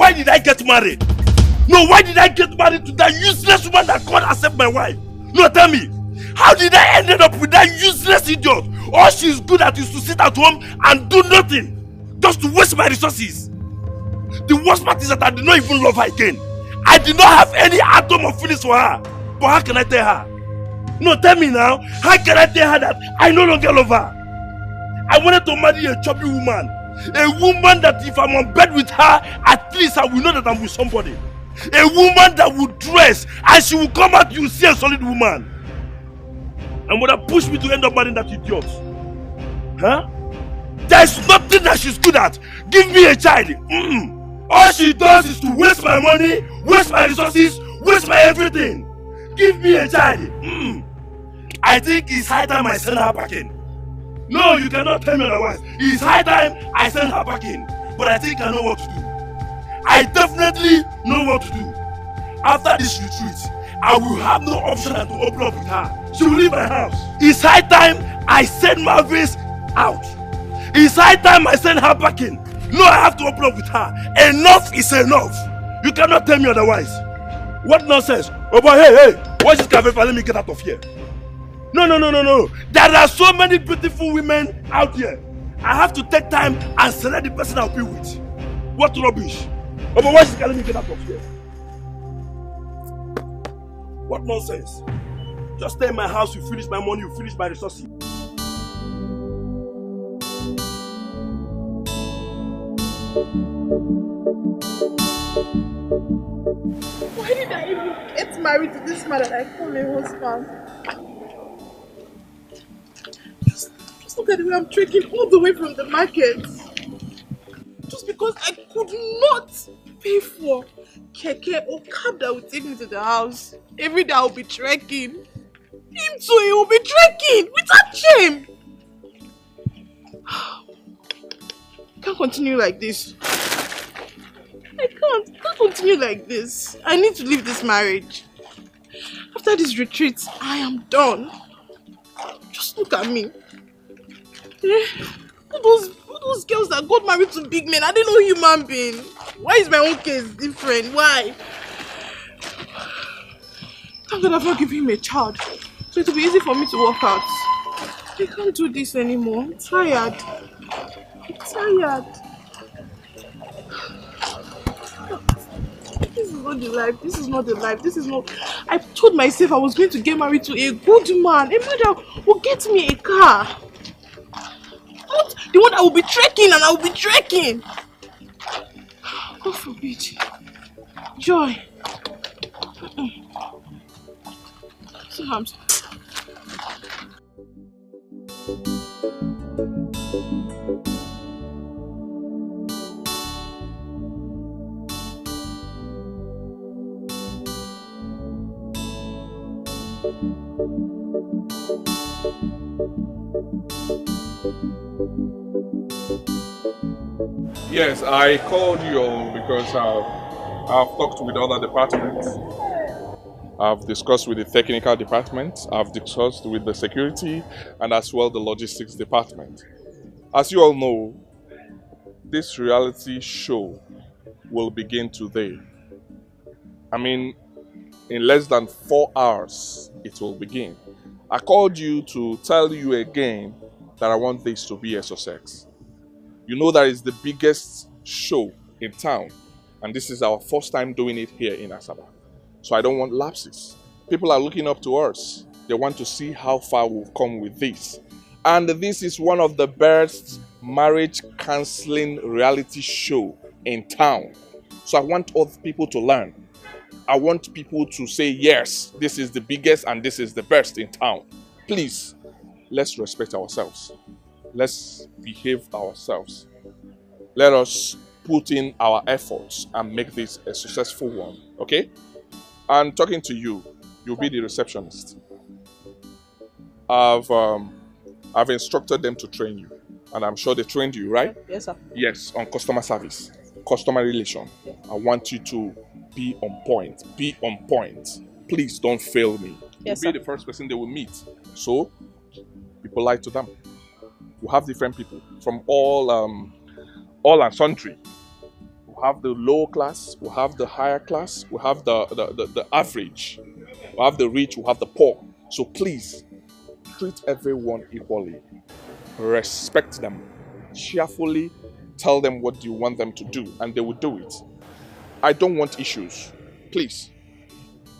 why did I get married? No, why did I get married to that useless woman that God accept my wife? No, tell me. How did I end up with that useless idiot? All she's good at is to sit at home and do nothing. Just to waste my resources. The worst part is that I did not even love her again. I did not have any atom of feelings for her. But how can I tell her? No, tell me now. How can I tell her that I no longer love her? I wanted to marry a chubby woman. A woman that if I'm on bed with her, at least I will know that I'm with somebody. A woman that will dress and she will come out, you will see a solid woman. And would have pushed me to end up marrying that idiot. Huh? There's nothing that she's good at. Give me a child. All she does is to waste my money, waste my resources, waste my everything. Give me a child. I think it's high time I send her back in. No, you cannot tell me otherwise. It's high time I send her back in. But I think I know what to do. I definitely know what to do. After this retreat, I will have no option than to open up with her. She will leave my house. It's high time I send Marvis out. It's high time I send her back in. No, I have to open up with her. Enough is enough. You cannot tell me otherwise. What nonsense? Oh boy, hey, what's this cafe? Let me get out of here. No. There are so many beautiful women out here. I have to take time and select the person I'll be with. What rubbish? Oh boy, what's this guy? Let me get out of here. What nonsense? Just stay in my house, you finish my money, you finish my resources. Why did I even get married to this man that I call a husband? Just look at the way I'm trekking all the way from the market. Just because I could not pay for keke or cab that would take me to the house. Every day I'll be trekking. Him too, he will be trekking without shame. Can't continue like this. I can't continue like this. I need to leave this marriage. After this retreat, I am done. Just look at me. All those girls that got married to big men, are they no human being? Why is my own case different? Why? Thank God I've not given him a child, so it will be easy for me to work out. I can't do this anymore. I'm tired. This is not the life. This is not. I told myself I was going to get married to a good man. A man that will get me a car. Not the one that will be trekking and I will be trekking. God forbid. Joy. Yes, I called you all because I've talked with other departments. I've discussed with the technical department, I've discussed with the security, and as well the logistics department. As you all know, this reality show will begin today. I mean, in less than 4 hours, it will begin. I called you to tell you again that I want this to be a success. You know that it's the biggest show in town, and this is our first time doing it here in Asaba. So I don't want lapses. People are looking up to us. They want to see how far we've come with this. And this is one of the best marriage counseling reality show in town. So I want other people to learn. I want people to say, yes, this is the biggest and this is the best in town. Please, let's respect ourselves. Let's behave ourselves. Let us put in our efforts and make this a successful one, okay? And talking to you, you'll be the receptionist. I've instructed them to train you, and I'm sure they trained you, right? Yes, sir. Yes, on customer service, customer relation. Yeah. I want you to be on point. Be on point. Please don't fail me. Yes, You'll be the first person they will meet. So, be polite to them. We have different people from all and sundry. We have the low class, we have the higher class, we have the average, we have the rich, we have the poor. So please, treat everyone equally. Respect them. Cheerfully tell them what you want them to do, and they will do it. I don't want issues. Please.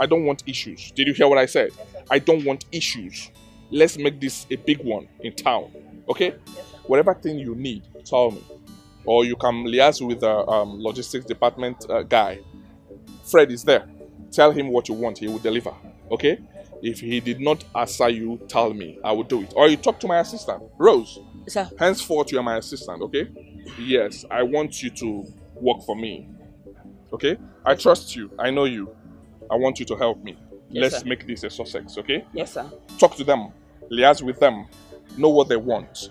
I don't want issues. Did you hear what I said? I don't want issues. Let's make this a big one in town. Okay? Whatever thing you need, tell me. Or you can liaise with the logistics department guy. Fred is there. Tell him what you want. He will deliver. Okay? If he did not answer you, tell me. I will do it. Or you talk to my assistant, Rose. Sir. Henceforth, you are my assistant. Okay? Yes, I want you to work for me. Okay? I trust you. I know you. I want you to help me. Yes, Let's sir. make this a success. Okay? Yes, sir. Talk to them. Liaise with them. Know what they want.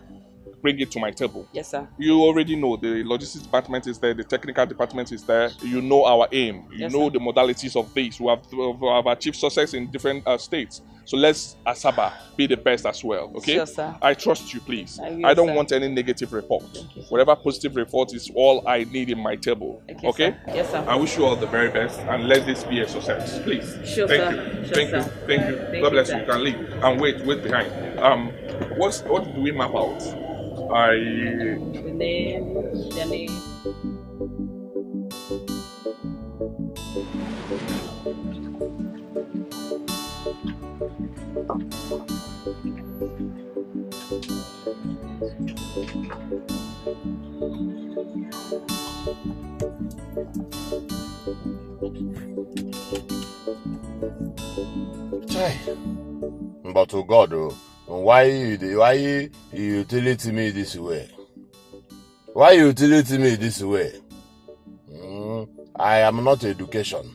Bring it to my table. Yes, sir. You already know the logistics department is there, the technical department is there. You know our aim. You Yes, know sir. the modalities of this. We have achieved success in different states. So let's Asaba be the best as well. Okay? Sure, sir. I trust you, please. I will, I don't sir. want any negative report. Thank you, sir. Whatever positive report is all I need in my table. Okay? Sir. Yes, sir. I wish you all the very best and let this be a success. Please. Sure, Thank sir. you. Sure, Thank you. sir. Thank you. Thank God you, bless you. sir. You can leave. And wait behind. What do we map out? The name. But to God, why you utility me this way? Why you utility me this way? I am not education,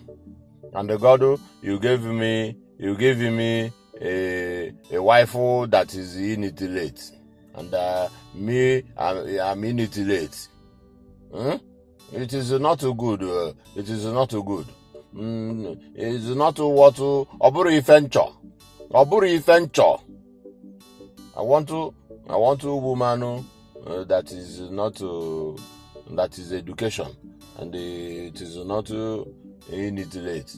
and God, you gave me a wife that is initiate, and me I'm initiate. It is not good. It is not good. It is not what oburi venture. Oburi venture. I want a woman that is not that is education, and it is not illiterate,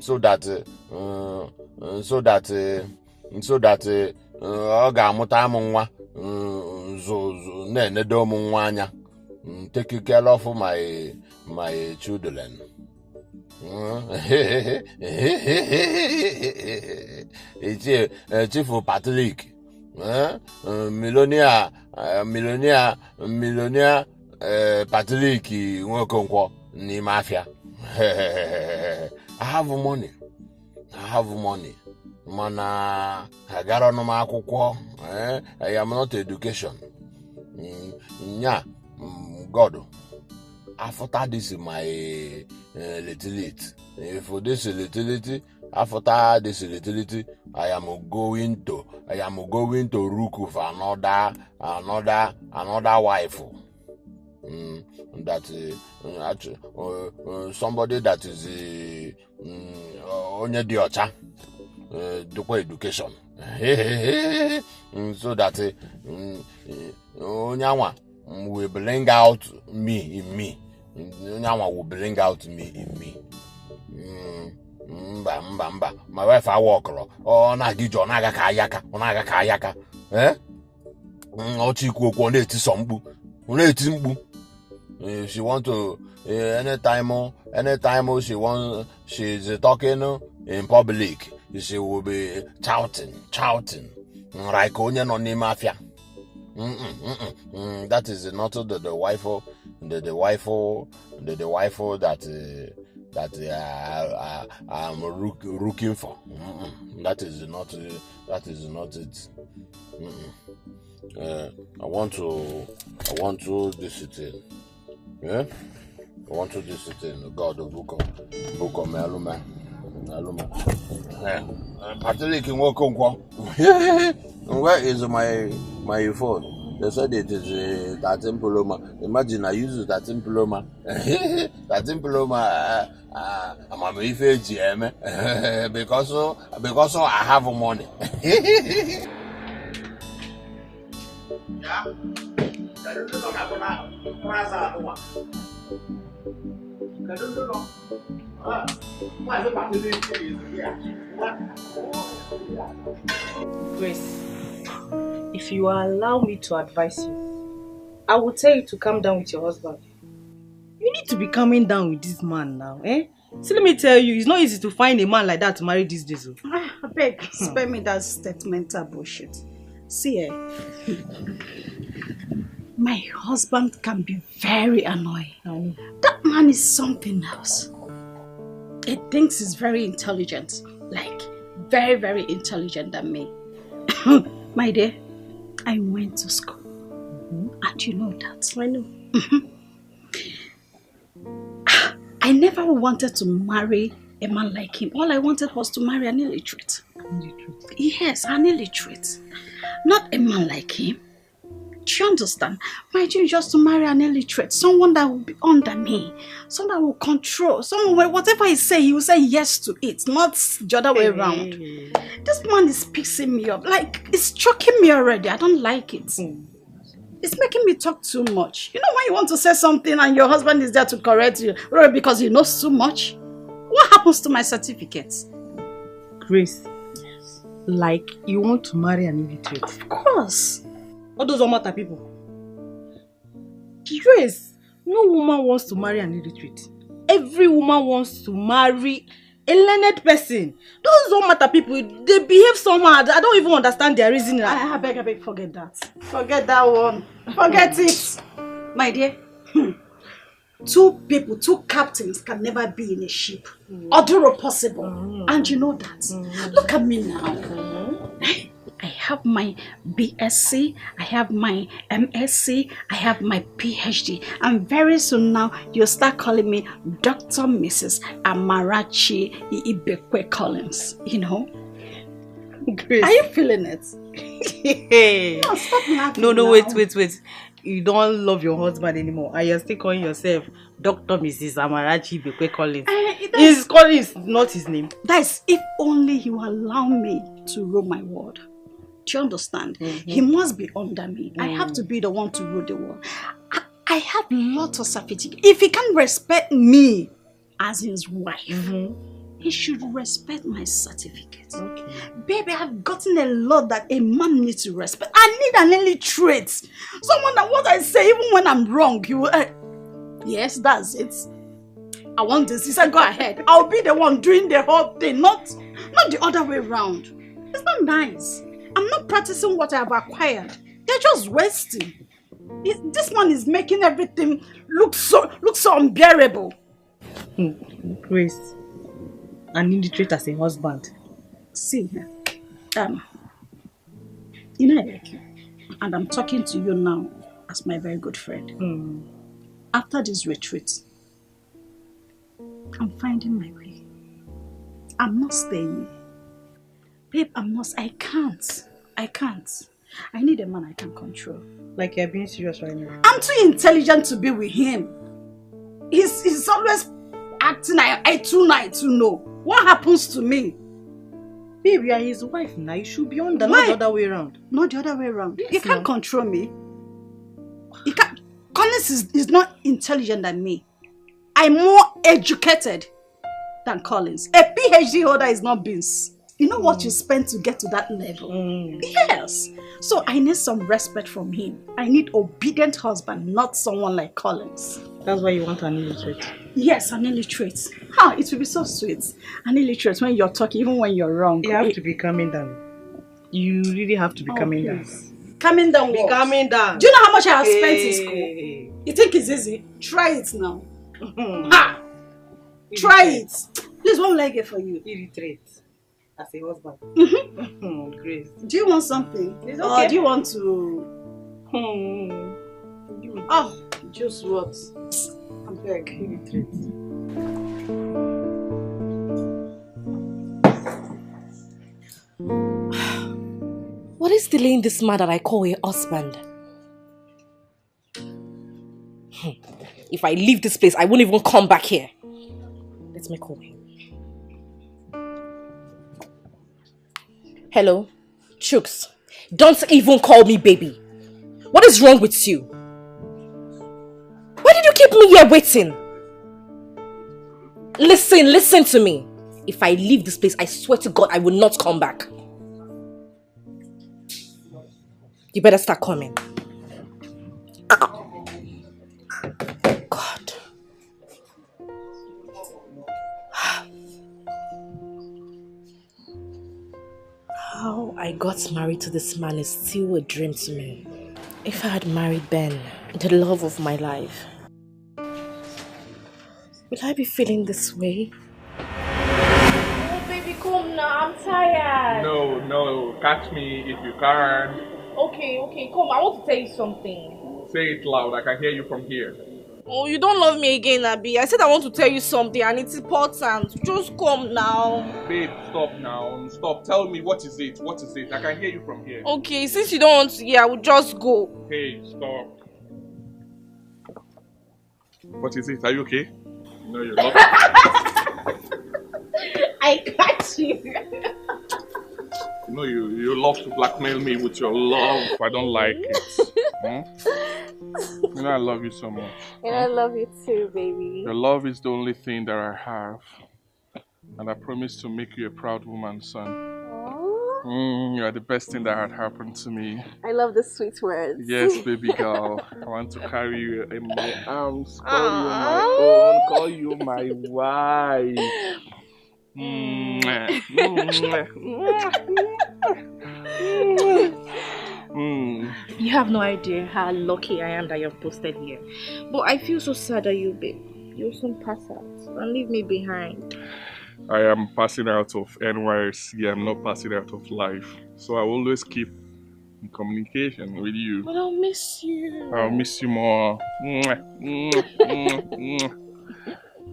so that ọ ga-amụta m nwa na-enedo m nwa anya, take care of my children. Chief Patrick, millionaire Patrick Nwokonkwo n'ime afia. I have money, mana agara no akwụkwọ. I am not education. God, after this my littlety. For this littlety, after this littlety, I am going to look for another wife. That somebody that is onye dị ọcha, dokwa education. So that onye anwa will bring out me in me. Onye anwa will bring out me in me. Mba. My wife I walk ọ na-aga ije, ọ na-aga ka ayaka. Ọchị ikwu okwu, ọ na-eti sọ mkpu. She want to anytime she's talking in public, she will be shouting like onye nọ n'ime afia. That is not the wife that I'm looking for. That is not it. I want to discipline. Yeah? I want to discipline. God of book of Aluma. Patrick Nwokonkwo. Where is my phone? They said it is 13 Paloma. Imagine I use 13 Paloma. 13 Paloma. I'm a GM because I have money. Yeah. Grace, if you allow me to advise you, I will tell you to calm down with your husband. You need to be calming down with this man now, eh? See, let me tell you, it's not easy to find a man like that to marry these days. I beg, spare me that statemental bullshit. See, my husband can be very annoying. That man is something else. He thinks he's very intelligent, like very, very intelligent than me. My dear, I went to school, and you know that. I know. I never wanted to marry a man like him. All I wanted was to marry an illiterate. Yes, an illiterate. Not a man like him. Do you understand? My dream is just to marry an illiterate. Someone that will be under me. Someone that will control. Someone where whatever I say, he will say yes to it. Not the other way around. This man is pissing me up. Like, it's choking me already. I don't like it. It's making me talk too much. You know when you want to say something and your husband is there to correct you because he knows too much? What happens to my certificates? Grace, like you want to marry an illiterate? Of course. All those Omata people. Grace, no woman wants to marry an illiterate. Every woman wants to marry a learned person. Those Omata people, they behave somehow. I don't even understand their reasoning. I beg, forget that. Forget that one. Forget it. My dear, two captains can never be in a ship. Although possible. And you know that. Look at me now. I have my BSc, I have my MSc, I have my PhD. And very soon now, you'll start calling me Dr. Mrs. Amarachi Ibekwe Collins. You know? Grace. Are you feeling it? No, stop laughing. No, wait. You don't love your husband anymore. And you're still calling yourself Dr. Mrs. Amarachi Ibekwe Collins. His Collins, not his name. That is if only he will allow me to rule my world. Do you understand? He must be under me. I have to be the one to rule the world. I have lots of certificates. If he can respect me as his wife, he should respect my certificate. Okay. Baby, I've gotten a lot that a man needs to respect. I need an illiterate. Someone that what I say, even when I'm wrong, you will... yes, that's it. I want this. He said, go ahead. I'll be the one doing the whole thing, not the other way around. It's not nice. I'm not practicing what I have acquired. They're just wasting. This man is making everything look so unbearable. Grace, an illiterate as a husband. See, you know I like you, and I'm talking to you now as my very good friend. After this retreat, I'm finding my way. I'm not staying. Babe, I can't. I need a man I can control. Like you're being serious right now. I'm too intelligent to be with him. He's always acting I too know. What happens to me? Babe, you are his wife now. You should be under, not the other way around. Not the other way around. Yes, you can't control me. You can't. Collins is not intelligent than me. I'm more educated than Collins. A PhD holder is not beans. You know what you spend to get to that level? Yes. So I need some respect from him. I need obedient husband, not someone like Collins. That's why you want an illiterate? Yes, an illiterate. It will be so sweet. An illiterate when you're talking, even when you're wrong. You have to be calming down. You really have to be calming down. Calming down what? Be calming down. Do you know how much I have spent in school? You think it's easy? Try it now. Try it. Please, what will I get for you? Illiterate. As a husband. Grace. Do you want something? It's okay. Or do you want to... just what? I'm beg. Illiterate. What is delaying this man that I call a husband? If I leave this place, I won't even come back here. Let me call him. Hello? Chooks, don't even call me baby. What is wrong with you? Why did you keep me here waiting? Listen to me. If I leave this place, I swear to God, I will not come back. You better start coming. God. How I got married to this man is still a dream to me. If I had married Ben, the love of my life, would I be feeling this way? Oh, baby, come now. I'm tired. No, catch me if you can. Okay, come. I want to tell you something. Say it loud, I can hear you from here. Oh, you don't love me again, Abby. I said I want to tell you something and it's important. Just come now. Babe, stop now. Stop. Tell me, what is it? What is it? I can hear you from here. Okay, since you don't want to hear, I will just go. Hey, stop. What is it? Are you okay? No, you're not. I got you. No, you love to blackmail me with your love. I don't like it. You know I love you so much. And I love you too, baby. Your love is the only thing that I have. And I promise to make you a proud woman, son. You are the best thing that had happened to me. I love the sweet words. Yes, baby girl. I want to carry you in my arms, call you my own, call you my wife. You have no idea how lucky I am that you're posted here. But I feel so sad that you'll soon pass out and leave me behind. I am passing out of NYC. I'm not passing out of life. So I will always keep in communication with you. But I'll miss you. I'll miss you more.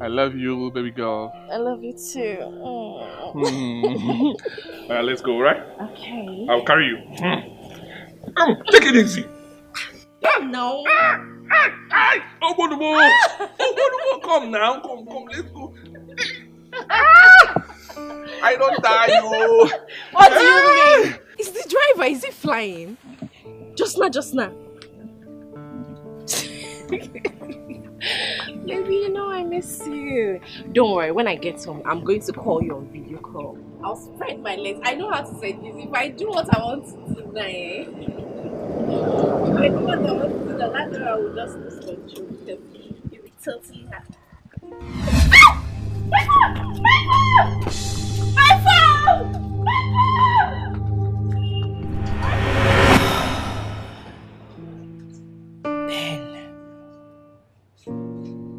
I love you, baby girl. I love you too. Alright, let's go, right? Okay. I'll carry you. Come, take it easy. No. Open the ball. Come now. Come, let's go. I don't die, you. What do you mean? Is the driver, is he flying? Just now. Baby, you know I miss you. Don't worry, when I get home, I'm going to call you on video call. I'll spread my legs. I know how to say this. If I do what I want to do now, if I do what I want to do, that I will just lose control because you'll be totally happy. My phone! Ben.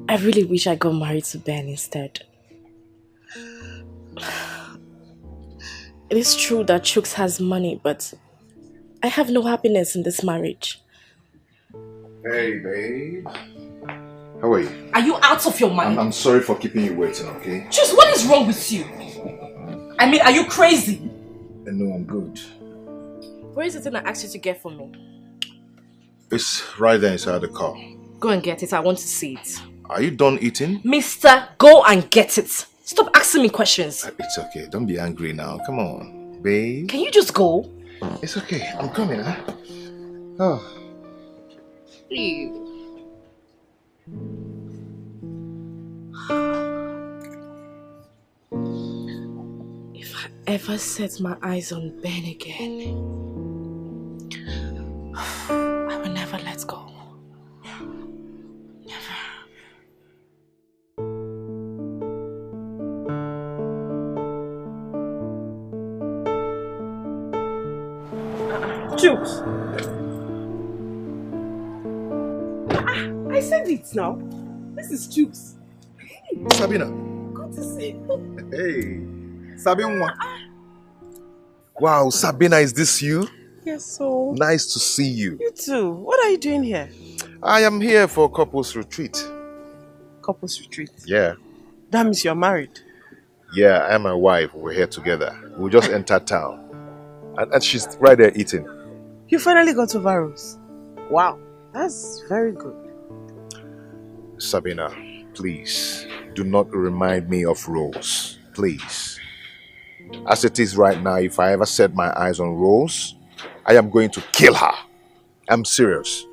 I really wish I got married to Ben instead. It is true that Chooks has money, but I have no happiness in this marriage. Hey, babe. How are you? Are you out of your mind? I'm sorry for keeping you waiting, okay? Chooks, what is wrong with you? I mean, are you crazy? No, I'm good. Where is the thing I asked you to get for me? It's right there inside the car. Go and get it. I want to see it. Are you done eating? Mister, go and get it. Stop asking me questions. It's okay. Don't be angry now. Come on, babe. Can you just go? It's okay. I'm coming, huh? Oh. Please. If I ever set my eyes on Ben again, I will never let go. Never. Chooks. I said it now. This is Chooks. Hey. Sabina. Good to see you. Hey. Sabina. Wow, Sabina, is this you? Yes, so. Nice to see you. You too. What are you doing here? I am here for a couple's retreat. Couple's retreat? Yeah. That means you're married? Yeah, I and my wife, we're here together. We just entered town. And she's right there eating. You finally got over Rose. Wow, that's very good. Sabina, please, do not remind me of Rose. Please. As it is right now, if I ever set my eyes on Rose, I am going to kill her. I'm serious.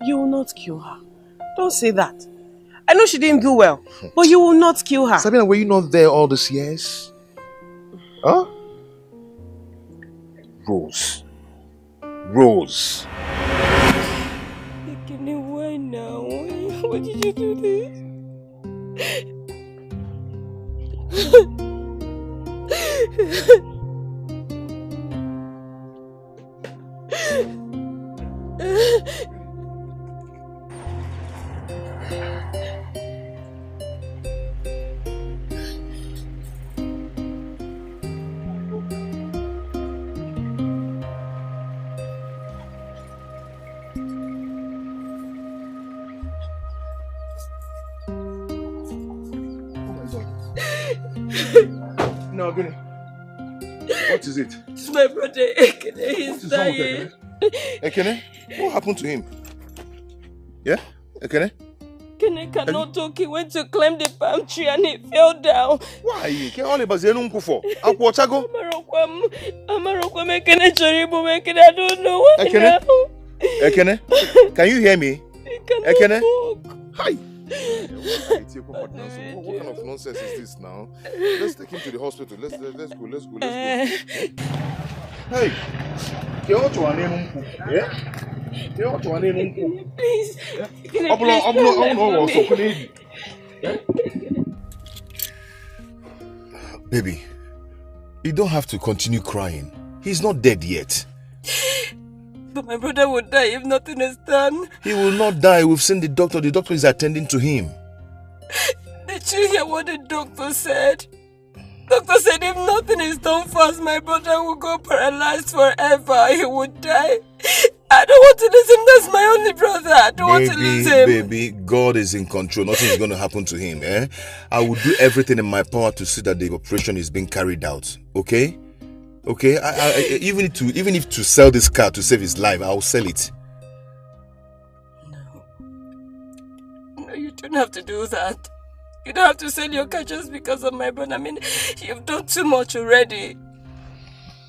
You will not kill her. Don't say that. I know she didn't do well, but you will not kill her. Sabina, were you not there all these years? Huh? Rose. Rose. Why now? Why did you do this? No, Gune. What is it? It's my brother Ekene. He's dying. Ekene? What happened to him? Yeah? Ekene? Ekene cannot talk. He went to climb the palm tree and he fell down. Why? Amarokwam Ekene Choribu Ekene. I don't know why Ekene? now. Ekene? Can you hear me? Ekene? Hi! What kind of nonsense is this now? Let's take him to the hospital. Let's go. Hey! Yeah? Please. Baby, you don't have to continue crying. He's not dead yet. But my brother would die if nothing is done. He will not die. We've seen the doctor. The doctor is attending to him. Did you hear what the doctor said? Doctor said if nothing is done fast, my brother will go paralyzed forever. He would die. I don't want to lose him. That's my only brother. I don't want to lose him. Baby, God is in control. Nothing is going to happen to him. I will do everything in my power to see that the operation is being carried out. Okay? Okay? Even if to sell this car to save his life, I will sell it. No, you don't have to do that. You don't have to sell your car just because of my brother. I mean, you've done too much already.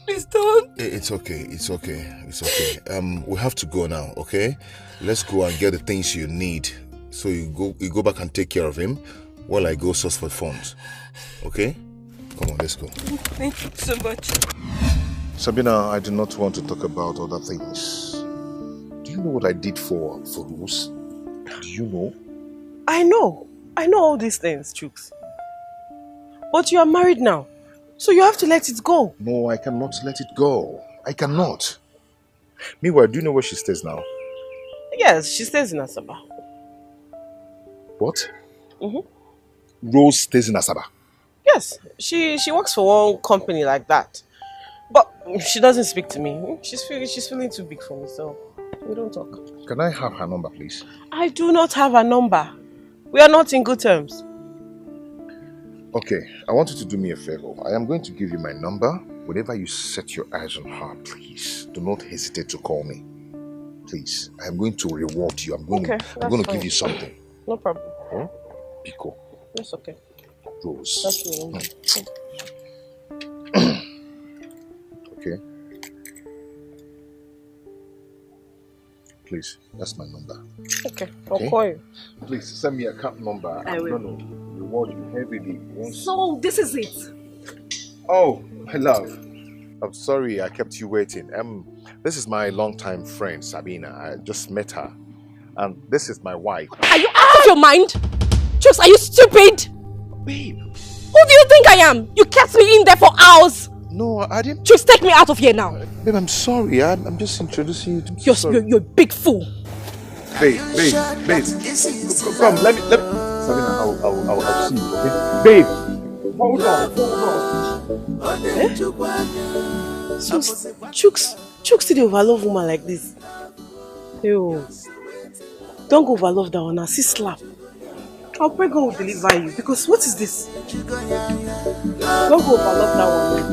Please don't. It's okay. We have to go now, okay? Let's go and get the things you need. So you go back and take care of him while I go source for funds. Okay? Come on, let's go. Thank you so much. Sabina, I do not want to talk about other things. Do you know what I did for Rose? Do you know? I know all these things, Chooks. But you are married now, so you have to let it go. No, I cannot let it go. I cannot. Meanwhile, do you know where she stays now? Yes, she stays in Asaba. What? Rose stays in Asaba? Yes, she works for one company like that. But she doesn't speak to me. She's feeling too big for me, so we don't talk. Can I have her number, please? I do not have her number. We are not in good terms. Okay, I want you to do me a favor. I am going to give you my number. Whenever you set your eyes on her, please do not hesitate to call me. Please, I am going to reward you. I'm going to give you something. No problem. Huh? Pico. That's okay. Rose. That's Okay. Please, that's my number. Okay, I'll call you. Please, send me a account number. I will. Reward you heavily. So, this is it? Oh, my love. I'm sorry I kept you waiting. This is my longtime friend, Sabina. I just met her. And this is my wife. Are you out of your mind? Chooks, are you stupid? Babe. Who do you think I am? You kept me in there for hours. No, I didn't. Chooks, take me out of here now. Babe, I'm sorry. I'm just introducing you to me. You're a big fool. Babe. Come, let me. Sabina, I'll see you, okay? Babe, hold on. Eh? So, Chooks did overlove woman like this. Yo, don't go overlove that one now. See slap. I'll pray God will deliver you, because what is this? Don't go overlove that one like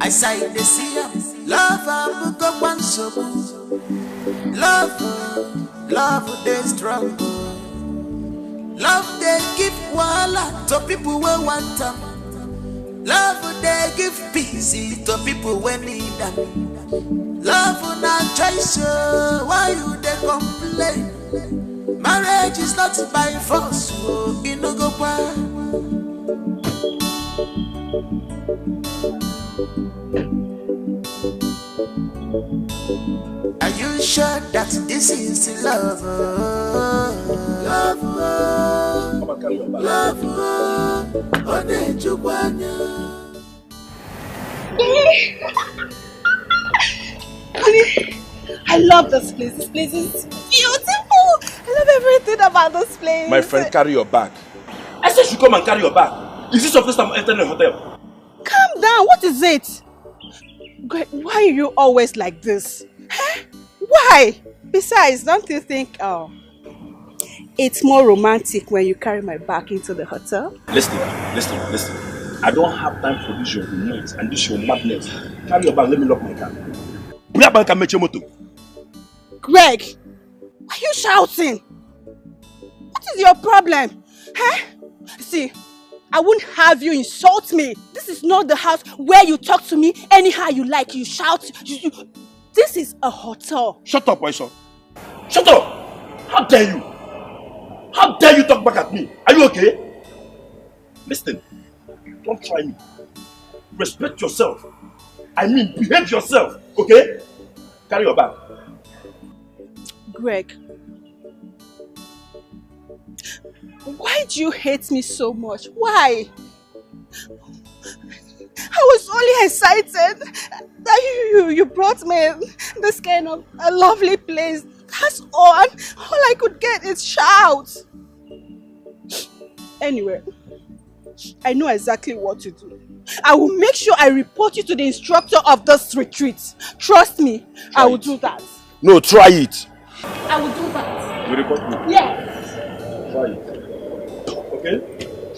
I say the sea, love and book up one so love, they strong. Love they give wahala to people who want them. Love they give peace to people who need them. Love not choice, why you they complain? Marriage is not by force, so you no go by. Are you sure that this is love? Love, love, I love this place. This place is beautiful. I love everything about this place. My friend, carry your bag. I said you come and carry your bag. Is this your first time entering a hotel? Calm down. What is it? Greg, why are you always like this? Huh? Why? Besides, don't you think it's more romantic when you carry my bag into the hotel? Listen. I don't have time for this your romance and this your madness. Carry your bag, let me lock my car. Greg, why are you shouting? What is your problem? Huh? See, I won't have you insult me. This is not the house where you talk to me anyhow you like. You shout. This is a hotel. Shut up, Aisha. Shut up! How dare you? How dare you talk back at me? Are you okay? Listen, don't try me. Respect yourself. I mean, behave yourself, okay? Carry your bag. Greg, why do you hate me so much? Why? I was only excited that you brought me this kind of a lovely place. That's all. And all I could get is shouts. Anyway, I know exactly what to do. I will make sure I report you to the instructor of this retreat. Trust me, I will do that. No, try it. I will do that. You report me? Yes. Try it. Okay?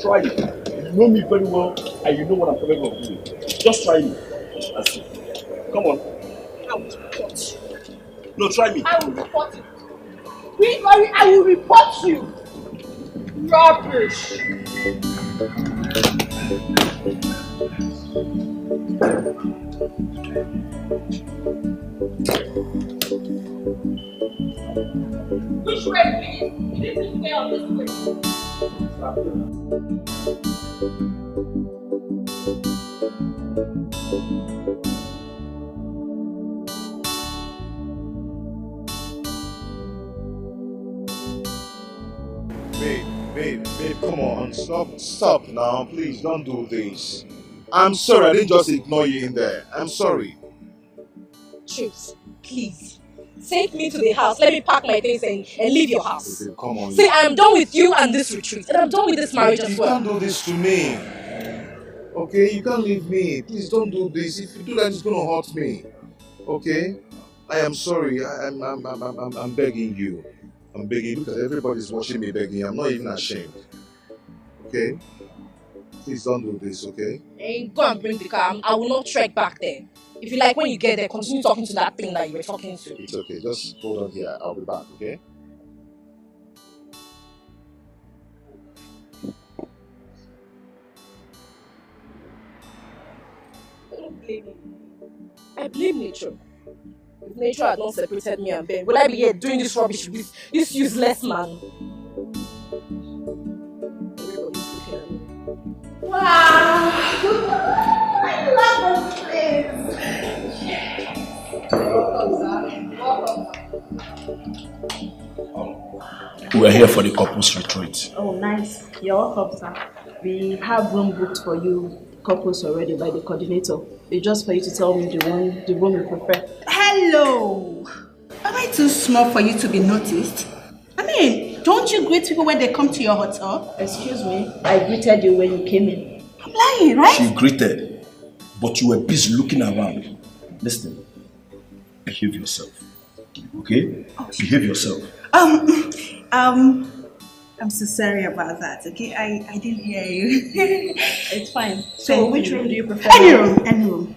Try it. You know me very well and you know what I'm capable of doing. Just try me. That's it. Come on. I will report you. No, try me. I will report you. Don't worry, I will report you. Rubbish. Which way, please? This is way or this way? Babe, come on, stop now, please, don't do this. I'm sorry, I didn't just ignore you in there. I'm sorry. Chips, please. Take me to the house. Let me pack my things and leave your house. Babe, come on. See, I'm done with you and this retreat. And I'm done with this marriage as well. You can't do this to me. Okay, you can't leave me. Please don't do this. If you do that, it's going to hurt me. Okay? I am sorry. I'm begging you. I'm begging you because everybody's watching me begging. I'm not even ashamed. Okay? Please don't do this, okay? Hey, go and bring the car. I will not trek back there. If you like, when you get there, continue talking to that thing that you were talking to. It's okay. Just hold on here. I'll be back, okay? Don't blame me. I blame nature. If nature had not separated me and Ben, would I be here doing this rubbish with this useless man? Everybody's looking at me. Wow! I love this place! We're here for the couples retreat. Oh, nice. You're welcome, sir. We have room booked for you couples already by the coordinator. It's just for you to tell me the room you prefer. Hello! Am I too small for you to be noticed? I mean, don't you greet people when they come to your hotel? Excuse me, I greeted you when you came in. I'm lying, right? She greeted, but you were busy looking around. Listen, behave yourself. Okay? Behave yourself. I'm so sorry about that, okay? I didn't hear you. It's fine. So which room do you prefer? Any room.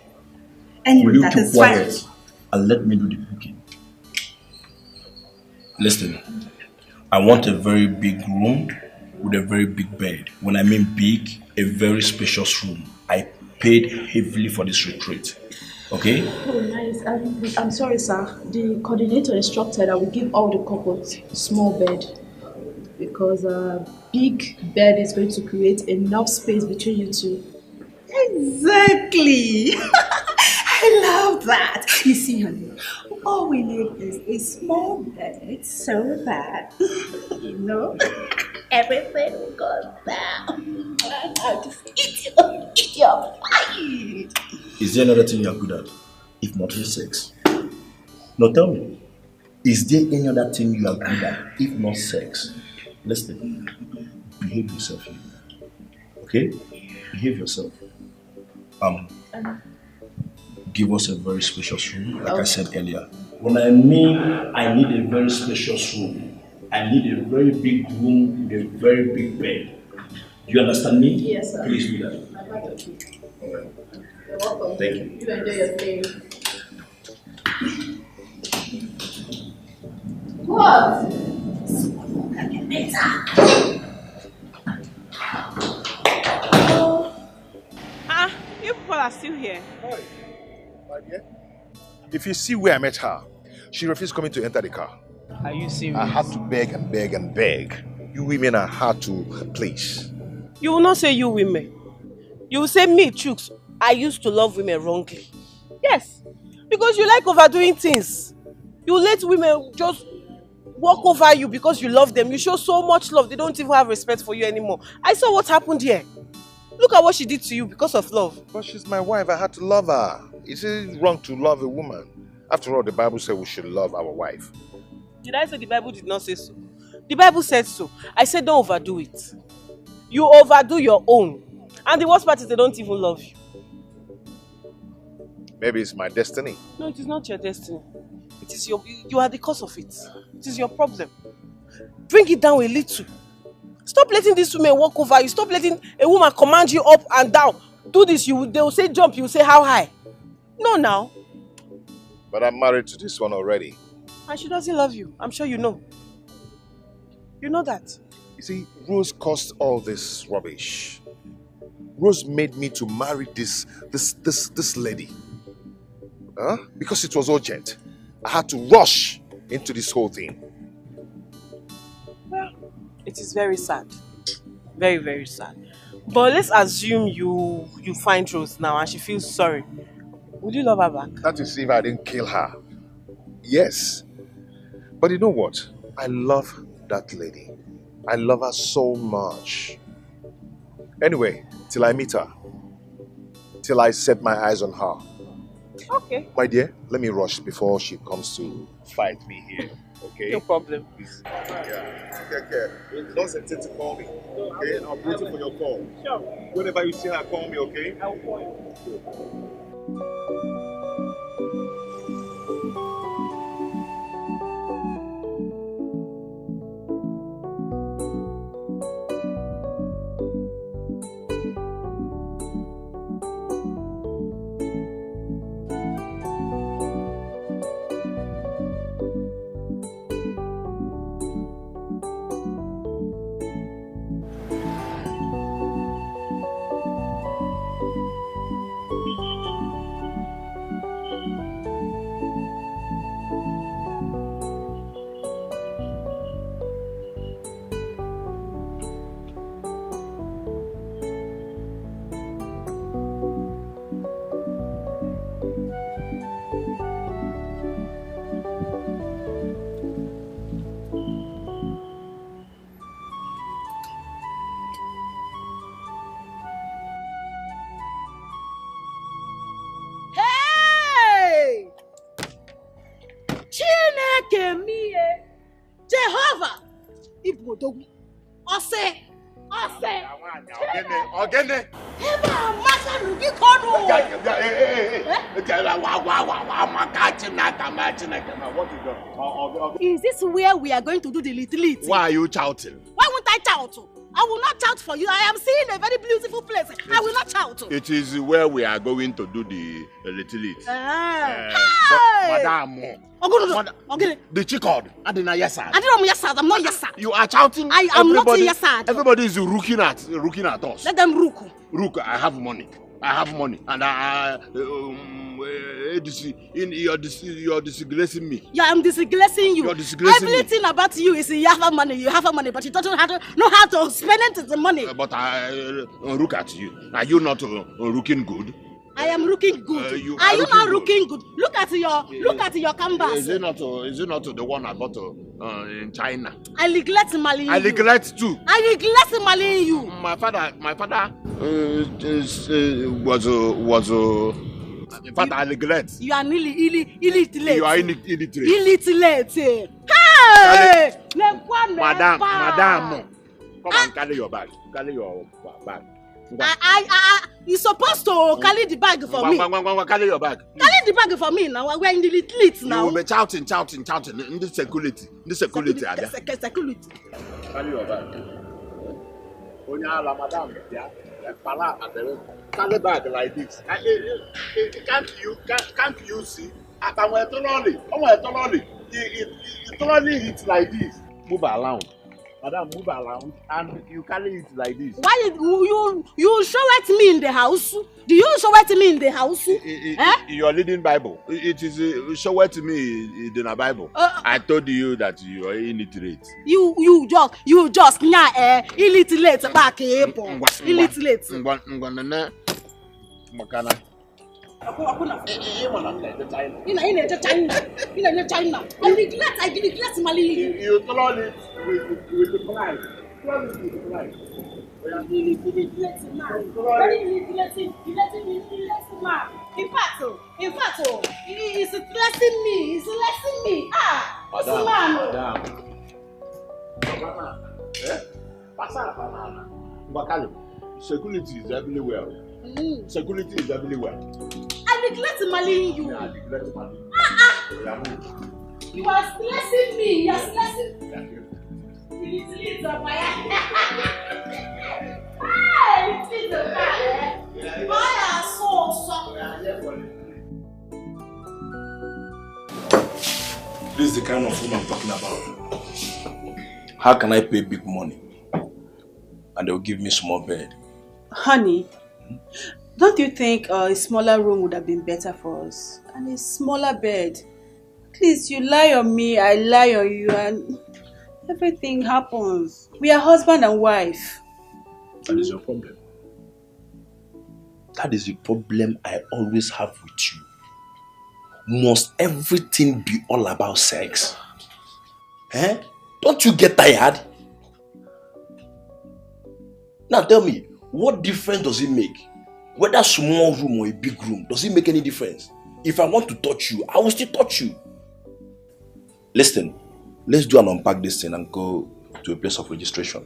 Any Will room, you that keep is quiet fine. and let me do the booking? Listen, I want a very big room with a very big bed. When I mean big, a very spacious room. I paid heavily for this retreat. Okay? Oh, nice. I'm sorry, sir. The coordinator instructed that we give all the couples small bed because a big bed is going to create enough space between you two. Exactly. I love that. You see, honey, all we need is a small bed so that, you know, everything will go down. I'll just eat your bite. Is there another thing you are good at, if not sex? No, tell me. Is there any other thing you are good at, if not sex? Listen, behave yourself here. Okay? Behave yourself. Give us a very spacious room, like I said earlier. When I mean I need a very spacious room, I need a very big room with a very big bed. Do you understand me? Yes, sir. Please do that. You're welcome. Thank you. You enjoy your stay. What? You people are still here. Hi, my dear. If you see where I met her, she refused coming to enter the car. Are you serious? I had to beg and beg and beg. You women are hard to please. You will not say you women. You will say me, Chooks. I used to love women wrongly. Yes, because you like overdoing things. You let women just walk over you because you love them. You show so much love, they don't even have respect for you anymore. I saw what happened here. Look at what she did to you because of love. But she's my wife, I had to love her. Is it wrong to love a woman? After all, the Bible said we should love our wife. Did I say the Bible did not say so? The Bible said so. I said don't overdo it. You overdo your own. And the worst part is they don't even love you. Maybe it's my destiny. No, it is not your destiny. It is you are the cause of it. It is your problem. Bring it down a little. Stop letting these women walk over you. Stop letting a woman command you up and down. Do this, they will say jump, you will say how high. No, now. But I'm married to this one already. And she doesn't love you. I'm sure you know. You know that. You see, Rose caused all this rubbish. Rose made me to marry this lady. Because it was urgent. I had to rush into this whole thing. Well, it is very sad. Very, very sad. But let's assume you find Rose now and she feels sorry. Would you love her back? That is if I didn't kill her. Yes. But you know what? I love that lady. I love her so much. Anyway, till I meet her. Till I set my eyes on her. Okay. My dear, let me rush before she comes to fight me here. Okay? No problem. Please. Yeah. Take care. Don't hesitate to call me. Okay? I'm waiting for your call. Sure. Whenever you see her, call me, okay? I will call you. Jehovah! Ibodogwu. Ose! Ogene! Eba masa rugi kono! Is this where we are going to do the little? Why are you shouting? Why won't I shout? I will not shout for you. I am seeing a very beautiful place. I will not shout. It is where we are going to do the little it. Madam. Okay. The chicken. I didn't know yes sir. I don't know yes sir. I'm not yes sir. You are shouting. I am not yes sir. Everybody is looking at us. Let them rook. Rook, I have money. And you're disgracing me. Yeah, I'm disgracing you. You're disgracing Everything me. About you is you have money, but you don't know how to spend it, the money. But I look at you. Are you not looking good? I am looking good. Are you not looking good? Look at your canvas. Is it not the one I bought in China? I regret marrying you. I regret too. I regret marrying you. My father was in fact, I regret. You are illiterate. You are illiterate. Illiterate. Hey! Madam, come and carry your bag. Carry your bag. You're supposed to carry the bag for me. Carry your bag. Carry the bag for me now. We're in the lit now. You will be shouting. In the security. Security. Carry your bag. Madam, yeah. Carry bag like this. Can't you see? I'm a trolley. It's like this. Move around. Madam, move around and you carry it like this. Why you show it me in the house? Do you show it me in the house? You are reading Bible. It is show it to me in the Bible. I told you that you are illiterate. You just illiterate back illiterate. Makana. In China. I regret marrying you. You told it with the pride. Very illiterate man. In fact, he's stressing me. Madam. Security is everywhere. Security is everywhere. I regret marrying you. Yeah, I regret marrying you. You are stressing me. You are stressing me. This is the kind of food I'm talking about. How can I pay big money and they'll give me small bed? Honey, don't you think a smaller room would have been better for us? And a smaller bed. Please, you lie on me, I lie on you, and everything happens. We are husband and wife. That is your problem. That is the problem I always have with you. Must everything be all about sex? Don't you get tired? Now tell me, what difference does it make? Whether small room or a big room, does it make any difference? If I want to touch you, I will still touch you. Listen, let's do and unpack this thing and go to a place of registration.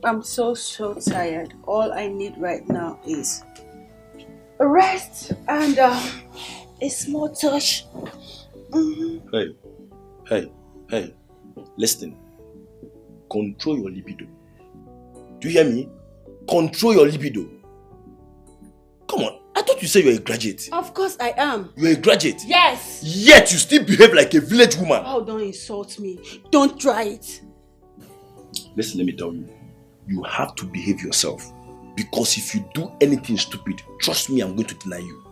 I'm so tired. All I need right now is a rest and a small touch. Hey, listen. Control your libido. Do you hear me? Control your libido. Come on, I thought you said you're a graduate. Of course I am. You're a graduate? Yes. Yet you still behave like a village woman. Oh, don't insult me. Don't try it. Listen, let me tell you. You have to behave yourself. Because if you do anything stupid, trust me, I'm going to deny you.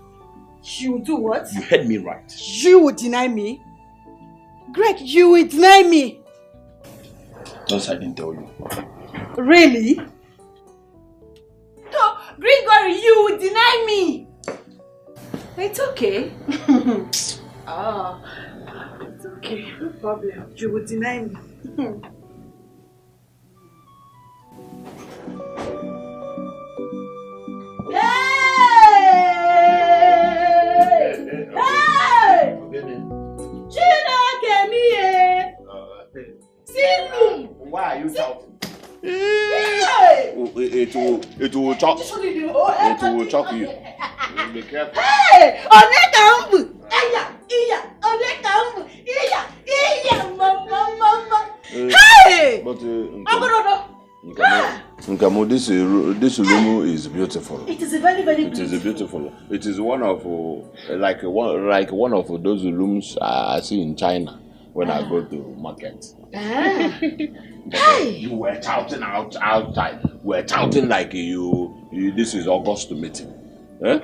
You do what? You heard me right. You would deny me? Greg, you will deny me. Don't say I didn't tell you. Really? No, Gregory, you will deny me. It's okay. It's okay. No problem. You will deny me. Why are you shouting? Hey! It will choke. It will choke you. Be careful. Hey! Onekambu! Iya! Onekambu! Iya! Mama! Nkamo, this room is beautiful. It is very, very beautiful. It is beautiful. It is one of one of those rooms I see in China when I go to market. Hey! You were shouting outside. We're shouting like you. This is August meeting. Eh?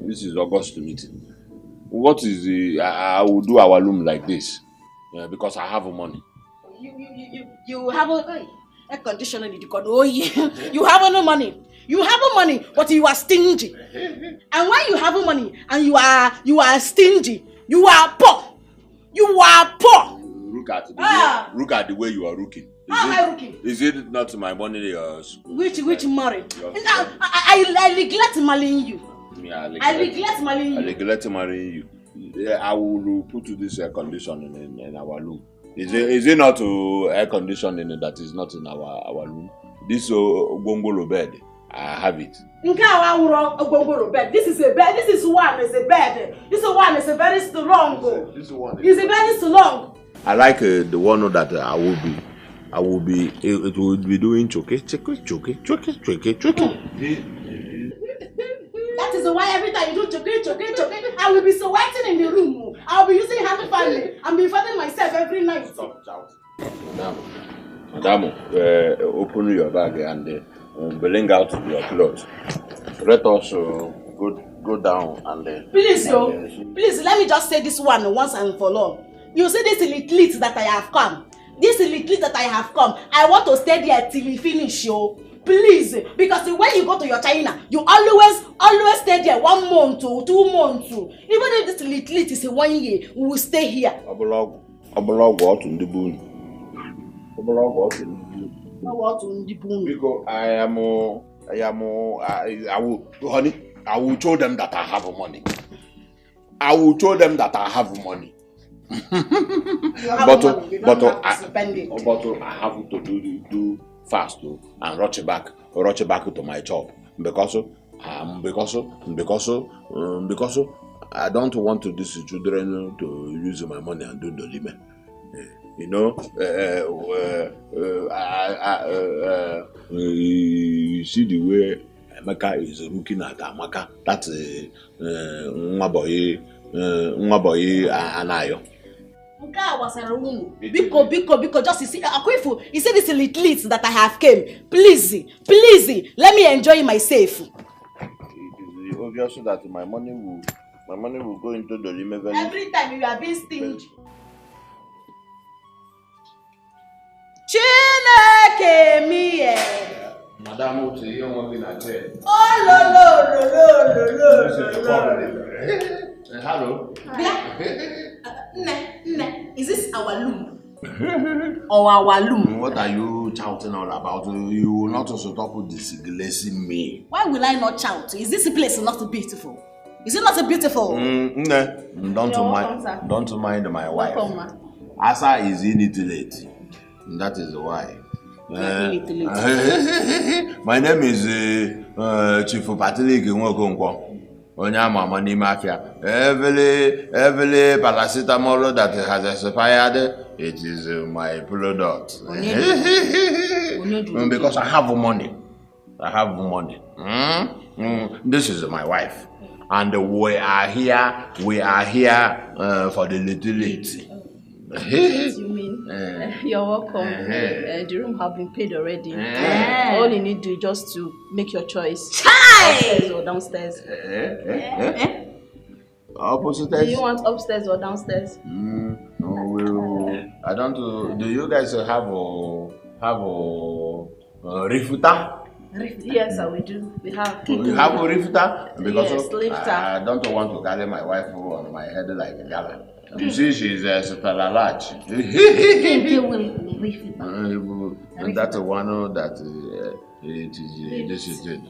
This is August meeting. What is the? I will do our room like this because I have money. You have a condition in the code. Oh yeah, you have no money. You have money, but you are stingy. And when you have money and you are stingy, you are poor. You are poor. Look at the way you are looking. How am I looking? Is it not my money? Which money? I regret marrying you. I regret marrying you. I will put this air conditioning in our room. Is it not air conditioning that is not in our room? This gongolo bed, I have it. This is a bed. This is one is a bed. This one is a very strong. This one is very strong. I like the one that I will be. It will be doing choke. That is why every time you do choke, I will be sweating in the room. I will be using hand fan and be fighting myself every night. Stop shouting. Madam, open your bag and bring out your clothes. Let us go down and. Please, please let me just say this one once and for all. You see this little that I have come. I want to stay there till we finish, yo. Please, because when you go to your China, you always stay there 1 month or 2 months. Even if this little is 1 year, we will stay here. Because I will show them that I have money. I will show them that I have money. But I have to do fast and rush back to my job because I don't want these children to use my money and do the limit. You know, you see the way Emeka is looking at Amaka. That's Nwaboye Anayo. Because just you see this little that I have came. Please, let me enjoy myself. It is obvious that my money will go into the limit. Every time you are being stingy. Chineke miye. Madam, what you want me to say? Oh no. Hello. Is this our loom? Or our loom? What are you shouting all about? You will not also stop disgracing me. Why will I not shout? Is this place not beautiful? Is it not beautiful? Don't mind my wife. Asa is illiterate. That is why. My name is Chief Patrick Nwokonkwo. Onyama ni mafia. Every paracetamol that has expired, it is my product. Because I have money. This is my wife, and we are here for the little. You mean you're welcome. The room have been paid already. All you need to do is just to make your choice. Upstairs or downstairs. Opposite. Do you want upstairs or downstairs? I don't. Do you guys have a refuter? Yes, we do. We have. You have a refuter? Because yes, lifter. I don't want to carry my wife on my head like a gala. You see, she's super large. And that's one that it is this is it.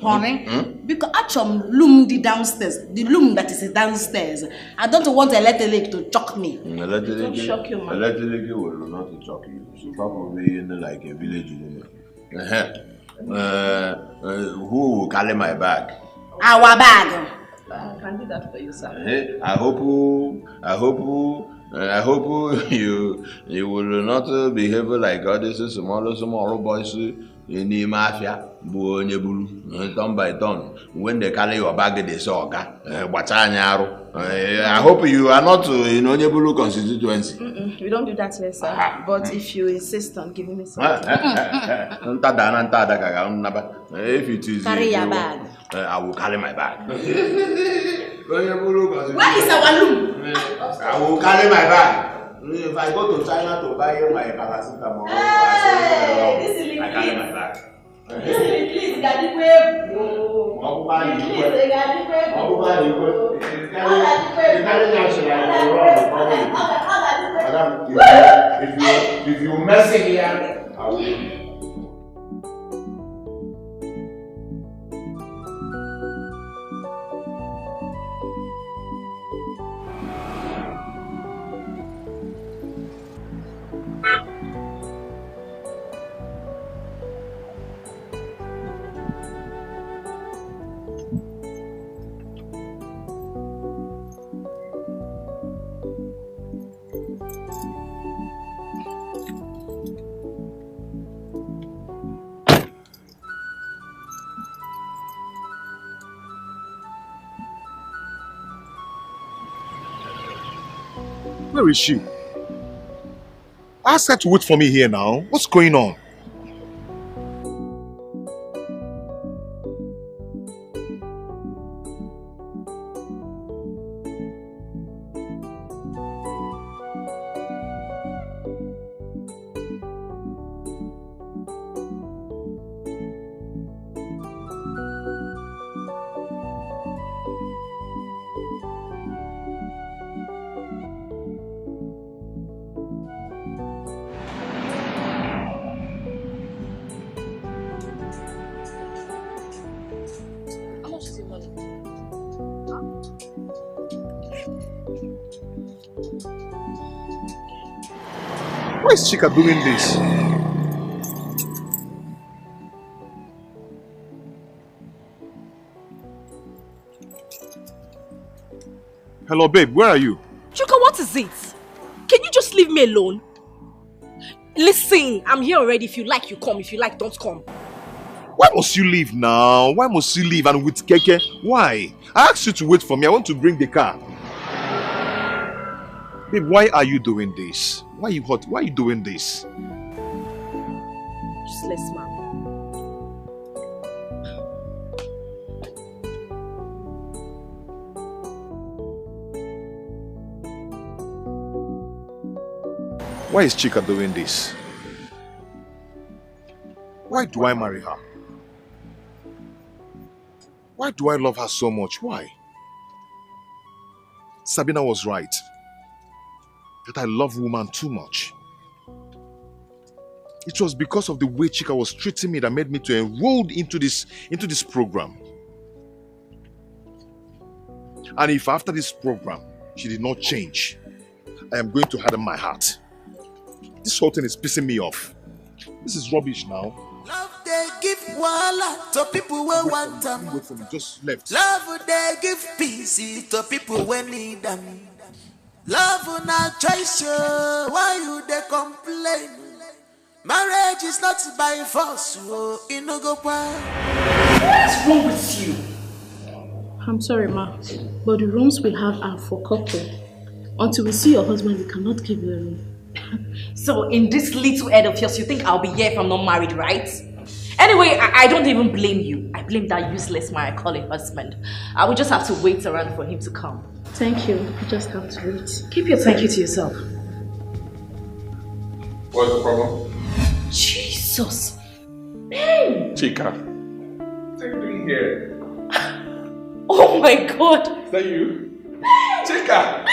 Honey, because actually loom the downstairs, the loom that is downstairs. I don't want electric to choke me. Electric shock you, man. Electric will not choke you. So probably in like a village woman. Who will carry my bag? Our bag. I can do that for you, sir. I hope I hope you will not behave like all these small boys in the mafia, turn by turn. When they carry your bag, they say, I hope you are not in Onyebulu constituency. We don't do that here, sir. But if you insist on giving me something. If it is carry your bag. I will carry my bag. Where is our room? I will carry my bag. If I go to China to buy my paracetamol, I carry my bag. Please, Daddy, if you mess it here, I will. Where is she? Ask her to wait for me here now. What's going on? Why is Chika doing this? Hello, babe, where are you? Chuka, what is it? Can you just leave me alone? Listen, I'm here already. If you like, you come. If you like, don't come. Why must you leave now? Why must you leave and with Keke? Why? I asked you to wait for me. I want to bring the car. Babe, why are you doing this? Why are you hot? Why are you doing this? Useless man. Why is Chika doing this? Why do I marry her? Why do I love her so much? Why? Sabina was right. That I love woman too much. It was because of the way Chika was treating me that made me to enroll into this program. And if after this program she did not change, I am going to harden my heart. This whole thing is pissing me off. This is rubbish now. Love they give wala to people who want them. Wait for me, just left. Love they give peace to people who need them. Love not choice, why you they complain? Marriage is not by force, you no go by. What's wrong with you? I'm sorry, ma, but the rooms we have are for couple. Until we see your husband, we cannot give you a room. So in this little head of yours, you think I'll be here if I'm not married, right? Anyway, I don't even blame you. I blame that useless man I call him husband. I will just have to wait around for him to come. Thank you. You just have to wait. Keep your thank you to yourself. What's the problem? Jesus. Man. Chika. What are you doing here? Oh my God. Is that you? Chika!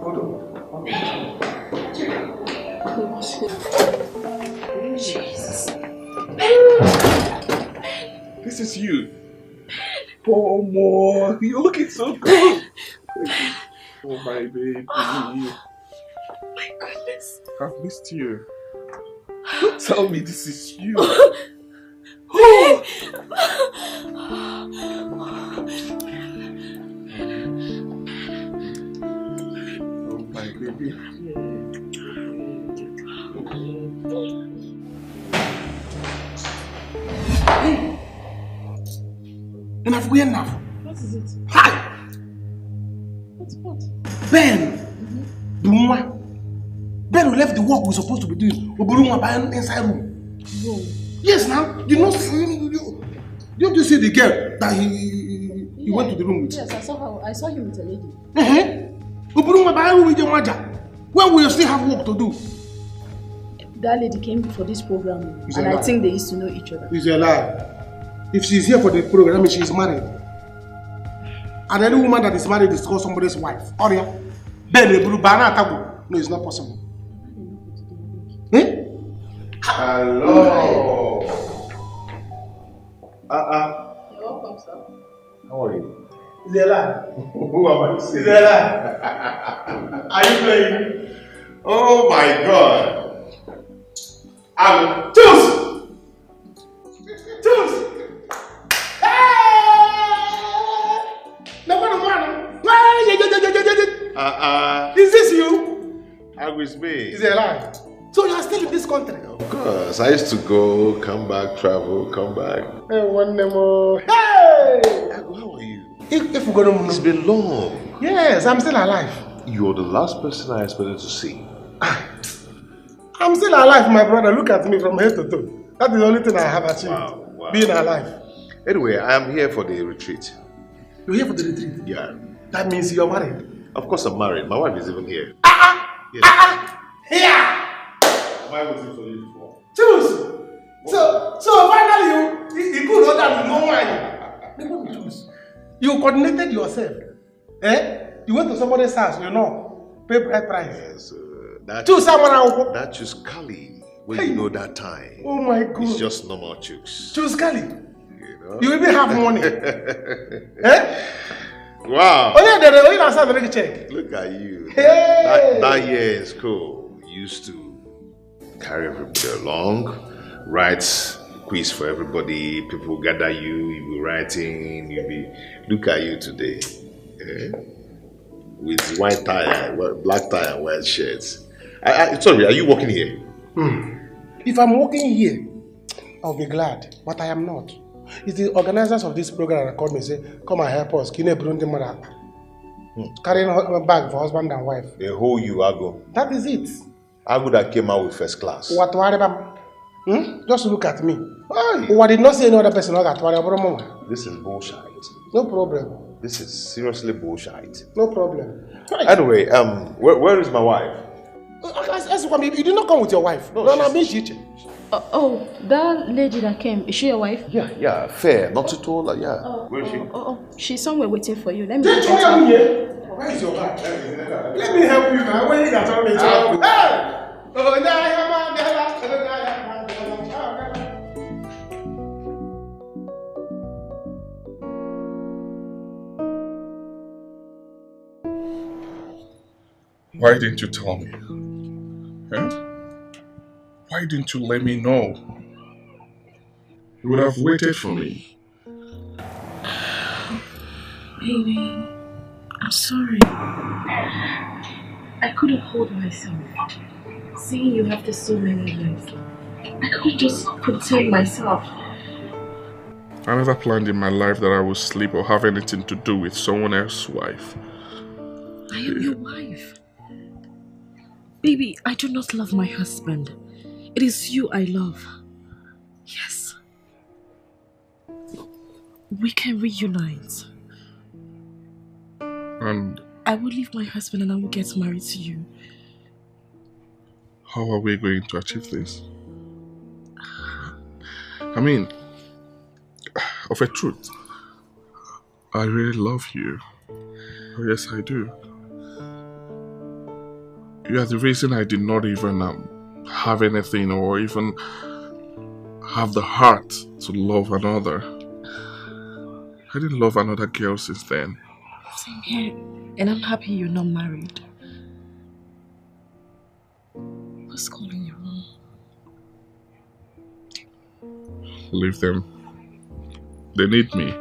Hold on. Jesus. This is you. Oh, more. You're looking so good. Oh, my baby. My goodness. I've missed you. Don't tell me this is you. Enough, we enough. What is it? Hi! What? Ben! Dumwa. Ben left the work we're supposed to be doing. Oburunwa by inside room. Room? Yes, now. You know, don't you see the girl that he went to the room with? Yes, I saw her. I saw him with a lady. Oburunwa by room with your mother. When will you still have work to do? That lady came for this program, It's and a I lie. think they used to know each other. It's a lie. If she's here for the program, she's married. And any woman that is married is called somebody's wife. Oria. Ben Bana Tabu. No, it's not possible. Hello. You're welcome, sir. How are you? It's a lie. Who am I It's saying? a lie. Are you playing? Oh my God. Choose! Choose! Is this you? I was me. It's a lie. So you are still in this country? Of course. I used to go, come back, travel, come back. Hey, one more. Hey! How are you? If we're going to... It's been long. Yes, I'm still alive. You're the last person I expected to see. I'm still alive, my brother. Look at me from head to toe. That is the only thing I have achieved. Wow. Being alive. Anyway, I am here for the retreat. You're here for the retreat? Yeah. That means you're married? Of course I'm married. My wife is even here. Here! Am I waiting for you for? Choose! So finally you could order the no wine. Choose. You coordinated yourself. You went to somebody's house, you know. Pay bride price. Yes, Choose someone else. That choose Kali. When you know that time. Oh my God. It's just normal choose. Choose Kali. You even have money. Wow. Oh yeah, the check. Look at you. Hey. That year in school, you used to carry everybody along, write quiz for everybody, people gather you, you be writing, look at you today. With white tie, black tie and white shirts. Sorry, are you working here? If I'm working here, I'll be glad, but I am not. It's the organizers of this program that called me and say, come and help us. Carrying a bag for husband and wife. They hold you, Ago. That is it. Ago that came out with first class. What? Just look at me. What did not say any other person? This is bullshit. No problem. This is seriously bullshit. No problem. Anyway, where is my wife? You did not come with your wife. No, Oh, that lady that came, is she your wife? Yeah, fair, not too tall, yeah. Where is she? She's somewhere waiting for you. Let me get her. Where is your bag? Let me help you now. When you got to Why didn't you tell me? Why didn't you let me know? You would have waited for me. Baby, I'm sorry. I couldn't hold myself. Seeing you after so many years, I couldn't just protect myself. I never planned in my life that I would sleep or have anything to do with someone else's wife. I am your wife. Baby, I do not love my husband. It is you I love. Yes. We can reunite. And I will leave my husband and I will get married to you. how are we going to achieve this? I mean, of a truth, I really love you. Oh, yes, I do. You are the reason I did not even have anything or even have the heart to love another. I didn't love another girl since then. Same here. And I'm happy you're not married. Who's calling you? Leave them. They need me,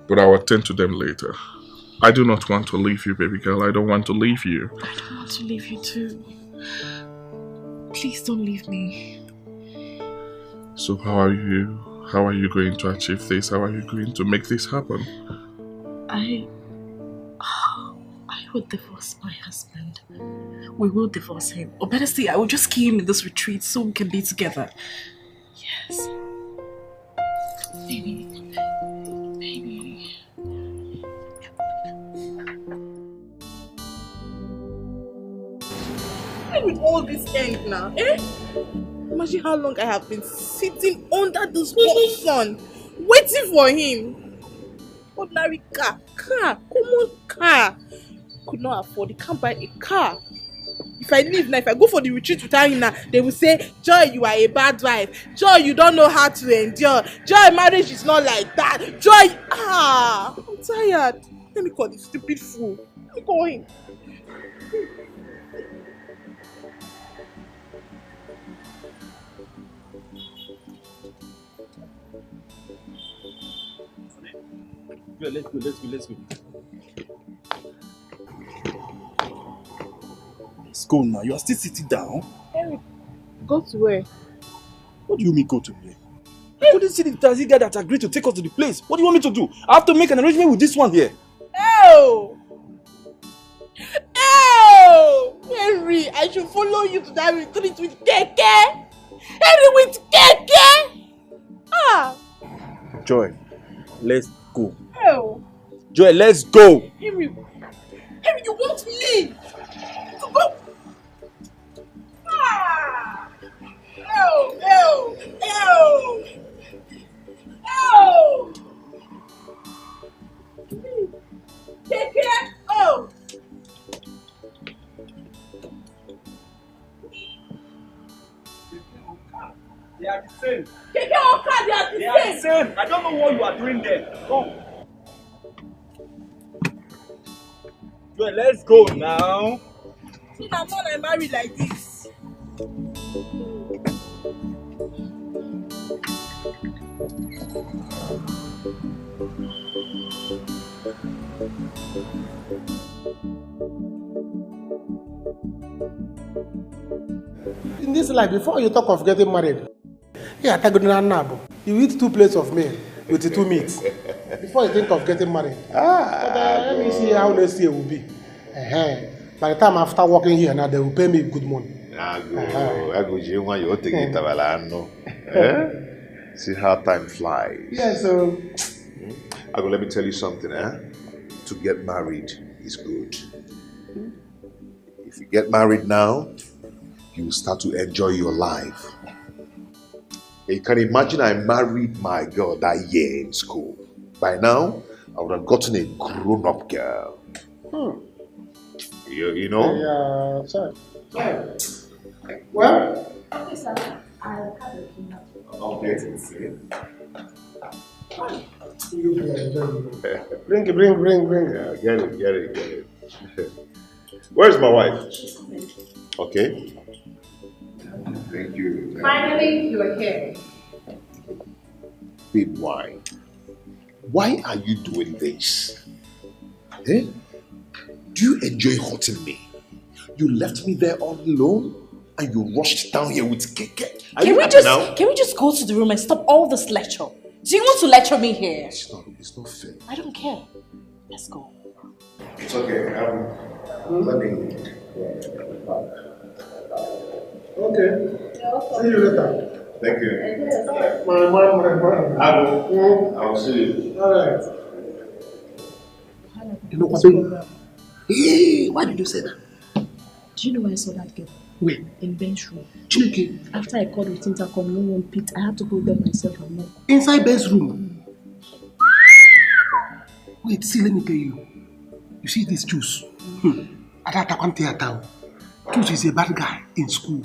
but I'll attend to them later. I do not want to leave you, baby girl. I don't want to leave you. I don't want to leave you too. Please don't leave me. So how are you? How are you going to achieve this? How are you going to make this happen? I will divorce my husband. We will divorce him. Or better still, I will just keep him in this retreat so we can be together. Yes. Baby. When will all this end now, eh? Imagine how long I have been sitting under this hot sun, waiting for him. Ordinary car, common car. Could not afford, he can't buy a car. If I leave now, if I go for the retreat without him now, they will say, Joy, you are a bad wife. Joy, you don't know how to endure. Joy, marriage is not like that. Joy, I'm tired. Let me call this stupid fool. Let me call him. Yeah, let's go. Let's go now. You are still sitting down. Eric, go to where? What do you mean go to where? I couldn't see the taxi guy that agreed to take us to the place. What do you want me to do? I have to make an arrangement with this one here. Oh! Henry, I should follow you to that retreat with Keke! Henry with Keke! Joy, let's go. Oh! Joy, let's go! Henry, you want me to go? Keke! Oh! They are the same. Keke Oka, they are the same. I don't know what you are doing there. Come. Joy, let's go now. See, I'm not married like this. In this life, before you talk of getting married, you eat 2 plates of meal with the 2 meats before you think of getting married. But let me see how next year will be. By the time after working here now, they will pay me good money. See how time flies. Yeah, so Let me tell you something, To get married is good. If you get married now, you will start to enjoy your life. You can imagine I married my girl that year in school. By now, I would have gotten a grown-up girl. You know? Yeah, sorry. Well? Okay, sir. I'll have a dinner. Okay. Bring. Yeah, get it. Where's my wife? Okay. Thank you. Finally, you are here. Babe, why? Why are you doing this? Eh? Do you enjoy hurting me? You left me there all alone and you rushed down here with Keke. Can we just go to the room and stop all this lecture? Do you want to lecture me here? It's not fair. I don't care. Let's go. It's okay. Let me. Okay. See you later. Thank you. My mom. I'll see you. All right. You know what? Hey, why did you say that? Do you know where I saw that girl? Where? In Ben's room. Chineke. After I called with intercom, no one picked. I had to go there myself and knock. Inside Ben's room. Wait, see, let me tell you. You see this juice? Juice is a bad guy in school.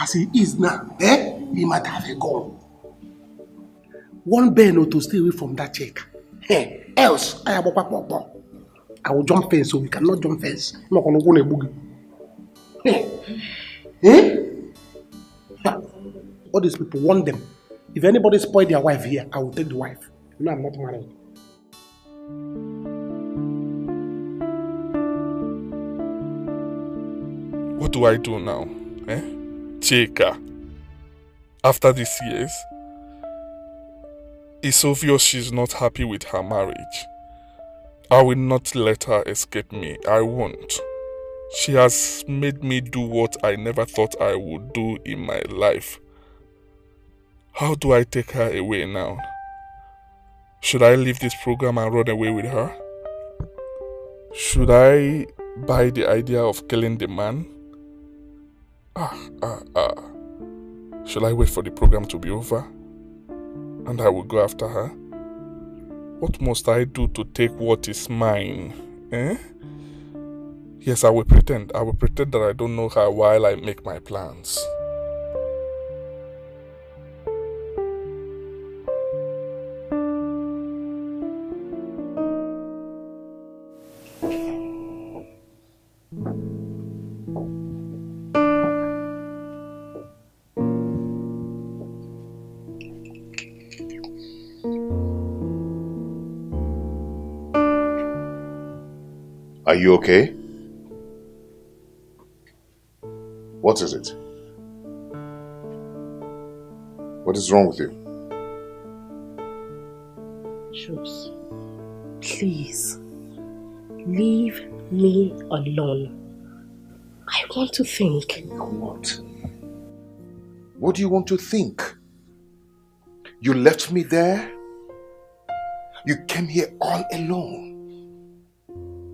As he is now, he might have a gun. One bear to stay away from that chick. Else, I will jump fence, so we cannot jump fence. I'm not going to go in a boogie. All these people want them. If anybody spoil their wife here, I will take the wife. You know I'm not married. What do I do now? Chika. After these years? It's obvious she's not happy with her marriage. I will not let her escape me. I won't. She has made me do what I never thought I would do in my life. How do I take her away now? Should I leave this program and run away with her? Should I buy the idea of killing the man? Should I wait for the program to be over? And I will go after her? What must I do to take what is mine? Yes, I will pretend. I will pretend that I don't know her while I make my plans. Are you okay? What is it? What is wrong with you? Shoes, please, leave me alone. I want to think. What? What do you want to think? You left me there? You came here all alone,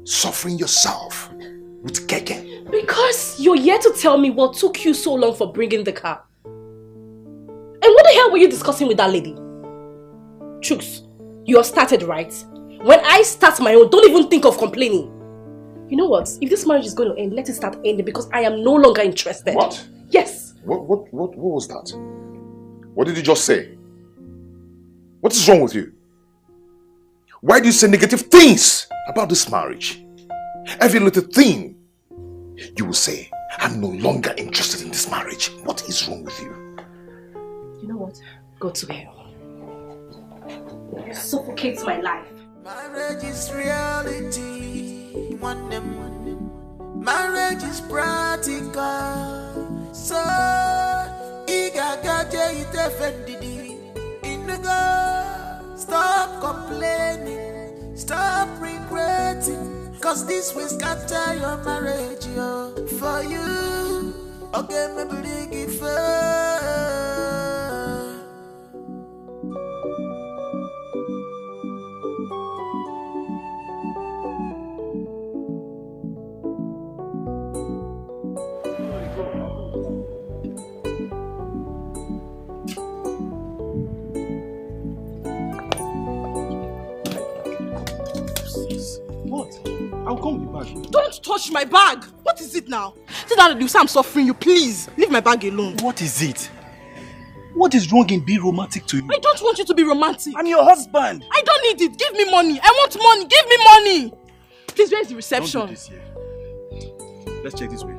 suffering yourself with Keke. Because you're here to tell me what took you so long for bringing the car. And what the hell were you discussing with that lady? Truth, you have started, right? When I start my own, don't even think of complaining. You know what? If this marriage is going to end, let it start ending because I am no longer interested. What? Yes. What was that? What did you just say? What is wrong with you? Why do you say negative things about this marriage? Every little thing you will say, I'm no longer interested in this marriage. What is wrong with you? You know what? Go to hell. You suffocate my life. Marriage is reality. Marriage is practical. So, stop complaining. Stop regretting. Cause this will scatter your marriage, yo. For you, okay, maybe give I'll come with the bag. Don't touch my bag! What is it now? Sit down and you say I'm suffering you, please. Leave my bag alone. What is it? What is wrong in being romantic to you? I don't want you to be romantic. I'm your husband. I don't need it. Give me money. I want money. Give me money. Please, where is the reception? Don't do this here. Let's check this way.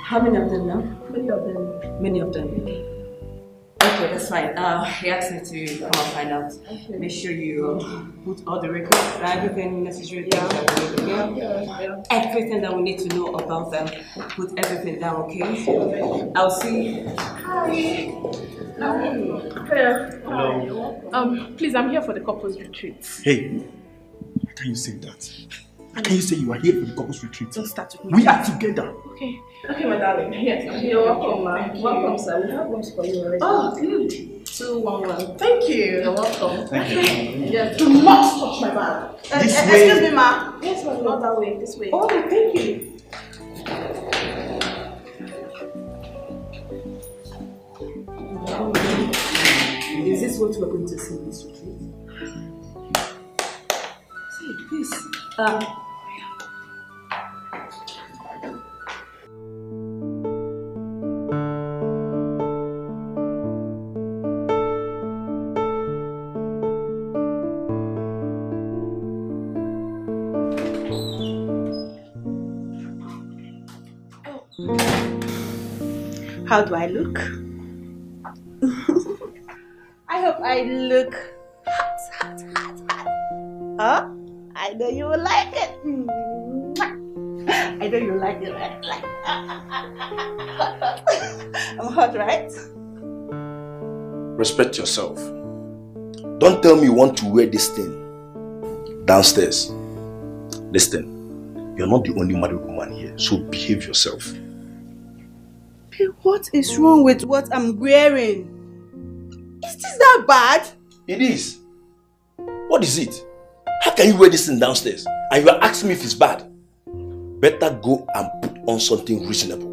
How many of them now? Many of them. Many of them. Okay, that's fine. He asked me to come and find out. Okay. Make sure you put all the records, everything necessary. Yeah. Everything that we need to know about them. Put everything down, okay? I'll see. Hi. Hello. Please, I'm here for the couples retreat. Hey, how can you say that? How can you say you are here for the couples retreat? Don't start with me. We are together. Okay. Okay, my darling. Yes. You're welcome, ma'am. Welcome, sir. We have rooms for you already. Oh, good. 211. Thank you. You're welcome. Thank you. Yes. Do not touch my bag. This way. Excuse me, ma'am. Yes, ma'am. Not that way. This way. Oh, thank you. Is this what we're going to see in this retreat? See, please. How do I look? I hope I look hot. Huh? I know you will like it. I know you like it, right? I'm hot, right? Respect yourself. Don't tell me you want to wear this thing downstairs. Listen, you're not the only married woman here, so behave yourself. Hey, what is wrong with what I'm wearing? Is this that bad? It is. What is it? How can you wear this thing downstairs and you are asking me if it's bad? Better go and put on something reasonable.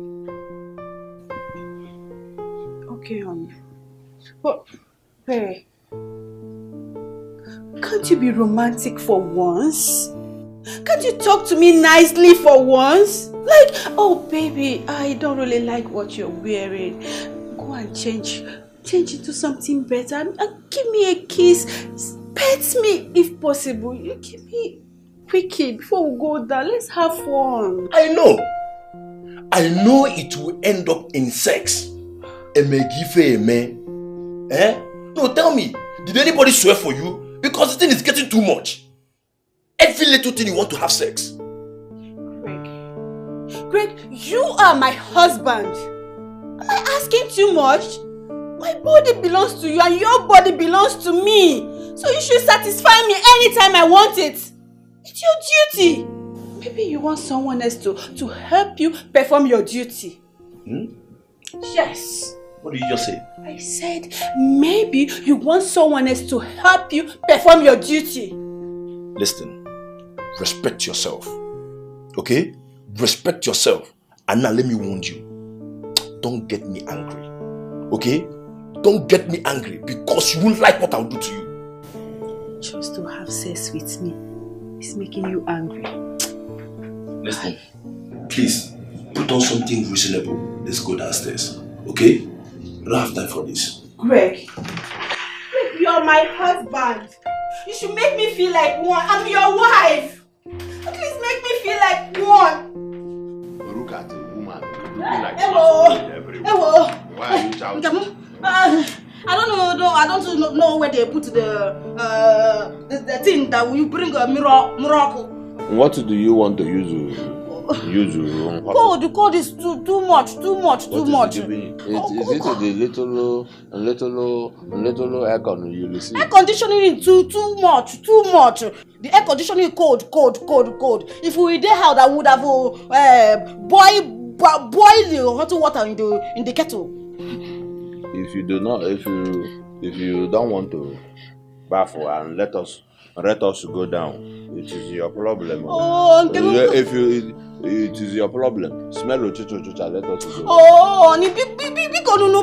Okay, but hey, can't you be romantic for once? Can't you talk to me nicely for once? Like, oh baby, I don't really like what you're wearing. Go and change into something better and give me a kiss. Pet me if possible. You give me quickie before we go down. Let's have fun. I know it will end up in sex. No, tell me, did anybody swear for you? Because the thing is getting too much. Every little thing you want to have sex. Greg, you are my husband. Am I asking too much? My body belongs to you and your body belongs to me. So you should satisfy me anytime I want it. It's your duty. Maybe you want someone else to help you perform your duty. Yes. What did you just say? I said maybe you want someone else to help you perform your duty. Listen, respect yourself. Okay? Respect yourself. And now let me warn you. Don't get me angry. Okay? Don't get me angry because you won't like what I'll do to you. Just to have sex with me is making you angry. Listen, please, put on something reasonable. Let's go downstairs. Okay? I don't have time for this. Greg, you're my husband. You should make me feel like one. I'm your wife. At least make me feel like one. Look at a woman looking like Hello. Why are you shouting? I don't know where they put the thing that will bring a miracle. What do you want to use? Cold is too much. Is it the little air conditioning you listen? Air conditioning too much. The air conditioning cold. If we were there, how that would have boil the hot water in the kettle. If you don't want to bath and let us go down, it is your problem. It is your problem. Smell chucha, let us go.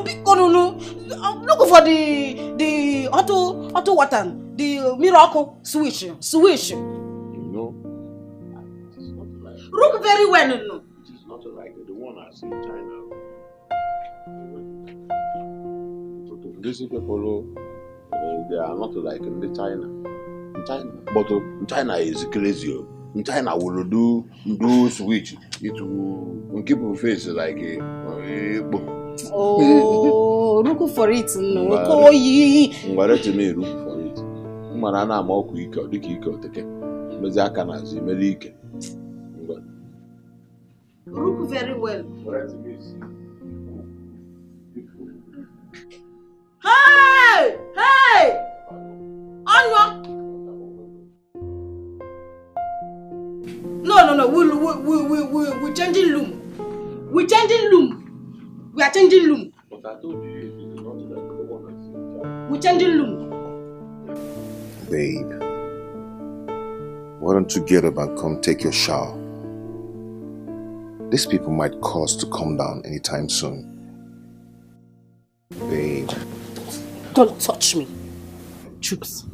Big look for the auto water, the miracle switch. You know, look very well. It is not like the one I see in China. These people, they are not like in the China. But China is crazy. In China, will do switch. It will keep your face like a. Oh, look for it. No, look for it. Manana moku iko diki take. Mezi akana zi melike. Look very well. Hey! Anya! No. We're changing loom. We are changing loom. But I told you it is not like the one I see. We're changing loom. Babe, why don't you get up and come take your shower? These people might call us to come down anytime soon. Babe. Don't touch me. Troops,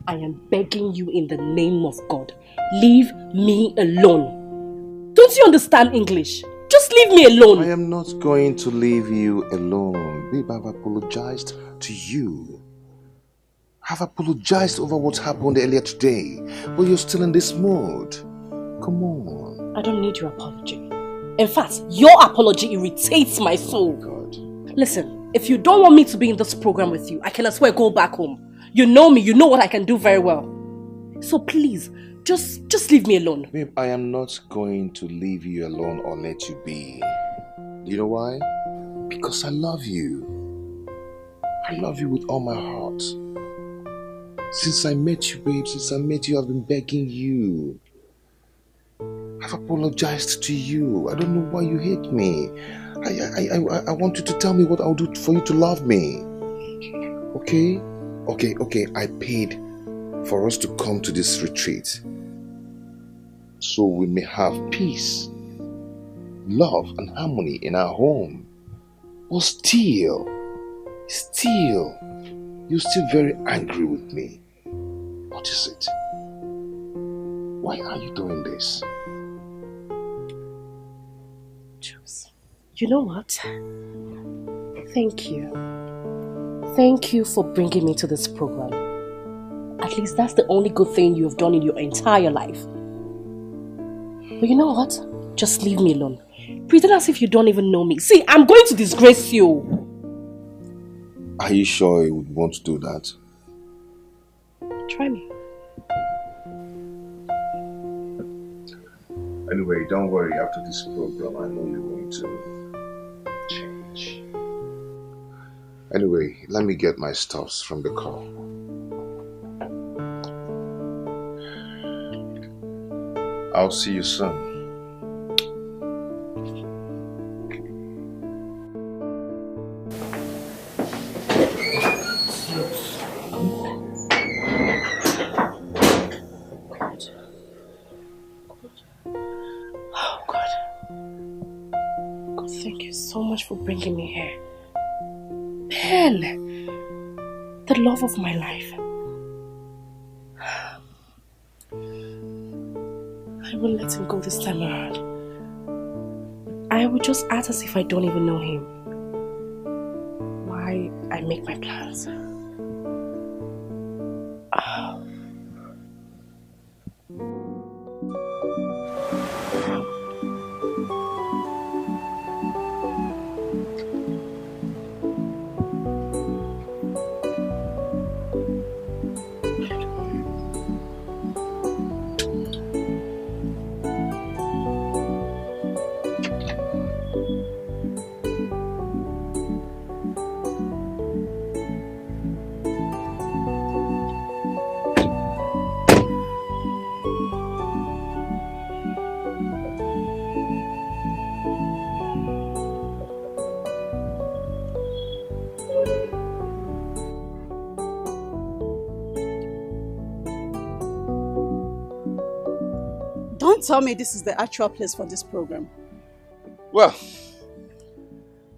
I am begging you in the name of God. Leave me alone. Don't you understand English? Just leave me alone. I am not going to leave you alone. Babe, I've apologized to you. I've apologized over what happened earlier today. But you're still in this mood. Come on. I don't need your apology. In fact, your apology irritates my soul. God. Listen, if you don't want me to be in this program with you, I can as well go back home. You know me, you know what I can do very well. So please, just leave me alone. Babe, I am not going to leave you alone or let you be. You know why? Because I love you. I love you with all my heart. Since I met you, babe, since I met you, I've been begging you. I've apologized to you. I don't know why you hate me. I want you to tell me what I'll do for you to love me. Okay? Okay. I paid for us to come to this retreat. So we may have peace, love and harmony in our home. But still, you're still very angry with me. What is it? Why are you doing this? Jules, you know what? Thank you. Thank you for bringing me to this program. At least that's the only good thing you have done in your entire life. But you know what? Just leave me alone. Pretend as if you don't even know me. See, I'm going to disgrace you. Are you sure you would want to do that? Try me. Anyway, don't worry. After this program, I know you're going to change. Anyway, let me get my stuffs from the car. I'll see you soon. So much for bringing me here. Ben, the love of my life. I will let him go this time around. I will just act as if I don't even know him. Why I make my plans. Don't tell me this is the actual place for this program. Well,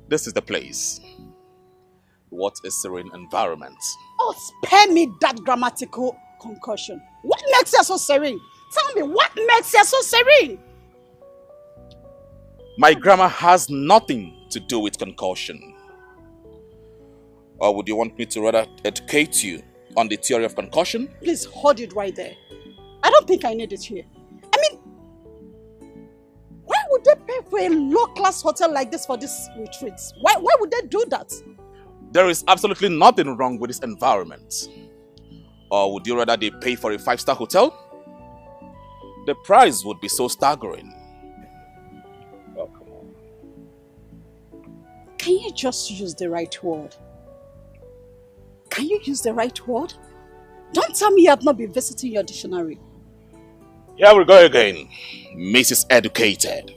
this is the place. What a serene environment. Oh, spare me that grammatical concussion. What makes you so serene? Tell me, what makes you so serene? My grammar has nothing to do with concussion. Or would you want me to rather educate you on the theory of concussion? Please hold it right there. I don't think I need it here. I mean, why would they pay for a low-class hotel like this for this retreat? Why would they do that? There is absolutely nothing wrong with this environment. Or would you rather they pay for a 5-star hotel? The price would be so staggering. Oh, come on. Can you just use the right word? Can you use the right word? Don't tell me you have not been visiting your dictionary. Here we go again, Mrs. Educated.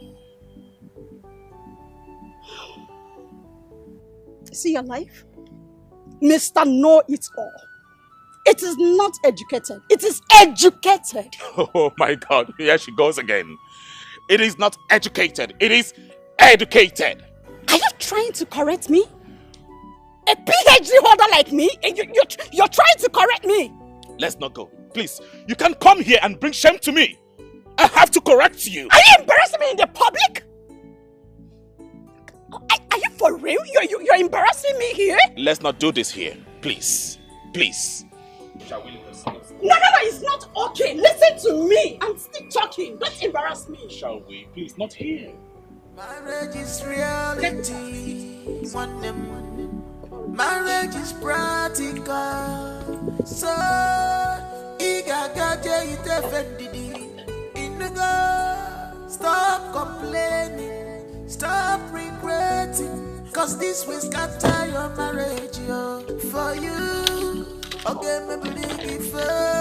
See your life? Mr. Know-It-All. It is not educated. It is educated. Oh my God, here she goes again. It is not educated. It is educated. Are you trying to correct me? A PhD holder like me? You're trying to correct me? Let's not go. Please, you can't come here and bring shame to me. I have to correct you. Are you embarrassing me in the public? Are you for real? You're embarrassing me here? Let's not do this here. Please. Please. Shall we listen? No, it's not okay. Listen to me. I'm still talking. Don't embarrass me. Shall we? Please, not here. marriage is reality. Marriage is practical. So, stop complaining, stop regretting, cause this will scatter your marriage, yo. For you, okay, maybe it first.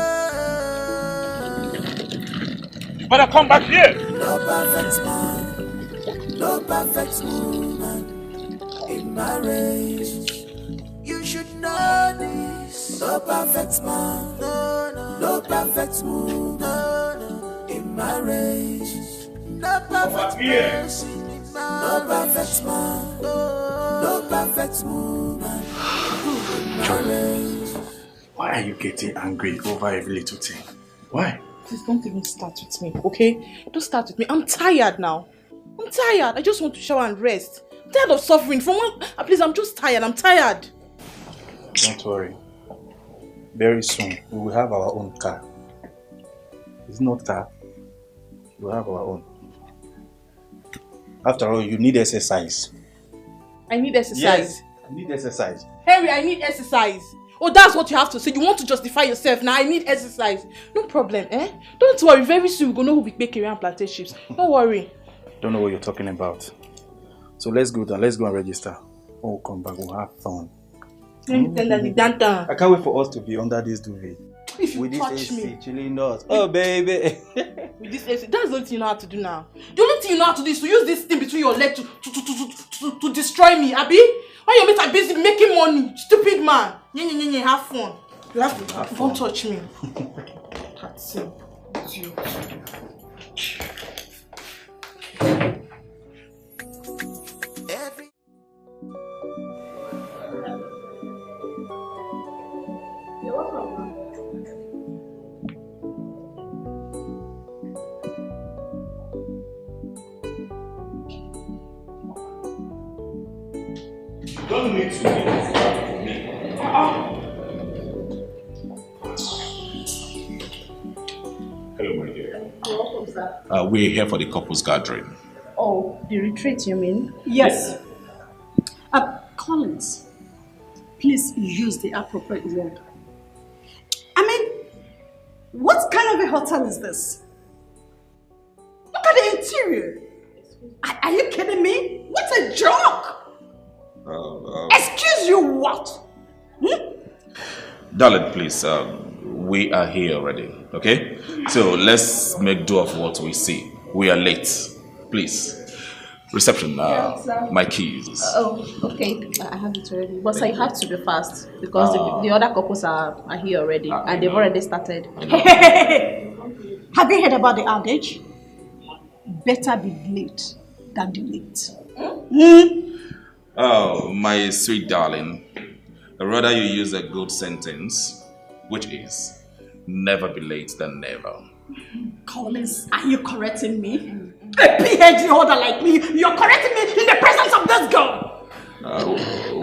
You better come back here. No perfect man, no perfect woman in marriage. You should know this. No perfect man, no perfect woman in marriage. No perfect person in marriage. No perfect man, no perfect woman in marriage. Why are you getting angry over every little thing? Why? Please don't even start with me, okay? Don't start with me. I'm tired now. I'm tired. I just want to shower and rest. I'm tired of suffering. Please, I'm just tired. I'm tired. Don't worry. Very soon, we will have our own car. It's not car. We'll have our own. After all, you need exercise. I need exercise. Yes, you need exercise. Henry, I need exercise. Oh, that's what you have to say. You want to justify yourself now. I need exercise. No problem, eh? Don't worry. Very soon we're going to know who we make around plantain chips. Don't worry. Don't know what you're talking about. So let's go down. Let's go and register. Oh, come back. We'll have fun. I can't wait for us to be under this duvet. If you with touch this AC, me. chilling us. Oh, baby. With this AC, that's the only thing you know how to do now. The only thing you know how to do is to use this thing between your legs to destroy me, Abi? Why your mates are busy making money? Stupid man. Have fun. You have to. Don't touch me. That's it. You're welcome. You don't need to be me. Hello, my dear. You're welcome, sir. We're here for the couples gathering. Oh, the retreat, you mean? Yes. Collins, please use the appropriate word. I mean, what kind of a hotel is this? Look at the interior. Are you kidding me? What a joke! Excuse you, what? Darling, please, we are here already, okay? So let's make do of what we see. We are late. Please. Reception, my keys. Oh, okay. I have it already. But I have to be fast because the other couples are here already and they've already started. Hey. Have you heard about the adage? Better be late than late. Oh, my sweet darling. Rather you use a good sentence, which is, never be late than never. Collins, are you correcting me? A PhD holder like me, you're correcting me in the presence of this girl!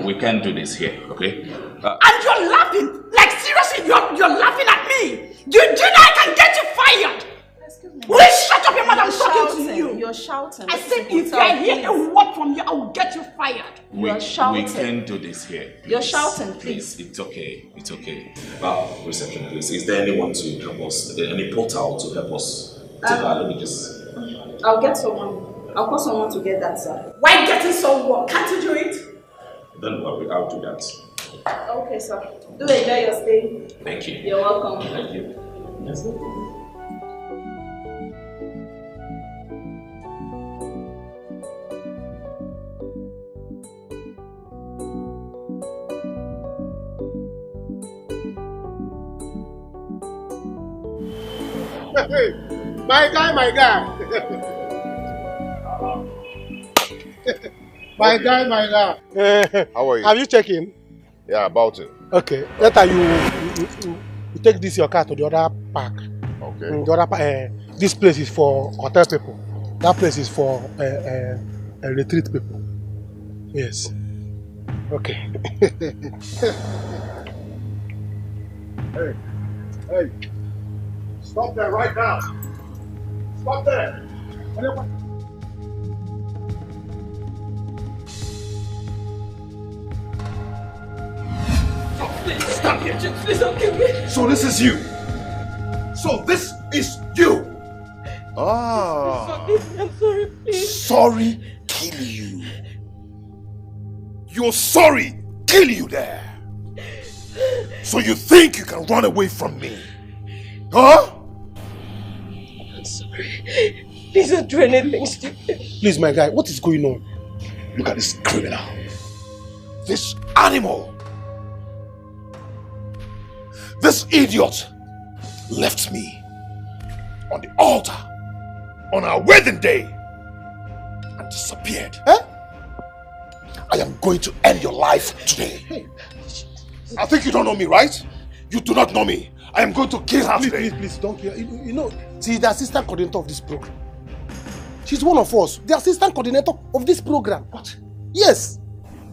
We can't do this here, okay? And you're laughing! Like seriously, you're laughing at me! Do you know I can get you fired? Excuse me. Will you shut up your mouth? I'm talking to you! You're shouting. I said if I hear a word from you, I will get you fired. You're shouting. We can't do this here. Please. You're shouting, please. It's okay. It's okay. Reception, please. Is there anyone to help us? Any portal to help us? Let me just... I'll get someone. I'll call someone to get that, sir. Why getting someone? Can't you do it? Don't worry, I'll do that. Okay, sir. Do enjoy your stay. Thank you. You're welcome. Thank you. Yes. Hey, my guy. My guy. How are you? Have you checked in? Yeah, about it. Okay. Later you take this your car to the other park. Okay. The other this place is for hotel people. That place is for retreat people. Yes. Okay. Hey. Stop there right now. Stop there. Please. Stand here. Please don't kill me. So this is you. So this is you. Ah. I'm sorry, please. Sorry, kill you. You're sorry, kill you there. So you think you can run away from me? Huh? I'm sorry. Please don't do anything stupid. Please, my guy, what is going on? Look at this criminal. This animal. This idiot left me on the altar on our wedding day and disappeared. Eh? I am going to end your life today. Hey. I think you don't know me, right? You do not know me. I am going to kill her today. Please, don't kill her. You know, she's the assistant coordinator of this program. She's one of us, the assistant coordinator of this program. What? Yes.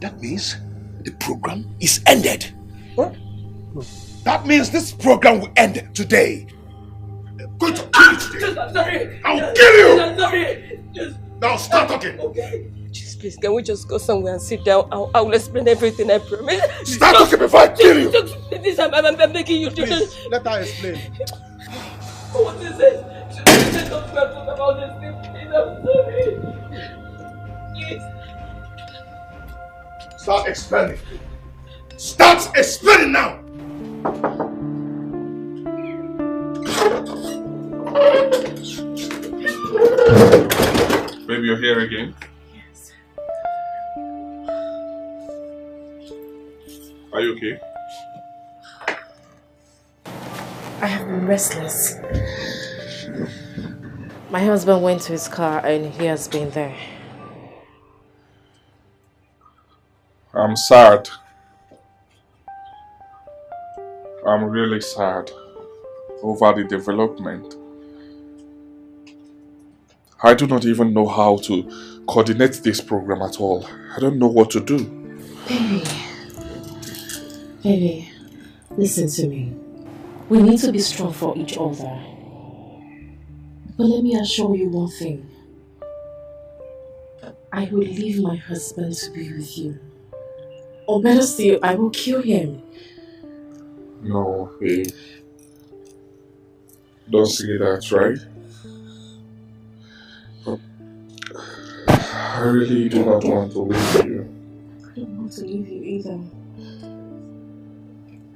That means the program is ended. What? No. That means this program will end today. I'm going to kill you today. I'm sorry. I'll kill you. I'm sorry. Now start talking. Okay. Please, can we just go somewhere and sit down? I will explain everything, I promise. Start talking before I kill you. Please, I'm begging you. Please, let her explain. What is this? Please don't talk about this thing. Please, I'm sorry. Please. Start explaining. Start explaining now. Baby, you're here again? Yes. Are you okay? I have been restless. My husband went to his car and he has been there. I'm sad. I'm really sad over the development. I do not even know how to coordinate this program at all. I don't know what to do. Baby, listen to me. We need to be strong for each other. But let me assure you one thing. I will leave my husband to be with you. Or better still, I will kill him. No, babe. Don't say that, right? I really do not want to leave you. I don't want to leave you either.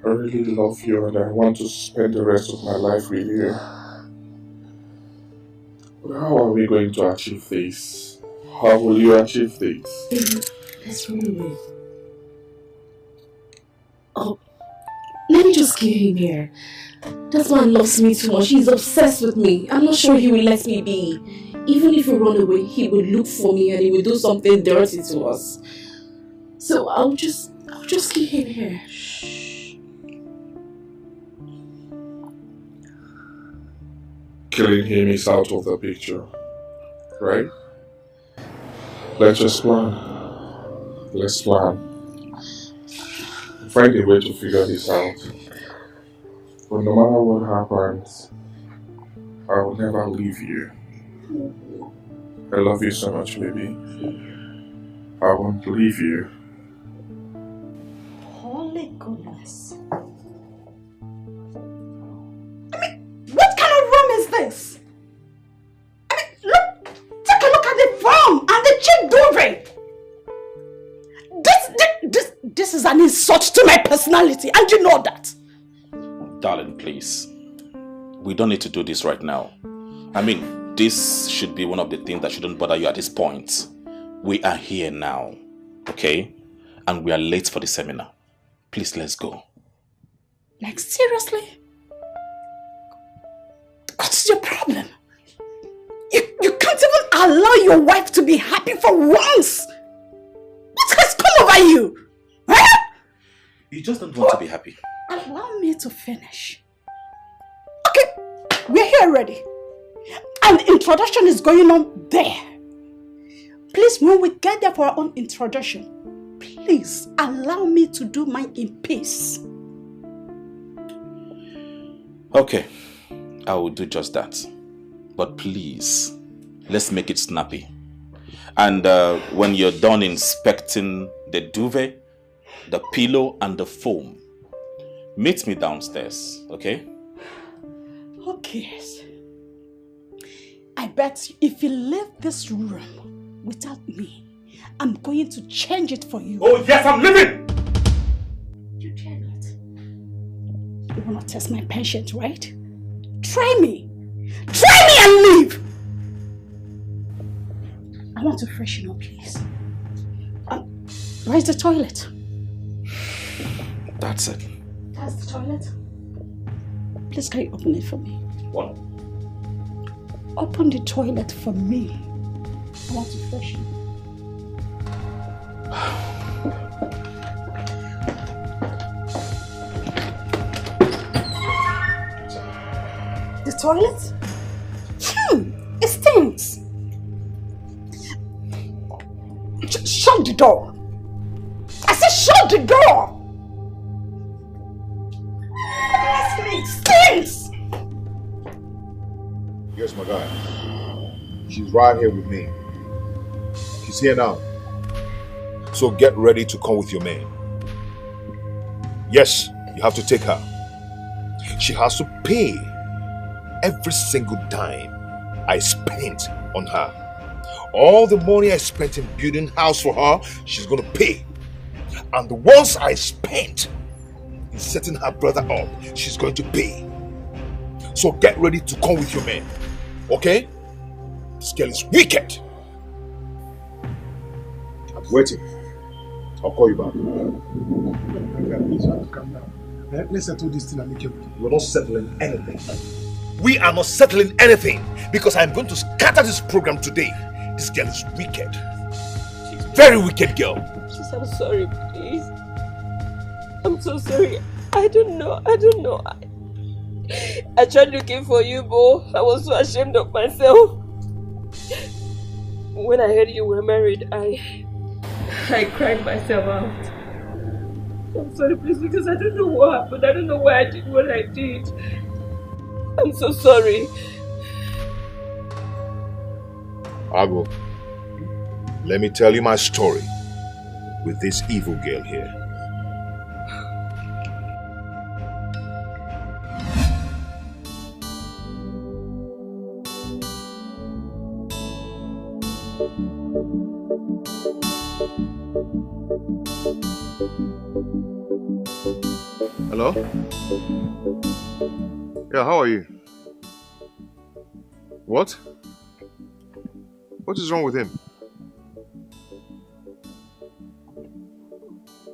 I really love you and I want to spend the rest of my life with you. But how are we going to achieve this? How will you achieve this? Baby, let's run away. Oh, let me just kill him here. That man loves me too much. He's obsessed with me. I'm not sure he will let me be. Even if we run away, he will look for me and he will do something dirty to us. So I'll just kill him here. Shh. Killing him is out of the picture, right? Let's just plan. Let's plan. Find a way to figure this out. But no matter what happens, I will never leave you. I love you so much, baby. I won't leave you. Holy goodness. I mean, what kind of room is this? I mean, take a look at the form and the cheap duvet. This is an insult to my personality, and you know that. Darling, please. We don't need to do this right now. I mean, this should be one of the things that shouldn't bother you at this point. We are here now, okay? And we are late for the seminar. Please, let's go. Like, seriously? What's your problem? You can't even allow your wife to be happy for once. What has come over you? Huh? You just don't want to be happy. Allow me to finish. Okay, we're here already. And introduction is going on there. Please, when we get there for our own introduction, please allow me to do mine in peace. Okay, I will do just that. But please, let's make it snappy. And when you're done inspecting the duvet, the pillow and the foam, Meet me downstairs, okay? Okay. I bet if you leave this room without me, I'm going to change it for you. Oh yes, I'm leaving! You dare not. You want to test my patience, right? Try me! Try me and leave! I want to freshen up, please. Where's the toilet? That's it. That's the toilet? Please, can you open it for me? What? Open the toilet for me. I want to freshen. The toilet? It stinks. Shut the door. I said shut the door. It stinks. Here's my guy. She's right here with me. She's here now. So get ready to come with your man. Yes, you have to take her. She has to pay every single dime I spent on her. All the money I spent in building house for her, she's going to pay. And the ones I spent in setting her brother up, she's going to pay. So get ready to come with your man. Okay? This girl is wicked. I'm waiting. I'll call you back. Please, you have to calm down. Let's settle this thing amicably. We're not settling anything. We are not settling anything because I'm going to scatter this program today. This girl is wicked. She's a very wicked girl. Please, I'm sorry, please. I'm so sorry. I don't know. I tried looking for you, Bo. I was so ashamed of myself. When I heard you were married, I cried myself out. I'm sorry, please, because I don't know what happened. I don't know why I did what I did. I'm so sorry. Ago, let me tell you my story with this evil girl here. Hello? Yeah, how are you? What? What is wrong with him?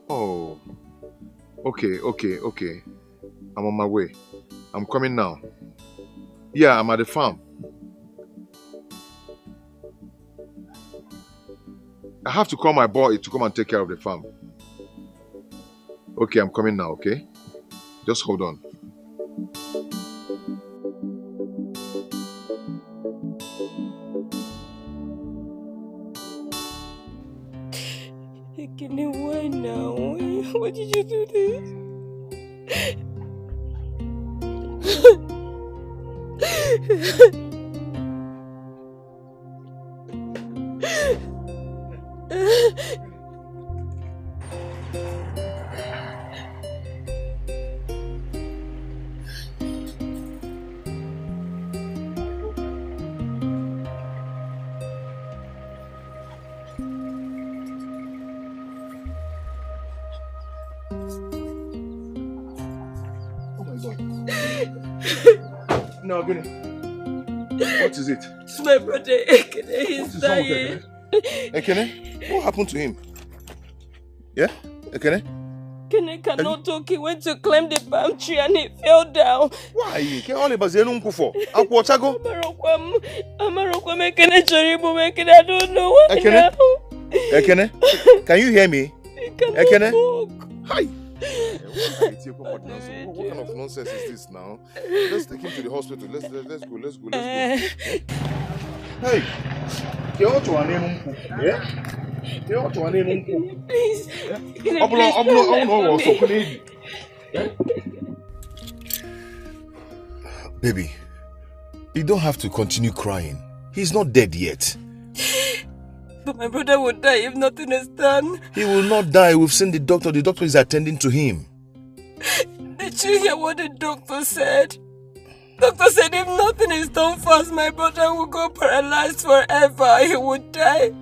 Oh. Okay. I'm on my way. I'm coming now. Yeah, I'm at the farm. I have to call my boy to come and take care of the farm. Okay, I'm coming now, okay? Just hold on. Ekene, why now? Why did you do this? No, Gune. What is it? It's my brother Ekene. He's dying. Ekene? What happened to him? Yeah? Ekene? Ekene cannot talk. He went to climb the palm tree and he fell down. Why? Ekene, I don't know why now. Ekene, can you hear me? Ekene? Hi. What kind of nonsense is this now? Let's take him to the hospital. Let's go. Hey, baby, you don't have to continue crying. He's not dead yet. But my brother will die if nothing is done. He will not die. We've seen the doctor. The doctor is attending to him. They Did you hear what the doctor said? Doctor said if nothing is done fast, my brother will go paralyzed forever. He would die.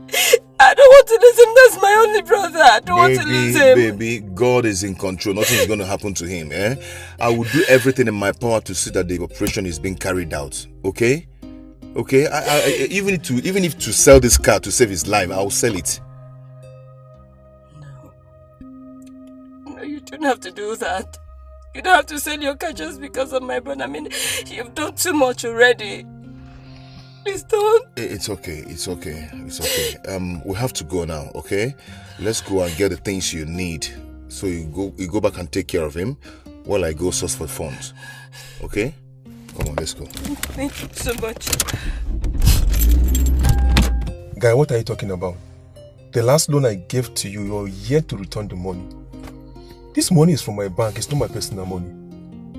I don't want to lose him. That's my only brother. I don't want to lose him. Baby, God is in control. Nothing is going to happen to him. I will do everything in my power to see that the operation is being carried out. Okay? Okay? Even if to sell this car to save his life, I will sell it. No, you don't have to do that. You don't have to sell your car just because of my brother. I mean, you've done too much already. Please don't. It's okay. It's okay. It's okay. We have to go now, okay? Let's go and get the things you need. So you go back and take care of him while I go source for funds. Okay? Come on, let's go. Thank you so much. Guy, what are you talking about? The last loan I gave to you, you're yet to return the money. This money is from my bank, it's not my personal money.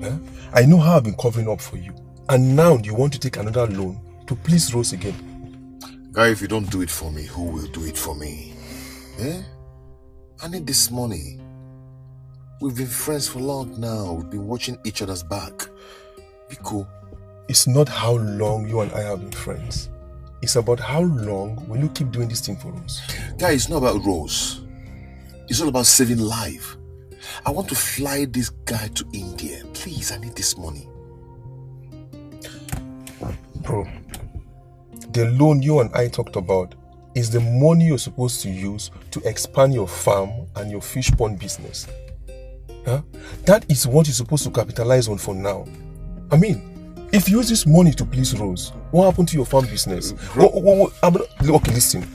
Yeah? I know how I've been covering up for you. And now you want to take another loan to please Rose again. Guy, if you don't do it for me, who will do it for me? I need this money. We've been friends for long now. We've been watching each other's back. Be cool. It's not how long you and I have been friends. It's about how long will you keep doing this thing for Rose. Guy, it's not about Rose. It's all about saving life. I want to fly this guy to India. Please, I need this money. Bro, the loan you and I talked about is the money you're supposed to use to expand your farm and your fish pond business. Huh? That is what you're supposed to capitalize on for now. I mean, if you use this money to please Rose, what happened to your farm business? Okay, listen.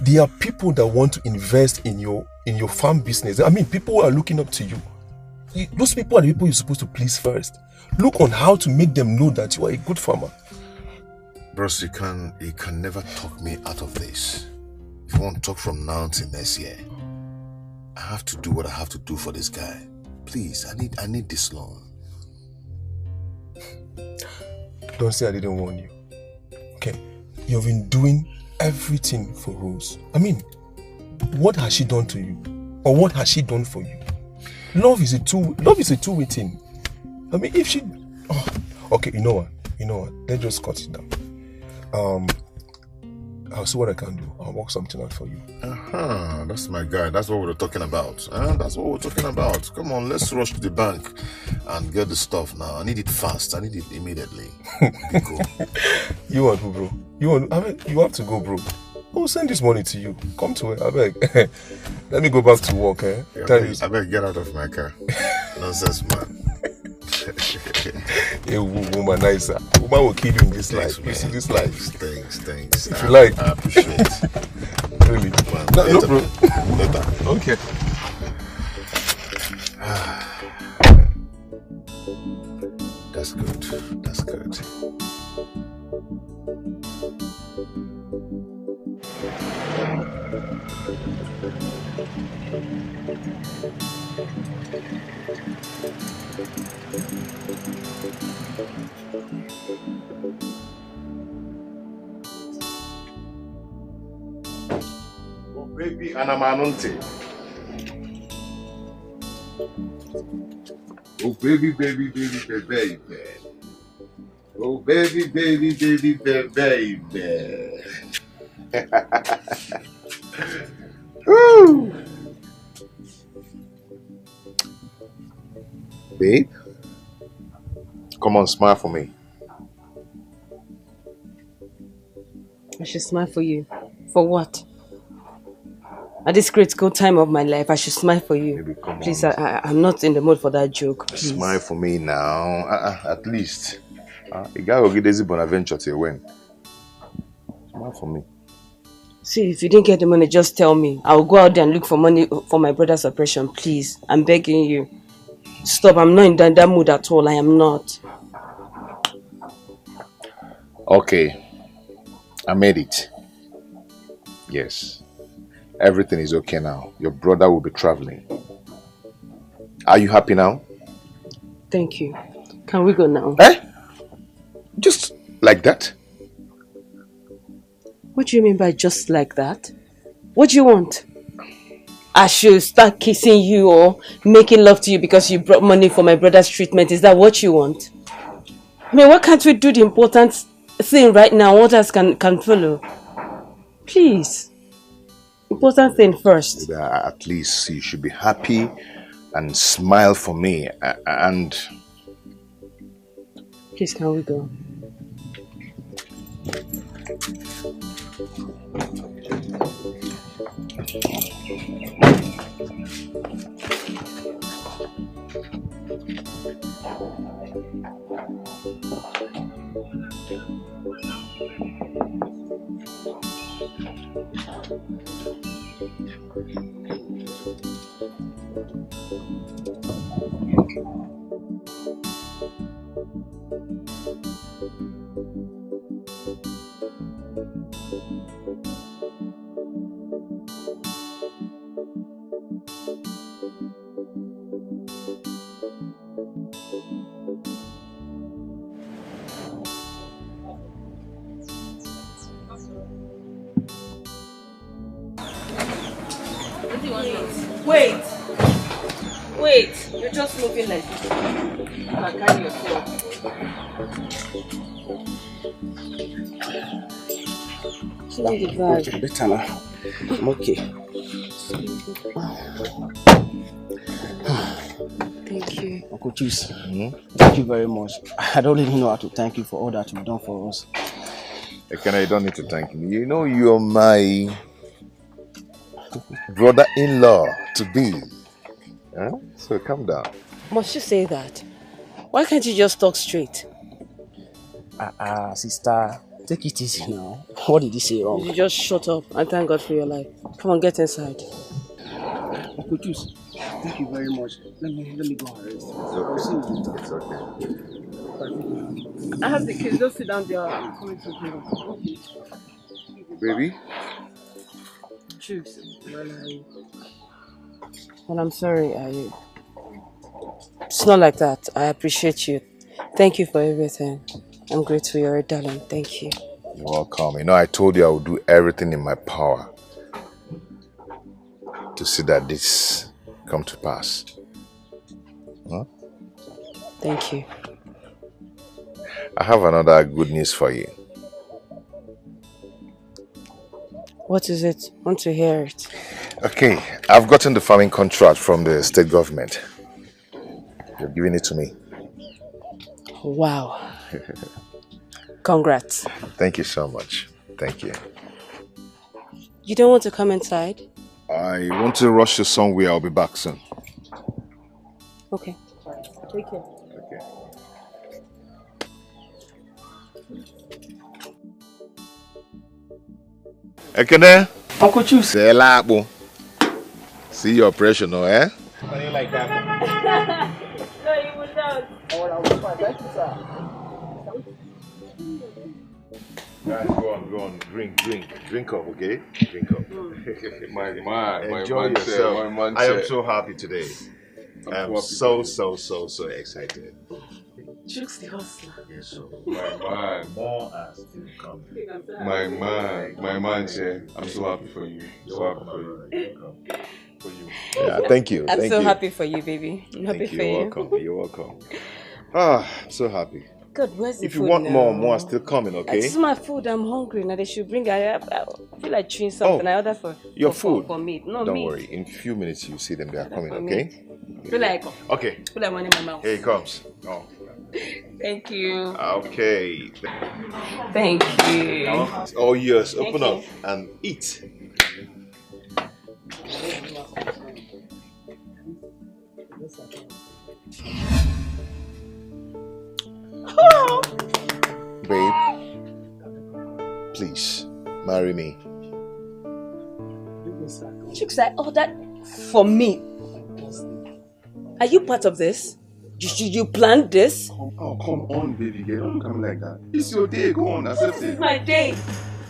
There are people that want to invest in your farm business. I mean, people who are looking up to you. Those people are the people you're supposed to please first. Look on how to make them know that you are a good farmer. Bros, you can never talk me out of this. If you want to talk from now till next year, I have to do what I have to do for this guy. Please, I need this loan. Don't say I didn't warn you. Okay, you've been doing everything for Rose. I mean, what has she done to you? Or what has she done for you? Love is a two-way thing. I mean, if she... Oh, okay, you know what? Let's just cut it down. I'll see what I can do. I'll work something out for you. That's my guy. That's what we're talking about. That's what we're talking about. Come on, let's rush to the bank and get the stuff now. I need it fast. I need it immediately. Cool. You want to, bro? You have to go, bro. Who send this money to you? Come to it, I beg. Let me go back to work, eh? I beg, get out of my car. Nonsense, man. A woman nicer. Woman will kill you in this life. Man. You see this life. Thanks. If you like. I appreciate it. Really? No, bro. Later. Okay. That's good. That's good. Oh, baby, Anamanunte. Oh, baby. Oh, baby. Woo! Babe, come on, smile for me. I should smile for you. For what? At this critical time of my life, I should smile for you. Baby, come please, on. I'm not in the mood for that joke. Please. Smile for me now. At least. The guy will get Daisy Bonaventure till when? Smile for me. See, if you didn't get the money, just tell me. I'll go out there and look for money for my brother's operation. Please, I'm begging you. Stop, I'm not in that mood at all. I am not. Okay. I made it. Yes. Everything is okay now. Your brother will be traveling. Are you happy now? Thank you. Can we go now? Just like that? What do you mean by just like that? What do you want? I should start kissing you or making love to you because you brought money for my brother's treatment. Is that what you want? I mean, why can't we do the important thing right now? What else can follow? Please. Important thing first. At least you should be happy and smile for me. And please, can we go? Wait, you're just moving like this. You can carry yourself. Slow the bag. Better now. I'm okay. Thank you. Uncle Juice, thank you very much. I don't really know how to thank you for all that you've done for us. Ekene, you don't need to thank me. You know you're my brother-in-law to be. Huh? So calm down. Must you say that? Why can't you just talk straight? Sister, take it easy now. What did he say wrong? You just shut up and thank God for your life. Come on, get inside. Uncle Juice, thank you very much. Let me go and rest. It's okay. I have the kids. Just sit down there. I'm coming to you. Okay. Baby? Choose. Well, I'm sorry. It's not like that. I appreciate you. Thank you for everything. I'm grateful. You're a darling. Thank you. You're welcome. You know, I told you I would do everything in my power to see that this come to pass. Huh? Thank you. I have another good news for you. What is it? I want to hear it. Okay, I've gotten the farming contract from the state government. You're giving it to me. Wow. Congrats. Thank you so much. Thank you. You don't want to come inside? I want to rush you somewhere. I'll be back soon. Okay. Take care. Okay. Ekene? Uncle Juice. See your pressure now, eh? How do you like that? No, you will not. Oh, I was fine. Thank you, sir. Guys, go on. Drink up, okay? Drink up. My man, Enjoy yourself. I am so happy today. I am so excited. Jukes the hustler. Yes, so. My man. More are still coming. My man, Che. I'm so happy for you. So happy for you. For you. Yeah, thank you. I'm so happy for you, baby. I'm happy for you. You're welcome. I'm so happy. Good, where's the if food you want now? more are still coming, okay? This is my food. I'm hungry now. They should bring. I feel like chewing something. I order for your food. For meat. No, don't meat. worry. In a few minutes you see them. They are coming, For okay? Feel like Feel like one in my mouth. Here he comes. Oh. Thank you. Okay. Thank you. It's all yours. Thank Open you. up and eat. Babe, please marry me. Chicks, I ordered for me. Are you part of this? You planned this? Oh, come on, baby girl. Don't come like that. It's your day. Go on, accept This it. is my day.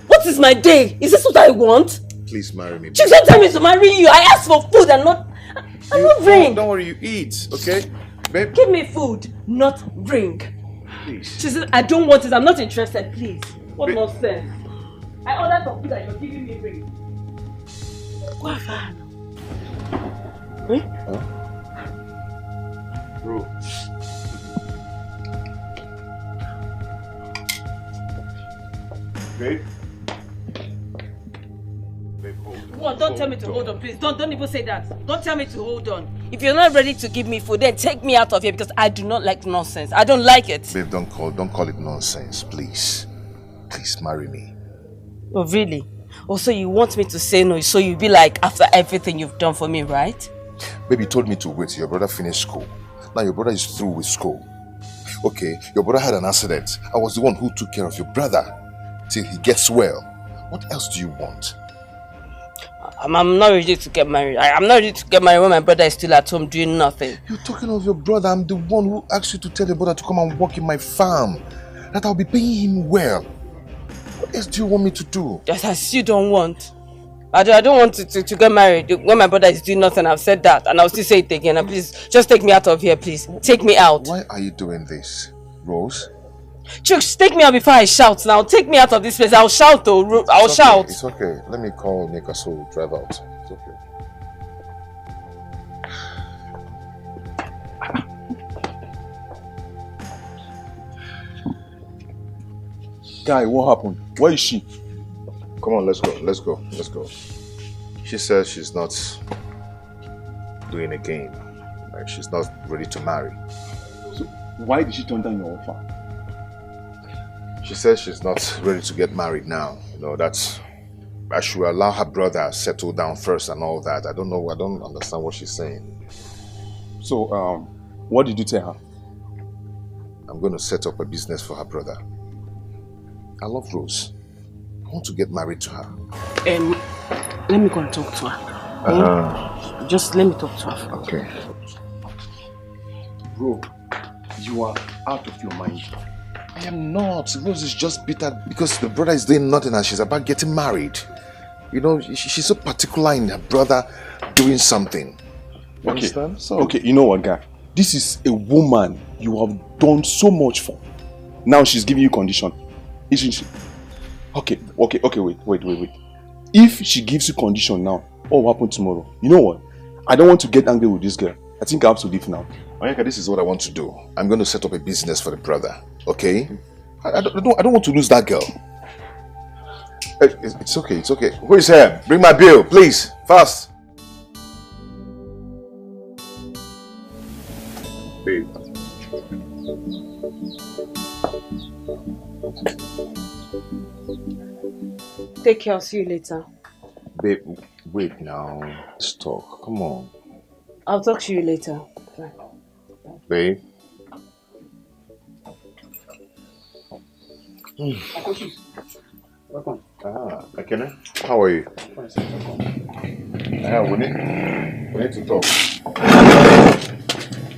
What is my day? Is this what I want? Please marry me. Chicks, don't tell me to marry you. I asked for food and not... I'm not ring. Don't worry, you eat, okay? Babe? Give me food, not ring. Please. She said, I don't want it. I'm not interested, please. What nonsense. I ordered for food and you're giving me ring. Go on. Eh? Huh? Bro. Babe? What? Don't tell me to hold on, please. Don't even say that. Don't tell me to hold on. If you're not ready to give me food, then take me out of here because I do not like nonsense. I don't like it. Babe, don't call it nonsense, please. Please marry me. Oh, really? Also, you want me to say no, so you'll be like, after everything you've done for me, right? Babe, you told me to wait till your brother finished school. Now your brother is through with school. Okay, your brother had an accident. I was the one who took care of your brother till he gets well. What else do you want? I'm not ready to get married. I'm not ready to get married when my brother is still at home doing nothing. You're talking of your brother. I'm the one who asked you to tell your brother to come and work in my farm. That I'll be paying him well. What else do you want me to do? Just as you don't want. I don't want to get married when my brother is doing nothing. I've said that and I'll still say it again. And please, just take me out of here, please. Take me out. Why are you doing this, Rose? Chooks, take me out before I shout now. Take me out of this place. I'll shout though. I'll shout. It's okay. Let me call Nika so we'll drive out. It's okay. Guy, what happened? Where is she? Come on, let's go. She says she's not doing a game. Like she's not ready to marry. So why did she turn down your offer? She says she's not ready to get married now. You know, that's I should allow her brother settle down first and all that. I don't know. I don't understand what she's saying. So, what did you tell her? I'm going to set up a business for her brother. I love Rose. I want to get married to her. Let me go and talk to her. Just let me talk to her. Okay. Bro, you are out of your mind. I am not. Rose is just bitter because the brother is doing nothing and she's about getting married. You know, she's so particular in her brother doing something. You understand? So, okay, you know what, guy? This is a woman you have done so much for. Now she's giving you condition. Isn't she? Okay, wait. If she gives you condition now, what will happen tomorrow? You know what? I don't want to get angry with this girl. I think I have to leave now. Onyeka, this is what I want to do. I'm going to set up a business for the brother. Okay? I don't want to lose that girl. It's okay. Who is here? Bring my bill, please. Fast. Babe. Take care. I'll see you later. Babe, wait now. Let's talk. Come on. I'll talk to you later. Bye. Babe. Welcome. Akene, how are you? We need to talk.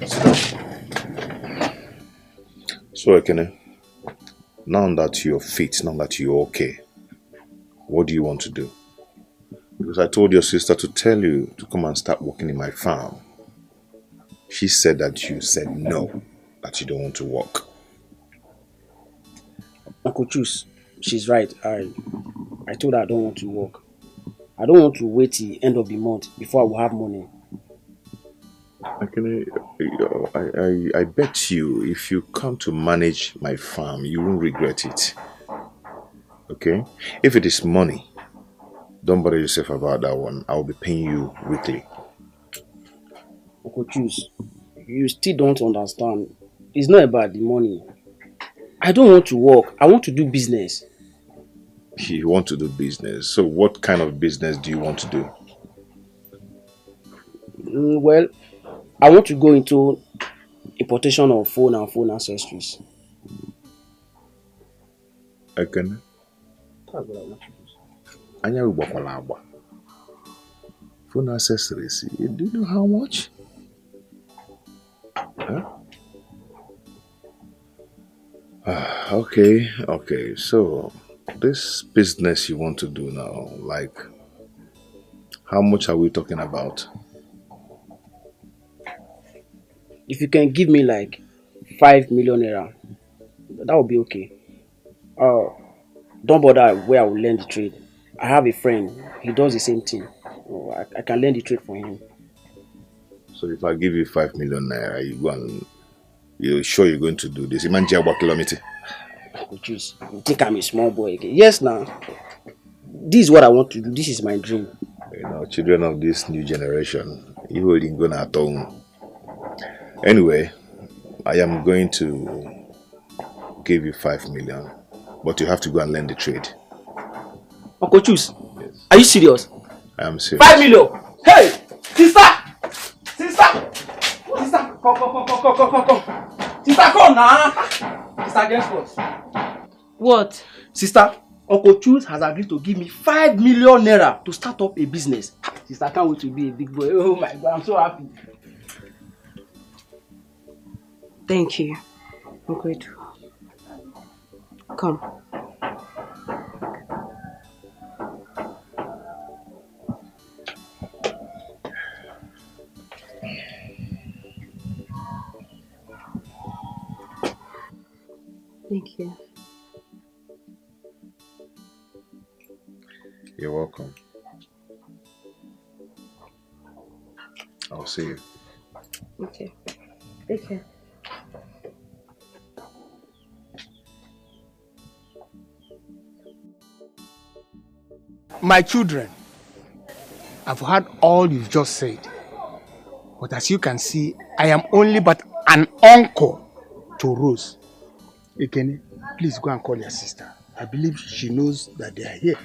Sit down. So Akene, now that you're fit, now that you're okay, what do you want to do? Because I told your sister to tell you to come and start working in my farm. She said that you said no, that you don't want to work. Uncle Chus, she's right. I told her I don't want to work. I don't want to wait till the end of the month before I will have money. I bet you if you come to manage my farm, you won't regret it. Okay? If it is money, don't bother yourself about that one. I'll be paying you weekly. Uncle Chus, you still don't understand. It's not about the money. I don't want to work. I want to do business. You want to do business. So what kind of business do you want to do? Well, I want to go into importation of phone and phone accessories. Again? That's what I want to do. Phone accessories. Do you know how much? Huh? Okay. So, this business you want to do now, like, how much are we talking about? If you can give me like 5 million naira, that would be okay. Don't bother where I will learn the trade. I have a friend, he does the same thing. I can learn the trade for him. So if I give you 5 million naira, you go and you're sure you're going to do this? Imagine what kilometer? Choose. You think I'm a small boy again? Yes, now. This is what I want to do. This is my dream. You know, children of this new generation, you holding going at home. Anyway, I am going to give you 5 million, but you have to go and learn the trade. Uncle Choose, yes. Are you serious? I am serious. 5 million! Hey! Sister! Sister! Sister! Come. Sister, come now! Sister, guess what? What? Sister, Uncle Choose has agreed to give me 5 million naira to start up a business. Sister, I can't wait to be a big boy. Oh my God, I'm so happy. Thank you. I'm grateful. Come. Thank you. You're welcome. I'll see you. Okay. Take care. My children, I've heard all you've just said. But as you can see, I am only but an uncle to Rose. Ekene, please go and call your sister. I believe she knows that they are here.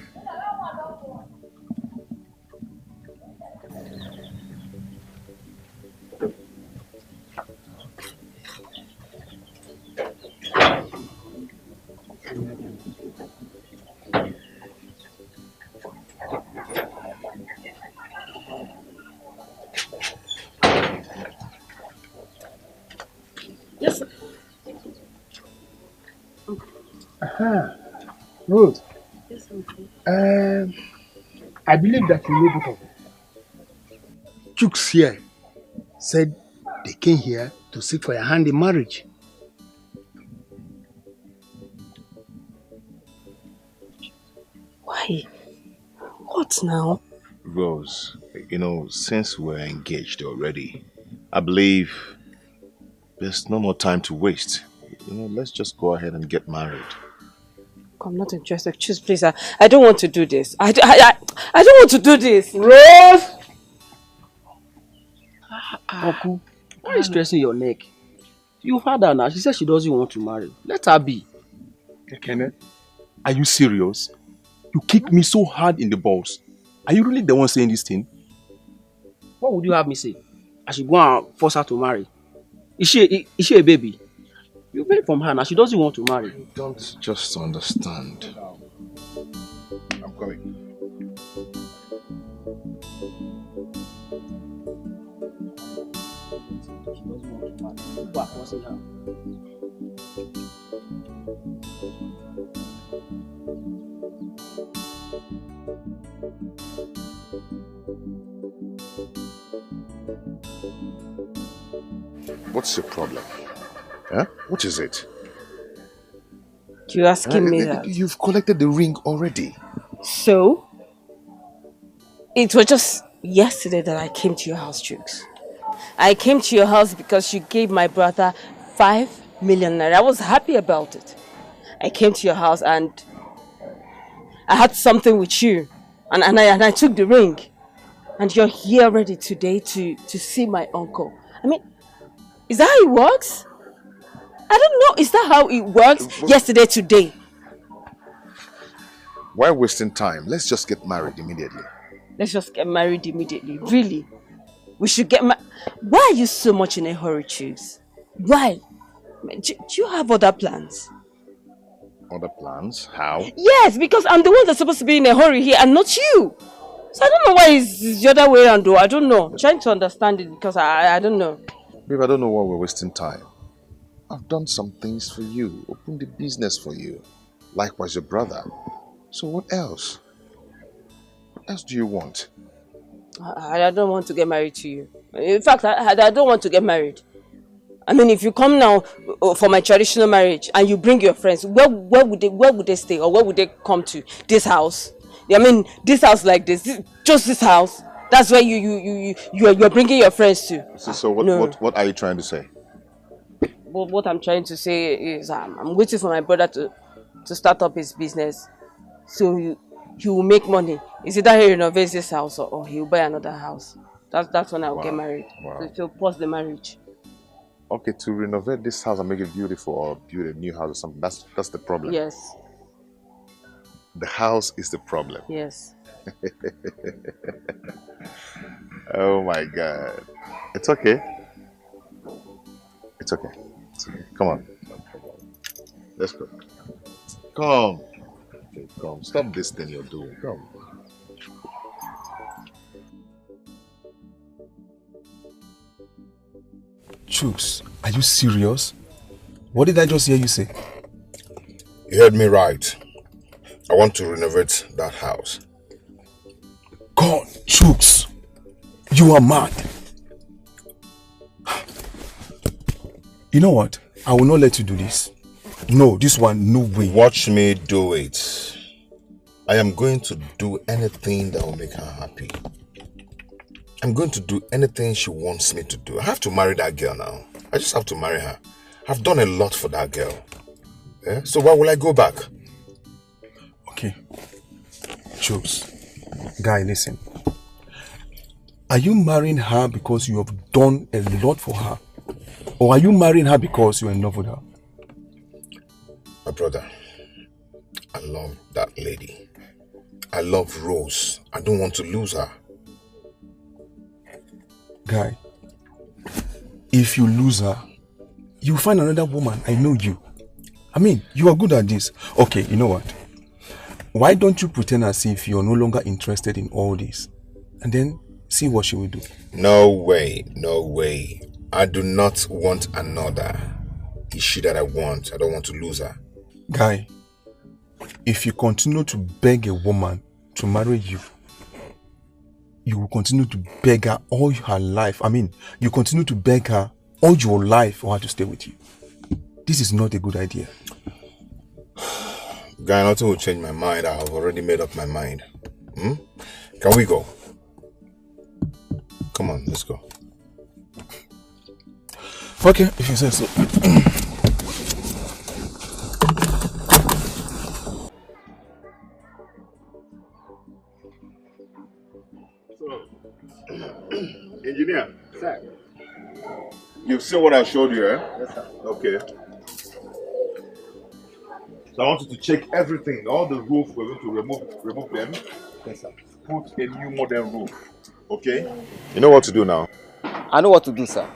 Yes. Rose. Yes, uncle. I believe that you know both of them. Chooks here said they came here to seek for your hand in marriage. Why? What now? Rose, you know, since we're engaged already, I believe there's no more time to waste. You know, let's just go ahead and get married. I'm not interested. Choose, please. I don't want to do this. I don't want to do this. Rose! Uncle, why are you stressing your neck? You've heard her now. She said she doesn't want to marry. Let her be. Kenneth, are you serious? You kicked me so hard in the balls. Are you really the one saying this thing? What would you have me say? I should go and force her to marry. Is she a baby? You beg from her now. She doesn't want to marry. You don't just understand. I'm coming. What's your problem? Huh? What is it? You're asking me that? You've collected the ring already. So? It was just yesterday that I came to your house, Chooks. I came to your house because you gave my brother 5 million naira. I was happy about it. I came to your house and I had something with you. And I took the ring. And you're here ready today to see my uncle. I mean, is that how it works? I don't know. Is that how it works? Yesterday, today. Why wasting time? Let's just get married immediately. Let's just get married immediately. Really? We should get married. Why are you so much in a hurry, Chooks? Why? Do you have other plans? Other plans? How? Yes, because I'm the one that's supposed to be in a hurry here and not you. So I don't know why it's the other way around though. I don't know. I'm trying to understand it because I don't know. Babe, I don't know why we're wasting time. I've done some things for you. Opened the business for you. Likewise your brother. So what else? What else do you want? I don't want to get married to you. In fact, I don't want to get married. I mean, if you come now for my traditional marriage and you bring your friends, where would they stay or where would they come to? This house? I mean, this house like this, just this house. That's where you're bringing your friends to. So what are you trying to say? But what I'm trying to say is I'm waiting for my brother to start up his business. So he will make money. Is either he renovates this house or he will buy another house. That's when I will get married. Wow. So pause the marriage. Okay, to renovate this house and make it beautiful or build a new house or something, that's the problem. Yes. The house is the problem. Yes. Oh my God. It's okay. It's okay. It's okay. Come on. Let's go. Come. Okay, come. Stop this thing you're doing. Come. Chooks, are you serious? What did I just hear you say? You heard me right. I want to renovate that house. God, Chooks, you are mad. You know what? I will not let you do this. No, this one, no way. Watch me do it. I am going to do anything that will make her happy. I'm going to do anything she wants me to do. I have to marry that girl now. I just have to marry her. I've done a lot for that girl. Yeah? So why will I go back? Okay. Chooks, guy, listen. Are you marrying her because you have done a lot for her? Or are you marrying her because you're in love with her? My brother, I love that lady. I love Rose. I don't want to lose her. Guy, if you lose her, you'll find another woman. I know you. I mean, you are good at this. Okay, you know what? Why don't you pretend as if you're no longer interested in all this? And then see what she will do. No way, no way. I do not want another. It's she that I want. I don't want to lose her. Guy, if you continue to beg a woman to marry you, you will continue to beg her all her life. I mean, you continue to beg her all your life for her to stay with you. This is not a good idea. Guy, nothing will change my mind. I have already made up my mind. Can we go? Come on, let's go. Okay, if you say so. Engineer. Sir. You've seen what I showed you, eh? Yes, sir. Okay. So I want you to check everything. All the roof, we're going to remove them. Yes, sir. Put a new modern roof. Okay? You know what to do now? I know what to do, sir.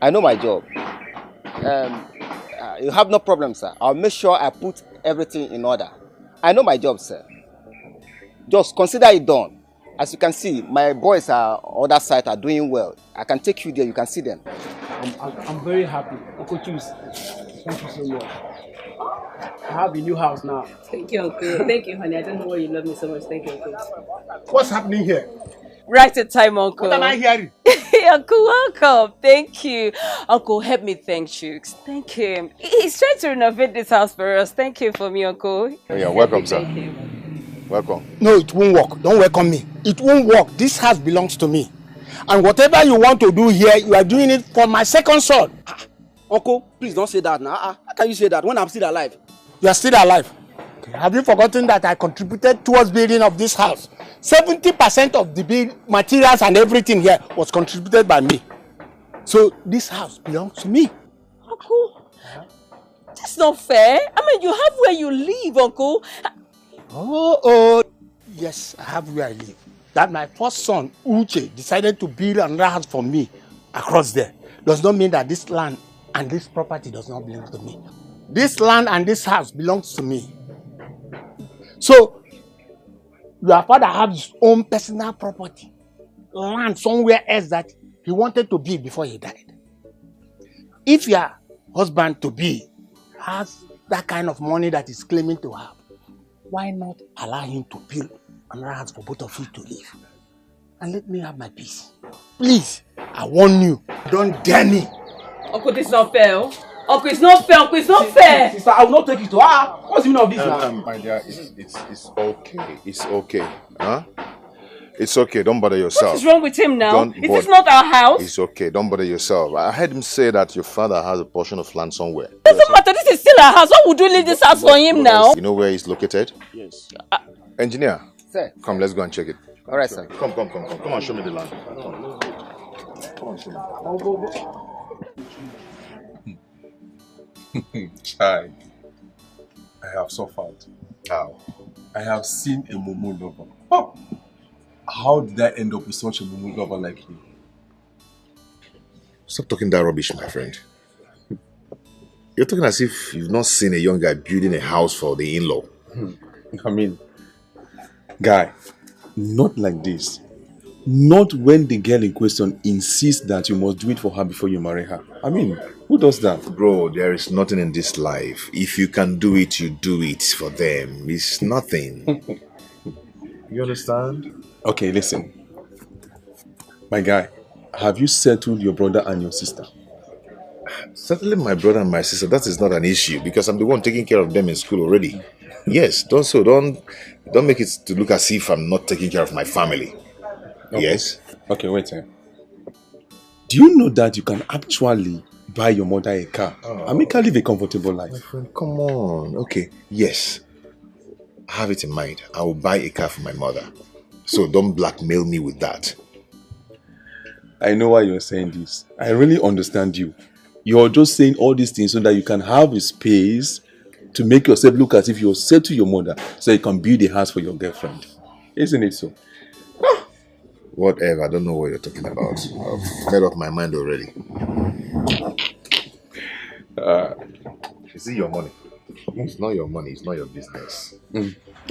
I know my job. You have no problem, sir. I'll make sure I put everything in order. I know my job, sir. Just consider it done. As you can see, my boys are on that side are doing well. I can take you there, you can see them. I'm very happy. Uncle Choose, thank you so much. I have a new house now. Thank you, Uncle. Thank you, honey. I don't know why you love me so much. Thank you, Uncle. What's happening here? Right at time, Uncle. What am I hearing? Uncle, welcome. Thank you. Uncle, help me thank Chooks. Thank him. He's trying to renovate this house for us. Thank you for me, Uncle. Yeah, welcome, sir. Welcome. No, it won't work. Don't welcome me. It won't work. This house belongs to me. And whatever you want to do here, you are doing it for my second son. Uncle, please don't say that now. How can you say that when I'm still alive? You are still alive. Have you forgotten that I contributed towards building of this house? 70% of the materials and everything here was contributed by me. So this house belongs to me. Uncle, that's not fair. I mean, you have where you live, Uncle. Oh, yes, I have where I live. That my first son, Uche, decided to build another house for me across there. Does not mean that this land and this property does not belong to me. This land and this house belongs to me. So, your father has his own personal property, land somewhere else that he wanted to build before he died. If your husband to be has that kind of money that he's claiming to have, why not allow him to build another house for both of you to live? And let me have my peace. Please, I warn you, don't dare me. Uncle, this is not fair. Uncle, it's not fair. Uncle, it's not fair. Sister, I will not take it to what's the meaning of this now? My dear, it's okay. It's okay. Huh? It's okay, don't bother yourself. What is wrong with him now? Don't Is this not our house? It's okay, don't bother yourself. I heard him say that your father has a portion of land somewhere. Doesn't matter, this is still our house. Why would you leave this house for him now? You know where he's located? Yes. Engineer. Sir. Come, let's go and check it. All right, sir. Come and show me the land. Come on, show me. Child, I have suffered. How? I have seen a mumu lover. Oh. How did I end up with such a mumu lover like you? Stop talking that rubbish, my friend. You're talking as if you've not seen a young guy building a house for the in-law. I mean, guy, not like this. Not when the girl in question insists that you must do it for her before you marry her. I mean, who does that? Bro, there is nothing in this life. If you can do it, you do it for them. It's nothing. You understand? Okay, listen. My guy, have you settled your brother and your sister? Settling my brother and my sister, that is not an issue because I'm the one taking care of them in school already. Yes, don't make it to look as if I'm not taking care of my family. Okay. Yes? Okay, wait a minute. Do you know that you can actually buy your mother a car and make her live a comfortable life? My friend, come on. Okay, yes. I have it in mind. I will buy a car for my mother. So don't blackmail me with that. I know why you're saying this. I really understand you. You're just saying all these things so that you can have a space to make yourself look as if you're set to your mother so you can build a house for your girlfriend. Isn't it so? Whatever, I don't know what you're talking about. I've made up my mind already. Is it your money? It's not your money, it's not your business.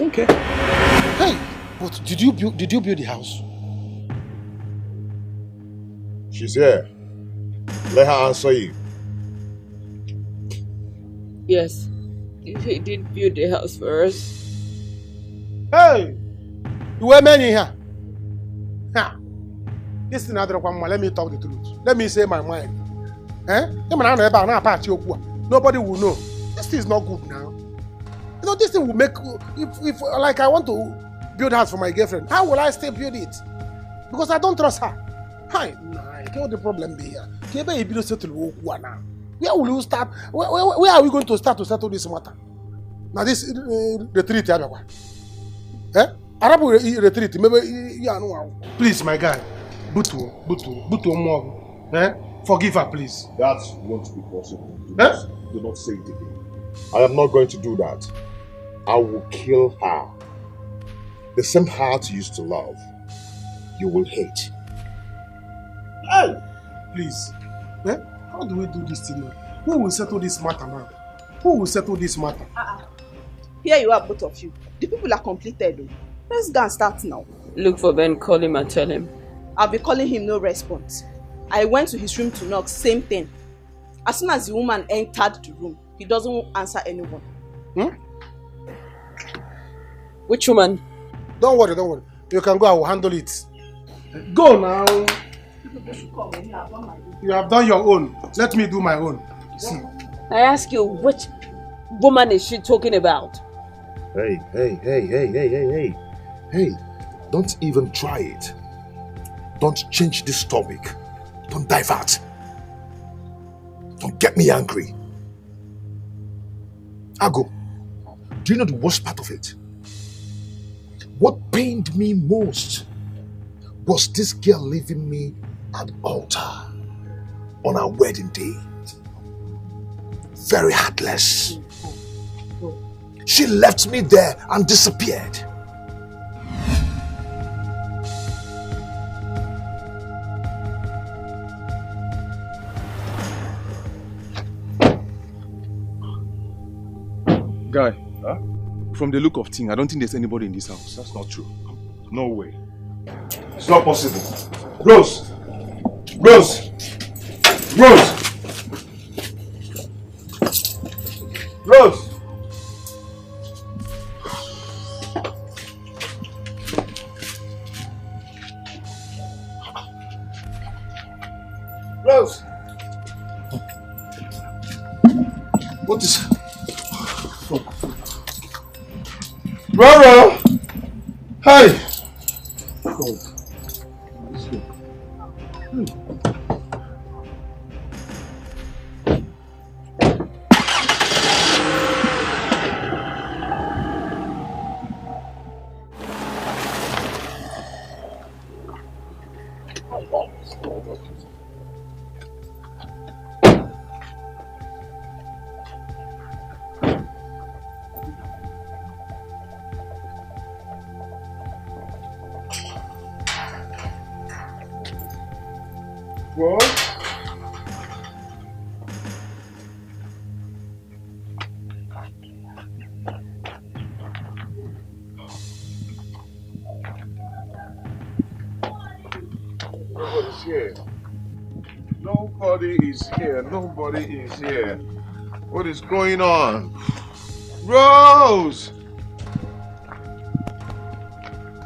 Okay. Hey, but did you build the house? She's here. Let her answer you. Yes, he did build the house for us. Hey, you were many here. Ha. This is another one. Let me talk the truth. Let me say my mind. Nobody will know. This thing is not good now. You know, this thing will make, if like I want to build a house for my girlfriend, how will I still build it? Because I don't trust her. Hi, what the problem be here? Where will you start? Where are we going to start to settle this matter? Now this retreat, Arab retreat. Please, my guy, Butu more. Forgive her, please. That won't be possible. Do not say it again. I am not going to do that. I will kill her. The same heart you used to love, you will hate. Hey, please. How do we do this thing now? Who will settle this matter now? Who will settle this matter? Here you are, both of you. The people are completed though. Let's go and start now. Look for Ben, call him and tell him. I'll be calling him, no response. I went to his room to knock, same thing. As soon as the woman entered the room, he doesn't answer anyone. Which woman? Don't worry. You can go, I will handle it. Go now. You have done your own. Let me do my own. See. I ask you, which woman is she talking about? Hey. Don't even try it. Don't change this topic. Don't divert. Don't get me angry. Ago, do you know the worst part of it? What pained me most was this girl leaving me at the altar on our wedding day. Very heartless. She left me there and disappeared. Guy, from the look of things, I don't think there's anybody in this house. That's not true. No way. It's not possible. Rose! Rose! Rose! What is... Roro! Hey! Oh. What? Nobody's here. Nobody is here. Nobody is here. What is going on? Rose!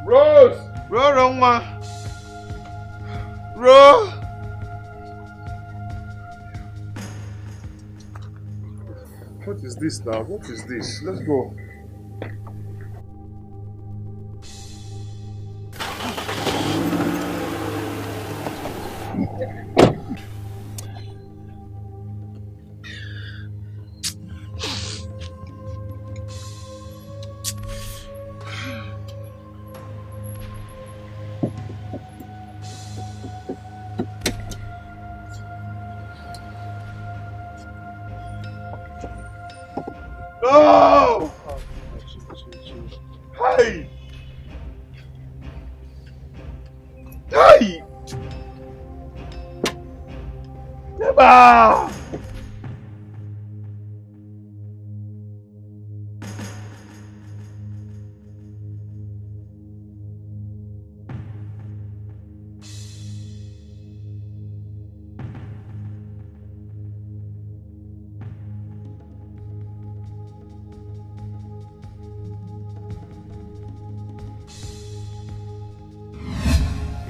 Rose! Rose! Rose! What is this now? What is this? Let's go. No! Hey! Hey! Never!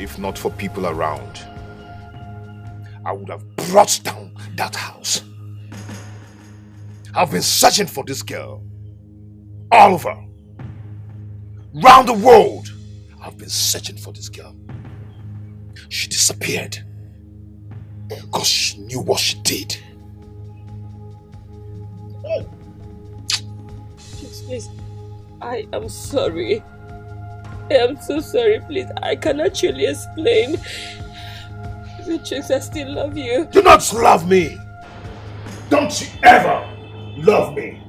If not for people around, I would have brought down that house. I've been searching for this girl all over, round the world. I've been searching for this girl. She disappeared because she knew what she did. Please, I am sorry. I am so sorry, please. I can actually explain. The chicks, I still love you. Do not love me! Don't you ever love me!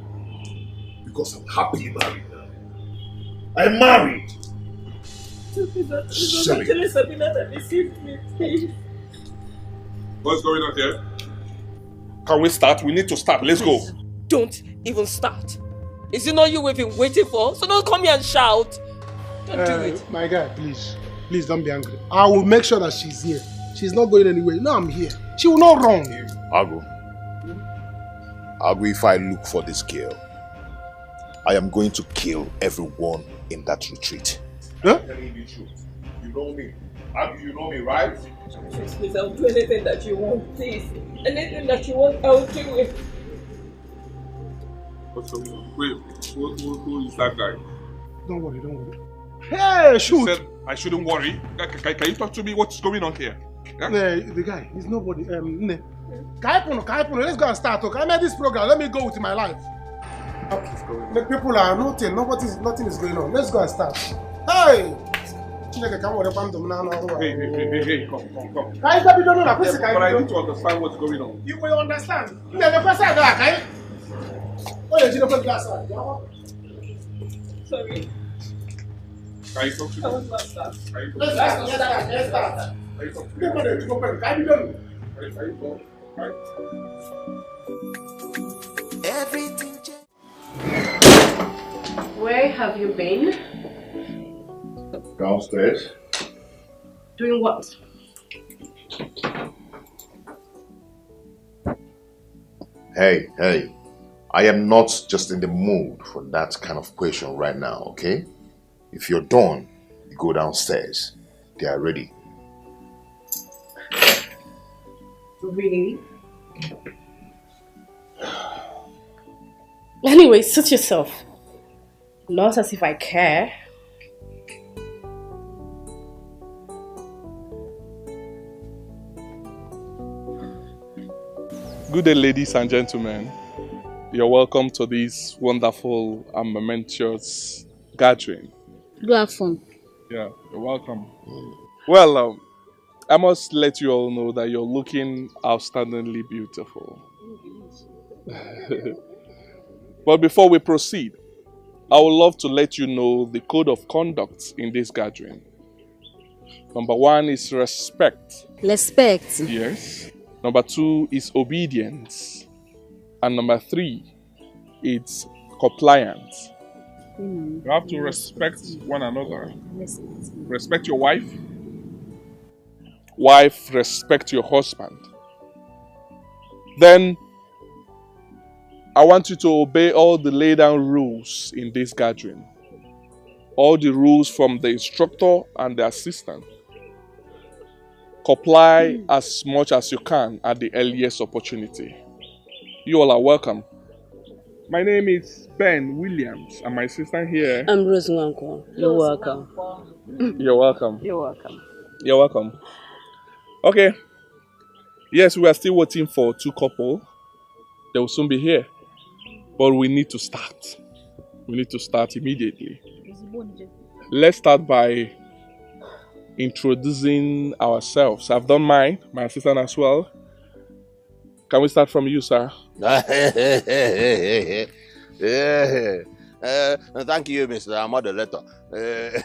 Because I'm happily married now. I'm married! It was actually Sabina that deceived me, please. What's going on here? Can we start? We need to start. Let's go. Don't even start. Is it not you we've been waiting for? So don't come here and shout. Don't do it. My guy, please. Please don't be angry. I will make sure that she's here. She's not going anywhere. No, I'm here. She will not run. Agu, if I look for this girl, I am going to kill everyone in that retreat. Huh? Tell me the truth. You know me. Agu, you know me, right? Please, I'll do anything that you want. Please. Anything that you want, I'll do it. Wait, who is that guy? Don't worry, don't worry. Hey, shoot! You said I shouldn't worry. Can you talk to me? What's going on here? Yeah? The guy, he's nobody. Kaipuno, let's go and start. Okay, I made this program. Let me go with my life. The people are nothing. Nothing is going on. Let's go and start. Hey! Hey, come. Guys, but I need to understand what's going on. You will understand. Sorry. Can you talk to me? Let's start. Everything. Where have you been? Downstairs. Doing what? Hey, I am not just in the mood for that kind of question right now, okay? If you're done, you go downstairs. They are ready. Really? Anyway, suit yourself. Not as if I care. Good day, ladies and gentlemen. You're welcome to this wonderful and momentous gathering. Do have fun. Yeah, you're welcome. Well, I must let you all know that you're looking outstandingly beautiful. But before we proceed, I would love to let you know the code of conduct in this gathering. Number 1 is respect. Respect. Yes. Number 2 is obedience. And number 3, it's compliance. You have to respect one another. Respect your wife. Wife, respect your husband. Then, I want you to obey all the laid down rules in this gathering. All the rules from the instructor and the assistant. Comply as much as you can at the earliest opportunity. You all are welcome. My name is Ben Williams, and my sister here. I'm Rose Nwankwo. You're welcome. You're welcome. You're welcome. You're welcome. Okay. Yes, we are still waiting for 2 couples. They will soon be here. But we need to start. We need to start immediately. Let's start by introducing ourselves. I've done mine, my assistant as well. Can we start from you, sir? Thank you, Mr. Moderator.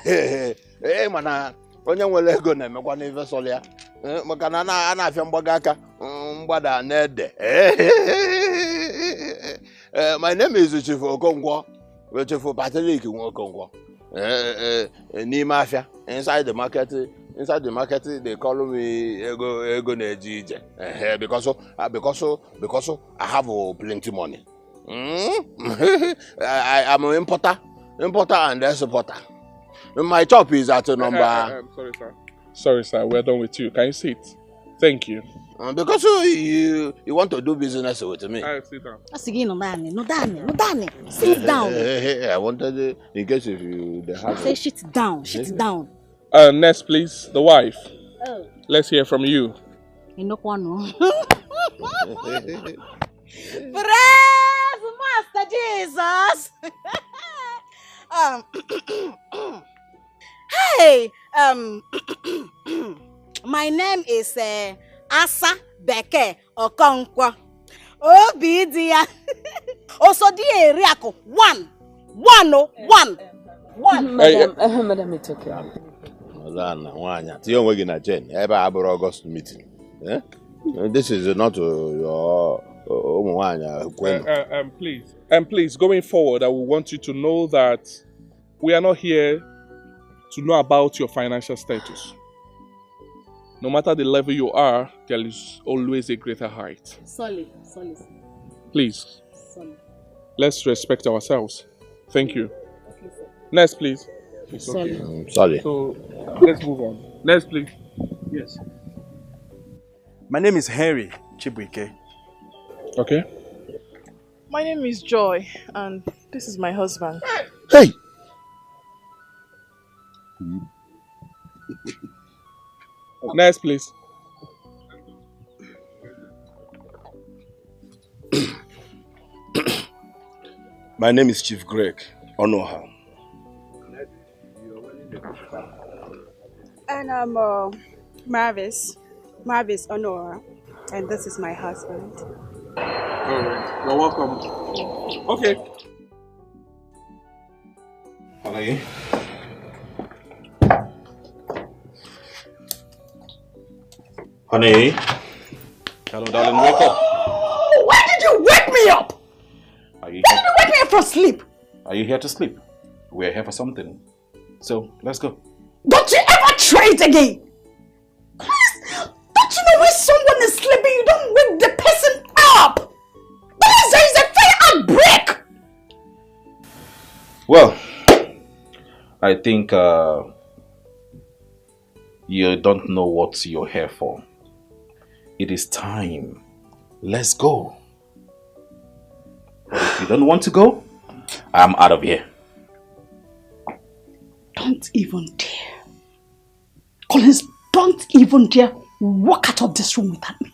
Hey, man, onye nwere ego na-emekwa n'ife solia. Maka na na-afịa mgbaga aka, mgbada na-ede. My name is Chief Okonkwo. Chief Patrick Okonkwo. N'ime afịa, inside the market, they call me ego na-eji ije. Because I have plenty money. I am an importer and exporter. My job is at number. Sorry, sir. We're done with you. Can you sit? Thank you. Because you want to do business with me. Sit down. Sit down. I wanted in case if you have. Say shit down. Shit down. Next, please, the wife. Oh. Let's hear from you. Praise Master Jesus. Hey, my name is Asa Beke Okonkwo. Obidia. Also the area 1. Madam, it's okay. August meeting. This is not your please, going forward, I will want you to know that we are not here to know about your financial status. No matter the level you are, there is always a greater height. Solid. Please, Solid. Let's respect ourselves. Thank you. Okay, sir. Next, please. Okay. Sorry. So, let's move on. Next, please. Yes. My name is Henry Chibuike. Okay. My name is Joy, and this is my husband. Hey! Next, please. My name is Chief Greg Onoha. And I'm Marvis Honora, and this is my husband. Alright, you're welcome. Okay. Honey. Honey. Hello, darling, wake up. Why did you wake me up? Are you Why did you wake me up from sleep? Are you here to sleep? We're here for something. So, let's go. Don't you ever try it again? Please, don't you know when someone is sleeping, you don't wake the person up? Because there is a fire outbreak. Well, I think you don't know what you're here for. It is time. Let's go. But if you don't want to go, I'm out of here. Don't even dare. Collins, don't even dare walk out of this room without me.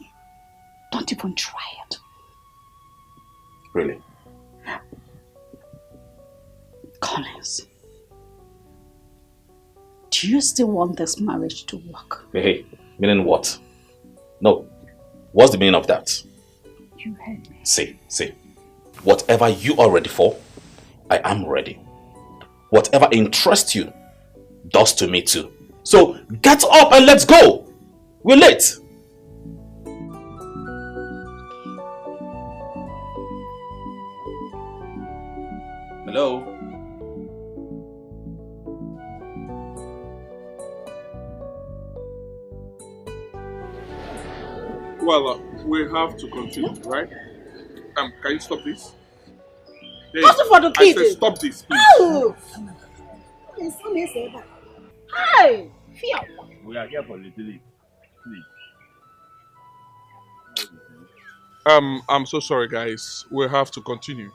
Don't even try it. Really? Collins, do you still want this marriage to work? Hey, meaning what? No. What's the meaning of that? You heard me. See. Whatever you are ready for, I am ready. Whatever interests you, does to me too. So get up and let's go. We're late. Hello? Well, we have to continue, right? Can you stop this? Hey, What's for the I said stop this, please. Oh! Hi! We are here for little league. Please. I'm so sorry, guys. We have to continue.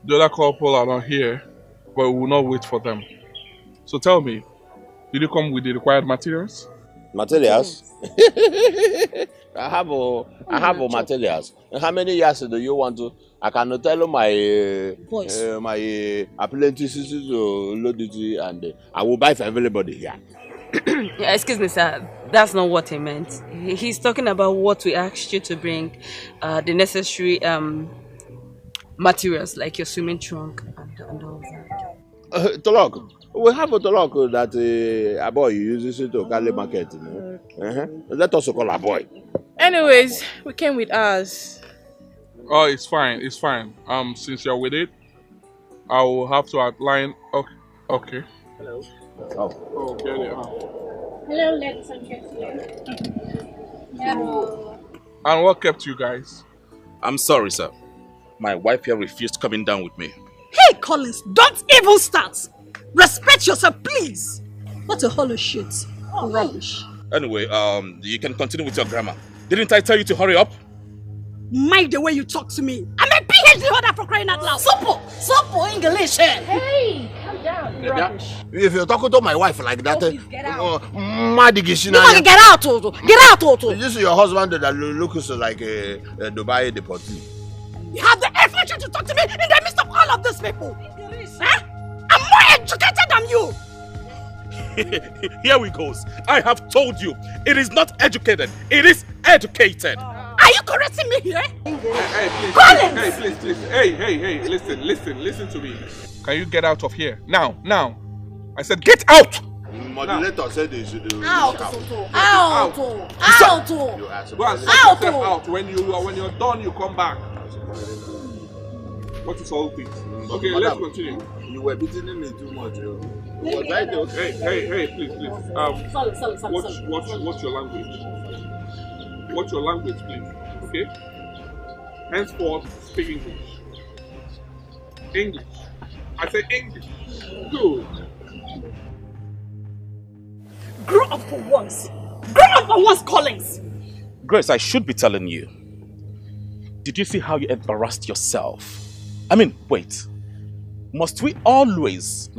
The other couple are not here, but we will not wait for them. So tell me, did you come with the required materials? Materials? I have materials. How many years do you want to? I can tell you my apprentices to load it, and I will buy for everybody here. Excuse me, sir. That's not what he meant. He's talking about what we asked you to bring, the necessary materials like your swimming trunk and all that. Tolok. We have a Tolok that a boy uses it to carry market. You know? Let us call a boy. Anyways, we came with ours. Oh, it's fine. It's fine. Since you're with it, I will have to outline. Okay. Hello. Oh, get it. Hello, ladies and gentlemen. Hello. And what kept you guys? I'm sorry, sir. My wife here refused coming down with me. Hey, Collins, don't even start. Respect yourself, please. What a hollow shit. Rubbish. Anyway, you can continue with your grammar. Didn't I tell you to hurry up? Mind the way you talk to me. I'm a PhD holder for crying out loud. Simple English. Hey, calm down. Rubbish. If you're talking to my wife like that, get out. Get out, Toto. Get out, Toto. This is your husband that looks like a Dubai deportee. You have the effort to talk to me in the midst of all of these people. Huh? I'm more educated than you. Here we goes. I have told you, it is not educated, it is educated. Are you correcting me here? Hey, please. Collins! Hey, please. Hey, listen to me. Can you get out of here? Now. I said get out! Modulator said they should do Out! Go and sort yourself out. When you're done, you come back. What is all this? Okay, let's continue. You were beating me too much. Hey, please. Sorry. What's your language? What's your language, please? Okay? Henceforth, speak English. English. I said English. Good. Grow up for once. Grow up for once, Collins. Grace, I should be telling you. Did you see how you embarrassed yourself? I mean, wait. Must we always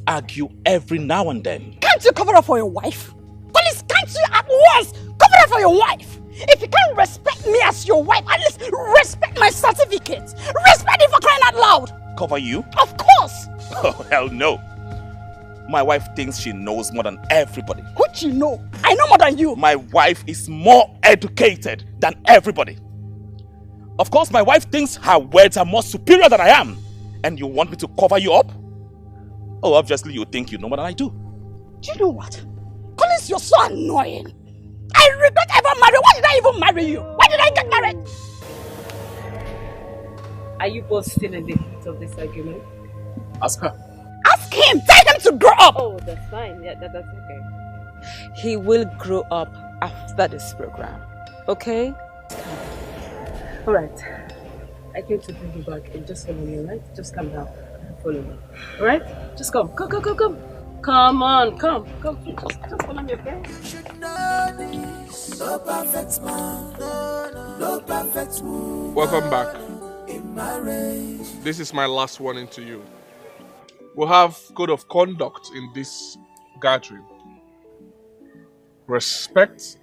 argue every now and then? Can't you cover up for your wife? Collins, can't you at once cover up for your wife? If you can't respect me as your wife, at least respect my certificate. Respect it for crying out loud. Cover you? Of course. Oh, hell no. My wife thinks she knows more than everybody. What you know? I know more than you. My wife is more educated than everybody. Of course, my wife thinks her words are more superior than I am. And you want me to cover you up? Oh, obviously you think you know more than I do. Do you know what? Collins, you're so annoying. I regret ever marrying. Why did I even marry you? Why did I get married? Are you both still in the heat of this argument? Ask her. Ask him. Tell him to grow up. Oh, that's fine. Yeah, that's okay. He will grow up after this program. Okay? Alright. I came to bring you back and just follow me, alright? Just come down. Follow me. Alright? Just come. Come. Come on, come. Just follow me, okay? No perfect man, no perfect woman. Welcome back. In marriage. This is my last warning to you. We'll have code of conduct in this gathering. Respect,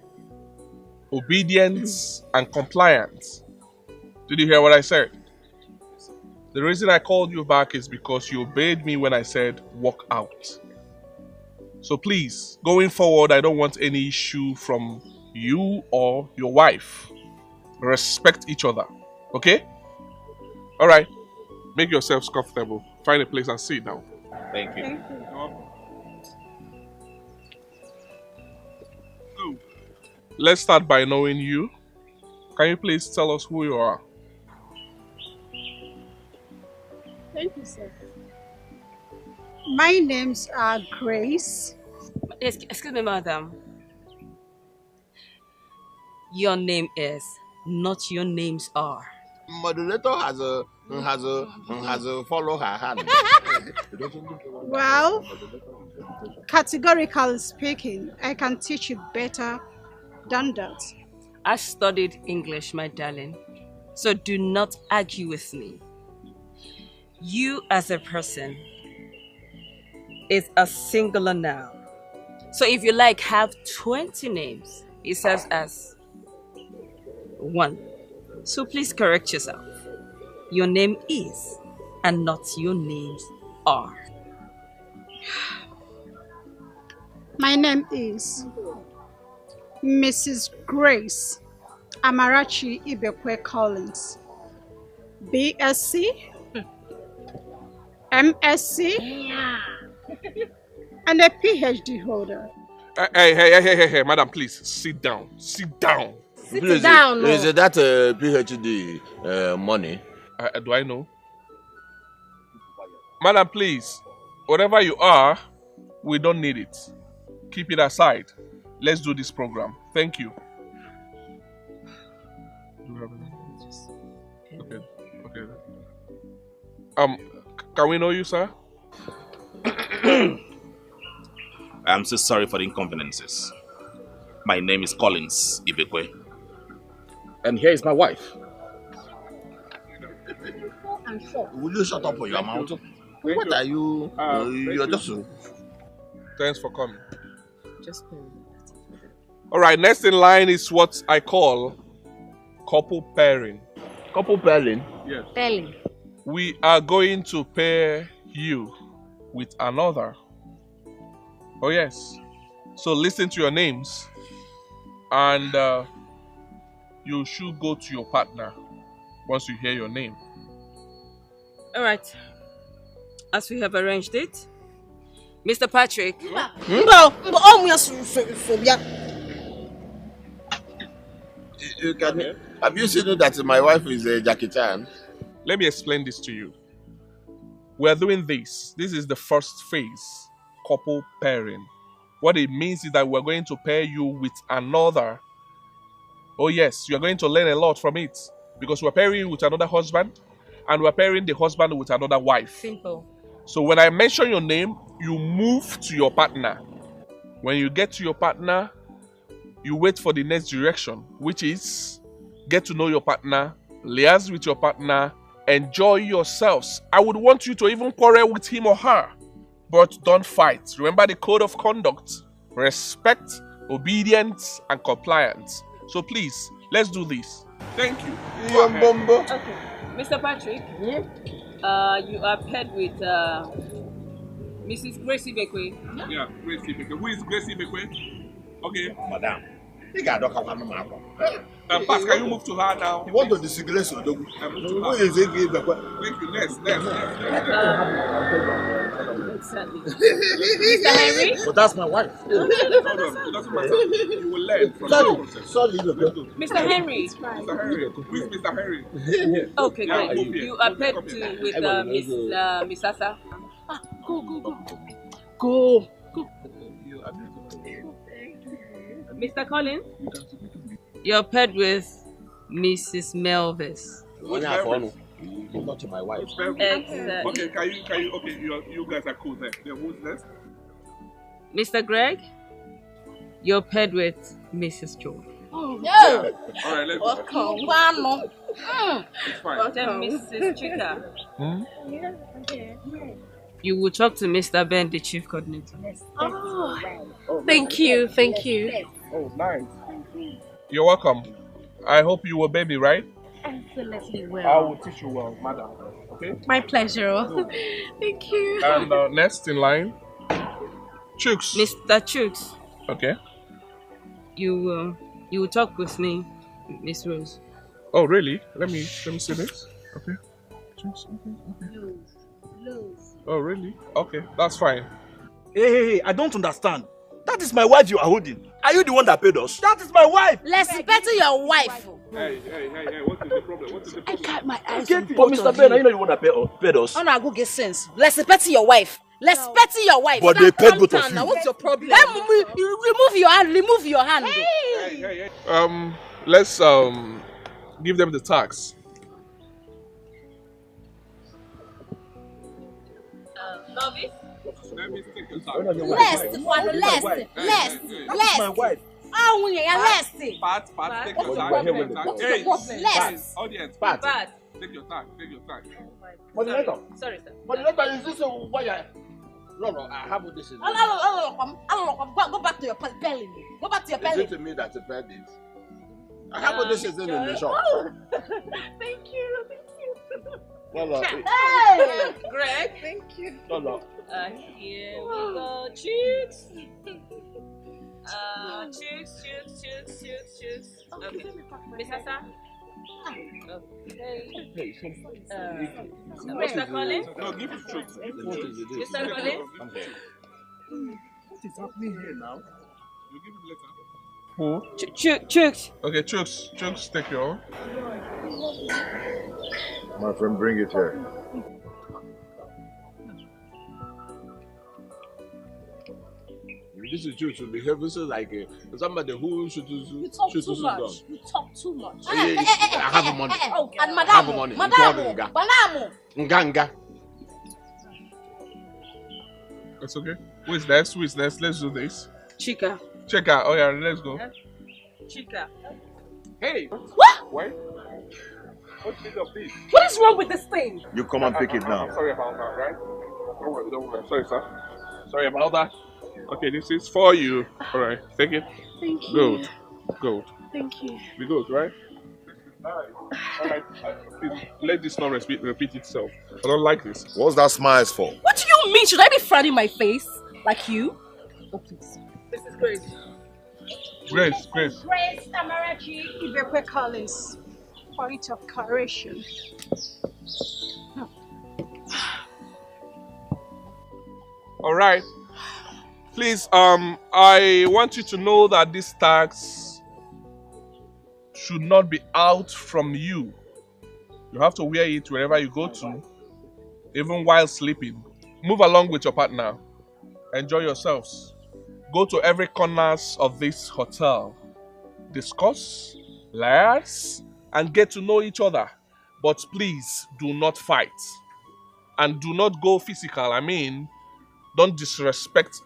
obedience, and compliance Did you hear what I said? The reason I called you back is because you obeyed me when I said walk out. So please, going forward, I don't want any issue from you or your wife. Respect each other. Okay? Alright. Make yourselves comfortable. Find a place and sit down. Thank you. So, let's start by knowing you. Can you please tell us who you are? Thank you, sir. My name's Grace. Excuse me, madam. Your name is, not your names are. Moderator has a follow her hand. Well, categorically speaking, I can teach you better than that. I studied English, my darling. So do not argue with me. You as a person is a singular noun. So if you like, have 20 names. It serves as one. So please correct yourself. Your name is, and not your names are. My name is Mrs. Grace Amarachi Ibekwe Collins, BSc, MSc, and a PhD holder. Hey, madam, please, sit down. Sit down. Please, down. Is that a PhD money? Do I know? Madam, please, whatever you are, we don't need it. Keep it aside. Let's do this program. Thank you. Okay. Can we know you, sir? I'm so sorry for the inconveniences. My name is Collins Ibekwe. And here is my wife. Will you shut up for your mouth? What are you? You're just. Thanks for coming. Alright, next in line is what I call couple pairing. Couple pairing? Yes. Pairing. We are going to pair you with another. Oh yes. So listen to your names and you should go to your partner once you hear your name. Alright. As we have arranged it, Mr. Patrick. Have you seen that my wife is Jackie Chan? Let me explain this to you. We are doing this. This is the first phase, couple pairing. What it means is that we're going to pair you with another. Oh yes, you're going to learn a lot from it because we're pairing you with another husband and we're pairing the husband with another wife. Simple. So when I mention your name, you move to your partner. When you get to your partner, you wait for the next direction, which is get to know your partner, liaise with your partner, enjoy yourselves. I would want you to even quarrel with him or her, but don't fight. Remember the code of conduct: respect, obedience, and compliance. So please, let's do this. Thank you. Okay, Mr. Patrick, you are paired with Mrs. Gracie Ibekwe. Yeah, Gracie Ibekwe. Who is Gracie Ibekwe? Okay. Madam. You got Pass, can you move to her now? You want to disgrace her? Who is it? Thank you. Next. Mr. Henry? But that's my wife. Hold on. It doesn't matter. You will learn from the process. Sorry. Mr. Henry? Mr. Henry. Who is Mr. Henry? Okay, great. You are paired with Miss Asa. Go. Mr. Collins? You're paired with Mrs. Melvis. Not my wife. Exactly. Okay, can you? Okay, you guys are cool there. Then who's next? Mr. Greg? You're paired with Mrs. George. Oh, yeah. All right, let's go. It's fine. Then Mrs. Chika. You will talk to Mr. Ben, the chief coordinator. Oh, thank you. Oh, nice. You're welcome. I hope you obey me, right? excellently I well. will teach you well, madam. Okay? My pleasure. Thank you. And next in line, Chooks. Mr. Chooks, Okay. you will talk with me, Miss Rose. Oh, really? Let me see this. Okay. Chooks. Okay. Lose. Oh, really? Okay, that's fine. Hey, I don't understand. That is my wife you are holding. Are you the one that paid us? That is my wife. Respect your wife. Hey, what is the problem? What is the problem? I got my eyes Okay, on but both Mr. of Ben, are you. you not the one that paid us? Oh, no, go get sense. Respect your wife. Respect your wife. But they paid both of you. Now, what's your problem? Remove your hand. Remove your hand. Hey. Let's give them the tax. Love it? Let me take your tax. Less. My wife. Oh, yeah, less. Pat, take your tax. What's your problem? Less. Audience, Pat. take your tax. Moderator. Sorry, sir. Moderator, is this why I... No, I have what this is. Go back to your belly. Go back to your Is belly. it to me that you paid it? I have what this is in the shop. Thank you. Well, Hey! Greg. Thank you. No. Here we go. Chooks. Chooks. Okay. Miss Hassan. Okay. Mr. Collins? No, give it Chooks. Mr. Collins? What is happening here now? You give it later. Who? Chooks. Okay, Chooks, take your own. My friend, bring it here. this is true. Should behave like somebody who should You talk too much. You talk too much. I have money. Oh, and I have money. Madam. Nga. That's okay. Who is next? Let's do this. Chika. Oh yeah, let's go. Chika. Hey. What? Wait. What's this? What is wrong with this thing? You come and pick it now. I'm sorry about that, right? Don't worry. Sorry, sir. Sorry about that. Okay, this is for you. Alright, take it. Thank you. Good. Thank you. Be good, right? Alright. Please, let this not repeat itself. I don't like this. What's that smiles for? What do you mean? Should I be frowning my face? Like you? Oh, please. This is Grace. Grace. Grace Tamarachi Ibekwe Collins. Point of correction. Alright. Please, I want you to know that this tax should not be out from you. You have to wear it wherever you go to, even while sleeping. Move along with your partner. Enjoy yourselves. Go to every corners of this hotel. Discuss, liaise, and get to know each other. But please do not fight. And do not go physical. I mean, don't disrespect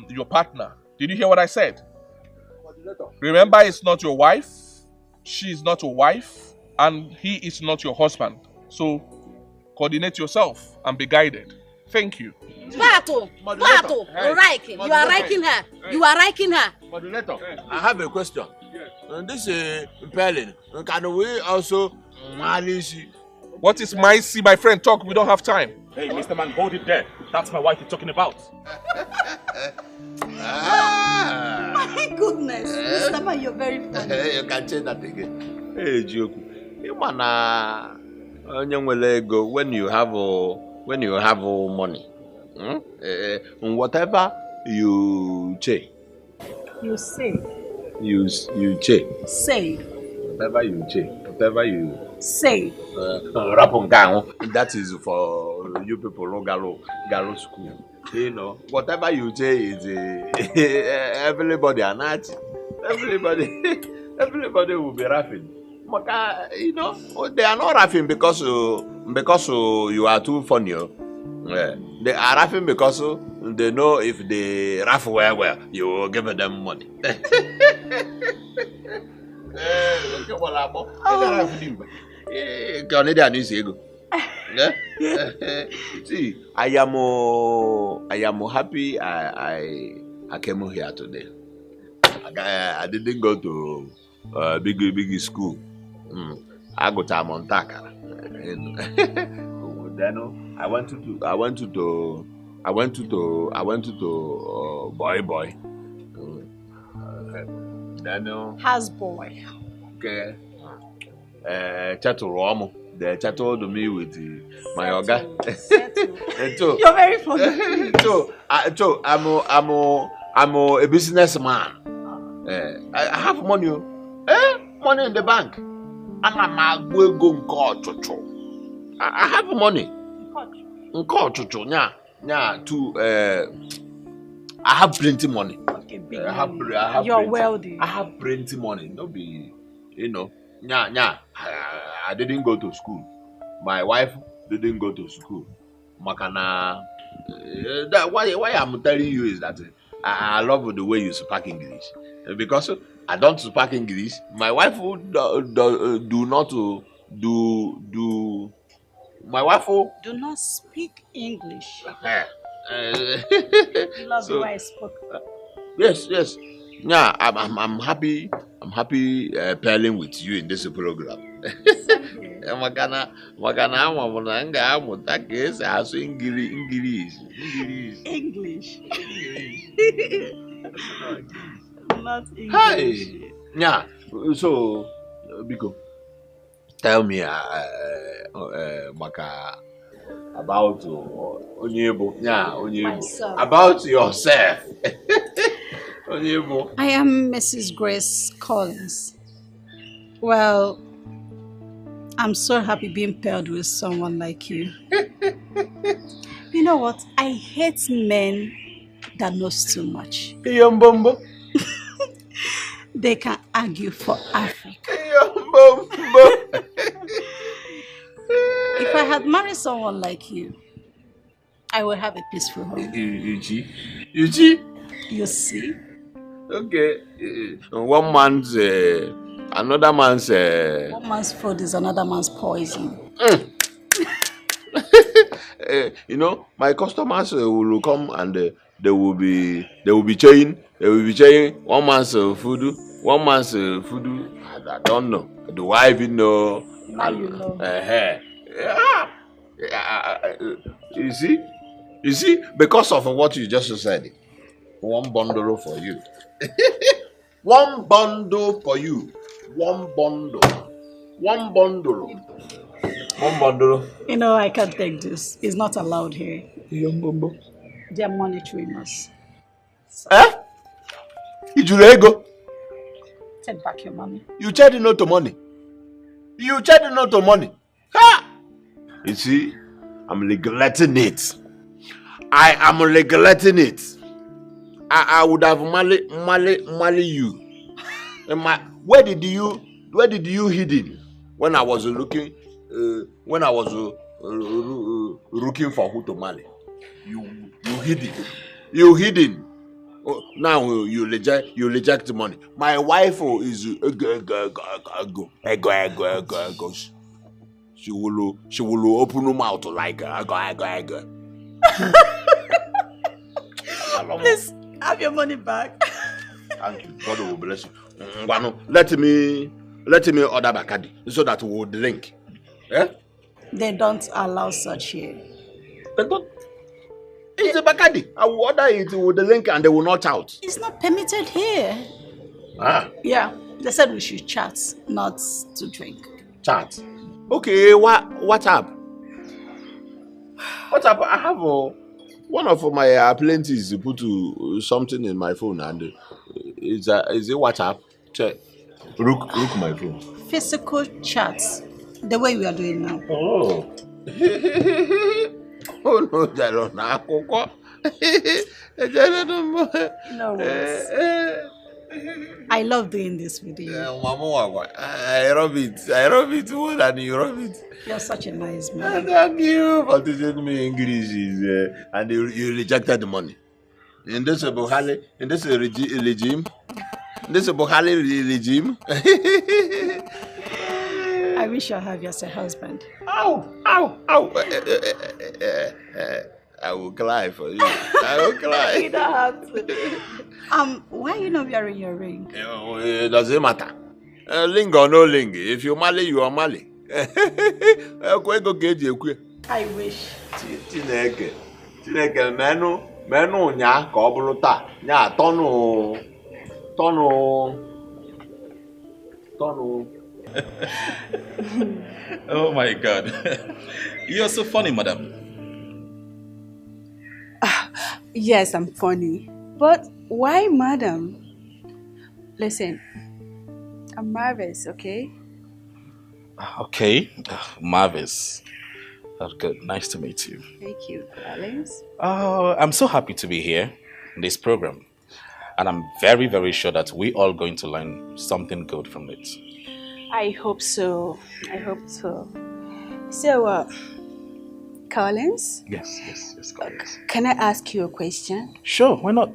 your partner. Did you hear what I said? Remember, it's not your wife. She is not your wife. And he is not your husband. So, coordinate yourself and be guided. Thank you. Bato, you are liking her. You are liking her. Moderator, I have a question. This is Berlin. Can we also Malisi? What is my see, my friend? Talk. We don't have time. Hey, Mr. Man, hold it there. That's my wife you're talking about. My goodness, Mr. Man, you're very funny. You can say that again. Hey, Joku. You wanna go when you have money. Whatever you say. You say. You say. Say. Whatever you say. Whatever you say. That is for you people who Galo school. You know, whatever you say is everybody and everybody will be laughing. You know, they are not laughing because you are too funny. They are laughing because they know if they laugh well, you will give them money. See, I am happy I came here today. I didn't go to big school. I got time on Takara. Then I went to boy. Then Has boy. okay. Chattel they chatted to me with my oga. You're very funny. So I'm a businessman. I have money. Money in the bank. And I'm going to go. I have money. I have plenty money. I have You're plenty. wealthy. I have plenty money. No be, I didn't go to school. My wife didn't go to school. Makana. Why I'm telling you is that I love the way you speak English. Because I don't speak English. My wife do not do. My wife do not speak English. Love the way I spoke. Yes. Yeah, I'm happy. I'm happy pairing with you in this program. Makana English. Not English. Hey. Yeah. So, Biko, tell me, Maka, about Onyebo. Yeah, Onyebo. About yourself. Onyebo. I am Mrs. Grace Collins. Well, I'm so happy being paired with someone like you. You know what? I hate men that knows too much. They can argue for Africa. If I had married someone like you, I would have a peaceful home. You see? You see? Okay. One man's another man's one man's food is another man's poison. My customers will come and they will be chewing one man's food, one man's food. I don't know. Do I even know? Now you know. You see, because of what you just said, one bundle for you. One bundle for you. One bundle. You know, I can't take this. It's not allowed here. They are monitoring us. Ijulego. Take back your money. You charge not to money. Ha! You see, I'm regretting it. I am regretting it. I would have marry you. Where did you hidden when I was looking looking for who to marry? You hidden. Oh, now you reject money. My wife is go. She will open her mouth like go. Please have your money back. Thank you. God will bless you. Let me order Bacardi so that we will drink. Eh? They don't allow such here. They don't. It's a Bacardi. I will order it with the link and they will not shout. It's not permitted here. Ah. Yeah, they said we should chat, not to drink. Chat. Okay, what's up? What's up? I have one of my apprentices put something in my phone and is it WhatsApp? Check. Look my phone. Physical chats, the way we are doing now. Oh. Oh no, No worries. I love doing this with you. I love it more than you love it. You're such a nice man. Thank you for teaching me English, and you rejected the money. In this Buhari regime. I wish I have you as a husband. Ow. I will cry for you. I will cry. You don't have to. Why are you not wearing your ring? It doesn't matter. Ling or no ling, if you marry, you are marry. I wish. Chineke, menu nya ka ọ bụrụ taa. Nya tọnụ. Oh my God. You're so funny, madam. Yes, I'm funny. But why, madam? Listen, I'm Marvis, okay? Okay, Marvis. Good. Nice to meet you. Thank you, Alex. I'm so happy to be here in this program. And I'm very, very sure that we all going to learn something good from it. I hope so. So, Collins? Yes, Collins. Can I ask you a question? Sure, why not?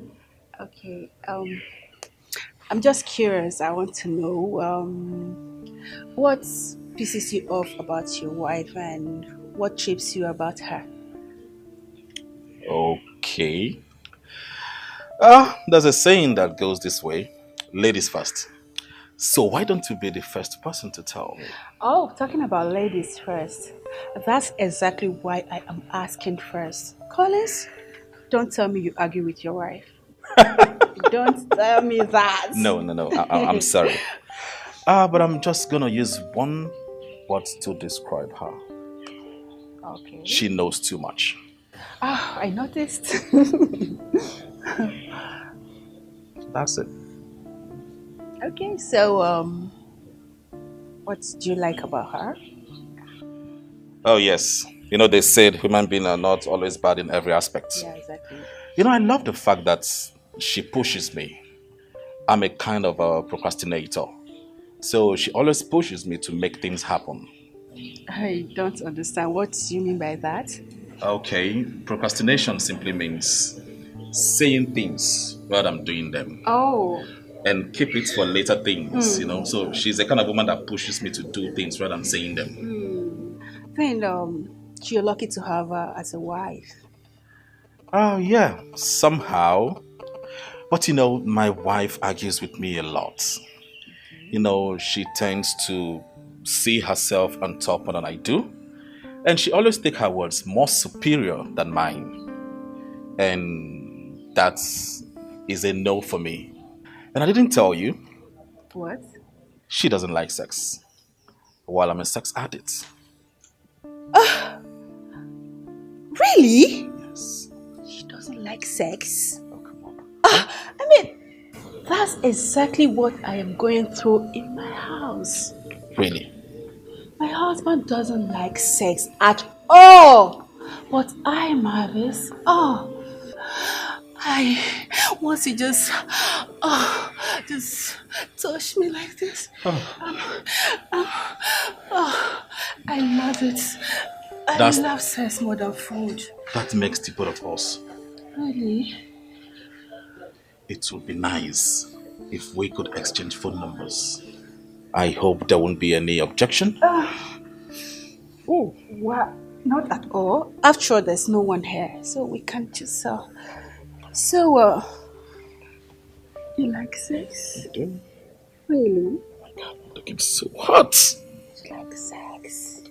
Okay, I'm just curious. I want to know what pisses you off about your wife and what trips you about her. Okay. There's a saying that goes this way, ladies first. So why don't you be the first person to tell me? Oh, talking about ladies first. That's exactly why I am asking first. Collins, don't tell me you argue with your wife. Don't tell me that. No. I'm sorry. But I'm just gonna use one word to describe her. Okay. She knows too much. I noticed. That's it. Okay, so what do you like about her? Oh yes. You know, they said human beings are not always bad in every aspect. Yeah, exactly. You know, I love the fact that she pushes me. I'm a kind of a procrastinator. So she always pushes me to make things happen. I don't understand. What do you mean by that? Okay, procrastination simply means saying things rather than doing them. Oh. And keep it for later things, you know. So she's the kind of woman that pushes me to do things rather than saying them. Then you're lucky to have her as a wife. Oh, yeah, somehow. But you know, my wife argues with me a lot. You know, she tends to see herself on top more than I do. And she always takes her words more superior than mine. And that is a no for me. And I didn't tell you. What? She doesn't like sex. While I'm a sex addict. Really? Yes. She doesn't like sex? Oh, come on. I mean, that's exactly what I am going through in my house. Really? My husband doesn't like sex at all. But I, Marvis, once he just touch me like this. I love it. I love sex more than food. That makes the both of us. Really? It would be nice if we could exchange phone numbers. I hope there won't be any objection. Oh, what? Not at all. After all, there's no one here, so we can't just you like sex? I do. Really? Oh my God, I'm looking so hot. You like sex?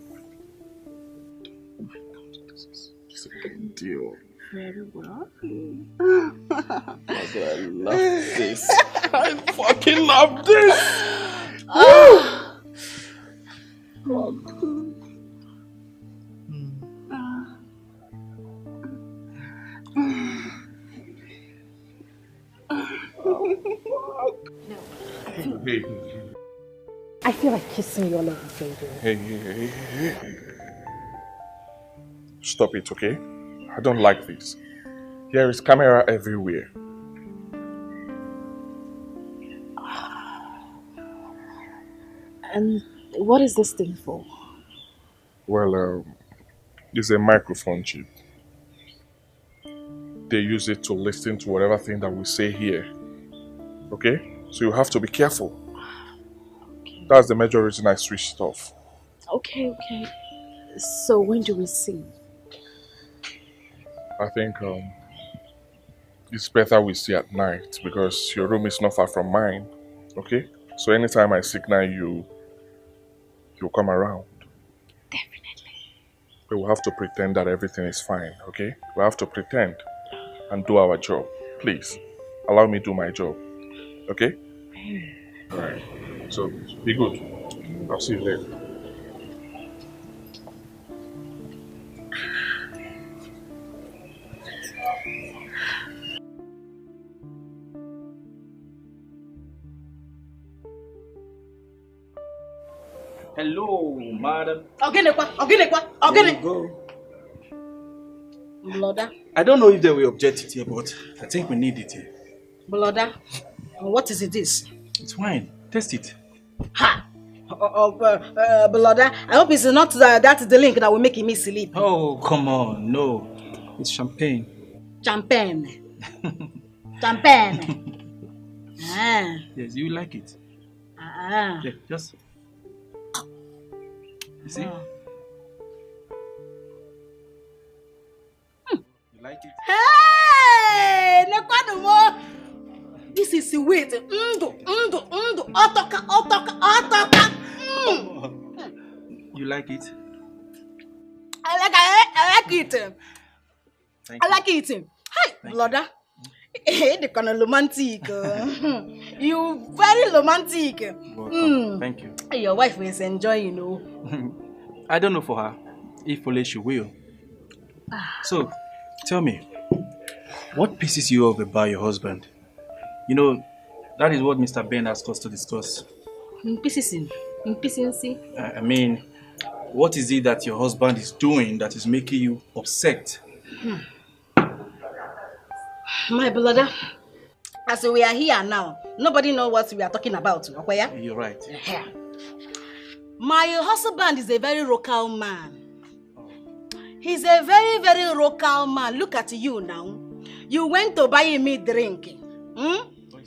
Oh my God, this is a big deal. Very well. Oh my God, I love this. I fucking love this. I feel like kissing you all over, baby. Hey. Stop it, okay? I don't like this. There is camera everywhere. And what is this thing for? Well, it's a microphone chip. They use it to listen to whatever thing that we say here. Okay? So you have to be careful. Okay. That's the major reason I switched it off. Okay. So when do we see? I think it's better we see at night because your room is not far from mine. Okay? So anytime I signal you, you'll come around. Definitely. But we'll have to pretend that everything is fine, okay? We'll have to pretend and do our job. Please, allow me to do my job, okay? Alright, so be good. I'll see you later. Hello, madam. There you go. Bloda. I don't know if they will object it here, but I think we need it here. Bloda. What is it this? It's wine. Taste it. Ha! Bloda. I hope it's not that's the link that will make me sleep. Oh, come on. No. It's champagne. Champagne. Champagne. Ah. Yes, you like it. Ah. Yeah, just... You see? Oh. You like it? Hey! This is sweet. Otoka. You like it? I like it. Thank I like it. Hi, Bloda. The kind of romantic. You very romantic. Welcome. Thank you. Your wife is enjoying, you know. I don't know for her. If only she will. So, tell me, what pisses you off about your husband? You know, that is what Mr. Ben asked us to discuss. I mean, what is it that your husband is doing that is making you upset? My brother, as we are here now, nobody knows what we are talking about. Okay? You're right. Yeah. My husband is a very local man. He's a very, very local man. Look at you now. You went to buy me drink.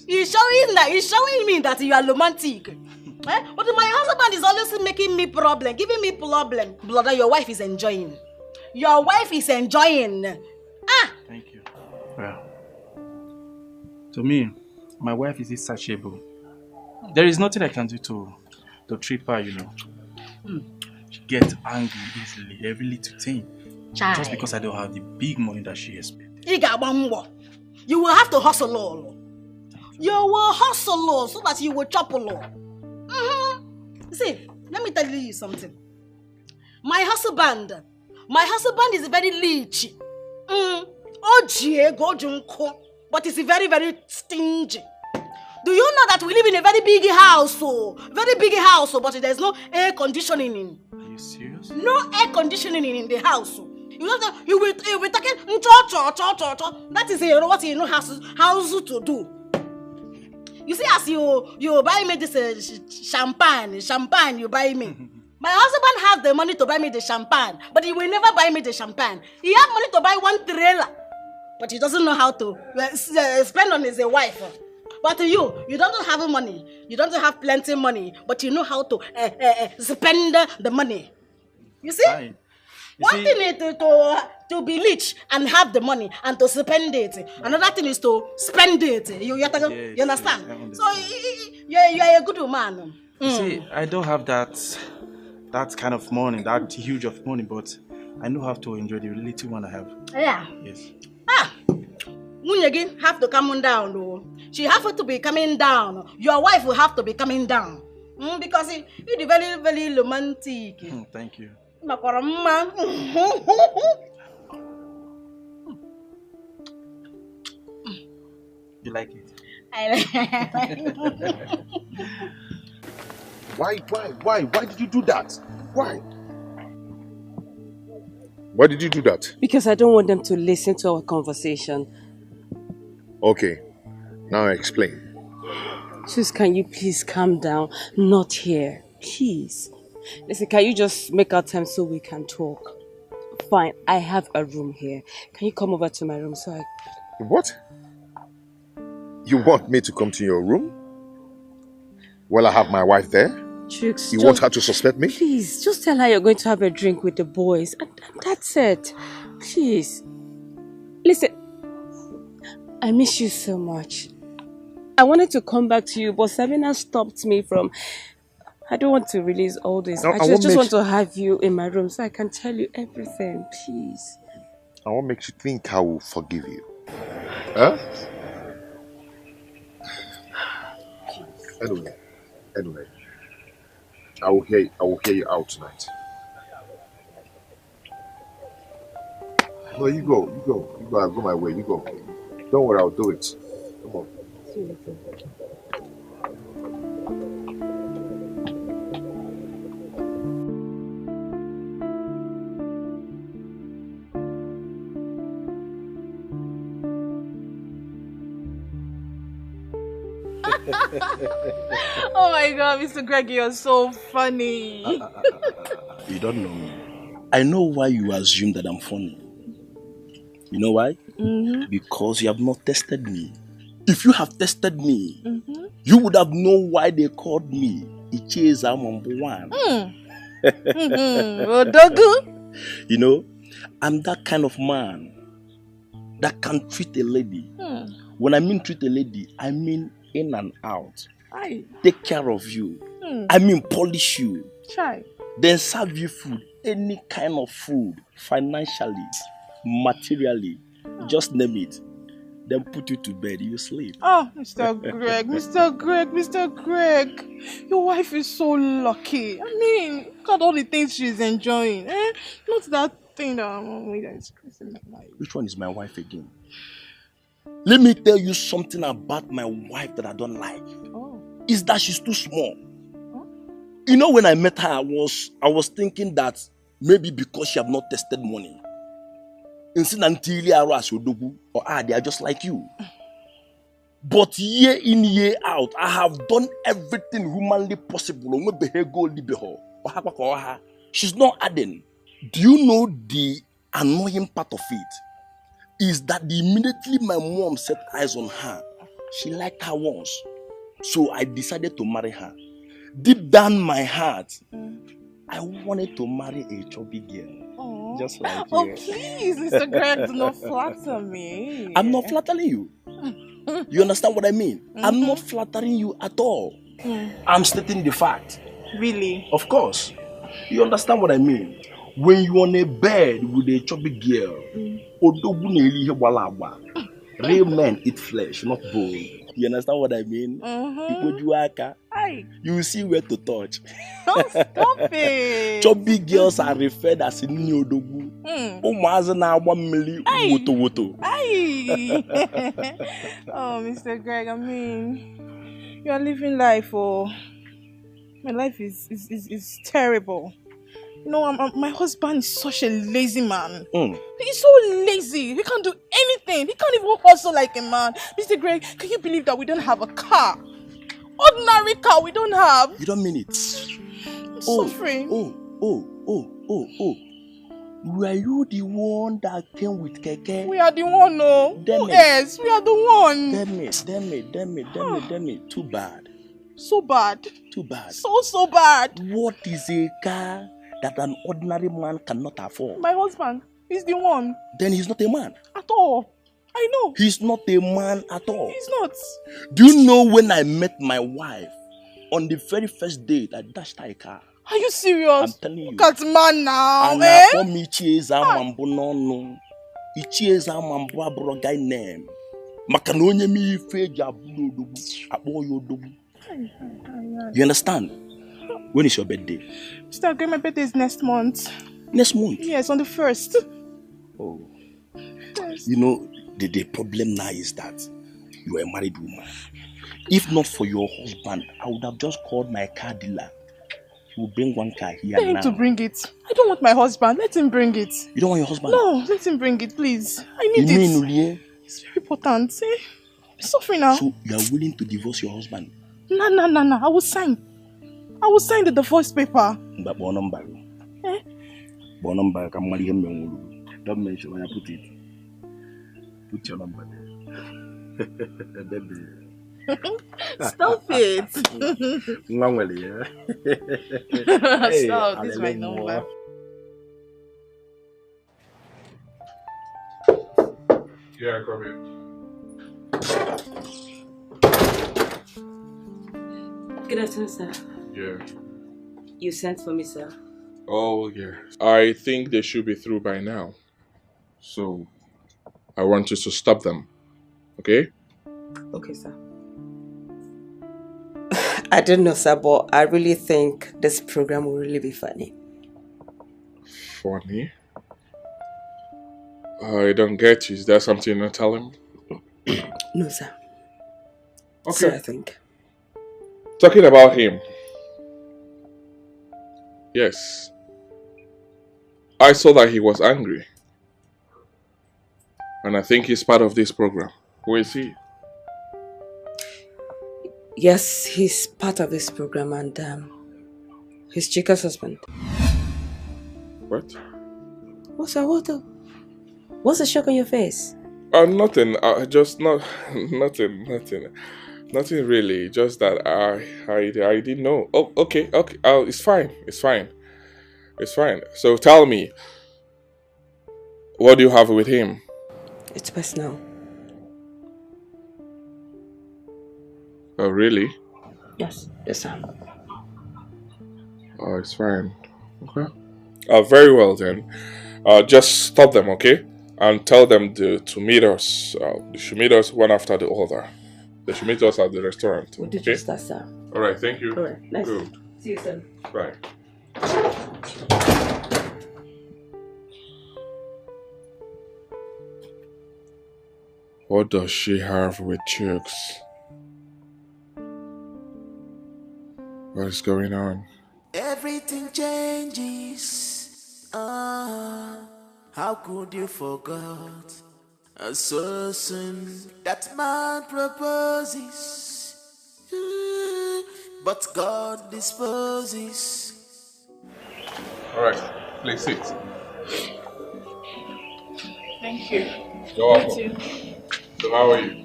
He's showing me that you are romantic. But my husband is always making me problem, giving me problem. Brother, your wife is enjoying. Your wife is enjoying. Thank you. Well, to me, my wife is insatiable. There is nothing I can do to treat her, you know. She gets angry easily, every little thing. Child. Just because I don't have the big money that she expects. You will have to hustle all. You will hustle all so that you will chop all. See, let me tell you something. My husband is very rich. But he's very, very stingy. Do you know that we live in a very big house, but there's no air conditioning? Are you serious? No air conditioning in the house. You will talking That is what you know how to do. You see, as you buy me this champagne you buy me. My husband has the money to buy me the champagne, but he will never buy me the champagne. He has money to buy one trailer, but he doesn't know how to spend on his wife. But you don't have money. You don't have plenty money, but you know how to spend the money. You see? One thing is to be rich and have the money and to spend it. Another thing is to spend it. You understand? Yes, so you're a good man. You see, I don't have that kind of money, that huge of money, but I know how to enjoy the little one I have. Yeah. Yes. Munyegi have to come down, though. She have to be coming down. Your wife will have to be coming down. Because you're very, very romantic. Thank you. You like it? I like it. Why did you do that? Why? Why did you do that? Because I don't want them to listen to our conversation. Okay, now explain. Sus, can you please calm down? Not here, please. Listen, can you just make our time so we can talk? Fine, I have a room here. Can you come over to my room so I... What? You want me to come to your room? Well, I have my wife there. Trix, you want her to suspect me? Please, just tell her you're going to have a drink with the boys. And that's it. Please. Listen, I miss you so much. I wanted to come back to you, but Sabina stopped me from... I don't want to release all this. I just want to have you in my room so I can tell you everything, please. And what makes you think I will forgive you? Huh? Anyway. I will hear you out tonight. No, you go. I'll go my way. You go. Don't worry, I'll do it. Come on. See you later. Oh my God, Mr. Greg, you're so funny. You don't know me. I know why you assume that I'm funny. You know why? Because you have not tested me. If you have tested me, you would have known why they called me Icheza number one. You know, I'm that kind of man that can treat a lady. When I mean treat a lady, I mean in and out. Take care of you. I mean polish you. Then serve you food, any kind of food, financially, materially, just name it. Then put you to bed, you sleep. Oh, Mr. Greg, your wife is so lucky. I mean, look at all the things she's enjoying. Not that thing that is crazy. Which one is my wife again? Let me tell you something about my wife that I don't like. Is that she's too small. You know, when I met her, I was thinking that maybe because she have not tested money. Instead until they are just like you. But year in, year out, I have done everything humanly possible. She's not adding. Do you know the annoying part of it? Is that immediately my mom set eyes on her, she liked her once. So I decided to marry her. Deep down my heart, I wanted to marry a chubby girl. Just like you. Oh, please, Mr. Greg, do not flatter me. I'm not flattering you. You understand what I mean? I'm not flattering you at all. I'm stating the fact. Really? Of course. You understand what I mean? When you're on a bed with a chubby girl, real men eat flesh, not bone. You understand what I mean? You will see where to touch. Don't stop it. Chubby girls are referred as Nyodogu. Oh, Mr. Greg, I mean, you are living life, my life is terrible. You know, my husband is such a lazy man. He's so lazy. He can't do anything. He can't even hustle like a man. Mr. Greg, can you believe that we don't have a car? Ordinary car we don't have. You don't mean it. I'm suffering. Were you the one that came with Keke? We are the one, no. Yes, we are the one. Damn it. Too bad. So bad. Too bad. So bad. What is a car that an ordinary man cannot afford? My husband is the one. Then he's not a man. At all. I know. He's not a man at all. He's not. Do you know when I met my wife, on the very first date, I dashed her a car? Are you serious? I'm telling you. Look at man now, and eh? For me, Ichieza Mambo no. Ichieza Mambo abro guy name. Makanonye mi ife jabu dobu. You understand? When is your birthday? Mr. Greg, my birthday is next month. Next month? Yes, on the 1st. Oh. You know, the problem now is that you are a married woman. If not for your husband, I would have just called my car dealer. He will bring one car here Let him now. to bring it. I don't want my husband. Let him bring it. You don't want your husband? No, let him bring it, please. I need it. Mean, it's very important. I'm suffering now. So you are willing to divorce your husband? No. I will sign the divorce paper. But number. Can marry him. Don't mention when I put it. Put your number there. Baby. Stop it. Hey, stop, this is my number. Yeah, come here. Good afternoon, sir. Yeah. You sent for me, sir. Oh, yeah. I think they should be through by now. So, I want you to stop them. Okay? Okay, sir. I don't know, sir, but I really think this program will really be funny. Funny? I don't get you. Is there something you're not telling me? No, sir. Okay. So I think. Talking about him. Yes. I saw that he was angry. And I think he's part of this program. Who is he? Yes, he's part of this program and he's Chika's husband. What? What's that? What's the shock on your face? Nothing. Just nothing. Nothing really. Just that I didn't know. Oh, okay. It's fine. So tell me, what do you have with him? It's personal. Oh, really? Yes, sir. Oh, it's fine. Okay. Very well then. Just stop them, okay? And tell them to meet us. They should meet us one after the other. They should meet us at the restaurant. We'll do okay? just that, sir. All right, thank you. All right, nice. Good. See you soon. Bye. What does she have with chicks? What is going on? Everything changes. How could you forget? So soon that man proposes, but God disposes. Alright, please sit. Thank you. You're welcome. You too. So how are you?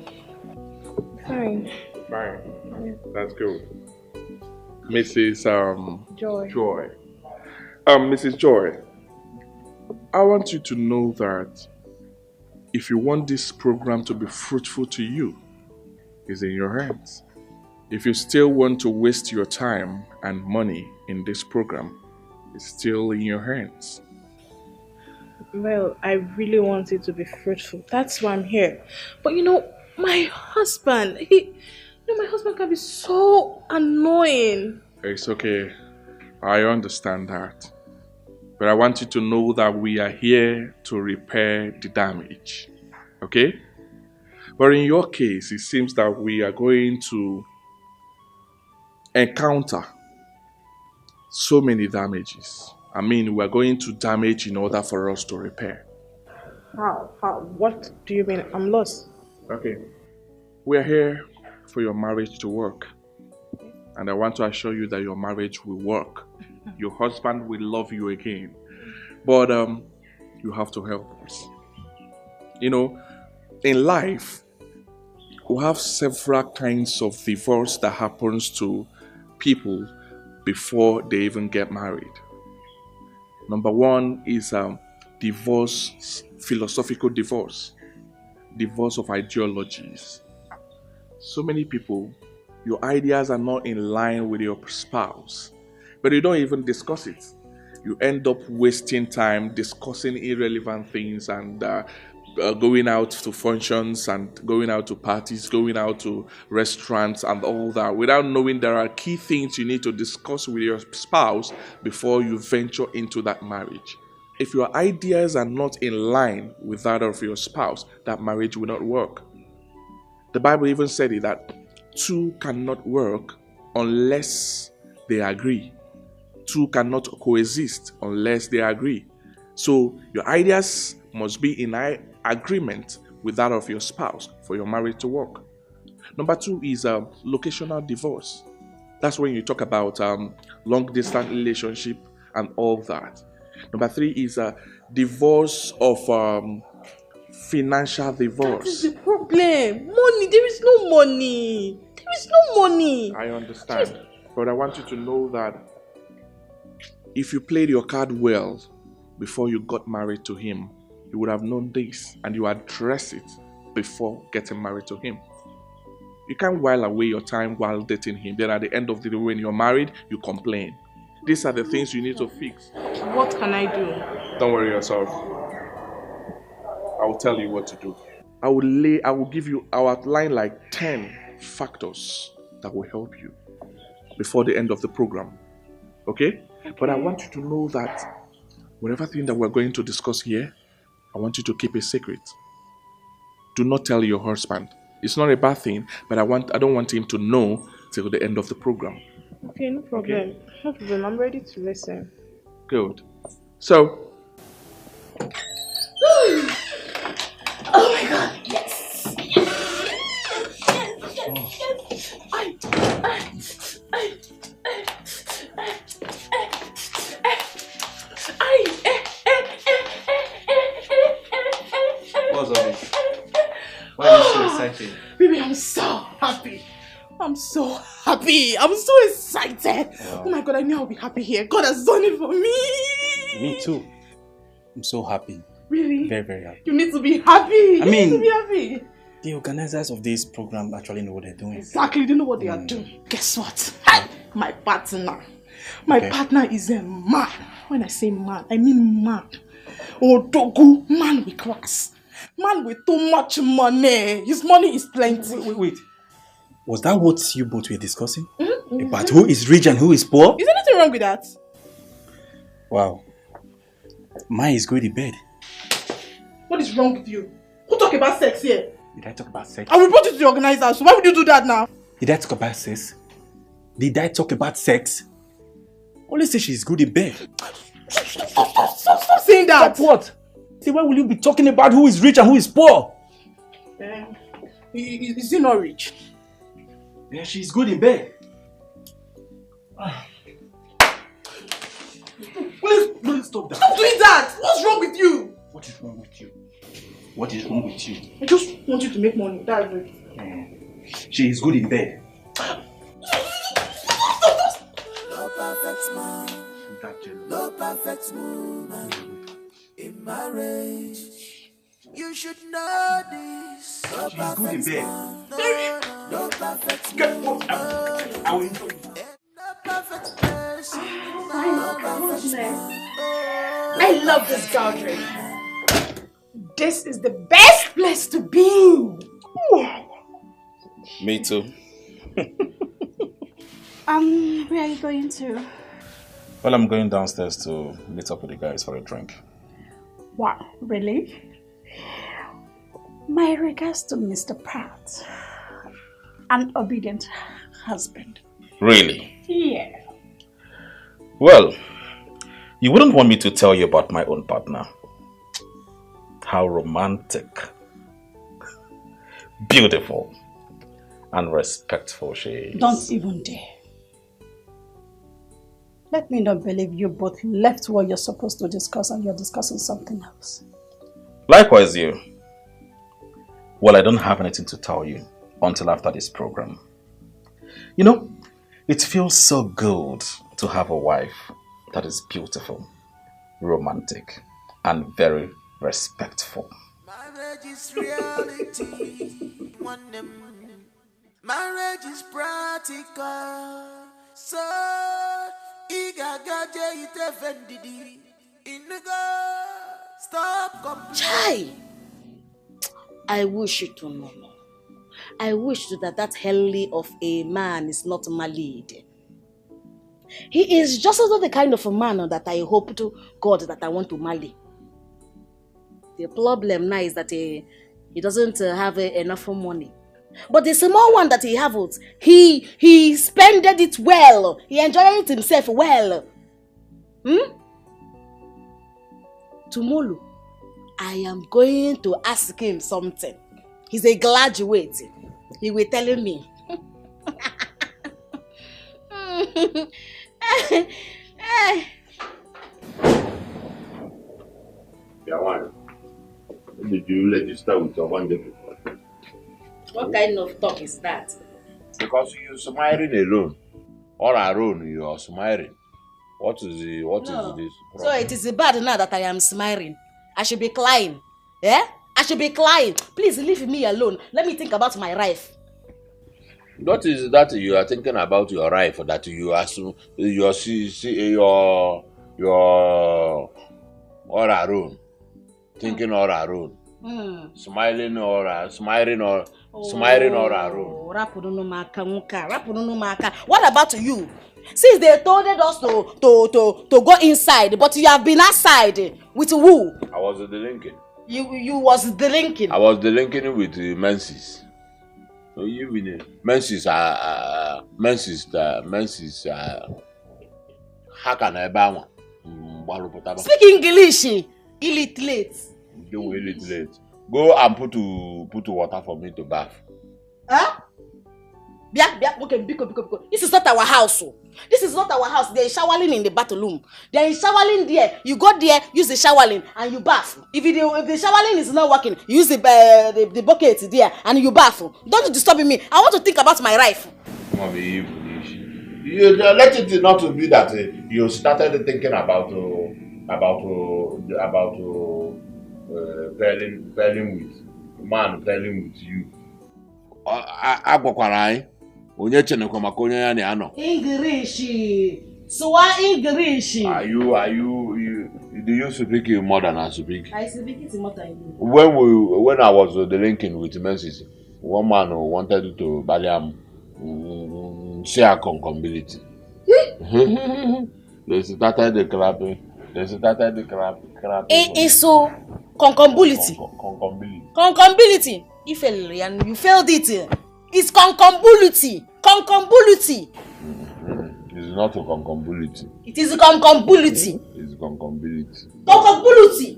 Fine. Fine. That's good. Mrs. Joy. Mrs. Joy, I want you to know that if you want this program to be fruitful to you, it's in your hands. If you still want to waste your time and money in this program, it's still in your hands. Well, I really want it to be fruitful. That's why I'm here. But my husband, my husband can be so annoying. It's okay. I understand that. But I want you to know that we are here to repair the damage. Okay? But in your case, it seems that we are going to encounter so many damages. I mean, we are going to damage in order for us to repair. How? What do you mean? I'm lost. Okay. We are here for your marriage to work. And I want to assure you that your marriage will work. Your husband will love you again. But you have to help us. In life, we have several kinds of divorce that happens to people before they even get married. Number one is divorce, philosophical divorce. Divorce of ideologies. So many people, your ideas are not in line with your spouse, but you don't even discuss it. You end up wasting time discussing irrelevant things and going out to functions and going out to parties, going out to restaurants and all that without knowing there are key things you need to discuss with your spouse before you venture into that marriage. If your ideas are not in line with that of your spouse, that marriage will not work. The Bible even said it that two cannot work unless they agree. Two cannot coexist unless they agree. So your ideas must be in agreement with that of your spouse for your marriage to work. Number two is locational divorce. That's when you talk about long distance relationship and all that. Number three is divorce of financial divorce. That is the problem. Money. There is no money. There is no money. I understand. But I want you to know that if you played your card well before you got married to him, you would have known this and you address it before getting married to him. You can't while away your time while dating him. Then at the end of the day, when you're married, you complain. These are the things you need to fix. What can I do? Don't worry yourself. I will tell you what to do. I will give you, I'll outline like 10 factors that will help you before the end of the program. Okay? But I want you to know that whatever thing that we're going to discuss here, I want you to keep it secret. Do not tell your husband. It's not a bad thing, but I don't want him to know till the end of the program. Okay, no problem. Okay. No problem. I'm ready to listen. Good. So. Oh my God! Yes. What's up? Why are you so excited? Baby, I'm so happy. I'm so happy. I'm so excited. Wow. Oh my God, I knew I'll be happy here. God has done it for me. Me too. I'm so happy. Really? Very, very happy. You need to be happy. I You mean, need to be happy. The organizers of this program actually know what they're doing. Exactly, they know what they are doing. Guess what? Hey, my partner. My partner is a man. When I say man, I mean man. Odogu, man with class. Man with too much money. His money is plenty. Wait. Was that what you both were discussing? Mm-hmm. About who is rich and who is poor? Is anything wrong with that? Wow. Mine is going to bed. What is wrong with you? Who talk about sex here? Did I talk about sex? I will report it to the organizer, so why would you do that now? Did I talk about sex? Did I talk about sex? Only say she's good in bed. Stop saying that. Stop what? See, why will you be talking about who is rich and who is poor? Is he not rich? Yeah, she's good in bed. Please stop that. Stop doing that! What's wrong with you? What is wrong with you? What is wrong with you? I just want you to make money, that's it. She is good in bed. No perfect man, no perfect woman in marriage. You should know this. No She's good in bed. no perfect woman. No perfect person. I love this gathering. This is the best place to be. Me too. Where are you going to? Well, I'm going downstairs to meet up with the guys for a drink. Wow, really? My regards to Mr. Pratt, an obedient husband. Really? Yeah. Well, you wouldn't want me to tell you about my own partner. How romantic, beautiful, and respectful she is. Don't even dare. Let me not believe you both left what you're supposed to discuss and you're discussing something else. Likewise you. Well, I don't have anything to tell you until after this program. You know, it feels so good to have a wife that is beautiful, romantic, and very respectful. Marriage is reality. Marriage is practical. So, stop. Chai! I wish you to know. I wish that helly of a man is not married. He is just the kind of a man that I hope to God that I want to marry. The problem now is that he doesn't have enough money. But the small one that he has, he spended it well. He enjoyed it himself well. Tomorrow, I am going to ask him something. He's a graduate. He will tell me. Yawan, did you register with your one day before? What kind of talk is that? Because you're smiling alone. Or alone, you are smiling. What is this? So it is bad now that I am smiling. I should be crying. I should be crying. Please leave me alone. Let me think about my life. What is that you are thinking about your wife that you assume your all alone, thinking all alone, smiling all alone. What about you? Since they told us to go inside, but you have been outside with who? I was delinking. You was delinking. I was delinking with Menses. So even Menses how can I buy one? Speak English, illiterate. Don't illiterate. Go and put water for me to bath. Huh? Okay, because this is not our house. This is not our house. There is showering in the bathroom. There is showering there. You go there, use the showering, and you bath. If the showering is not working, you use the bucket there, and you bath. Don't disturb me. I want to think about my life. Mommy, you let it not to be that you started thinking about pairing with man, pairing with you. English. Swa English. Are you do you speak more than I speak? I speak it more than you. When I was delinking with Menses, one man wanted to Baliam share concombility. They started the clapping. So concombility. Concombility. You failed and you failed it. It's concombility. Concombility. It's not a concombility. It is a concombility. It's concombility. Concombility.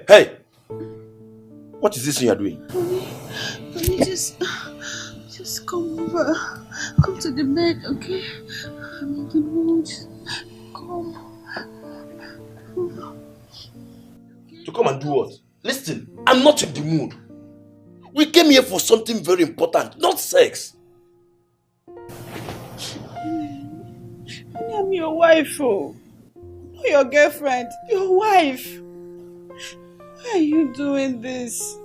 Hey. What is this you are doing? Honey, just come over. Come to the bed, okay? I'm in the mood. Come. To come and do what? Listen, I'm not in the mood. We came here for something very important, not sex. I'm your wife, oh. Not your girlfriend, your wife. Why are you doing this?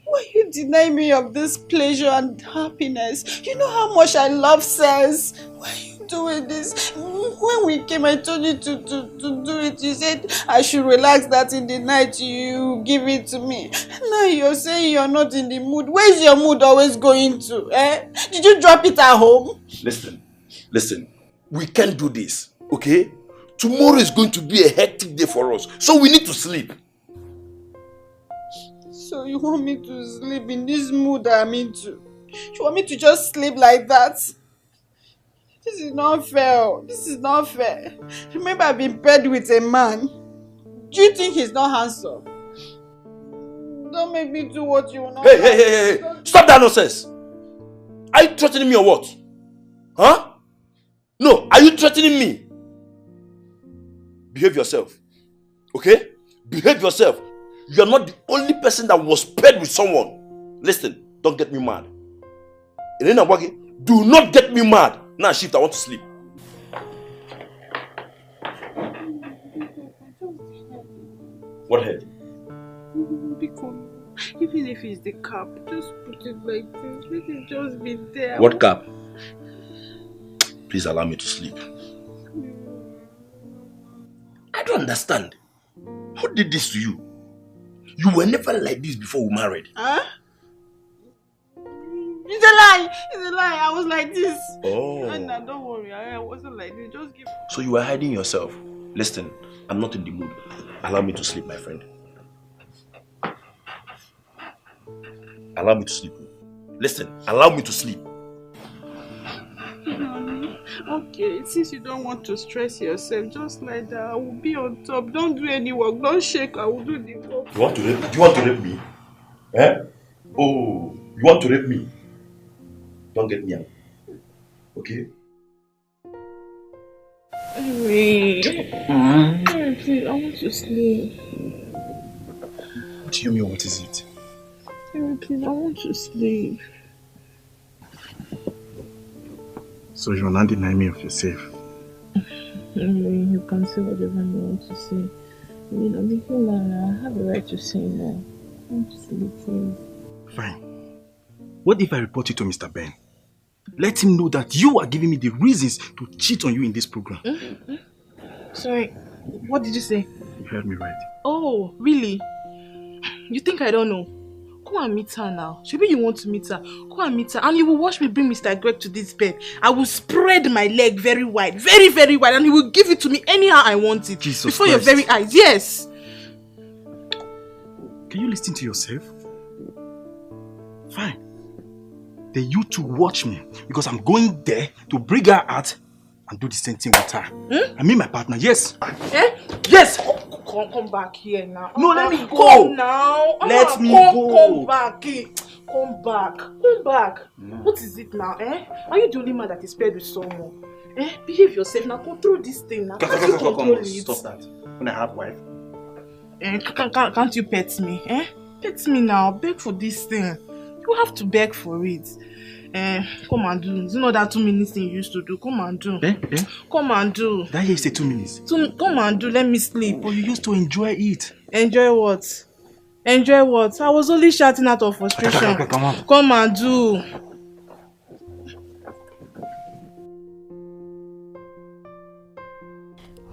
Why you deny me of this pleasure and happiness? You know how much I love sex. Why are you doing this? When we came, I told you to do it. You said I should relax, that in the night you give it to me. Now you're saying you're not in the mood. Where's your mood always going to? Did you drop it at home? Listen. We can't do this, okay? Tomorrow is going to be a hectic day for us, so we need to sleep. So you want me to sleep in this mood that I'm into? You want me to just sleep like that? This is not fair. This is not fair. Remember, I've been paired with a man. Do you think he's not handsome? Don't make me do what you want. Hey. Stop that nonsense. Are you threatening me or what? Huh? No, are you threatening me? Behave yourself. Okay? Behave yourself. You are not the only person that was paired with someone. Listen, don't get me mad. Elena Wagi, do not get me mad. Now shift, I want to sleep. What head? Even if it's the cap, just put it like this. Let it just be there. What cap? Please allow me to sleep. I don't understand. Who did this to you? You were never like this before we married. Huh? It's a lie. I was like this. Oh. No, don't worry. I wasn't like this. Just give. So you were hiding yourself. Listen, I'm not in the mood. Allow me to sleep, my friend. Allow me to sleep. Listen, allow me to sleep. Okay, since you don't want to stress yourself, just like that, I will be on top. Don't do any work. Don't shake. I will do the work. Do you want to rape me? Oh, you want to rape me? Don't get me out. Okay? Henry. Henry, please, I want to sleep. What do you mean, what is it? Henry, please, I want to sleep. So you're not denying me of yourself? Henry, you can say whatever you want to say. I mean, I'm a human. I have the right to say no. I want to sleep, please. Fine. What if I report you to Mr. Ben? Let him know that you are giving me the reasons to cheat on you in this program. Sorry, what did you say? You heard me right. Oh, really? You think I don't know? Come and meet her now. Maybe you want to meet her. Come and meet her. And you will watch me bring Mr. Greg to this bed. I will spread my leg very wide. Very, very wide. And he will give it to me anyhow I want it. Jesus Before Christ. your very eyes. Yes. Can you listen to yourself? Fine. Then you two watch me. Because I'm going there to bring her out and do the same thing with her. I mean my partner, yes. Eh? Yes. Come back here now. No, let me go. Come now. Let me go. Come back. Come back. Come back. What is it now, eh? Are you the only man that is paired with someone? Eh? Behave yourself now. Control this thing now. Can't you control it? Stop that. When I have wife. Can't you pet me? Eh? Pet me now. Beg for this thing. You have to beg for it. Come and do. You know that 2 minutes thing you used to do. Come and do. Come and do. That here say 2 minutes. Come and do. Let me sleep. But you used to enjoy it. Enjoy what? Enjoy what? I was only shouting out of frustration. Come on. Come and do.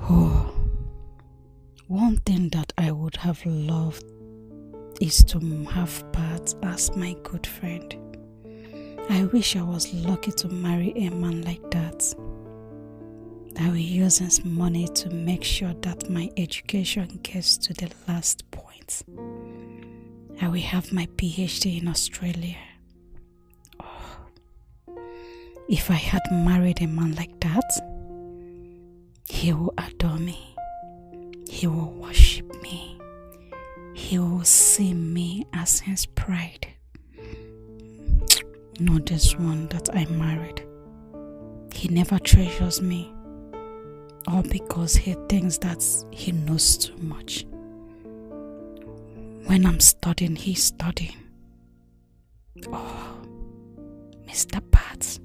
Oh, one thing that I would have loved is to have Pat as my good friend. I wish I was lucky to marry a man like that. I will use his money to make sure that my education gets to the last point. I will have my PhD in Australia. Oh, if I had married a man like that, he will adore me. He will worship me. He will see me as his pride. Not this one that I married. He never treasures me. All because he thinks that he knows too much. When I'm studying, he's studying. Oh, Mr. Pat,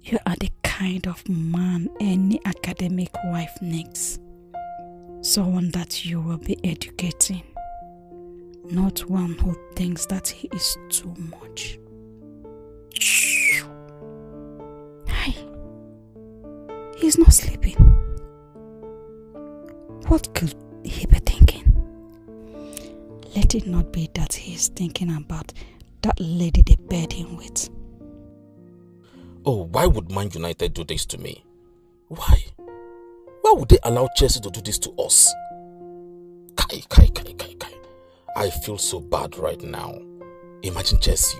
you are the kind of man any academic wife needs. Someone that you will be educating. Not one who thinks that he is too much. Hi. He's not sleeping. What could he be thinking? Let it not be that he is thinking about that lady they bed him with. Oh, why would Man United do this to me? Why? Why would they allow Chelsea to do this to us? Kai. I feel so bad right now. Imagine Chelsea.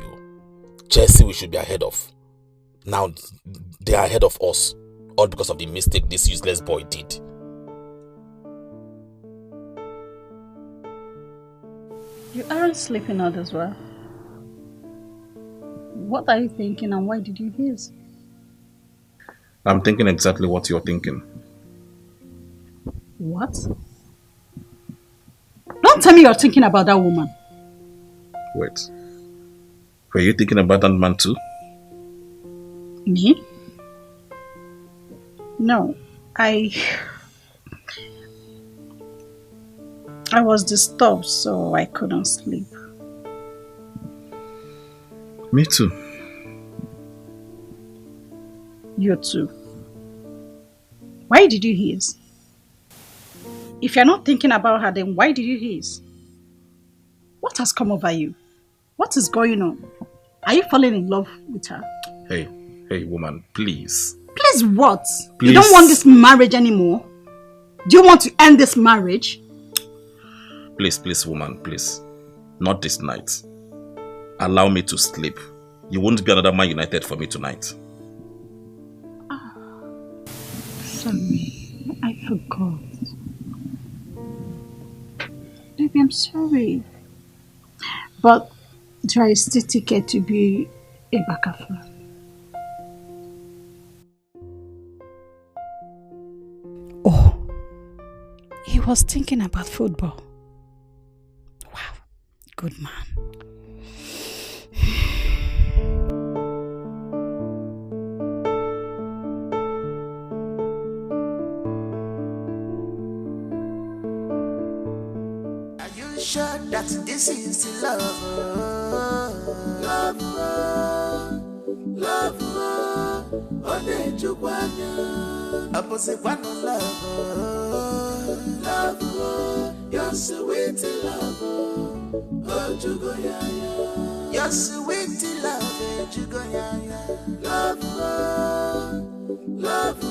Chelsea we should be ahead of. Now they are ahead of us. All because of the mistake this useless boy did. You aren't sleeping out as well. What are you thinking and why did you hiss? I'm thinking exactly what you're thinking. What? Don't tell me you're thinking about that woman. Wait. Were you thinking about that man too? Me? No. I was disturbed, so I couldn't sleep. Me too. You too. Why did you hiss? If you're not thinking about her, then why did you hiss? What has come over you? What is going on? Are you falling in love with her? Hey, woman, please. Please what? Please. You don't want this marriage anymore? Do you want to end this marriage? Please, woman, please. Not this night. Allow me to sleep. You won't be another Man United for me tonight. Sorry, I forgot. Baby, I'm sorry. But do I still ticket to be a Bakafa? was thinking about football. Wow, good man. Are you sure that this is love? Love, love, Ode Chukwana, Aposequano love, love, your sweet love, oh Jugoyaya, your sweet love, Jugoyaya, love, love,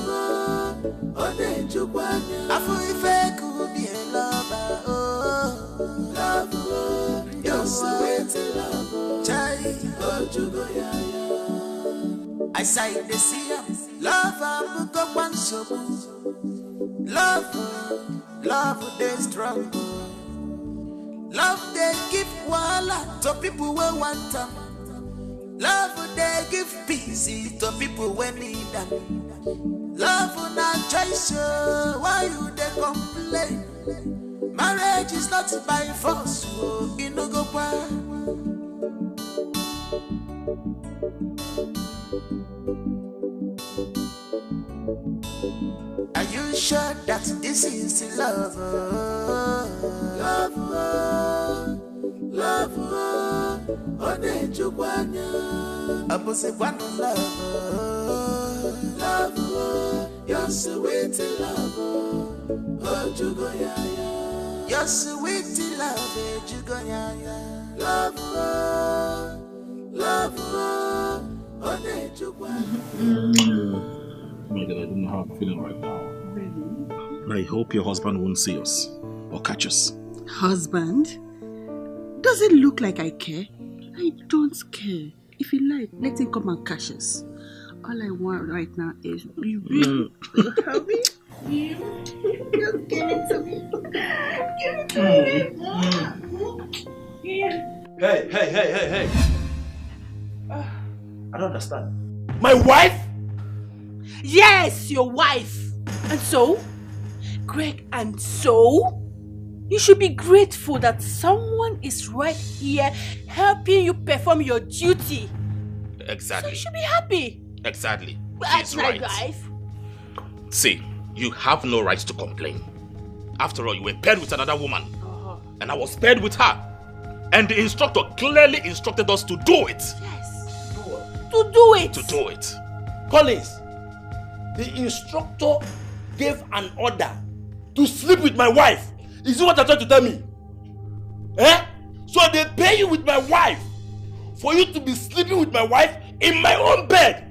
Ode Chukwana, Afuife Kubi lover, oh, love, your sweet love, Chai, oh Jugoyaya. I say the sea, love, book one so love, love, they strong. Love, they give wala to people who want them. Love, they give peace to people who need them. Love, not choice, why you they complain? Marriage is not by force, so you no go by. Are you sure that this is love? Love, love, Ode Chukwana, Aposequano love, love, your sweet love, oh Jugoyaya, your sweet love, Jugoyaya, love, love, Ode Chukwana. Oh my God, I don't know how I'm feeling right now. Really? I hope your husband won't see us or catch us. Husband? Does it look like I care? I don't care. If you like, let him come and catch us. All I want right now is you. Help me? You. Just give it to me. Give it to me. Hey. I don't understand. My wife? Yes, your wife. And so, Greg, and so, you should be grateful that someone is right here helping you perform your duty. Exactly. So you should be happy. Exactly. That's She's my right. wife. See, you have no right to complain. After all, you were paired with another woman. And I was paired with her. And the instructor clearly instructed us to do it. Yes. To do it. To do it. Collins, the instructor gave an order to sleep with my wife. Is it what you're trying to tell me? Eh? So they pay you with my wife for you to be sleeping with my wife in my own bed.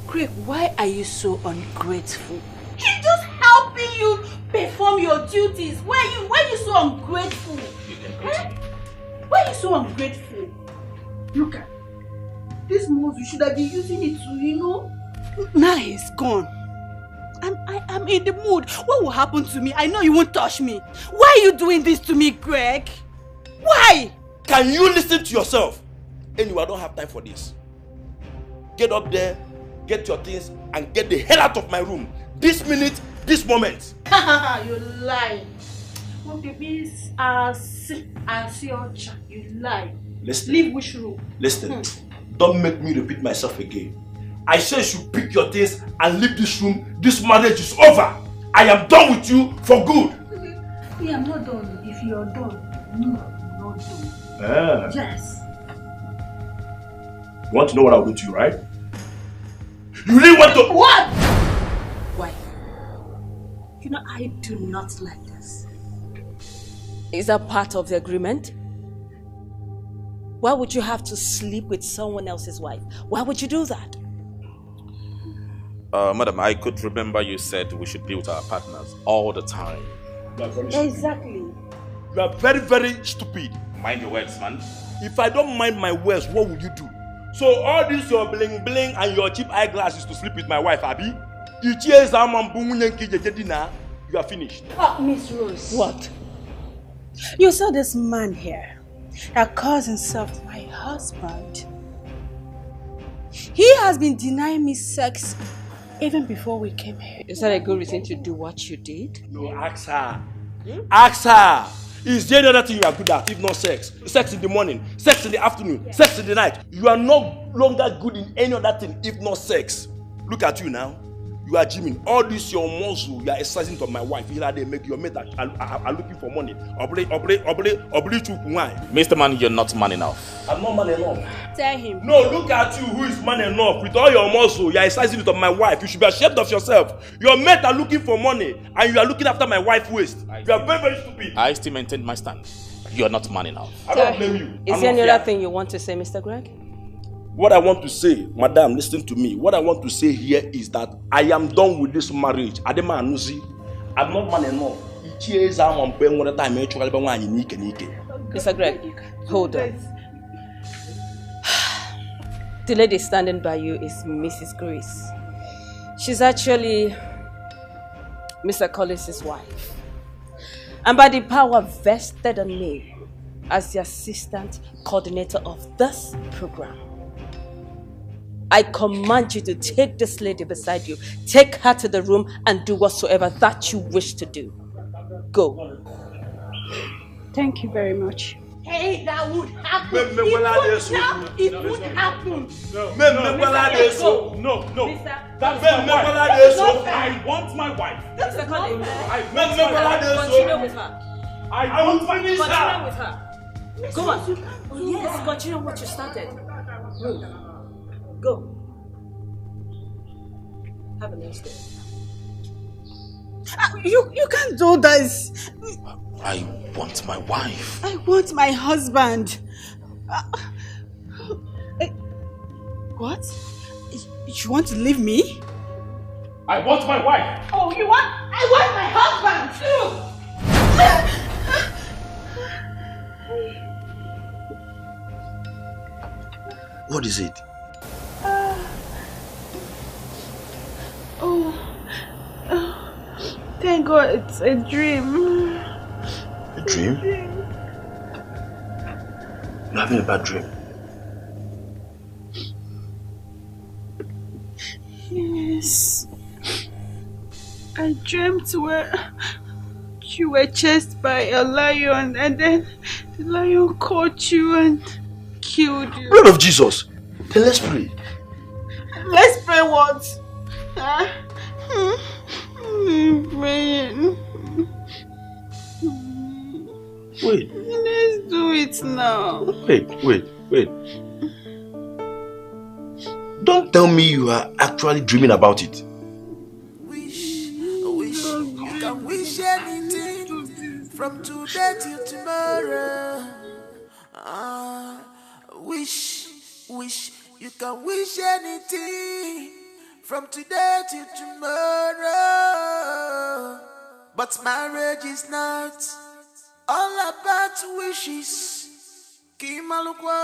Craig, why are you so ungrateful? He's just helping you perform your duties. Why are you so ungrateful? Why are you so ungrateful? Look at this mouse, you should have been using it to, Now he's gone. I'm in the mood. What will happen to me? I know you won't touch me. Why are you doing this to me, Greg? Why? Can you listen to yourself? Anyway, I don't have time for this. Get up there, get your things, and get the hell out of my room. This minute, this moment. You lie. You lie. Listen. Leave which room? Listen. Don't make me repeat myself again. I say you should pick your things and leave this room. This marriage is over. I am done with you for good. Me, I'm not done. If you're done, no, I'm not done. Yes. You want to know what I'll do to you, right? You really want to... What? Why? I do not like this. Is that part of the agreement? Why would you have to sleep with someone else's wife? Why would you do that? Madam, I could remember you said we should be with our partners all the time. Exactly. You are very, very stupid. Mind your words, man. If I don't mind my words, what would you do? So all this your bling bling and your cheap eyeglasses to sleep with my wife, Abby? You are finished. Miss Rose. What? You saw this man here that calls himself my husband. He has been denying me sex even before we came here. Is that a good reason to do what you did? No, ask her. Ask her. Is there any other thing you are good at, if not sex? Sex in the morning, sex in the afternoon, sex in the night. You are no longer good in any other thing, if not sex. Look at you now. You are gymming. All this your muscle, you are exercising to my wife. Here they make your mate are looking for money. Mr. Man, you're not man enough. I'm not man enough. Tell him. No, look at you who is man enough. With all your muscle, you are exercising to my wife. You should be ashamed of yourself. Your mate are looking for money and you are looking after my wife's waist. You are very, very stupid. I still maintain my stand. You are not man enough. I don't blame you. Is there any other thing you want to say, Mr. Greg? What I want to say, madam, listen to me. What I want to say here is that I am done with this marriage. I'm not man enough. Mr. Greg, hold on. The lady standing by you is Mrs. Grace. She's actually Mr. Collins's wife. And by the power vested on me as the assistant coordinator of this program, I command you to take this lady beside you, take her to the room and do whatsoever that you wish to do. Go. Thank you very much. Hey, that would happen. It would happen. No. That's my wife. I want my wife. Mr. Collins, Continue with her. I won't finish Continue with her. Go on. Yes, continue what you started. Go. Have a nice day. You can't do this. I want my wife. I want my husband. What? You want to leave me? I want my wife. Oh, you want? I want my husband too. What is it? Thank God it's a dream. A dream? You're having a bad dream? Yes. I dreamt where you were chased by a lion and then the lion caught you and killed you. Blood of Jesus! Then let's pray. Let's pray what? Huh? Praying. Wait. Let's do it now. Wait. Don't tell me you are actually dreaming about it. You can wish anything from today till tomorrow. Wish. You can wish anything from today till tomorrow. But marriage is not all about wishes. Kimalukwa.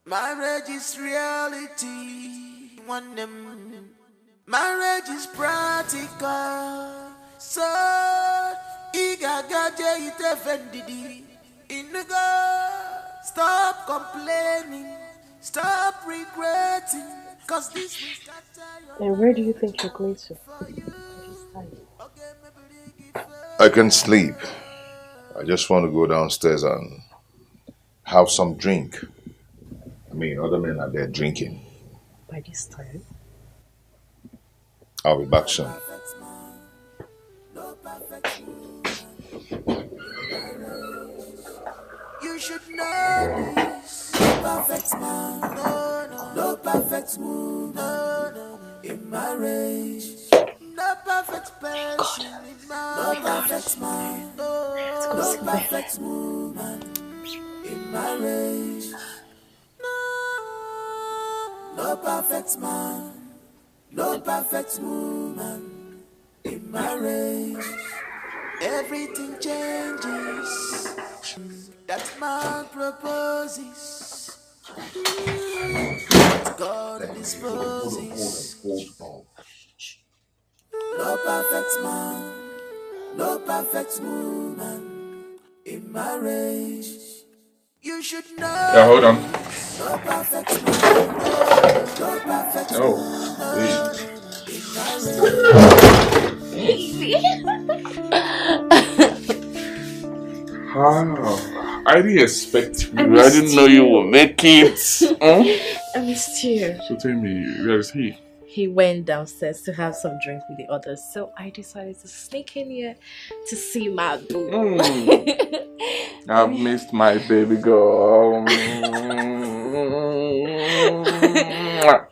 Marriage is reality. Marriage is practical. So, igagaje itefendidi. Stop complaining. Stop regretting. Cause this will scatter your... And where do you think you're going to? I can sleep. I just want to go downstairs and have some drink. I mean, other men are there drinking. By this time? I'll be back soon. You should know this. No perfect man, no perfect woman in marriage. No perfect person in marriage. No perfect man, no perfect woman in marriage. No perfect man, no perfect woman in marriage. Everything changes. That man proposes. God disposes. No perfect man, no perfect woman in marriage. You should know. Yeah, hold on. No perfect man, no perfect woman in marriage. Wow. I didn't expect you. I didn't know you would make it. I missed you. So tell me, where is he? He went downstairs to have some drink with the others, so I decided to sneak in here to see my boo. I've missed my baby girl.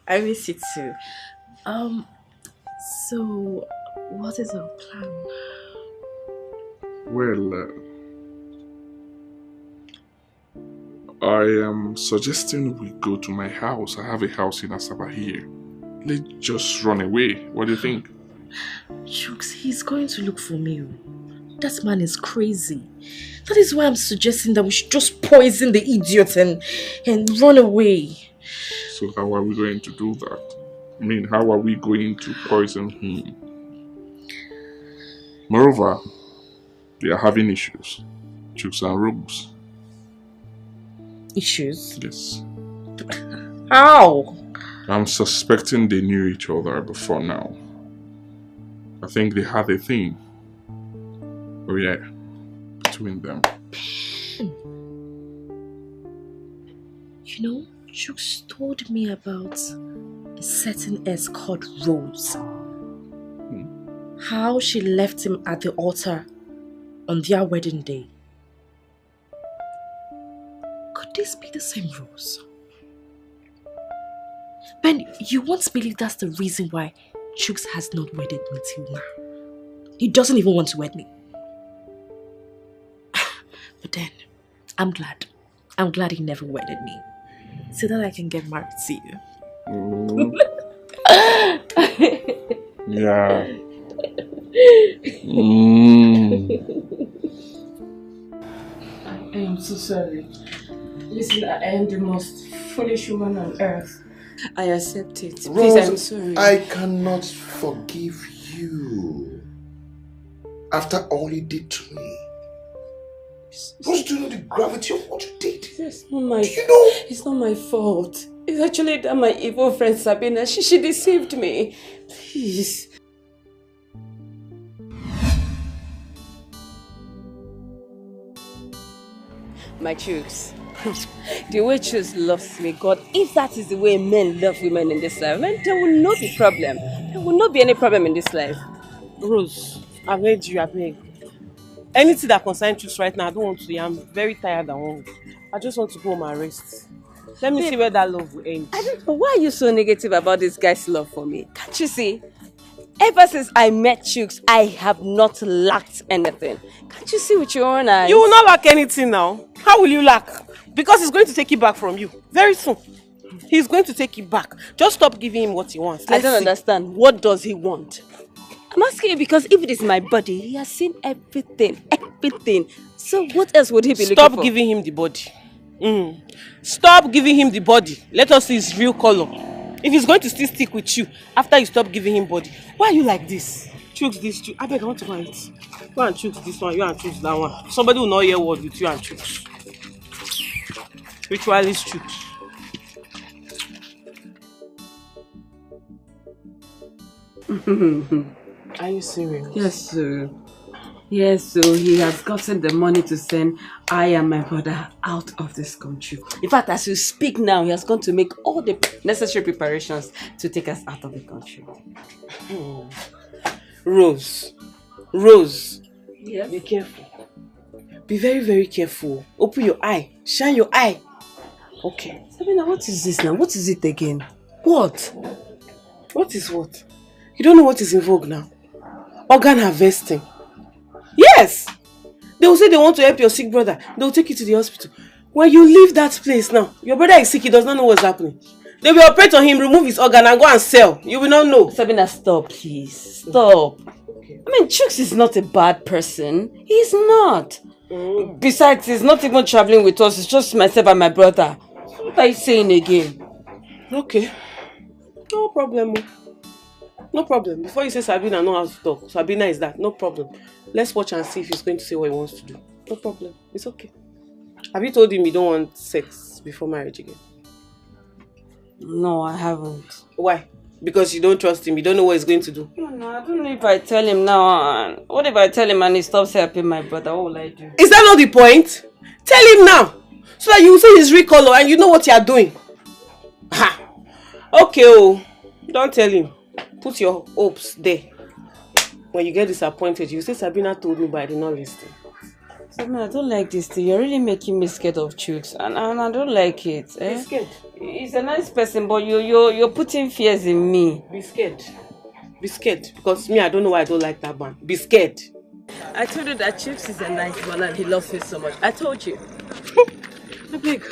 I miss you too. So what is our plan? Well, I am suggesting we go to my house. I have a house in Asaba here. Let's just run away. What do you think? Chooks, he's going to look for me. That man is crazy. That is why I'm suggesting that we should just poison the idiot and run away. So how are we going to do that? I mean, how are we going to poison him? Moreover, we are having issues. Chooks and Rogues. Issues? Yes. How? I'm suspecting they knew each other before now. I think they had a thing. Oh yeah, between them. You know, Chooks told me about a certain S called Rose. How she left him at the altar on their wedding day. Could this be the same Rose? Ben, you won't believe that's the reason why Chooks has not wedded me till now. He doesn't even want to wed me. But then, I'm glad. I'm glad he never wedded me. So that I can get married to you. Yeah. I am so sorry. Listen, I am the most foolish woman on earth. I accept it. Please, I'm sorry. I cannot forgive you. After all you did to me. Rose, do you know the gravity of what you did? It's not my, do you know? It's not my fault. It's actually that my evil friend Sabina, she deceived me. Please. My Chooks. The way Chooks loves me, God, if that is the way men love women in this life, man, there will not be problem. There will not be any problem in this life. Rose, I've heard you, I beg. Anything that concerns Chooks right now, I don't want to. I'm very tired and hungry. I just want to go home and rest. Let me see where that love will end. I don't know, why are you so negative about this guy's love for me? Can't you see? Ever since I met Chooks, I have not lacked anything. Can't you see with your own eyes? You will not lack anything now. How will you lack? Because he's going to take it back from you. Very soon. He's going to take it back. Just stop giving him what he wants. I don't understand. What does he want? I'm asking you because if it is my body, he has seen everything. Everything. So what else would he be looking for? Stop giving him the body. Stop giving him the body. Let us see his real color. If he's going to still stick with you after you stop giving him body, why are you like this? Chooks this, Chooks. I beg, I want to go and eat. Go and Chooks this one, you and Chooks that one. Somebody will not hear word with you and Chooks. Spiritualist Chooks. Are you serious? Yes, sir. Yes, so he has gotten the money to send I and my brother out of this country. In fact, as you speak now, he has gone to make all the necessary preparations to take us out of the country. Rose. Yes? Be careful. Be very, very careful. Open your eye. Shine your eye. Okay. Sabina, what is this now? What is it again? What? What is what? You don't know what is in vogue now? Organ harvesting. Yes! They will say they want to help your sick brother. They will take you to the hospital. When you leave that place now, your brother is sick, he does not know what's happening. They will operate on him, remove his organ and go and sell. You will not know. Sabina, stop, please. Stop. Okay. I mean, Chooks is not a bad person. He's not. Besides, he's not even traveling with us. It's just myself and my brother. What are you saying again? Okay. No problem. No problem. Before you say Sabina know how to talk, Sabina is that. No problem. Let's watch and see if he's going to say what he wants to do. No problem. It's okay. Have you told him you don't want sex before marriage again? No, I haven't. Why? Because you don't trust him, you don't know what he's going to do. No, I don't know if I tell him now. What if I tell him and he stops helping my brother? What will I do? Is that not the point? Tell him now, so that you will see his real color and you know what you are doing. Ha! Okay, oh, don't tell him. Put your hopes there. When you get disappointed, you say Sabina told me, but I did not listen. Sabina, I don't like this thing. You're really making me scared of Chooks, and I don't like it. Be scared. He's a nice person, but you're putting fears in me. Be scared. Be scared. Because me, I don't know why I don't like that man. Be scared. I told you that Chooks is a nice man and he loves me so much. I told you. I beg.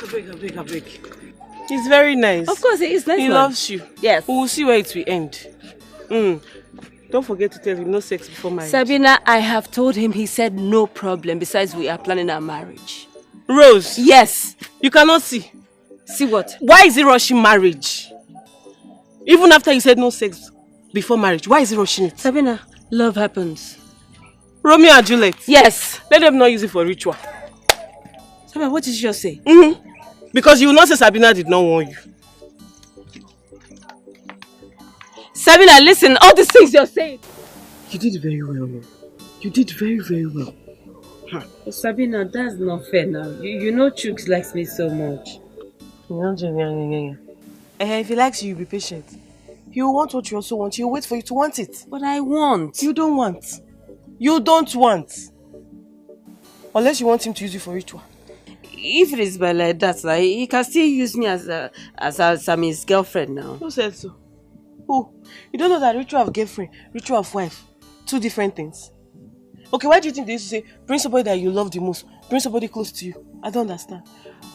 He's very nice. Of course, he is nice. He loves you. Yes. We will see where it will end. Don't forget to tell him no sex before marriage. Sabina, I have told him. He said no problem. Besides, we are planning our marriage. Rose. Yes. You cannot see. See what? Why is he rushing marriage? Even after you said no sex before marriage, why is he rushing it? Sabina, love happens. Romeo and Juliet. Yes. Let them not use it for ritual. Sabina, what did you just say? Because you will not say Sabina did not warn you. Sabina, listen, all these things you're saying. You did very well. You did very, very well. Huh. Sabina, that's not fair now. You know Chooks likes me so much. If he likes you, you'll be patient. He will want what you also want. He will wait for you to want it. But I want. You don't want. You don't want. Unless you want him to use you for ritual. If it is by like that, he can still use me as his girlfriend now. Who said so? Who? You don't know that ritual of girlfriend, ritual of wife, two different things. Okay, why do you think they used to say, bring somebody that you love the most, bring somebody close to you? I don't understand.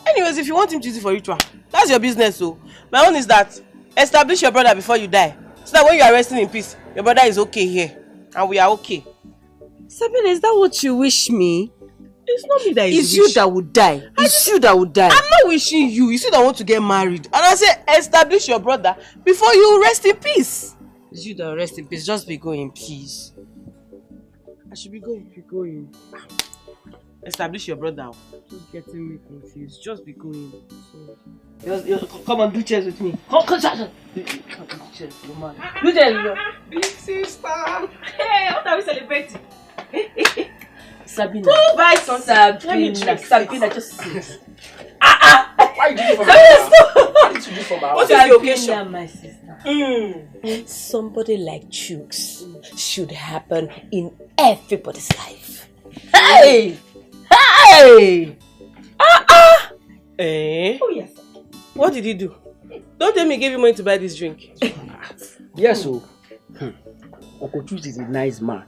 Anyways, if you want him to use it for ritual, that's your business. So my own is that establish your brother before you die, so that when you are resting in peace, your brother is okay here and we are okay. Sabina, is that what you wish me? It's not me that is It's you that would die. It's you that would die. I'm not wishing you. You still don't want to get married. And I say establish your brother before you rest in peace. It's you that will rest in peace. Just be going, please. I should be going. Be going. Establish your brother. Just getting me confused. Just be going. Come on, do chairs with me. Come, do chairs, man. Do chairs, big sister. Hey, what are we celebrating? Sabina. Bye, Sabina, just sit. Why did you do for my sister? What is the occasion? My sister. Somebody like Chooks should happen in everybody's life. Hey! Hey! Eh? Oh, yes. What did he do? Don't tell me he gave you money to buy this drink. Yes, so. Uncle Chooks is a nice man.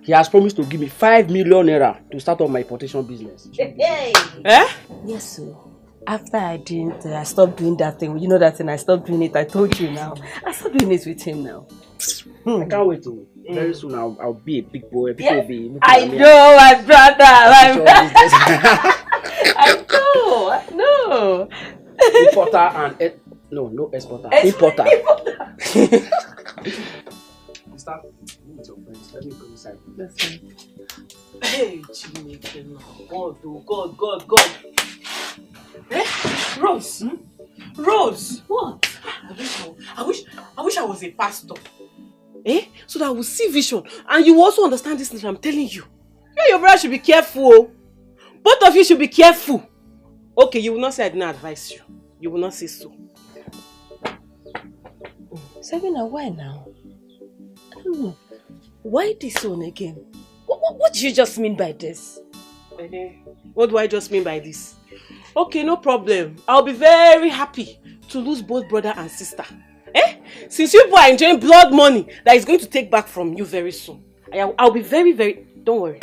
He has promised to give me 5 million naira to start up my importation business. Hey! Eh? Yes, so. After I stopped doing that thing. You know that thing, I stopped doing it. I told you now. I stopped doing it with him now. I can't wait to. Very soon I'll be a big boy. People will be I know, my brother. I know. Importer and no exporter. Importer. Start with your friends. Let me go inside. That's fine. Hey, God. Eh? Rose. Rose. What? I wish I was a pastor. Eh? So that I will see vision and you will also understand this thing I'm telling you. You and your brother should be careful. Both of you should be careful. Okay, you will not say I didn't advise you. You will not say so. Sabina, why now? I don't know. Why this one again? What do you just mean by this? What do I just mean by this? Okay, no problem. I'll be very happy to lose both brother and sister. Eh? Since you people are enjoying blood money that is going to take back from you very soon. I'll be very, very... Don't worry.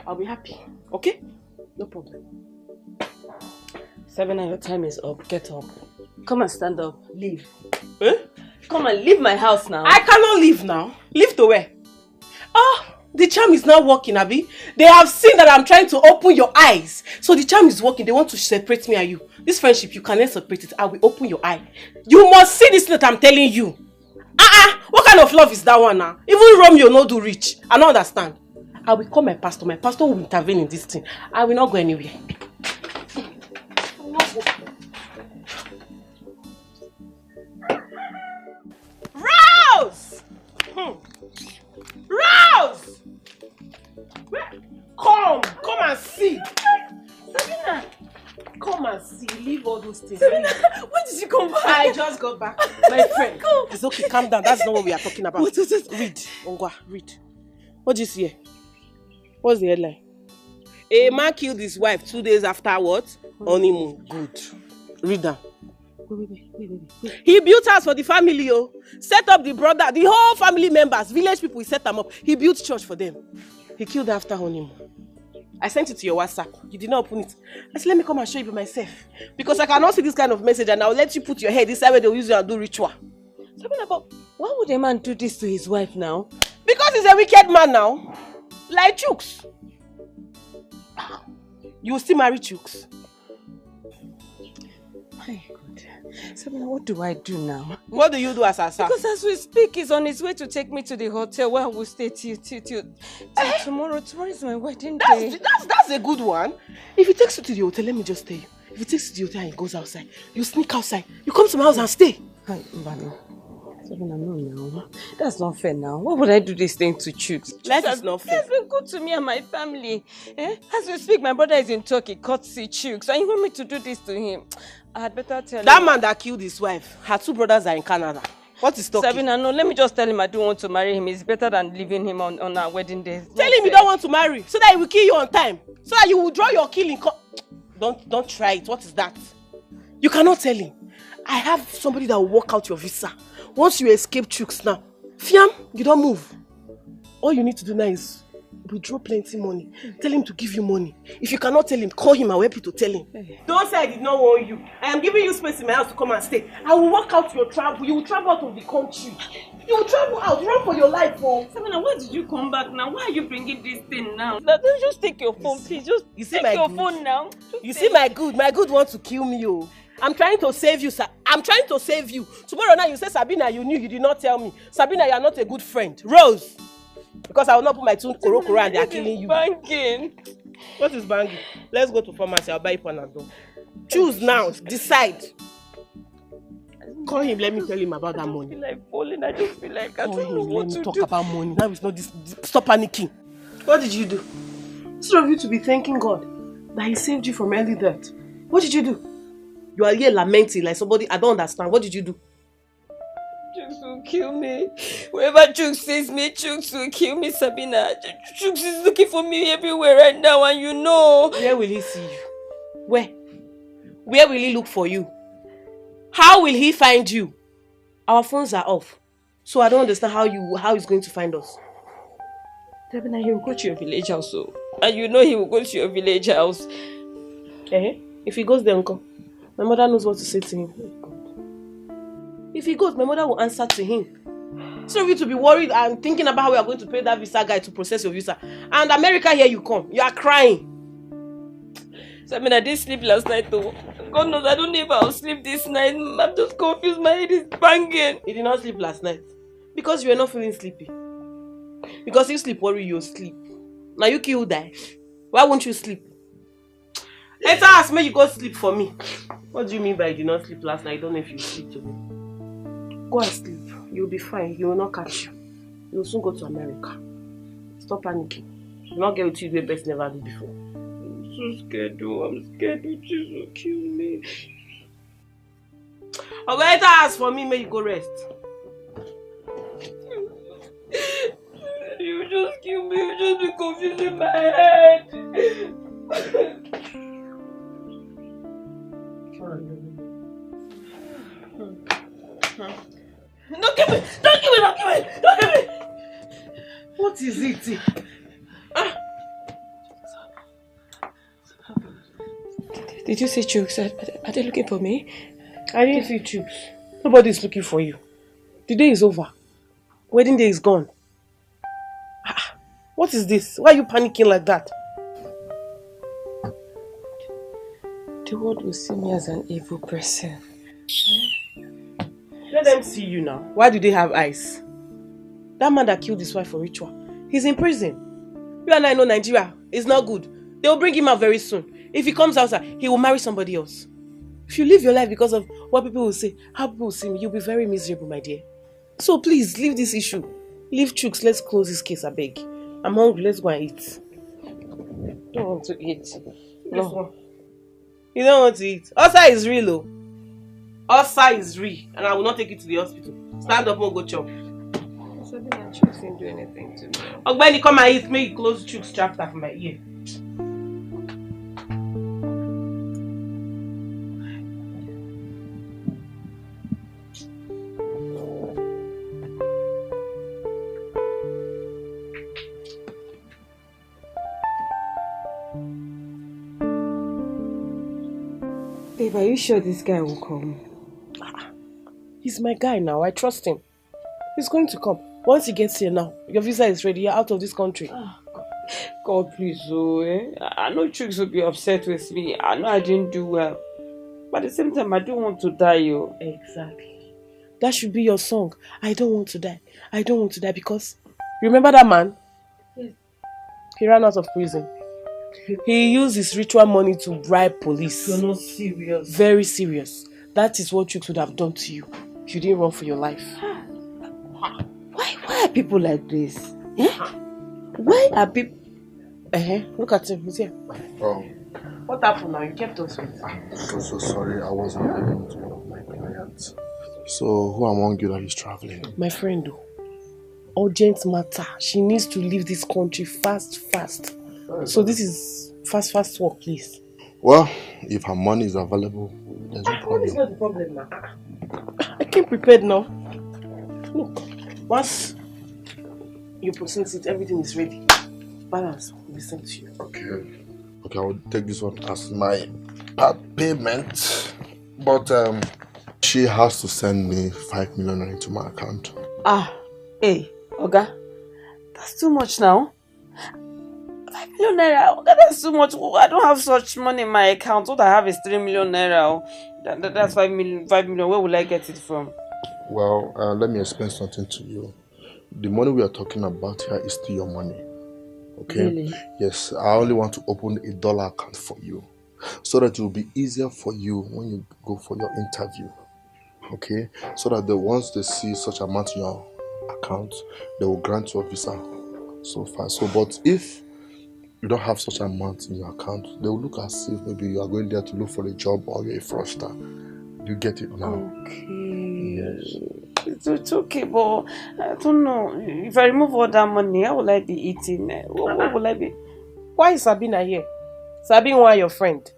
I'll be happy. Okay? No problem. Sabina, your time is up. Get up. Come and stand up. Leave. Eh? Come and leave my house now. I cannot leave now. Leave to where? Oh, the charm is not working, Abi. They have seen that I'm trying to open your eyes. So the charm is working. They want to separate me and you. This friendship, you cannot separate it. I will open your eye. You must see this that I'm telling you. What kind of love is that one now? Even Romeo no do rich. I don't understand. I will call my pastor. My pastor will intervene in this thing. I will not go anywhere. Come and see. Leave all those things. When did you come back? I just got back. My friend. It's okay, calm down. That's not what we are talking about. What is it? Read. Ongwa, read. What do you see here? What's the headline? A man killed his wife 2 days after what? Honeymoon. Good. Read down. Wait. He built house for the family, oh. Set up the brother, the whole family members, village people, he set them up. He built church for them. He killed after honeymoon. I sent it to your WhatsApp. You did not open it. I said, let me come and show you by myself. Because I cannot see this kind of message and I'll let you put your head inside where they'll use you and do ritual. Something about, why would a man do this to his wife now? Because he's a wicked man now. Like Chooks. You will still marry Chooks. My God. Sabina, what do I do now? What do you do as Asa? Because as we speak, he's on his way to take me to the hotel where we'll stay till tomorrow. Tomorrow is my wedding day. That's a good one. If he takes you to the hotel, let me just tell you. If he takes you to the hotel and he goes outside, you sneak outside. You come to my house and stay. Hi, Mbano. Sabina, no now. That's not fair now. Why would I do this thing to Chooks? Life is not fair. It's been good to me and my family. As we speak, my brother is in Turkey, courtesy Chooks. And you want me to do this to him? I had better tell him. That man that killed his wife, her 2 brothers are in Canada. What is talking? Sabina, no, let me just tell him I don't want to marry him. It's better than leaving him on our wedding day. Tell him you don't want to marry, so that he will kill you on time. So that you will draw your killing. Don't try it. What is that? You cannot tell him. I have somebody that will work out your visa. Once you escape Chooks now, Fiam, you don't move. All you need to do now is withdraw plenty money. Tell him to give you money. If you cannot tell him, call him. I'll help you to tell him. Don't say I did not warn you. I am giving you space in my house to come and stay. I will work out your travel. You will travel out of the country. You will travel out. Run for your life, oh. Sabina, why did you come back now? Why are you bringing this thing now? Don't just take your phone, please. Just take your phone now. You see my good. My good wants to kill me, oh. I'm trying to save you, sir. I'm trying to save you. Tomorrow night you say, Sabina, you knew, you did not tell me. Sabina, you are not a good friend. Rose! Because I will not put my two koro and they are killing you. Banging. What is banging? Let's go to pharmacy. I'll buy you Panadol. Choose now. Decide. Call him. Let me tell him about that money. I feel like falling. I just feel like I don't know what to do. Let me talk about money. Now it's not this. Stop panicking. What did you do? Instead of you to be thanking God that He saved you from early death, what did you do? You are here lamenting like somebody. I don't understand. What did you do? Chooks will kill me. Wherever Chooks sees me, Chooks will kill me, Sabina. Chooks is looking for me everywhere right now, and you know. Where will he see you? Where? Where will he look for you? How will he find you? Our phones are off. So I don't understand how he's going to find us. Sabina, he will go to your village house, so. And you know he will go to your village house. If he goes there, uncle, my mother knows what to say to him. If he goes, my mother will answer to him. So you to be worried and thinking about how we are going to pay that visa guy to process your visa. And America, here you come. You are crying. So I mean, I didn't sleep last night though. God knows I don't know if I'll sleep this night. I'm just confused. My head is banging. You did not sleep last night. Because you were not feeling sleepy. Because if sleep worry, you'll sleep. Now you kill die. Why won't you sleep? Enter ask me you go sleep for me. What do you mean by you did not sleep last night? I don't know if you sleep today. Go and sleep. You'll be fine. You will not catch you. You'll soon go to America. Stop panicking. You'll not get with you the best never did before. I'm so scared though. I'm scared that Jesus will kill me. I'll enter ask for me, may you go rest. You just kill me. You just be confusing my head. Don't give me! Don't give me! Don't give me! Don't give me! What is it? Did you see Chooks? Are they looking for me? I didn't see Chooks. Nobody is looking for you. The day is over. Wedding day is gone. What is this? Why are you panicking like that? The world will see me as an evil person. Let them see you now. Why do they have eyes? That man that killed his wife for ritual, he's in prison. You and I know Nigeria is not good. They will bring him out very soon. If he comes outside, he will marry somebody else. If you live your life because of what people will say, how people will see me, you'll be very miserable, my dear. So please, leave this issue. Leave Chooks. Let's close this case, I beg. I'm hungry. Let's go and eat. Don't want to eat. No. You don't want to eat. Ulcer is real, oh. Ulcer is real, and I will not take you to the hospital. Stand up and go chop. Sabina, Chooks didn't do anything to me. Ogbeni, come and eat. Make you close Chooks chapter for my ear. Babe, are you sure this guy will come? He's my guy now. I trust him. He's going to come. Once he gets here now, your visa is ready. You're out of this country. God, please, I know Chooks will be upset with me. I know I didn't do well. But at the same time, I don't want to die, yo. Exactly. That should be your song. I don't want to die. I don't want to die because... Remember that man? Yes. He ran out of prison. He used his ritual money to bribe police. You're not serious. Very serious. That is what Chooks would have done to you if you didn't run for your life. Why are people like this? Eh? Why are people... Look at him. He's here. Oh. What happened now? You kept us waiting. I'm so sorry. I wasn't able to one of my clients. So, who among you that is traveling? My friend, though. Urgent matter. She needs to leave this country fast. So this is fast work, please. Well, if her money is available, there's no problem. Money is not the problem now. I came prepared now. Look, once you process it, everything is ready. Balance will be sent to you. Okay, I will take this one as my part payment. But she has to send me 5 million into my account. Hey, Oga, that's too much now. 5 million naira, Oga, that's too much. I don't have such money in my account. What I have is 3 million naira. That's 5 million. Where will I get it from? Well, let me explain something to you. The money we are talking about here is still your money. Okay? Really? Yes, I only want to open a dollar account for you so that it will be easier for you when you go for your interview. Okay? So that once they see such amount in your account, they will grant you a visa so far. But if you don't have such amount in your account, they will look as if maybe you are going there to look for a job or you're a fraudster. You get it now? Okay. Yes. It's okay, but I don't know. If I remove all that money, how will I be eating? What will I be? Why is Sabina here? Sabina want your friend.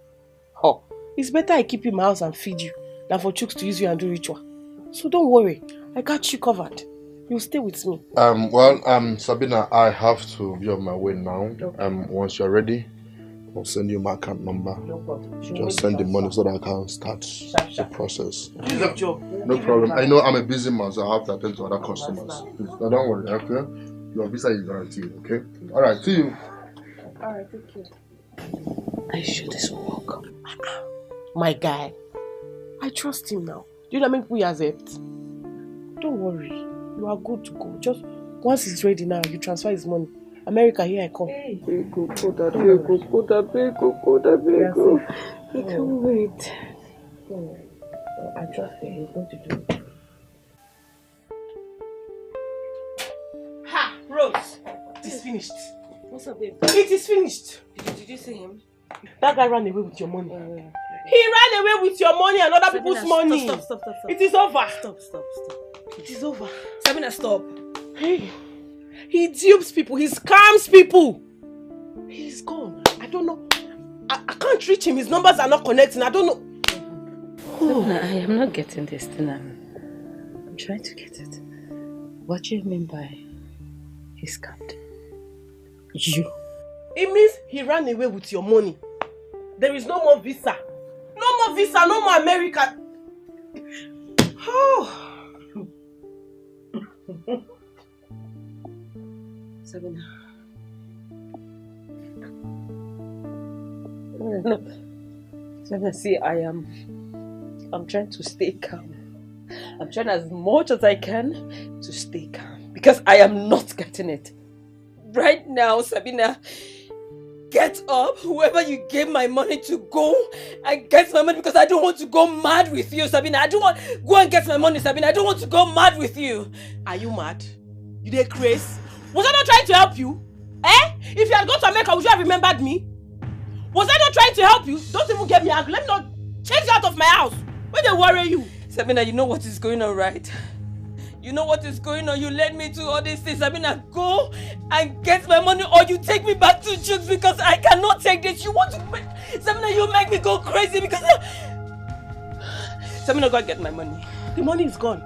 Oh, it's better I keep you in my house and feed you than for Chooks to use you and do ritual. So don't worry. I got you covered. You'll stay with me. Sabina, I have to be on my way now. Once you're ready, I'll send you my account number. No problem. Just send the money so that I can start the process. Good job. No problem. I know I'm a busy man, so I have to attend to other customers. No, don't worry, okay? Your visa is guaranteed, okay? Alright, see you. Alright, take care. Are you sure this will work? My guy. I trust him now. Do you know how many people he has helped? Don't worry. You are good to go. Just once he's ready now, you transfer his money. America, here I come. I can't wait. I trust him. He's going to do it. Ha! Rose! It is finished. What's up, babe? It is finished. Did you see him? That guy ran away with your money. He ran away with your money and other people's money. Stop. It is over. Stop. It is over. Sabina, stop. Hey, he dupes people. He scams people. He's gone. I don't know. I can't reach him. His numbers are not connecting. I don't know. Sabina, I am not getting this thing. I'm trying to get it. What do you mean by he scammed you? It means he ran away with your money. There is no more visa. No more visa, no more America. Oh. Sabina. Sabina, see, I'm trying to stay calm. I'm trying as much as I can to stay calm because I am not getting it. Right now, Sabina, get up, whoever you gave my money to, go and get my money because I don't want to go mad with you, Sabina. I don't want go and get my money, Sabina. I don't want to go mad with you. Are you mad? You dey craze? Was I not trying to help you? If you had gone to America, would you have remembered me? Was I not trying to help you? Don't even get me angry. Let me my house. Where they worry you? Sabina, you know what is going on, right? You know what is going on. You led me to all these things. Sabina, go and get my money or you take me back to Chooks because I cannot take this. You want to make... Sabina, you make me go crazy because... Sabina, go and get my money. The money is gone.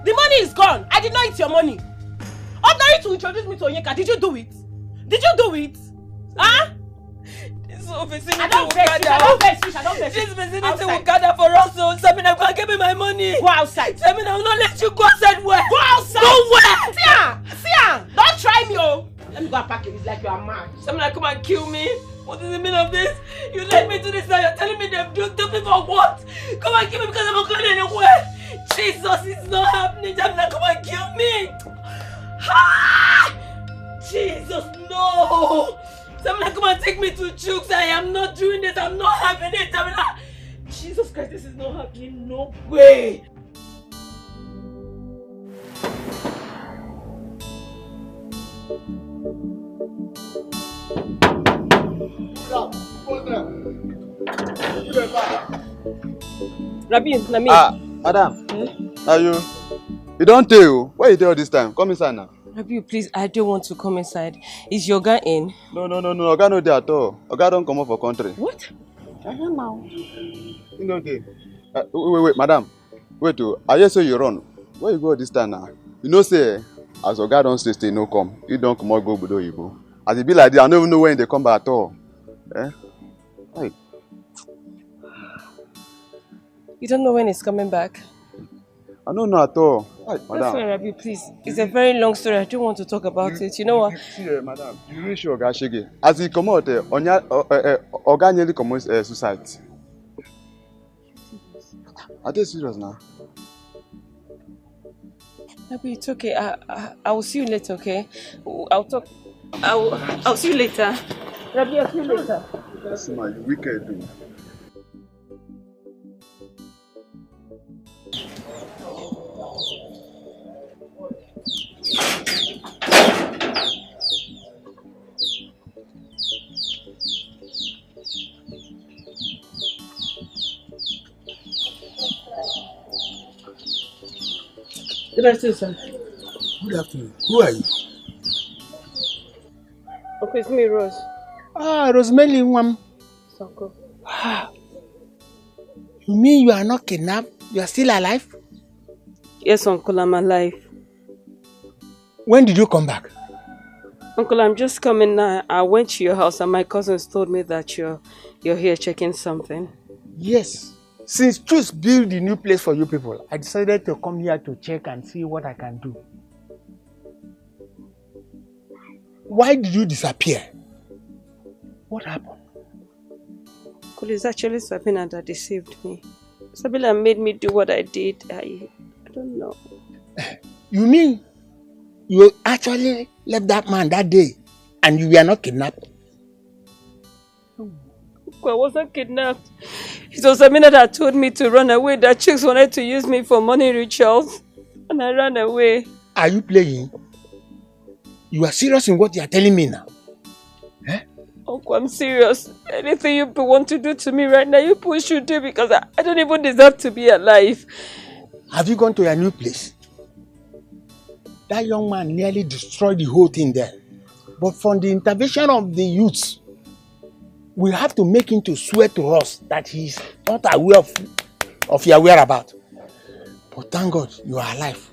The money is gone. I did not eat your money. Ordinary to introduce me to Onyeka. Did you do it? Did you do it? Huh? This whole vicinity I don't vex fish. This vicinity will gather for us. So Sabina, go and give me my money. Go outside. Sabina, I will not let you go outside. Where? Go outside. Go where? See, don't try me, oh. Let me go and pack you. It's like you are mad. Sabina, come and kill me. What is the meaning of this? You led me to this now. You're telling me they've done me for what? Come and kill me because I'm not going anywhere. Jesus, it's not happening. Sabina, come and kill me. Ah! Jesus, no. Sabina, come and take me to Chooks. I am not doing this. I'm not having it. Sabina. Jesus Christ, this is not happening. No way. Rabi, Nami. Madam. Are you? You don't tell. Where you tell this time? Come inside now. Rabi, please, I don't want to come inside. Is your guy in? No. Oga no there at all. Oga don't come up for country. What? I don't know. You know okay. Wait, madam. Wait, I hear say you run. Where you go this time now? You know say, as Oga don't stay, no come. You don't come out go Budo Ibo. As it be like this, I don't even know when they come back at all. Eh? Hey. You don't know when he's coming back? I don't know at all. Hey, That's madam. fine, Rabi, please. It's a very long story. I don't want to talk about it. You know what? See, madam, you really sure Oga Shege. As he come out, Oga nearly commits suicide. Are they serious now? Rabi, it's okay. I will see you later, okay? I'll talk. I'll see you later. Rabi, I'll see you later. That's my wicked dude. Good afternoon, sir. Good afternoon. Who are you? Okay, it's me, Rose. Rosemary Nwam. Soko. You mean you are not kidnapped? You are still alive? Yes, Uncle, I'm alive. When did you come back? Uncle, I'm just coming now. I went to your house and my cousins told me that you're here checking something. Yes. Since Chooks built the new place for you people, I decided to come here to check and see what I can do. Why did you disappear? What happened? Uncle, it's actually Sabina that deceived me. Sabina made me do what I did. I don't know. You mean you actually left that man that day and you were not kidnapped? I wasn't kidnapped. It was Sabina that told me to run away, that Chooks wanted to use me for money rituals. And I ran away. Are you playing? You are serious in what you are telling me now? Eh? Uncle, I'm serious. Anything you want to do to me right now, you people should do because I don't even deserve to be alive. Have you gone to your new place? That young man nearly destroyed the whole thing there. But from the intervention of the youths, we have to make him to swear to us that he is not aware of your whereabouts. But thank God you are alive.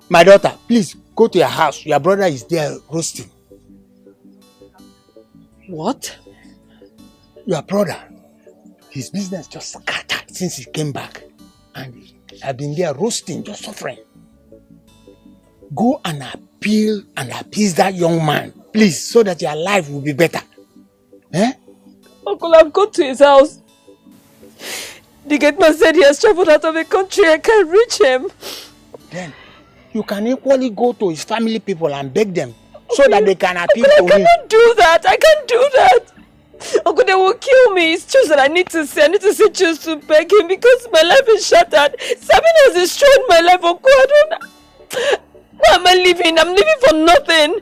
My daughter, please go to your house. Your brother is there roasting. What? Your brother, his business just scattered since he came back. And I've been there roasting, just suffering. Go and appeal and appease that young man, please, so that your life will be better. Eh? Uncle, I've gone to his house. The gate man said he has traveled out of the country. I can't reach him. Then you can equally go to his family people and beg them so that they can appeal Uncle, to him. I cannot do that. I can't do that. Uncle, they will kill me. It's Chooks that I need to see. I need to see Chooks to beg him because my life is shattered. Sabina has destroyed my life. Uncle, I don't. Why am I living? I'm living for nothing.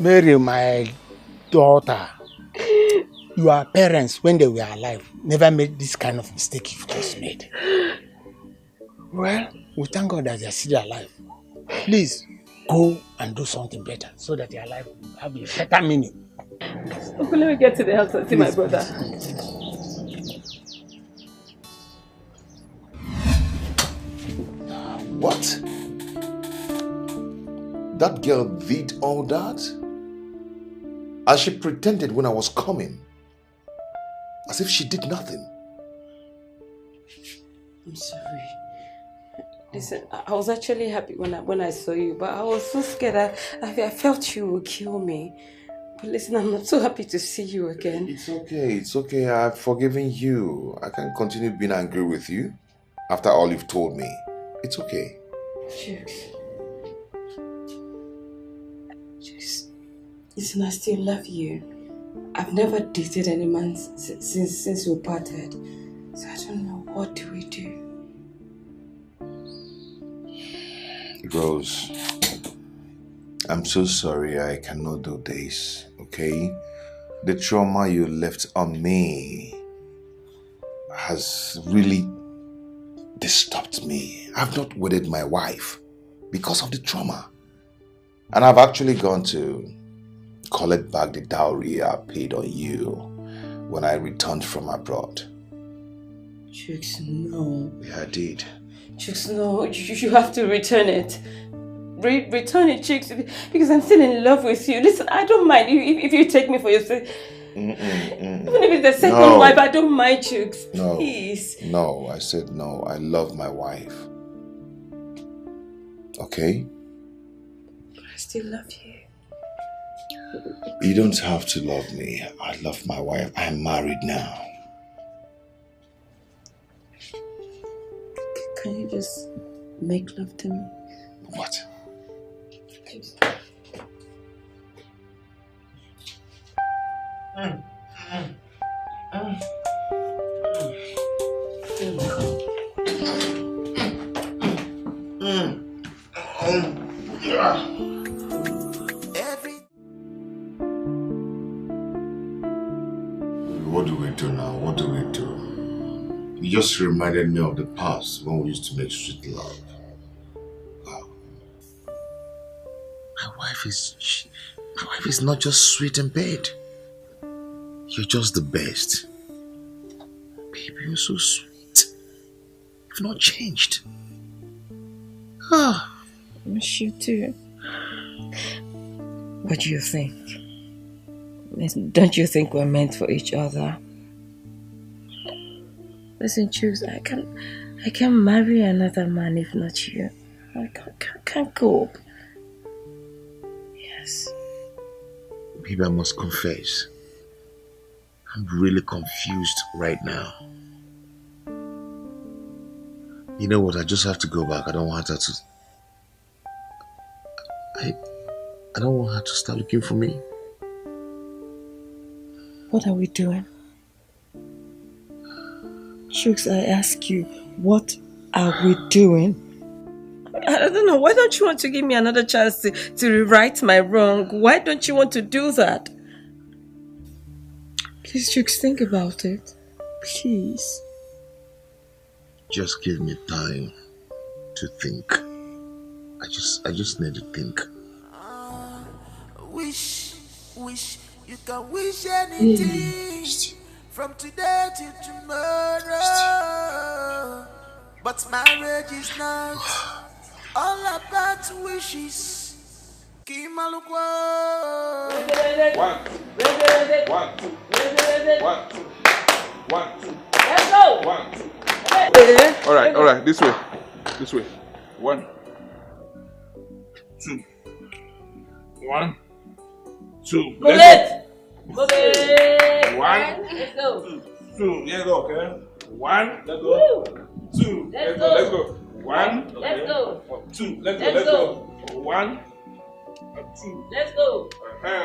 Mary, my daughter, your parents, when they were alive, never made this kind of mistake you've just made. Well, we thank God that they are still alive. Please, go and do something better so that your life will have a better meaning. Uncle, let me get to the house and see my brother. What? That girl did all that? And she pretended when I was coming. As if she did nothing. I'm sorry. Listen, I was actually happy when I saw you, but I was so scared. I felt you would kill me. But listen, I'm not so happy to see you again. It's okay, it's okay. I've forgiven you. I can't continue being angry with you after all you've told me. It's okay. Just listen, I still love you. I've never dated any man since we parted. So I don't know, what do we do? Rose, I'm so sorry I cannot do this, okay? The trauma you left on me has really disturbed me. I've not wedded my wife because of the trauma. And I've actually gone to collect back the dowry I paid on you when I returned from abroad. Chooks, no. Yeah, I did. Chooks, no. You have to return it. Return it, Chooks, because I'm still in love with you. Listen, I don't mind if you take me for yourself. Even if it's the second wife, I don't mind, Chooks. No. Please. No, I said no. I love my wife. Okay? I still love you. You don't have to love me. I love my wife. I'm married now. Can you just make love to me? What? What do we do now? What do we do? You just reminded me of the past when we used to make sweet love. Wow. My wife is not just sweet in bed. You're just the best. Baby, you're so sweet. You've not changed. I miss you too. What do you think? Don't you think we're meant for each other? Listen, Chooks, I can't marry another man if not you. I can't cope. Yes. Maybe I must confess. I'm really confused right now. You know what? I just have to go back. I don't want her to... I don't want her to start looking for me. What are we doing? Chooks, I ask you, what are we doing? I don't know. Why don't you want to give me another chance to rewrite my wrong? Why don't you want to do that? Please, Chooks, think about it. Please. Just give me time to think. I just need to think. Wish you can wish anything from today till tomorrow. But marriage is not all about wishes. Kimalukwa. 1, 2, 1, 2, 1, 2. Let's go. 1, 2. All right, this way. 1, 2. 1, 2. Move Let's it. Move it. 1, Let's go. 2. Let's go, okay? 1, let's go. 2, let's go. 1, Let's go. 2, let's go. 1, 2. Let's go.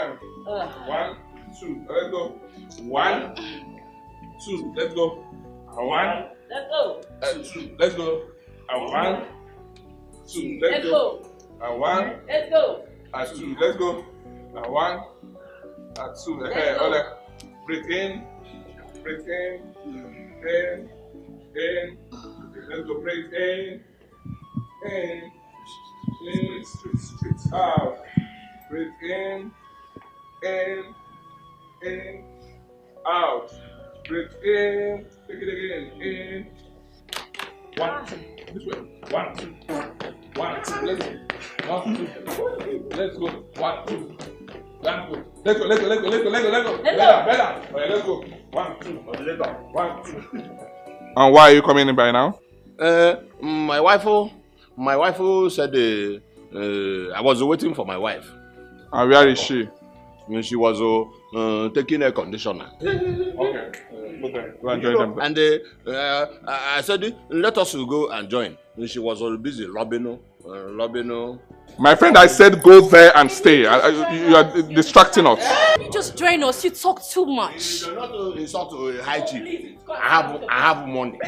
1, 2. Let's go. 1, 2. Let's go. 1. Let's go. 2. Let's go. 1, 2. Let's go. 1. Let's go. 2. Let's go. 1, 2. Hey, Breathe in. Breathe in. In. In. Let's go. Breathe in. In. In. Out. Breathe in. In. In. Out. Breathe in. Take it again. In. 1, 2. This way. 1, 2. 1, 2. Let's go. 1, 2. Let's go. 1, 2. Let's go. Let's go. Let's go. Let's go. Let's go. Let's go. Let's go. Better. Okay, let's go. 1, 2. Let's go. 1, 2. And why are you coming in by now? My wife said I was waiting for my wife. And where is she? She was taking a conditioner. Okay. Go and join them. And I said, let us go and join. And she was all busy lobbing. My friend, I said go there and stay. You are distracting us. You just join us. You talk too much. You're not insult to high chief. I have money.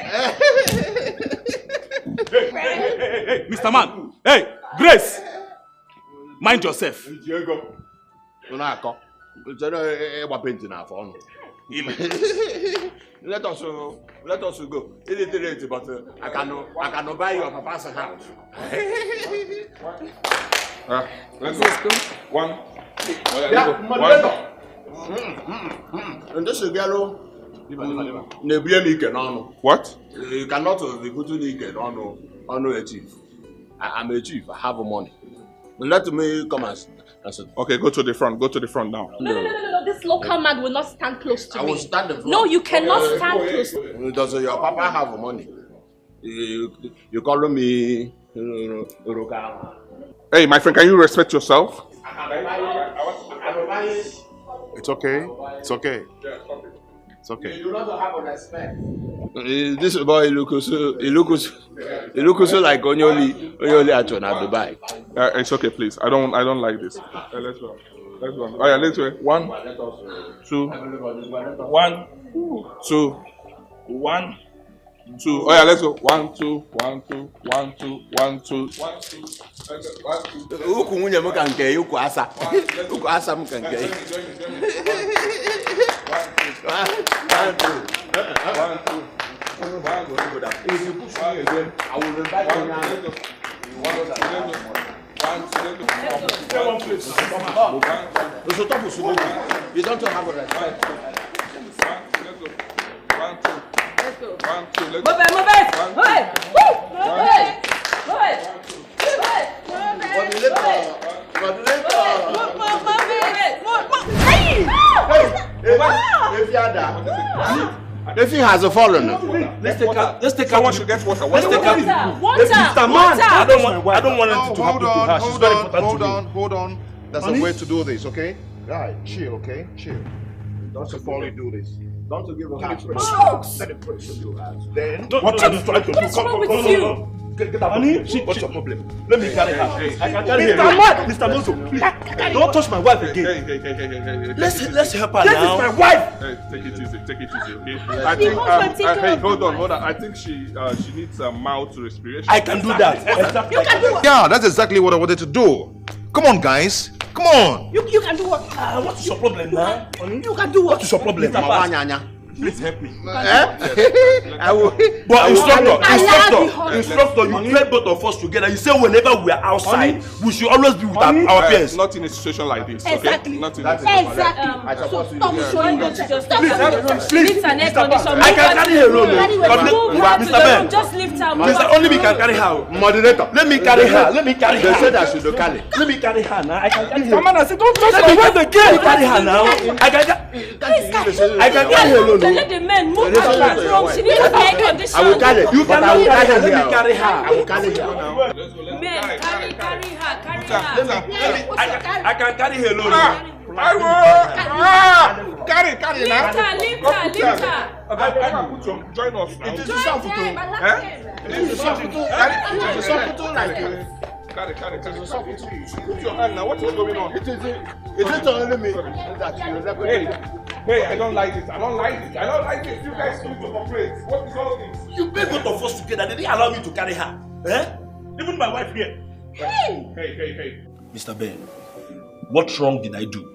Hey, Mr. Man. Hey, Grace. Mind yourself. Let us go. Illiterate, but I cannot buy your papa's house. Let's go. 1. Yeah, and this is yellow. What? You cannot be putting it on a chief. I'm a chief. I have money. Let me come and sit. Okay, go to the front. Go to the front now. No. This local man will not stand close to me. I will stand the front. No, you cannot stand close to me. Does your papa have money? You call me Hey, my friend, can you respect yourself? It's okay. It's okay. It's okay. You don't have respect. This boy looks so like Onyoli Achon at Dubai. It's okay, please. I don't like this. Let's go. Let's go. Oh yeah, let's go. 1, 2, 1, 2, 1, 2. Oh yeah, let's go. 1, 2, 1, 2, 1, 2, 1, 2, 1, 2. Uku munye mukanke, uku asa. Uku asa mukanke. 1, 2. If you push me again, I will invite you now. You don't have a respect. 1, 2. Let's go. If he has a fallen, let's take someone should get water. Let's take Mr. Man, I don't want anything to happen to her. She's very important to me. Hold on. There's a way to do this, okay? Right, chill, okay? Chill. Don't before we do this. Don't give her Let it push. Then What are you trying to do? Come. Get up. What's your problem? Let me carry her. I can carry her. Mr. Mozo, please. Don't touch my wife again. Hey. Let's help her now. This is my wife. Hey, take it easy, okay? I think, hey, hold on. I think she needs a mouth respiration. I can do that. Exactly. You can do what? yeah, that's exactly what I wanted to do. Come on, guys. Come on. You can do what? What is your problem now? You can do what? What is your problem? Please help me. I will. But instructor, you play both of us together. You say whenever we are outside, we should always be with our peers. Not in a situation like this, Exactly. okay? Not in Exactly. So stop showing them to just Please, an air condition. I can carry her alone. Mr. Ben, just lift her. Mr. Only me can carry her. Moderator, let me carry her. They said I should carry. Let me carry her now. I can carry her. Man, I said don't touch my wife again. Carry her now. I can carry her alone. Let the men move her from. She needs air condition. I will carry. You can Let me carry her. I will carry her. Men, carry her. I can carry her alone. I will. Carry now. Lift her. I put some. Join us now. It is a soft Carry. Put your hand now. What is going on? It is only me that you never. Hey, I don't like this. You guys need to cooperate. What is all this? You pay both of us together. They didn't allow me to carry her. Even my wife here. Hey. Mr. Ben, what wrong did I do?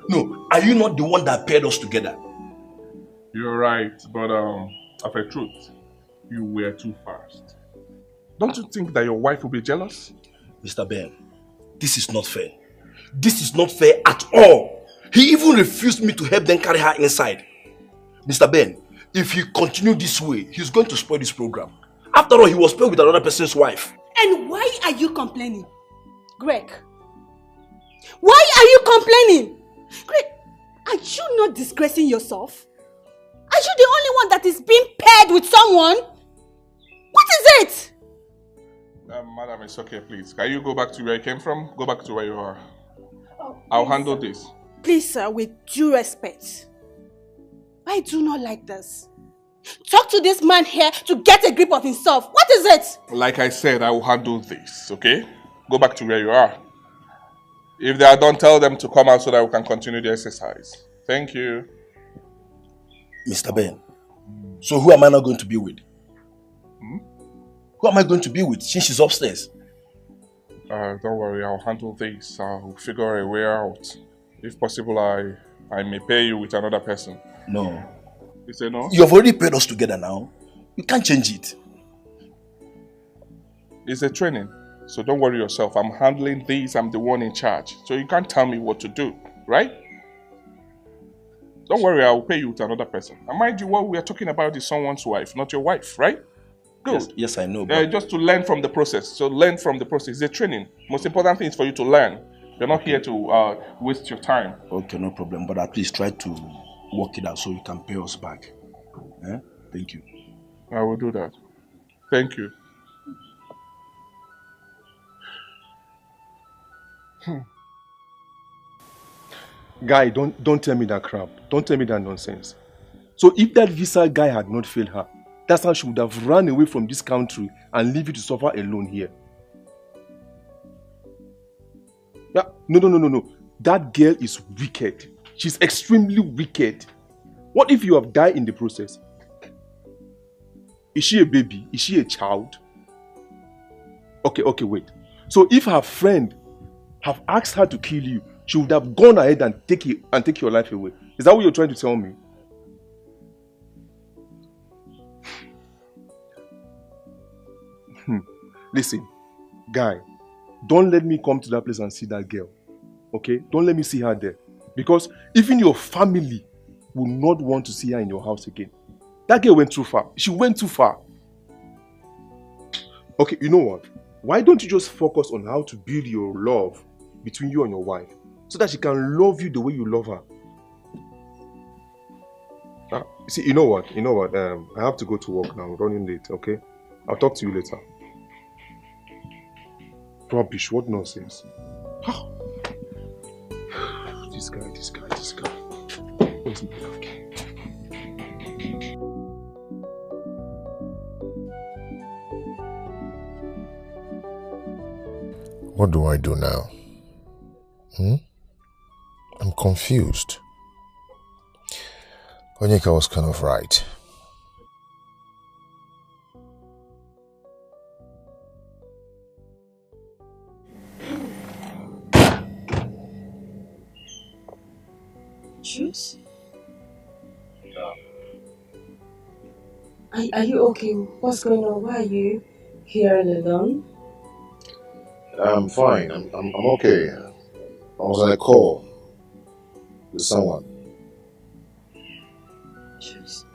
No, are you not the one that paired us together? You're right, but of a truth, you were too fast. Don't you think that your wife will be jealous? Mr. Ben, this is not fair. This is not fair at all. He even refused me to help them carry her inside. Mr. Ben, if he continues this way, he's going to spoil this program. After all, he was playing with another person's wife. And why are you complaining? Greg, why are you complaining? Greg, are you not disgracing yourself? Are you the only one that is being paired with someone? What is it? Madam, it's okay, please. Can you go back to where you came from? Go back to where you are. I'll handle this. Please, sir, with due respect. I do not like this. Talk to this man here to get a grip of himself. What is it? Like I said, I will handle this, okay? Go back to where you are. If they are done, tell them to come out so that we can continue the exercise. Thank you. Mr. Ben, so who am I not going to be with? Who am I going to be with since she's upstairs? Don't worry, I'll handle this. I'll figure a way out. If possible, I may pay you with another person. No. You say no? You have already paid us together now. You can't change it. It's a training, so don't worry yourself. I'm handling this. I'm the one in charge. So you can't tell me what to do, right? Don't worry, I will pay you with another person. And mind you, what we are talking about is someone's wife, not your wife, right? Good. Yes, I know. But just to learn from the process. So learn from the process. It's a training. Most important thing is for you to learn. You're not here to waste your time. okay, no problem. But at least try to work it out so you can pay us back. Thank you. I will do that. Thank you. Guy, don't tell me that crap. Don't tell me that nonsense. So if that visa guy had not failed her, that's how she would have run away from this country and leave you to suffer alone here. Yeah, no. That girl is wicked. She's extremely wicked. What if you have died in the process? Is she a baby? Is she a child? Okay, wait. So if her friend have asked her to kill you, she would have gone ahead and take your life away. Is that what you're trying to tell me? Listen, guy, don't let me come to that place and see that girl. Okay? Don't let me see her there. Because even your family will not want to see her in your house again. That girl went too far. She went too far. Okay, you know what? Why don't you just focus on how to build your love between you and your wife so that she can love you the way you love her? See, you know what? I have to go to work now. I'm running late, okay? I'll talk to you later. Rubbish, what nonsense. This guy. Where's my okay? What do I do now? I'm confused. Onyeka was kind of right. Juice? Are you okay? What's going on? Why are you here alone? I'm fine. I'm okay. I was on a call with someone. Juice,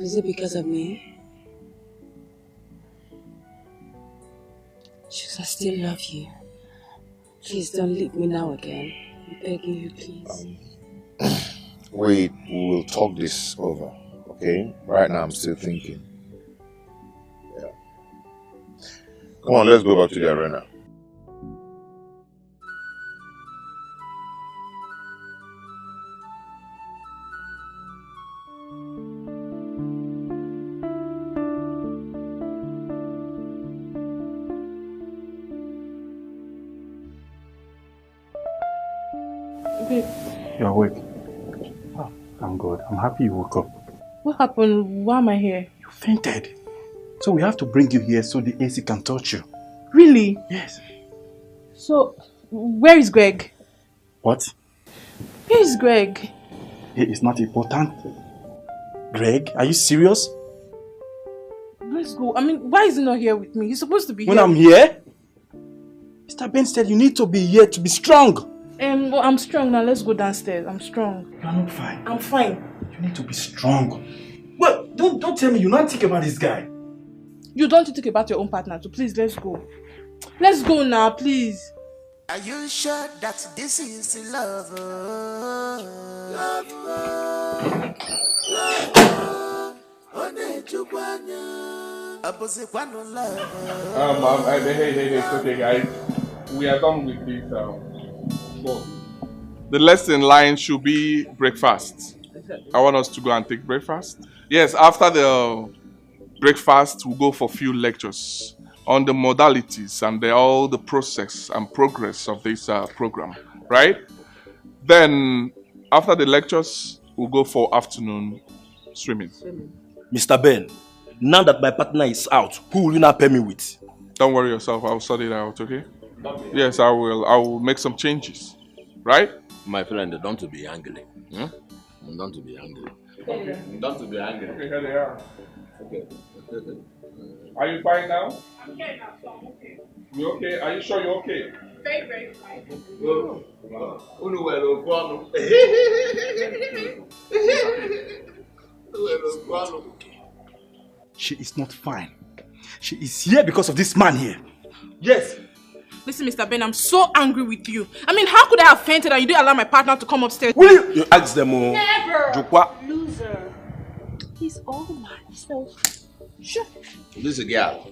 is it because of me? Juice, I still love you. Please don't leave me now again. I'm begging you, please. Wait, we'll talk this over, okay? Right now I'm still thinking. Yeah. Come on, let's go back to the arena. You're awake. Oh, I'm good. I'm happy you woke up. What happened? Why am I here? You fainted. So we have to bring you here so the AC can touch you. Really? Yes. So, where is Greg? What? Where is Greg? It is not important. Greg, are you serious? Let's go. I mean, why is he not here with me? He's supposed to be When here. I'm here? Mr. Ben said you need to be here to be strong. Well, I'm strong now. Let's go downstairs. I'm strong. You are not fine. I'm fine. You need to be strong. Well, don't tell me you not think about this guy. You don't think about your own partner, so please, let's go. Let's go now, please. Are you sure that this is love? Love, Hey, it's okay, guys. We are done with this. The lesson line should be breakfast. I want us to go and take breakfast. Yes, after the breakfast, we'll go for a few lectures on the modalities and all the process and progress of this program, right? Then, after the lectures, we'll go for afternoon swimming. Mr. Ben, now that my partner is out, who will you now pair me with? Don't worry yourself, I'll sort it out, okay? Yes, I will make some changes, right? My friend, don't be angry. Don't be angry. Okay. Don't be angry. Okay, here they are. Okay. Are you fine now? I'm okay now, so I'm okay. You okay? Are you sure you're okay? Very, very fine. She is not fine. She is here because of this man here. Yes. Listen, Mr. Ben, I'm so angry with you. I mean, how could I have fainted and you didn't allow my partner to come upstairs? Will you ask them? Never! Loser. He's all myself. Sure. This girl.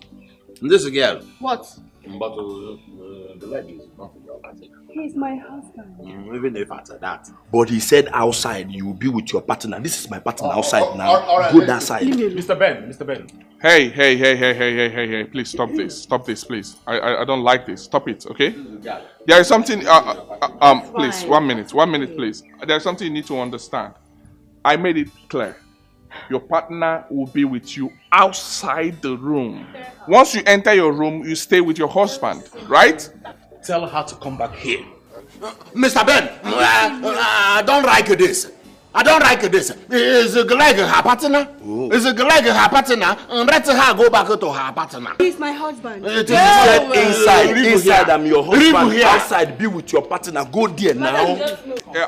What? But the leg is not your partner. He's my husband. Even if after that. But he said outside you will be with your partner. This is my partner outside now. Go that side. Mr. Ben. Hey. Please stop this, please. I don't like this. Stop it, okay? There is something, please, 1 minute, please. There is something you need to understand. I made it clear. Your partner will be with you outside the room. Once you enter your room, you stay with your husband, right? Tell her to come back here. Mr. Ben, I don't like this. Is Greg her partner? Is Greg her partner? And let her go back to her partner. He's my husband. It is inside I'm your husband. Outside, be with your partner. Go there now.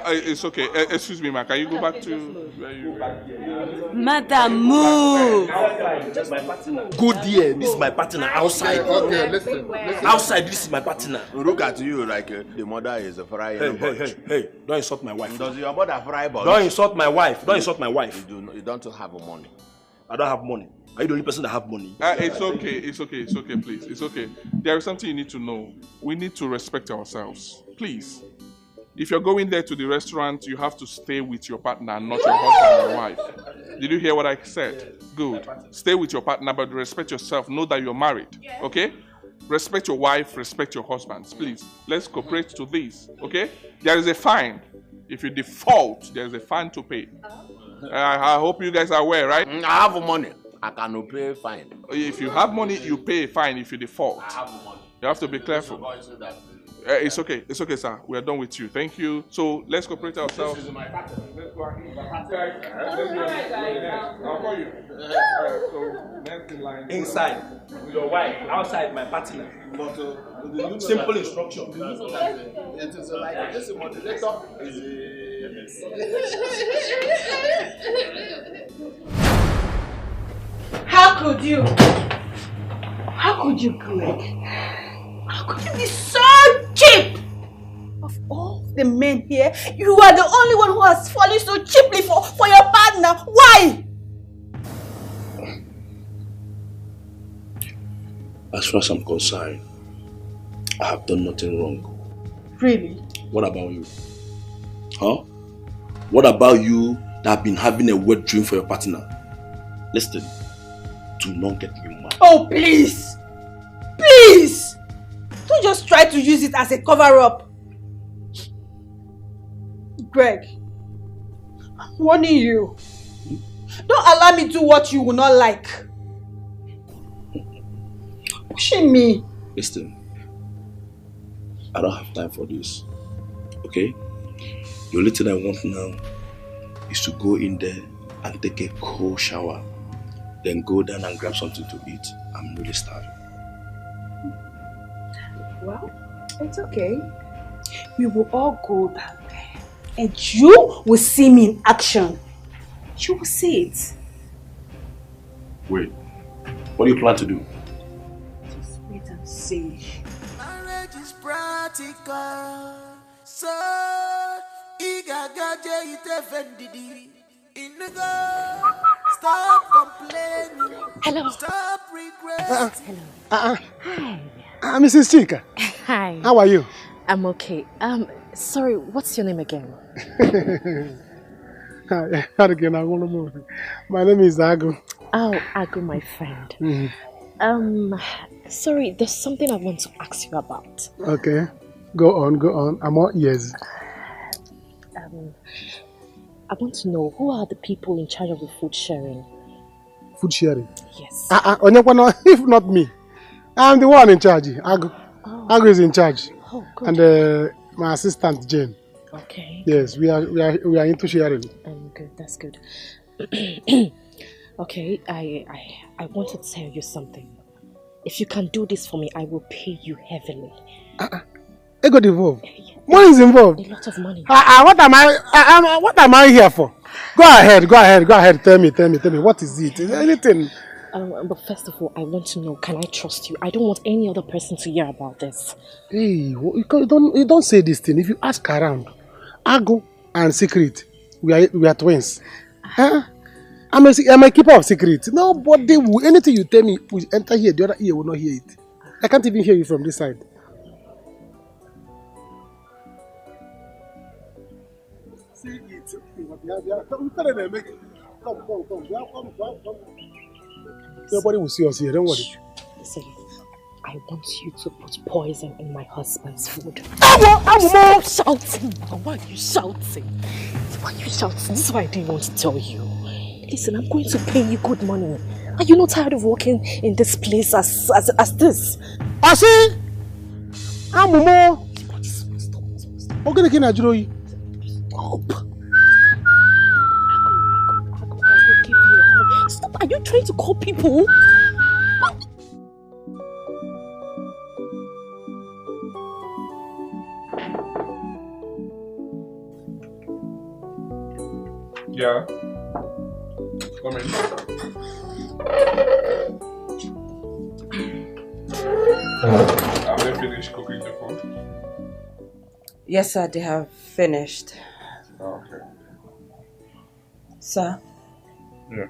It's okay. Excuse me, ma. Can you go back to where you? Madam, move. Go there. This is my partner outside. Okay, listen. Outside, this is my partner. Look at you like the mother is a fry. Hey, don't insult my wife. Does your mother fry? Don't insult my wife. Don't insult my wife. You don't have money. I don't have money. Are you the only person that have money? It's okay, please. It's okay. There is something you need to know. We need to respect ourselves. Please. If you're going there to the restaurant, you have to stay with your partner, not your husband or wife. Did you hear what I said? Good. Stay with your partner, but respect yourself. Know that you're married. Okay? Respect your wife, respect your husbands. Please, let's cooperate to this. Okay? There is a fine. If you default, there is a fine to pay. I hope you guys are aware, right? I have money. I cannot pay fine. If you have money, you pay a fine if you default. I have money. You have to be careful. It's okay, sir. We are done with you. Thank you. So let's cooperate ourselves. This is my partner. Let's go and eat. I'll call you. So next in line. Inside, your wife. Outside, my partner. Simple instruction. It is like this modulator How could you? How could you, Greg? How could you be so cheap? Of all the men here, you are the only one who has fallen so cheaply for your partner. Why? As far as I'm concerned, I have done nothing wrong. Really? What about you? Huh? What about you that have been having a wet dream for your partner? Listen, do not get me mad. Oh, please! Please! Don't just try to use it as a cover-up. Greg, I'm warning you. Don't allow me to do what you will not like. Pushing me. Listen, I don't have time for this. Okay? The only thing I want now is to go in there and take a cold shower, then go down and grab something to eat. I'm really starving. Well, it's okay. We will all go down there. And you will see me in action. You will see it. Wait, what do you plan to do? Just wait and see. Marriage is practical. So, igagaje itefendidi. Stop complaining. Hello. Stop regretting. Hi. Mrs. Chika. Hi. How are you? I'm okay. Sorry, what's your name again? My name is Agu. Oh, Agu, my friend. Sorry, there's something I want to ask you about. Okay. Go on. I'm all ears. I want to know, who are the people in charge of the food sharing? Food sharing? Yes. If not me, I'm the one in charge. Agu. Oh. Agu is in charge. Oh, good. And my assistant Jane. Okay. Yes, we are into sharing. Good. That's good. Okay, I want to tell you something. If you can do this for me, I will pay you heavily. I got involved. Money is involved. A lot of money. What am I here for? Go ahead. Tell me. What is it? Is there anything? But first of all, I want to know, can I trust you? I don't want any other person to hear about this. Hey, you don't say this thing. If you ask around, Agu and Secret, we are twins. I'm a keeper of secret. Nobody will, anything you tell me will enter here, the other ear will not hear it. I can't even hear you from this side. See it. Come. Nobody will see us here, don't worry. Listen, I want you to put poison in my husband's food. I'm shouting now. Why are you shouting? This is why I didn't want to tell you. Listen, I'm going to pay you good money. Are you not tired of working in this place as this? I see. I'm more. Okay, can I draw you? Stop. Are you trying to call people? Yeah. Come in. Have they finished cooking the food? Yes, sir, they have finished. Okay. Sir? Yeah.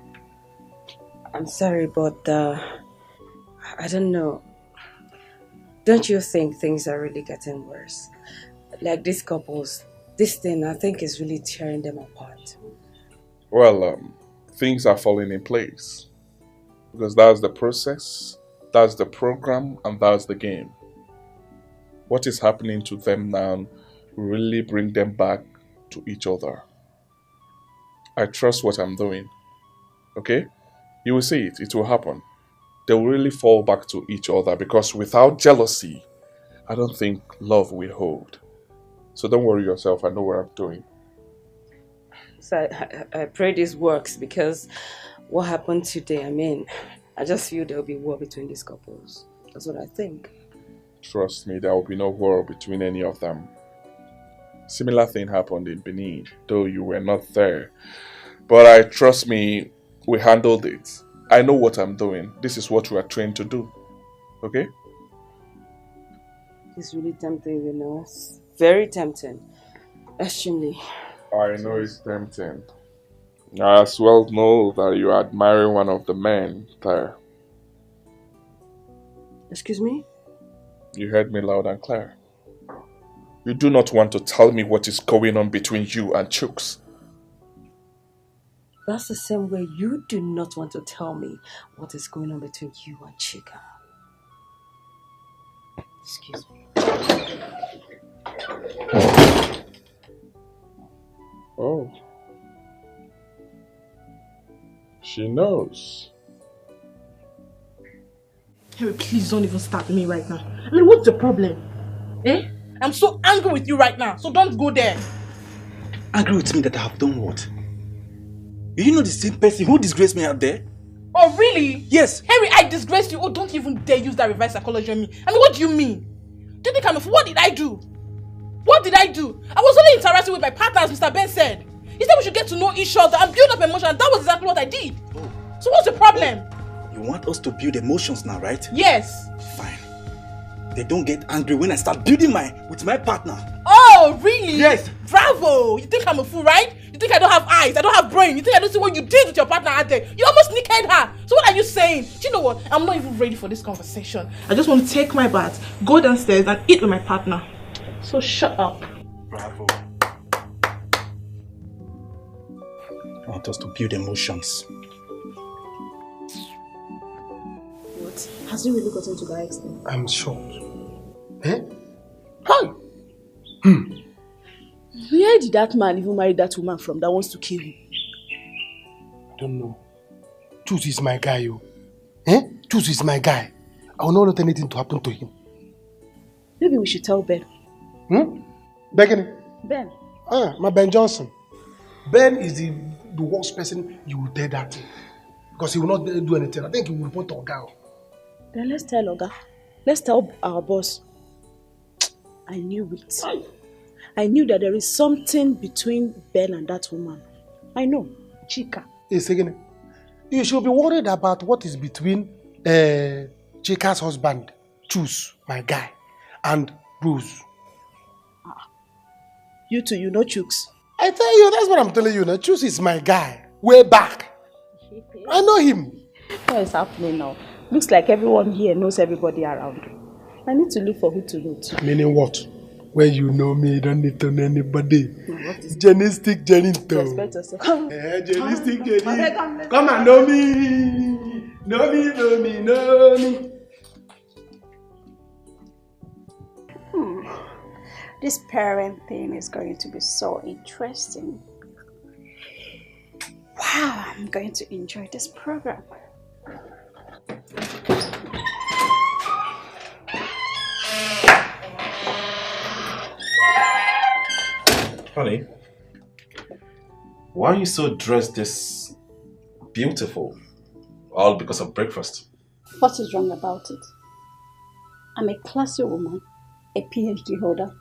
I'm sorry, but I don't know. Don't you think things are really getting worse? Like these couples, this thing I think is really tearing them apart. Well, things are falling in place. Because that's the process, that's the program, and that's the game. What is happening to them now will really bring them back to each other. I trust what I'm doing. Okay? You will see it. It will happen. They will really fall back to each other because without jealousy, I don't think love will hold. So don't worry yourself. I know what I'm doing. So I pray this works because what happened today, I just feel there will be war between these couples. That's what I think. Trust me, there will be no war between any of them. Similar thing happened in Benin, though you were not there. But trust me, we handled it. I know what I'm doing. This is what we are trained to do. Okay? It's really tempting, It's very tempting. Extremely. I know it's tempting. I as well know that you are admiring one of the men there. Excuse me? You heard me loud and clear. You do not want to tell me what is going on between you and Chooks. That's the same way you do not want to tell me what is going on between you and Chika. Excuse me. Oh. She knows. Harry, please don't even start me right now. What's the problem? I'm so angry with you right now, so don't go there. Angry with me that I have done what? You know the same person who disgraced me out there? Oh, really? Yes. Henry, I disgraced you. Oh, don't even dare use that reverse psychology on me. I mean, what do you mean? Do you think I'm a fool? What did I do? What did I do? I was only interacting with my partner, as Mr. Ben said. He said we should get to know each other and build up emotion, and that was exactly what I did. Oh. So what's the problem? You want us to build emotions now, right? Yes. Fine. They don't get angry when I start building with my partner. Oh, really? Yes. Bravo. You think I'm a fool, right? You think I don't have eyes? I don't have brain? You think I don't see what you did with your partner out there? You almost nicked her. So what are you saying? Do you know what? I'm not even ready for this conversation. I just want to take my bath, go downstairs and eat with my partner. So shut up. Bravo. I want us to build emotions. What? Has he really gotten to that extent? I'm shocked. Eh? Hi! Where did that man even marry that woman from that wants to kill him? I don't know. Choose is my guy, yo. Eh? Choose is my guy. I will not let anything to happen to him. Maybe we should tell Ben. Begging? Ben. My Ben Johnson. Ben is the worst person you will dare that to. Because he will not do anything. I think he will report to Oga. Then let's tell Oga. Let's tell our boss. I knew it. I knew that there is something between Ben and that woman. I know. Chika. Hey, Segene, you should be worried about what is between Chika's husband, Choose, my guy, and Bruce. You two, you know Chooks. I tell you, that's what I'm telling you now. Choose is my guy. Way back. I know him. What is happening now? Looks like everyone here knows everybody around. I need to look for who to know to. Meaning what? When you know me, you don't need to know anybody. Jenny stick Jenny to. Respect yourself. Jenny stick Jenny. Come and know me. Know me, know me, know me. This parent thing is going to be so interesting. Wow, I'm going to enjoy this program. Honey, why are you so dressed this beautiful? All because of breakfast. What is wrong about it? I'm a classy woman, a PhD holder.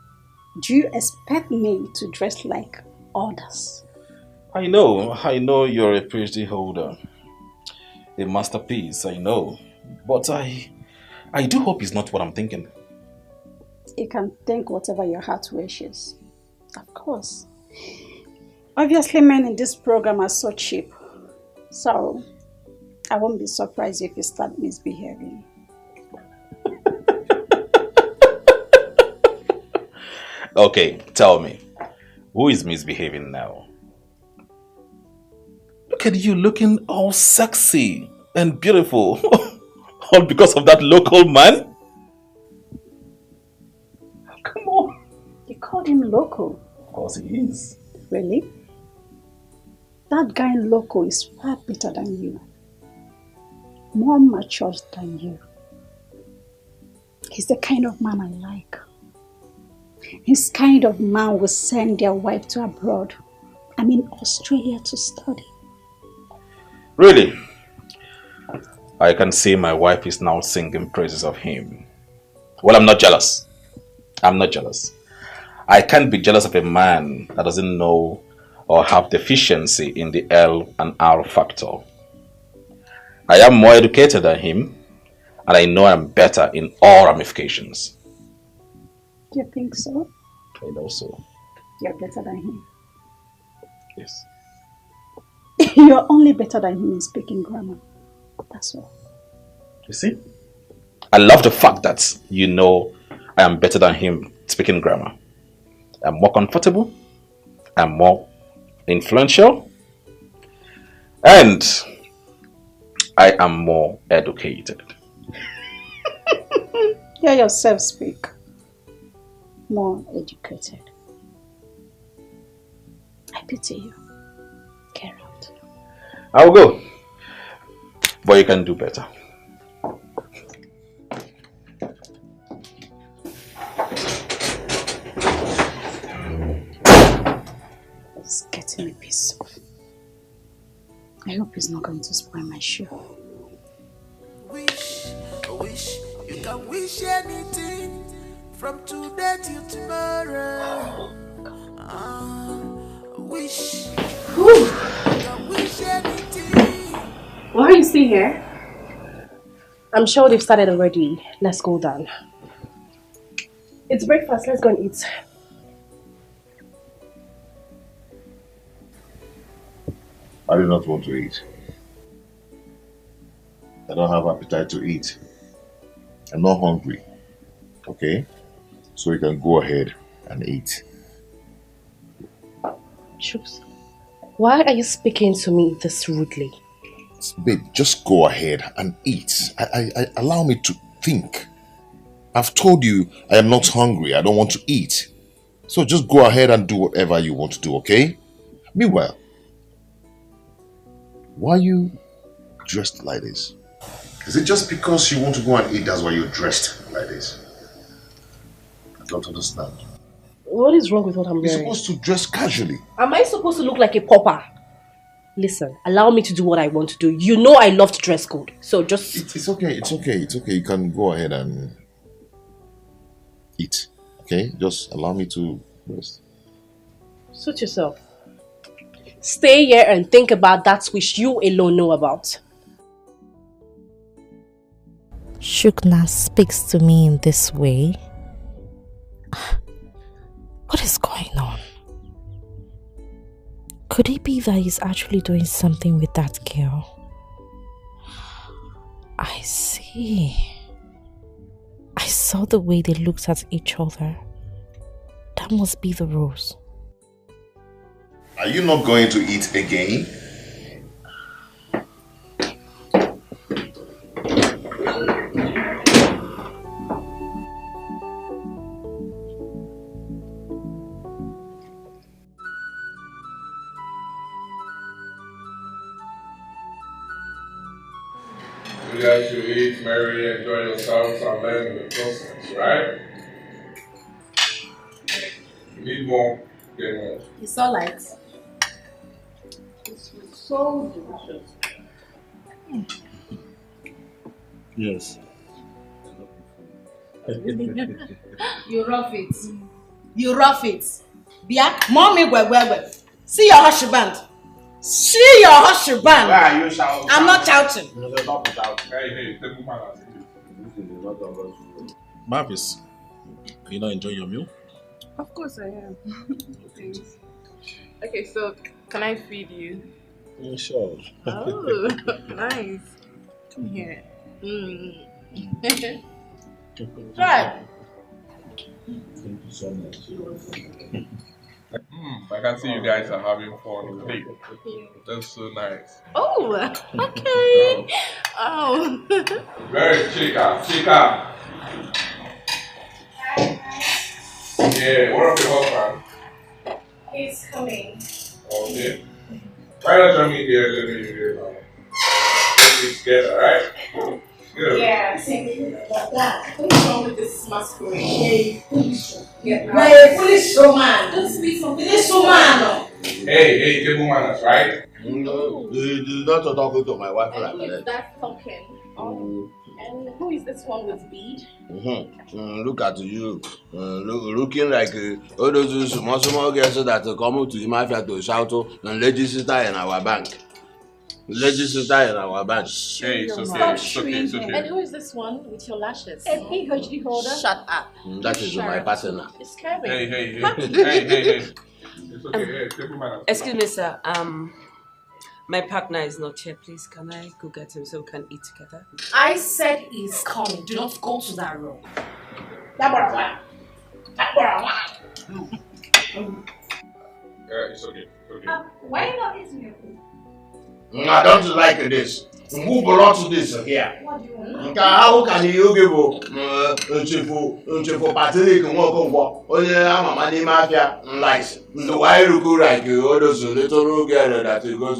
Do you expect me to dress like others? I know you're a PhD holder. A masterpiece, I know. But I do hope it's not what I'm thinking. You can think whatever your heart wishes. Of course. Obviously, men in this program are so cheap. So, I won't be surprised if you start misbehaving. Okay, tell me. Who is misbehaving now? Look at you looking all sexy and beautiful. All because of that local man? Come on. You called him local? Of course he is. Really? That guy local is far better than you. More mature than you. He's the kind of man I like. He's kind of man will send their wife to abroad. I mean Australia to study. Really? I can see my wife is now singing praises of him. Well, I'm not jealous. I'm not jealous. I can't be jealous of a man that doesn't know or have deficiency in the L and R factor. I am more educated than him, and I know I'm better in all ramifications. Do you think so? I know so. You're better than him. Yes. You're only better than him in speaking grammar. That's all. You see? I love the fact that you know I am better than him speaking grammar. I'm more comfortable. I'm more influential. And I am more educated. Hear yourself speak. More educated. I pity you. Get out. I'll go. But you can do better. Just getting a piece. I hope he's not going to spoil my show. Wish you can wish anything from today till tomorrow. Wish you can wish anything. Why are you still here? I'm sure they've started already. Let's go down. It's breakfast. Let's go and eat. I do not want to eat. I don't have appetite to eat. I'm not hungry. Okay? So you can go ahead and eat. Shucks. Why are you speaking to me this rudely? Babe, just go ahead and eat. I allow me to think. I've told you I am not hungry. I don't want to eat. So just go ahead and do whatever you want to do, okay? Meanwhile, why are you dressed like this? Is it just because you want to go and eat that's why you're dressed like this? I don't understand. What is wrong with what I'm You're wearing? supposed to dress casually. Am I supposed to look like a pauper? Listen, allow me to do what I want to do. You know I love to dress good. So just... It's okay. You can go ahead and eat. Okay? Just allow me to rest. Suit yourself. Stay here and think about that which you alone know about. Shukna speaks to me in this way. What is going on? Could it be that he's actually doing something with that girl? I see. I saw the way they looked at each other. That must be the rose. Are you not going to eat again? You guys should eat, marry, enjoy yourselves, and learn in the process, right? You need more, get more. It's alright. It's so delicious. Yes. You rough it. You rough it. Bia, mommy, where. See your husband. See your husband. Why are you shouting? I'm not shouting. No, stop shouting. Hey, take me manners. Marvis, can you not enjoy your meal? Of course I am. Thanks. Okay, so can I feed you? Yeah, sure. Oh, nice. Come here. Try. Thank you so much. I can see you guys are having fun with it. That's so nice. Oh, okay. Oh. Very chica. Yeah, what of your husband? He's coming. Okay. Why not join me here? Let me hear now. Let's be together, right? Good. Yeah, what's wrong with this masquerade? You're a foolish woman. Don't speak from Foolish woman. Hey, table manners, right? No, this is not talking to my wife like And who is that. that talking? And who is this one with bead? Look at you, looking like all those small girls that come to the mafia to shout and legislator in our bank. Legislator in our bank. Hey, it's okay. And who is this one with your lashes? A PhD holder. Shut up. That is my partner. It's Kevin. Hey. It's okay. Hey, table manners. Excuse me, sir. My partner is not here. Please, can I go get him so we can eat together? I said he's coming. Do not go to that room. Yeah, it's okay. Why are you not eating your food? I don't like this. Who brought this here? What do you want? How can you give Nchefo Patrick Nwoko onye ama n'ime afia likes the why look like all those little girl that goes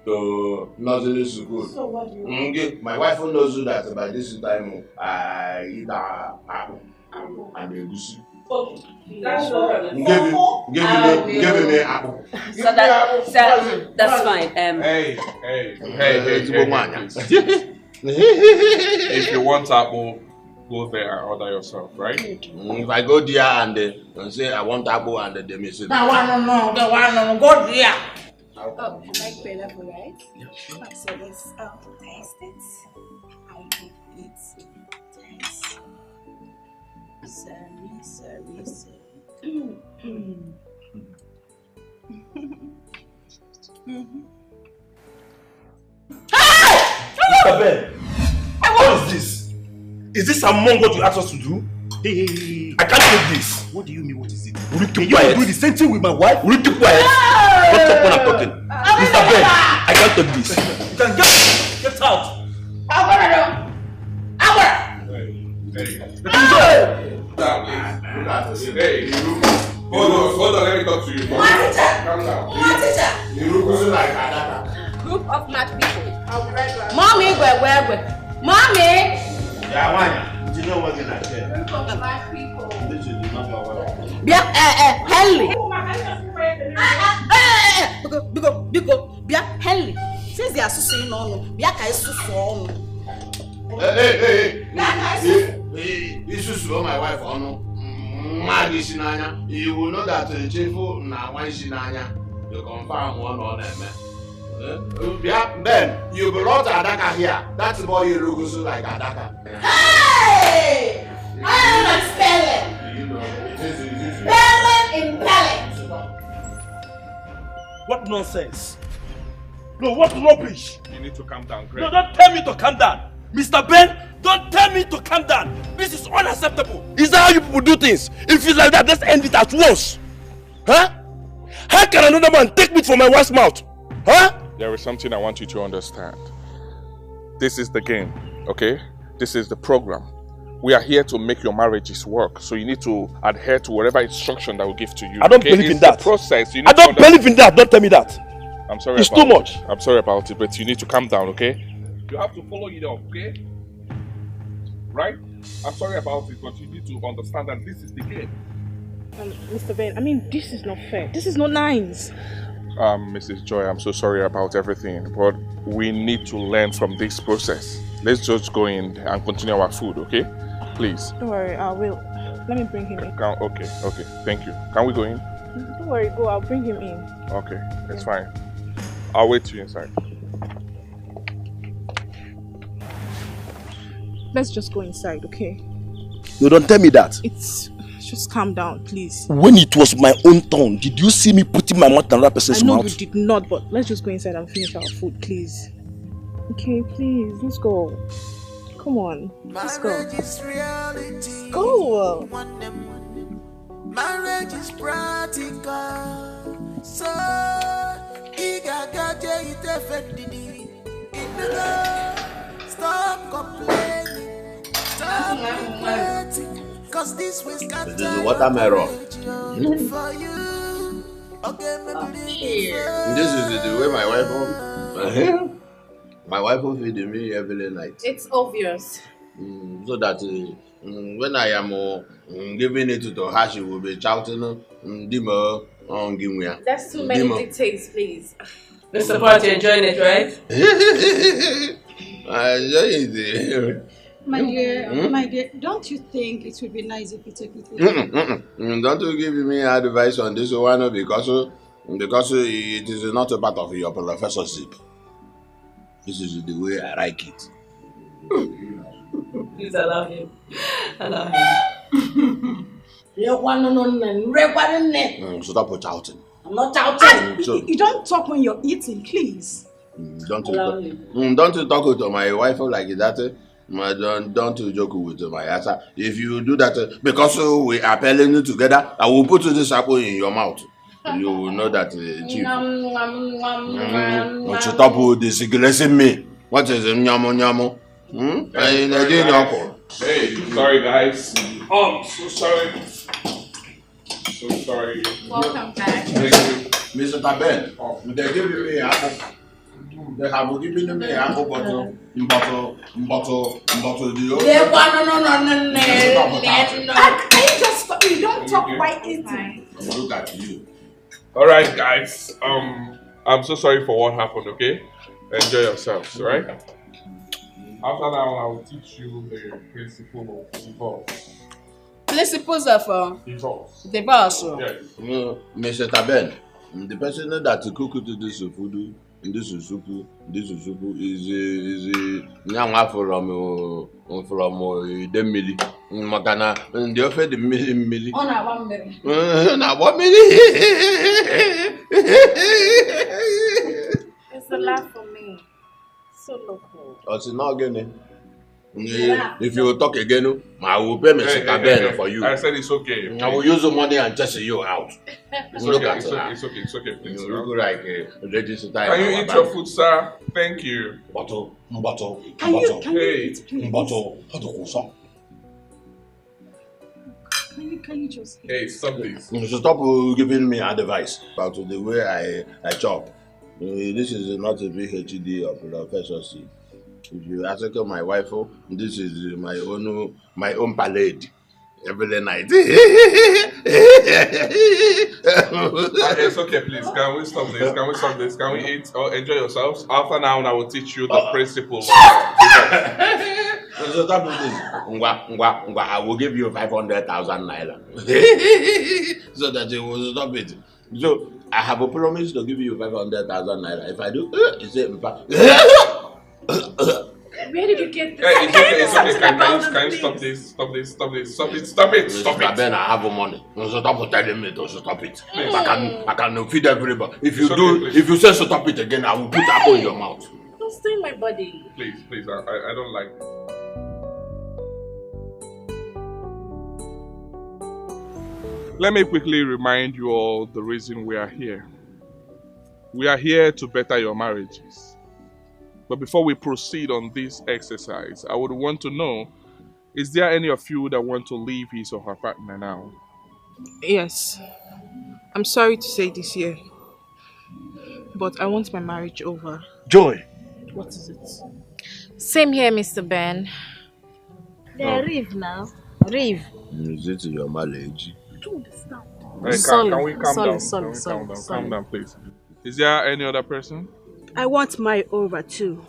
to nursery school. So what do you want? My wife knows that by this time I eat apple and egusi. Give me apple. So that's fine. Hey, if you want apple, go there and order yourself, right? If I go there and say I want apple and they may say No, go there. Oh, you like pineapple, right? Yeah. So let's taste it. I give it taste. Sorry. Mr. Ben, what is this? Is this among what you asked us to do? Hey, I can't take this. What do you mean, what is it? Will you keep quiet? You do the same thing with my wife? Will you keep quiet? Don't talk when I'm talking. Mr. Ben, I can't take this. You can get out. Hey, hold on, let me talk to you. Calm down. Group of mad people. Mommy, where? Mommy! Yeah, why? Do you know what's in that chair? Group of mad people. This is the number one. Henley. Bia, Henley. Since they are so saying no, Bia can so strong. Hey. This is my wife, Ono. Maggie Sinanya. You will know that the chief now one Sinanya. You confirm one on them. Ben, you brought Adaka here. That's why you look so like Adaka. Hey! I am spelling. Spelling in talent. What nonsense? No, what rubbish? You need to calm down, Greg. No, don't tell me to calm down. Mr. Ben, don't tell me to calm down. This is unacceptable. Is that how you people do things? If it's like that, let's end it at once. Huh? How can another man take me from my wife's mouth? Huh? There is something I want you to understand. This is the game, okay? This is the program. We are here to make your marriages work, so you need to adhere to whatever instruction that we give to you. I don't believe in that. Process. You need I don't believe in that. Don't tell me that. I'm sorry. It's too much. I'm sorry about it, but you need to calm down, okay? You have to follow it up, okay? Right? I'm sorry about it, but you need to understand that this is the game. Mr. Ben, I mean, this is not fair. This is not nice. Mrs. Joy, I'm so sorry about everything, but we need to learn from this process. Let's just go in and continue our food, okay? Please. Don't worry, I will. Let me bring him in. Okay, thank you. Can we go in? Don't worry, go, I'll bring him in. Okay, it's fine. I'll wait you inside. Let's just go inside, okay? No, don't tell me that. Just calm down, please. When it was my own turn, did you see me putting my mouth in another person's mouth? I know you did not, but let's just go inside and finish our food, please. Okay, please, let's go. Come on, let's go. Go. Marriage is practical, so stop complaining, stop regretting. Cause this was got This is watermelon. for you. Okay, This is the way my wife my wife will feed me every night. It's obvious. So that when I am giving it to her, she will be shouting, That's too many dictates, please. Mr. Part, you're enjoying it, right? I enjoy it. My dear, don't you think it would be nice if you take it with you? Don't you give me advice on this one because it is not a part of your professorship. This is the way I like it. Please allow him. Allow him. Stop shouting. I'm not shouting. You don't talk when you're eating, please. Don't talk to my wife like that. Don't joke with my answer. If you do that, because we are pelling together, I will put this apple in your mouth. You will know that chief. Stop disgracing me. What is nyamo? Hey, sorry guys. Oh, I'm so sorry. So sorry. Welcome back. Thank you. Mr. Taben, they give me apple. They have given me a bottle. Yeah, no. Can you just stop? You don't talk while eating. Look at you. Alright, guys. I'm so sorry for what happened, okay? Enjoy yourselves, right? After now, I will teach you the principle of divorce. Principles of Divorce. divorce. Yes. Mr. Taben, the person that cooked this food, this is Nyanga from Demili. Makana, and they offered the milli. On a 1 million. Now, 1 million. It's a laugh for me. So local. It's not again. If you talk again, I will pay Mr. Taben for you. I said it's okay. I will use the money and test you out. It's okay, it's okay, please. You look like a registered. Can you eat your food, sir? Thank you. Bottle. Can you eat, please? Bottle. Can you just... Hey, stop this. You should stop giving me advice about the way I chop. This is not a PhD or Professor C. If you ask my wife, this is my own palate every night. It's okay, please. Can we stop this? Can we eat or enjoy yourselves? After now, I will teach you the principle of So stop with this. I will give you 500,000 naira. So that you will stop it. So I have a promise to give you 500,000 naira. If I do, you say, Where did you get this? Hey, it's okay. Can you stop this? Stop it. Then I have money. So stop telling me to stop it. Please. I can feed everybody. If you say stop it again, I will put apple in your mouth. Don't stain my body. Please, I don't like it. Let me quickly remind you all the reason we are here. We are here to better your marriages. But before we proceed on this exercise, I would want to know, is there any of you that want to leave his or her partner now? Yes. I'm sorry to say this here, but I want my marriage over. Joy. What is it? Same here, Mr. Ben. Yeah, Reeve now. Reeve. Is it your marriage? I don't understand. Hey, can we calm down? Calm down, please. Is there any other person? I want my over too.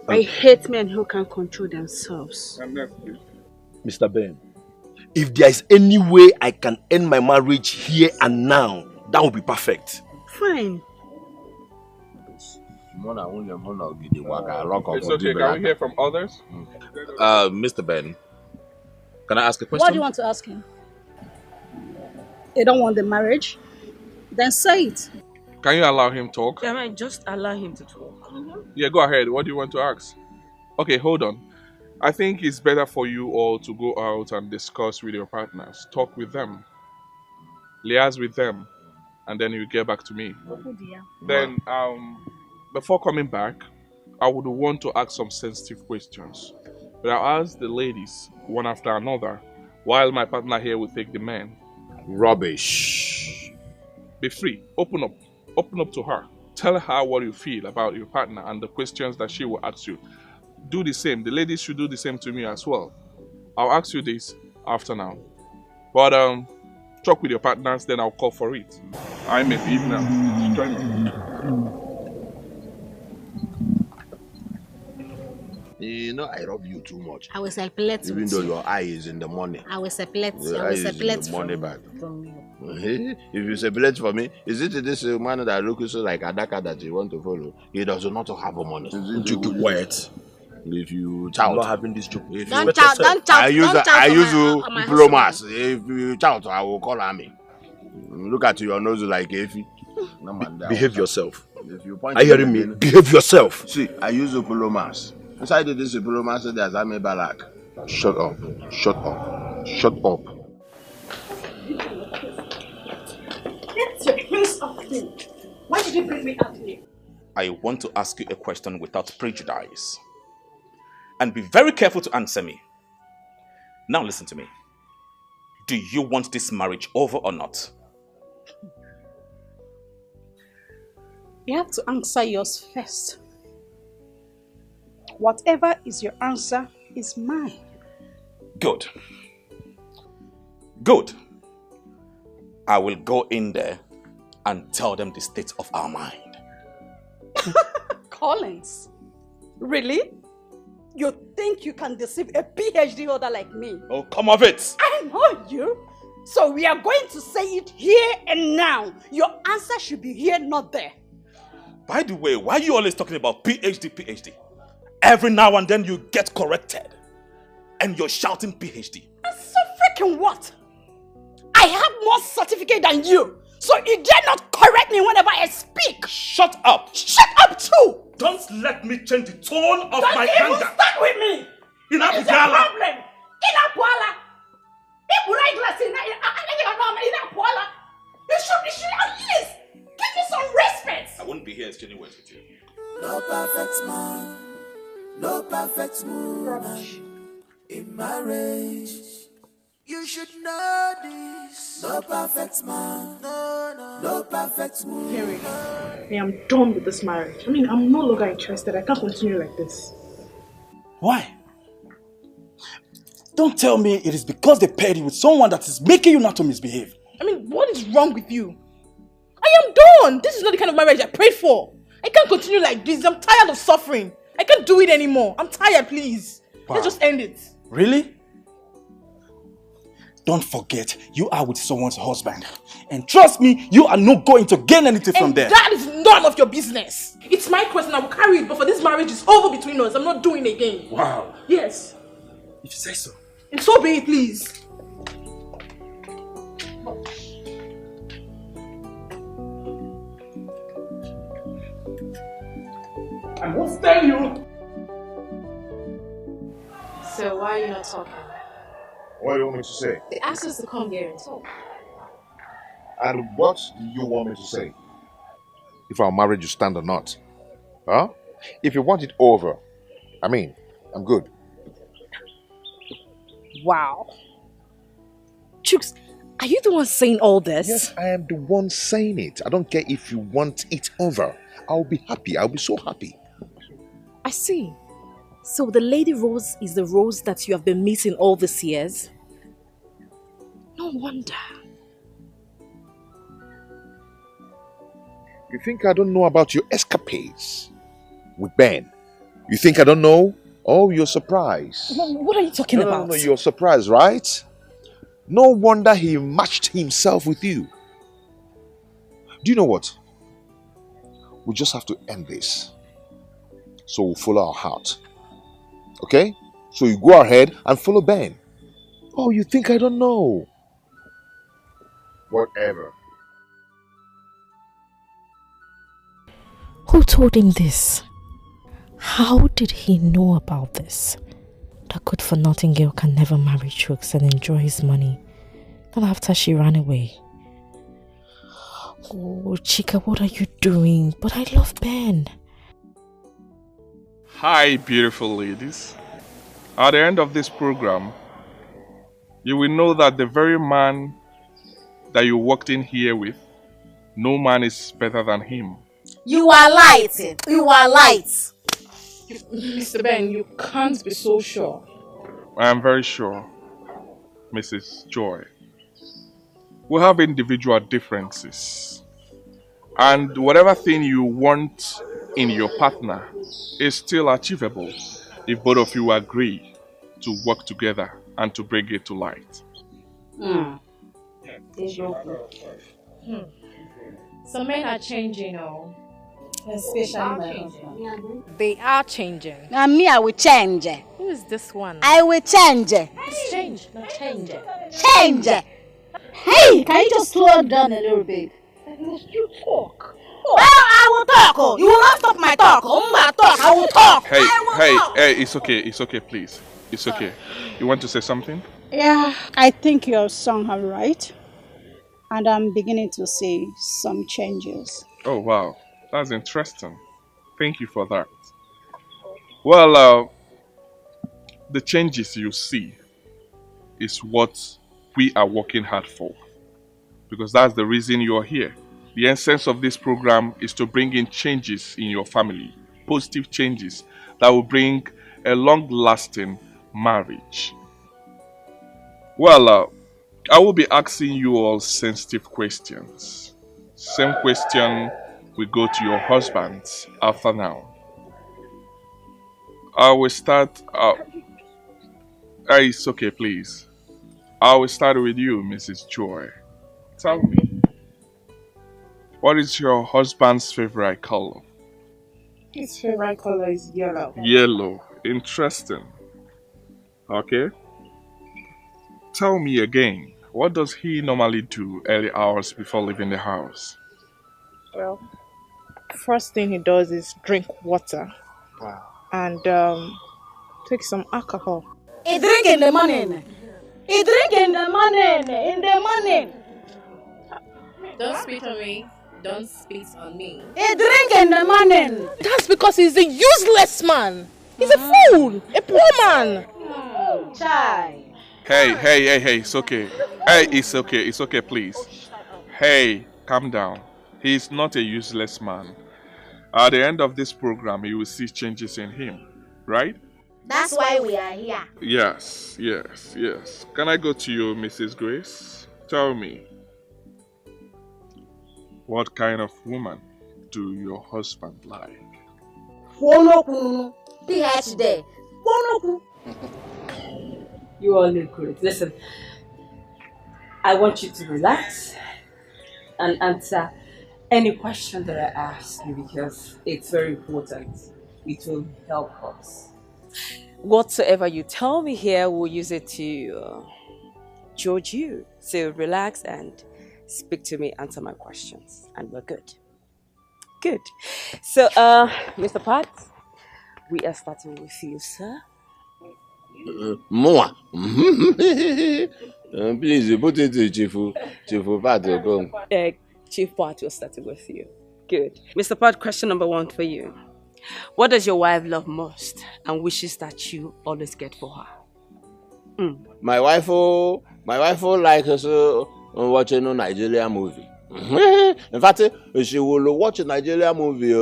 I hate men who can't control themselves. Mr. Ben, if there is any way I can end my marriage here and now, that would be perfect. Fine. It's okay. Can we hear from others? Mr. Ben, can I ask a question? What do you want to ask him? They don't want the marriage? Then say it. Can you allow him talk? Can I just allow him to talk? Yeah, go ahead. What do you want to ask? Okay, hold on. I think it's better for you all to go out and discuss with your partners. Talk with them. Liaise with them. And then you get back to me. Oh dear. Then, before coming back, I would want to ask some sensitive questions. But I'll ask the ladies, one after another, while my partner here will take the men. Rubbish. Be free. Open up. Open up to her. Tell her what you feel about your partner and the questions that she will ask you. Do the same. The ladies should do the same to me as well. I'll ask you this after now. But talk with your partners, then I'll call for it. I may leave now. Join me. You know, I love you too much. I will separate Even though your eye is in the money. I will separate. Your I eye will is in separate the money bag. from you. If you separate for me, is it this man that looks so like Adaka that you want to follow? He does not have money. You keep quiet. If you shout, I'm not having this joke. If Don't you shout, don't shout, I use don't shout I on use my diplomas. If you shout, I will call army. Look at your nose like Effie. Behave yourself. If you point Are you hearing me? Behave yourself. See, I use diplomas. Inside this diploma, there's Army Balak. Shut up. Shut up. Shut up. Get your hands off me. Why did you bring me out here? I want to ask you a question without prejudice. And be very careful to answer me. Now listen to me. Do you want this marriage over or not? You have to answer yours first. Whatever is your answer is mine. Good. Good. I will go in there and tell them the state of our mind. Collins, really? You think you can deceive a PhD holder like me? Oh, come of it! I know you. So we are going to say it here and now. Your answer should be here, not there. By the way, why are you always talking about PhD? Every now and then you get corrected. And you're shouting PhD. So freaking what? I have more certificate than you. So you dare not correct me whenever I speak. Shut up. Shut up too. Don't let me change the tone of Don't my even anger. start with me. What is the problem? You should at least give me some respect. I wouldn't be here exchanging words with you. No perfect man, no perfect woman in marriage. You should know this. No perfect man, no perfect woman. Perry, I am done with this marriage. I mean, I'm no longer interested. I can't continue like this. Why? Don't tell me it is because they paired you with someone that is making you not to misbehave. I mean, what is wrong with you? I am done. This is not the kind of marriage I prayed for. I can't continue like this. I'm tired of suffering. I can't do it anymore. I'm tired, please. Wow. Let's just end it. Really? Don't forget, you are with someone's husband. And trust me, you are not going to gain anything from there. That is none of your business. It's my question. I will carry it. But for this marriage, it's over between us. I'm not doing it again. Wow. Yes. If you say so. And so be it, please. I must tell you. So why are you not talking? What do you want me to say? They asked us to come here and talk. And what do you want me to say? If our marriage will stand or not? Huh? If you want it over, I mean, I'm good. Wow. Chooks, are you the one saying all this? Yes, I am the one saying it. I don't care if you want it over. I'll be happy. I'll be so happy. I see. So the Lady Rose is the Rose that you have been meeting all these years? No wonder. You think I don't know about your escapades with Ben? You think I don't know? Oh, you're surprised. What are you talking about? No, you're surprised, right? No wonder he matched himself with you. Do you know what? We just have to end this. So we'll follow our heart. Okay? So you go ahead and follow Ben. Oh, you think I don't know? Whatever. Who told him this? How did he know about this? That good-for-nothing girl can never marry Chooks and enjoy his money. Not after she ran away. Oh, Chika, what are you doing? But I love Ben. Hi, beautiful ladies. At the end of this program, you will know that the very man that you walked in here with, no man is better than him. You are light. You are light. Mr. Ben, you can't be so sure. I am very sure, Mrs. Joy. We have individual differences. And whatever thing you want in your partner is still achievable if both of you agree to work together and to bring it to light. Some men are changing, Especially my husband. They are changing. Now me, I will change. Who is this one? I will change. It's change, not change. Change. Hey, can you just slow down a little bit? You talk. Well, I will talk. You will not stop my talk. I will talk. Hey, it's okay, please. It's okay. You want to say something? Yeah, I think you're somehow right. And I'm beginning to see some changes. Oh, wow. That's interesting. Thank you for that. Well, the changes you see is what we are working hard for. Because that's the reason you're here. The essence of this program is to bring in changes in your family, positive changes that will bring a long-lasting marriage. Well, I will be asking you all sensitive questions. Same question will go to your husbands after now. I will start. It's okay, please. I will start with you, Mrs. Joy. Tell me, what is your husband's favorite color? His favorite color is yellow. Yellow. Interesting. Okay. Tell me again, what does he normally do early hours before leaving the house? Well, first thing he does is drink water. Wow. And take some alcohol. He drink in the morning. He drink in the morning. In the morning. Don't spit on me. Don't spit on me. He drink in the morning. That's because he's a useless man. He's a fool. A poor man. Chai. Hey, it's okay. Hey, it's okay, please. Hey, calm down. He's not a useless man. At the end of this program, you will see changes in him, right? That's why we are here. Yes. Can I go to you, Mrs. Grace? Tell me, what kind of woman do your husband like? PhD. You all look great. Listen, I want you to relax and answer any question that I ask you because it's very important. It will help us. Whatsoever you tell me here, we'll use it to judge you. So relax and speak to me, answer my questions, and we're good. Good. So, Mr. Pat, we are starting with you, sir. More. Please put it to Chief Pat. Chief Pat, we're starting with you. Good. Mr. Pat, question number 1 for you. What does your wife love most and wishes that you always get for her? My wife likes watching a Nigerian movie. In fact, she will watch a Nigerian movie.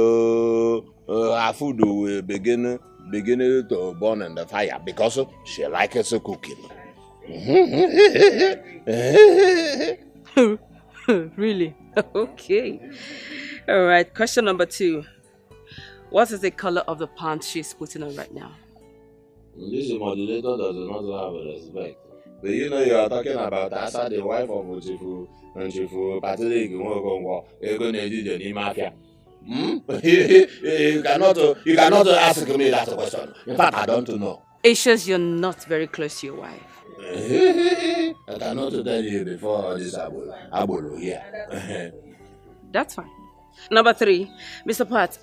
Her food will begin to burn in the fire because she likes cooking. Really? Okay. All right. Question number 2. What is the color of the pants she's putting on right now? This modulator does not have respect. But you know, you are talking about Asa, the wife of Chifu, and Chifu Patrick, you cannot ask me that question. In fact, I don't know. It shows you're not very close to your wife. I cannot tell you before this abolo here. That's fine. Number 3, Mr. Pat,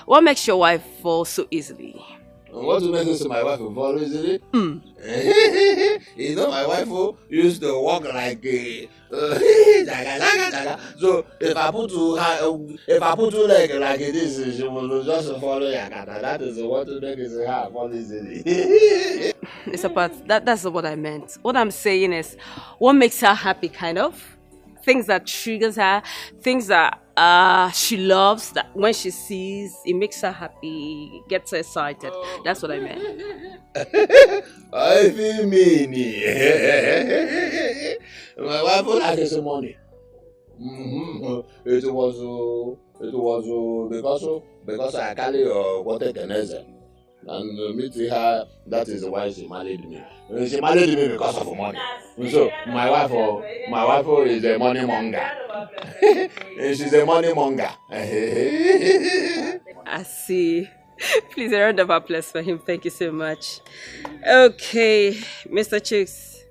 what makes your wife fall so easily? What makes my wife fall easily? You know, my wife used to walk like so if I put two legs like this, she will just follow Yakata. That is what makes her fall easily. Mr. Pat, that's not what I meant. What I'm saying is, what makes her happy, kind of? Things that triggers her, things that she loves, that when she sees, it makes her happy, gets her excited. That's what I meant. I feel mean. My wife likes some money. It was because I carry water cancer. And meeting her, that is why she married me. She married me because of money. So my wife is a money monger. She's a money monger. I see. Please, a round of applause for him. Thank you so much. Okay, Mr. Chicks,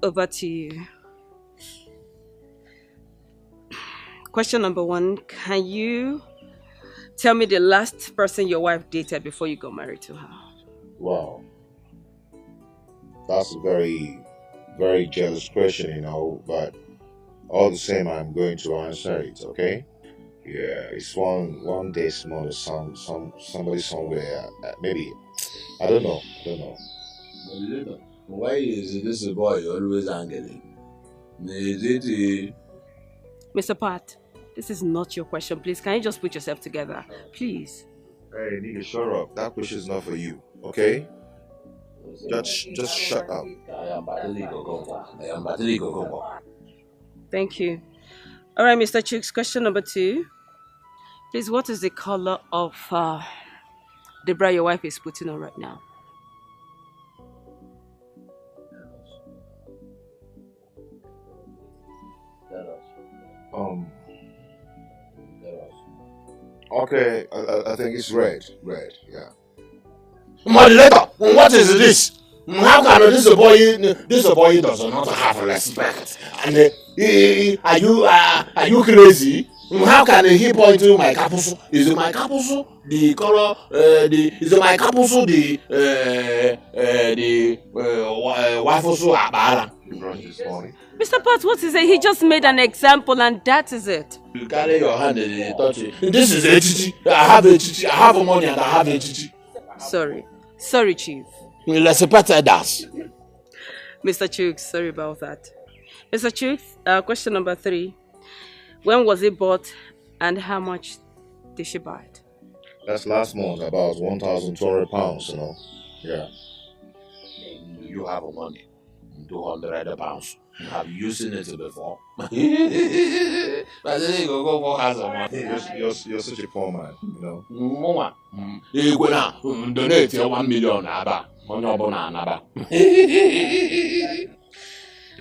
over to you. Question number 1, can you tell me the last person your wife dated before you got married to her? Wow. That's a very, very jealous question, but all the same, I'm going to answer it, okay? Yeah, it's one day small, somebody somewhere, maybe, I don't know. Why is this boy always angry? Is it Mr. Pat, this is not your question. Please, can you just put yourself together? Please. Hey, nigga, shut up. That question is not for you, okay? Just shut up. Thank you. All right, Mr. Chooks, question number 2. Please, what is the color of the bra your wife is putting on right now? Okay, I think it's red. Red, yeah. Moderator, what is this? How can this boy does not have respect? And are you crazy? How can he point to my capusu? Is my capusu the color? Is my capusu the wafusu abara? Mr. Pat, what is it? He just made an example and that is it. You carry your hand and touch it. This is a chichi. I have a chichi. I have money and I have a chichi. Sorry, Chief. Let's repeat that. Mr. Chooks, sorry about that. Mr. Chooks, question number 3. When was it bought and how much did she buy it? That's last month, about 1,200 pounds, you know. Yeah. You have money. 200 pounds. Have you seen it before? You're such a poor man, you know. Mama, donate 1 million.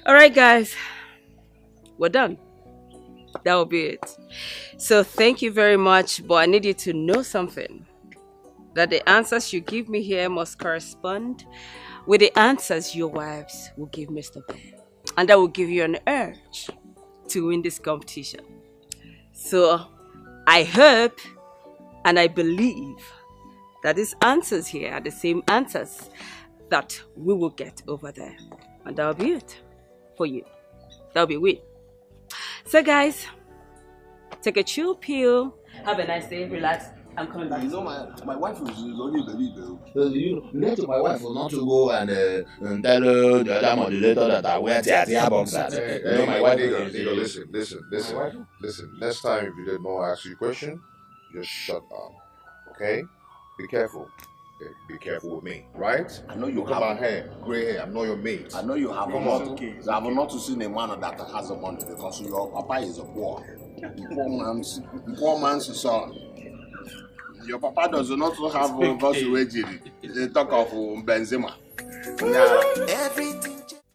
All right, guys, we're done. That will be it. So thank you very much, but I need you to know something. That the answers you give me here must correspond with the answers your wives will give Mr. Ben. And that will give you an urge to win this competition. So I hope and I believe that these answers here are the same answers that we will get over there. And that'll be it for you. That'll be it. So guys, take a chill pill. Have a nice day. Relax. I'm coming back. You know, my wife is only the leader. You know, to my wife not to go and tell the other moderator that I wear theater boxers. You know, my wife is... Listen. Next time, if you did not ask you a question, just shut up. Okay? Be careful. Okay? Be careful with me, right? I know you Look have at my hair, grey hair. I'm not your mate. I know you have Come not. on. I have not seen a man that has a money because your papa is a poor man's son. Your papa does not have a Voswejiri. They talk of Benzema.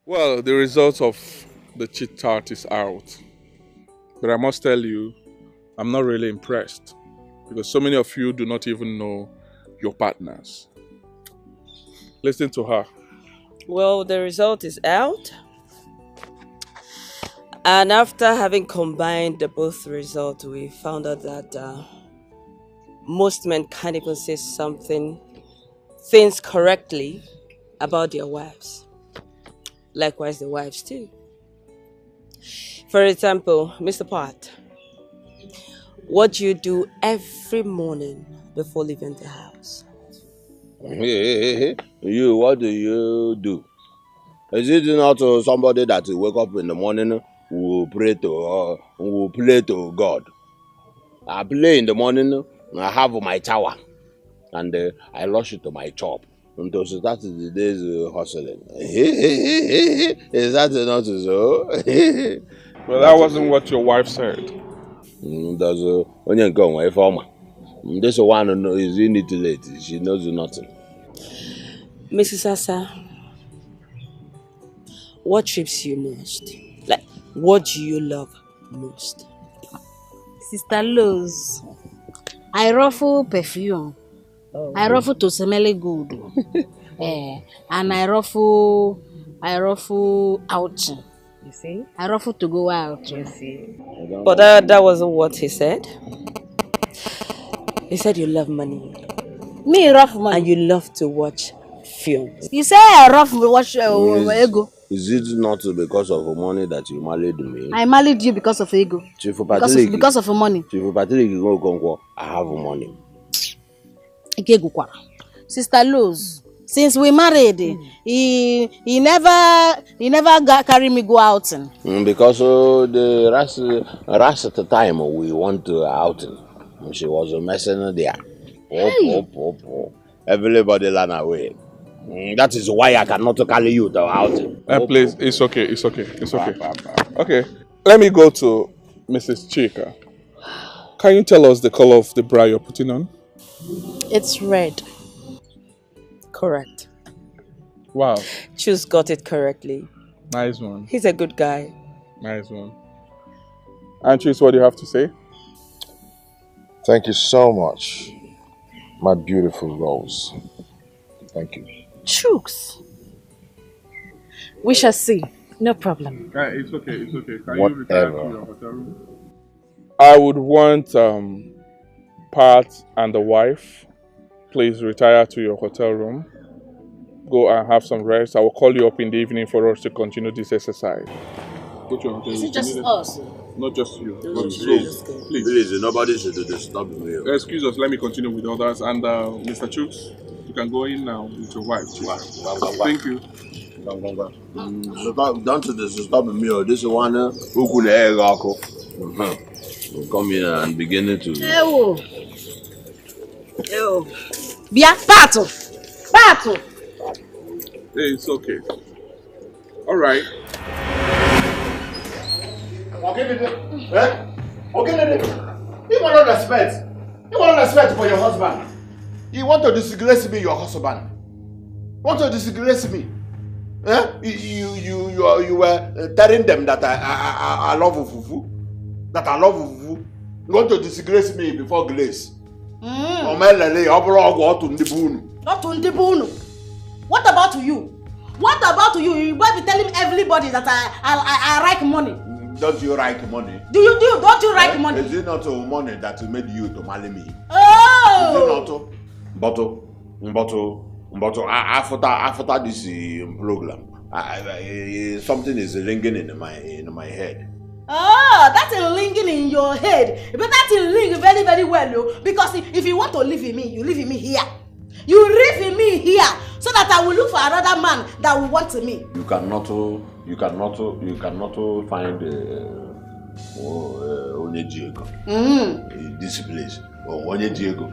Well, the result of the chit chat is out. But I must tell you, I'm not really impressed. Because so many of you do not even know your partners. Listen to her. Well, the result is out. And after having combined the both results, we found out that most men can't even say things correctly about their wives. Likewise, the wives too. For example, Mr. Pat, what do you do every morning before leaving the house? You, what do you do? Is it not somebody that will wake up in the morning will pray to God? I play in the morning, I have my tower, and I rush to my job. And so that is the day's hustling. Is that not so? Well, that wasn't what your wife said. Does only go away for me. This one is in it late. She knows nothing. Mrs. Asa, what trips you most? Like, what do you love most? Sister Luz, I ruffle perfume. Oh. I ruffle to smell good. And I ruffle out. You see? I ruffle to go out. You see? But that wasn't what he said. He said you love money. Me rough money. And you love to watch films. You say I rough watch ego. Is it not because of money that you married me? I married you because of ego. Because of money. Chief Patrick, I have money. Sister Luz, Since we married, he never carry me go out. Because the rest of the time we went to outing, she was a messenger there. Oh. Everybody ran away. That is why I cannot carry you to outing. Please, it's okay. Okay, let me go to Mrs. Chika. Can you tell us the color of the bra you're putting on? It's red. Correct. Wow. Choose got it correctly. Nice one. He's a good guy. Nice one. And Choose, what do you have to say? Thank you so much, my beautiful Rose. Thank you. Chooks. We shall see. No problem. It's okay. Can Whatever. you retire to your hotel room? I would want Pat and the wife, please retire to your hotel room. Go and have some rest. I will call you up in the evening for us to continue this exercise. Go to your hotel. Is it just us? Not just you. Please, nobody should disturb me. Excuse us, let me continue with others. And Mr. Chooks, you can go in now with your wife. Thank you. Don't disturb me. This one who could come here and begin to. Bia, Pato. Hey, it's okay. All right. Okay, you want to respect. You want respect for your husband. You want to disgrace me, your husband. Want to disgrace me. You were telling them that I love Fufu. That I love Fufu. You want to disgrace me before Grace. What about you? What about you? You might be telling everybody that I like money. Don't you like money? Don't you like money? Is it not money that made you to marry me? Oh! Is it not? But after this program, something is ringing in my head. Oh, that's a ringing in your head. But that will ring very, very well, no? Because if you want to live in me, you live in me here. You live in me here, so that I will look for another man that will want me. You cannot find this place. Onye Diego.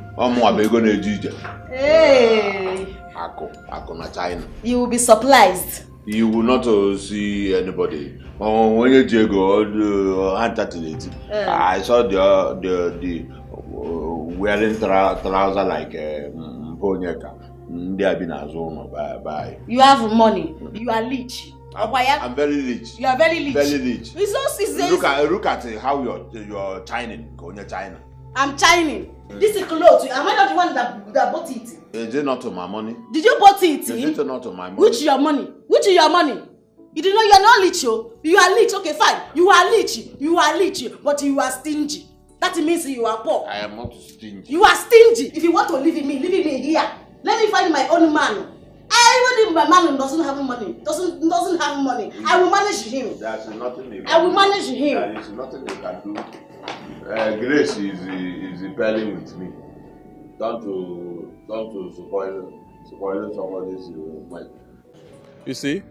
Hey. Ako na China. You will be surprised. You will not see anybody. Onye Diego I saw the wearing trouser like Ponyeka. You have money. You are rich. I'm very rich. You are very rich. Very rich. Look at how you're chining. China. I'm chining. This is clothes. Am I not the one that bought it? Is it not my money? Did you bought it? Is it not my money? Which is your money? Which is your money? You do know you are not rich, oh. You are rich. Okay, fine. You are rich, but you are stingy. That means you are poor. I am not stingy. You are stingy. If you want to live in me here. Let me find my own man. Even if my man doesn't have money, doesn't have money, I will manage him. There's nothing you can I will manage him. There is nothing you can do. Grace is rebelling with me. Don't to spoil somebody's mind. You see,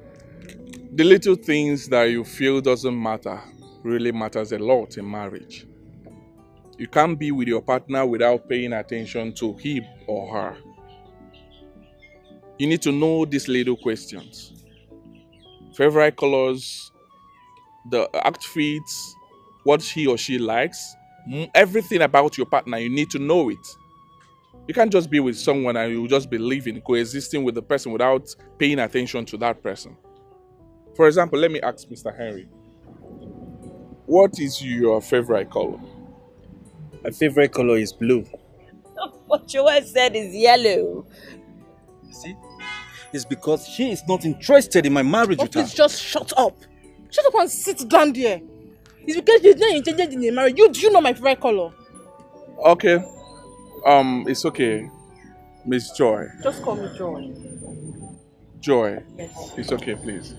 the little things that you feel doesn't matter really matters a lot in marriage. You can't be with your partner without paying attention to him or her. You need to know these little questions. Favorite colors, the outfits, what he or she likes, everything about your partner, you need to know it. You can't just be with someone and you'll just be living, coexisting with the person without paying attention to that person. For example, let me ask Mr. Henry, what is your favorite color? My favorite color is blue. What you said is yellow. See? It's because she is not interested in my marriage with her. Please just shut up. Shut up and sit down there. It's because she's not interested in the marriage. Do you know my favorite color? Okay. It's okay. Miss Joy. Just call me Joy. Joy. Yes. It's okay, please.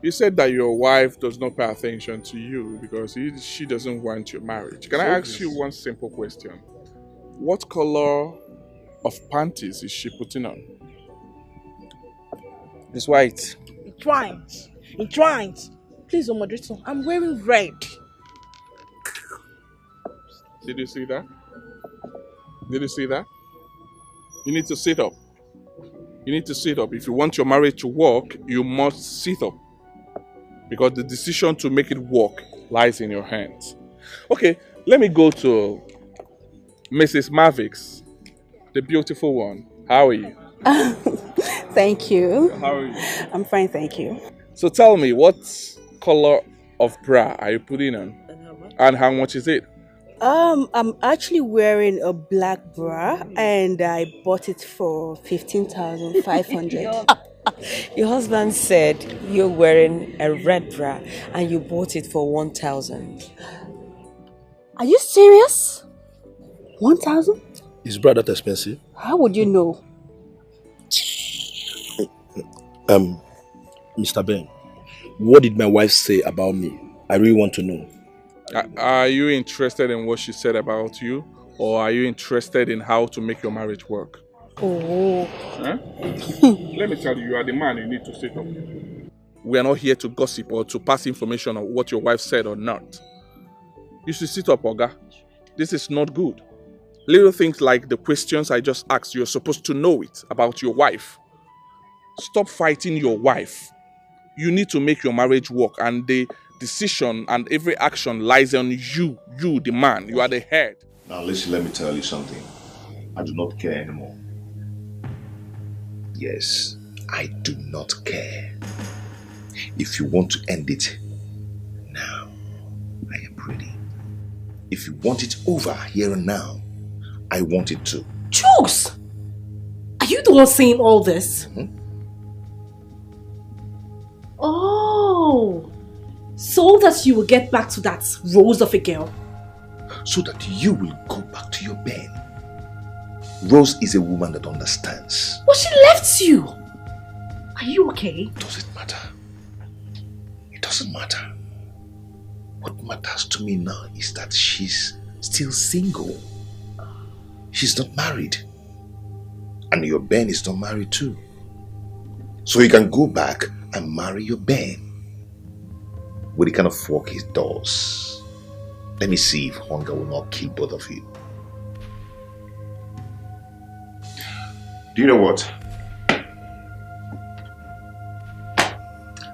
You said that your wife does not pay attention to you because she doesn't want your marriage. Can I ask you one simple question? What color of panties is she putting on? It's white. Entwined. Please, moderator, I'm wearing red. Did you see that? Did you see that? You need to sit up. You need to sit up. If you want your marriage to work, you must sit up. Because the decision to make it work lies in your hands. Okay, let me go to Mrs. Mavics, the beautiful one. How are you? Thank you. How are you? I'm fine, thank you. So tell me, what color of bra are you putting on? And how much is it? I'm actually wearing a black bra and I bought it for 15,500. Your husband said you're wearing a red bra and you bought it for 1,000. Are you serious? 1,000? Is bra that expensive? How would you know? Mr. Ben, what did my wife say about me? I really want to know. Are you interested in what she said about you? Or are you interested in how to make your marriage work? Oh. Huh? Let me tell you, you are the man, you need to sit up. We are not here to gossip or to pass information on what your wife said or not. You should sit up, Oga. This is not good. Little things like the questions I just asked, you're supposed to know it about your wife. Stop fighting your wife. You need to make your marriage work, and the decision and every action lies on you, the man. You are the head. Now listen, let me tell you something. I do not care anymore. Yes, I do not care. If you want to end it, now, I am ready. If you want it over here and now, I want it to. Jokes! Are you the one saying all this? Oh, so that you will get back to that rose of a girl. So that you will go back to your bed. Rose is a woman that understands. But she left you. Are you okay? Does it matter? It doesn't matter. What matters to me now is that she's still single. She's not married. And your Ben is not married too. So you can go back and marry your Ben with the kind of work he does. Let me see if hunger will not kill both of you. Do you know what?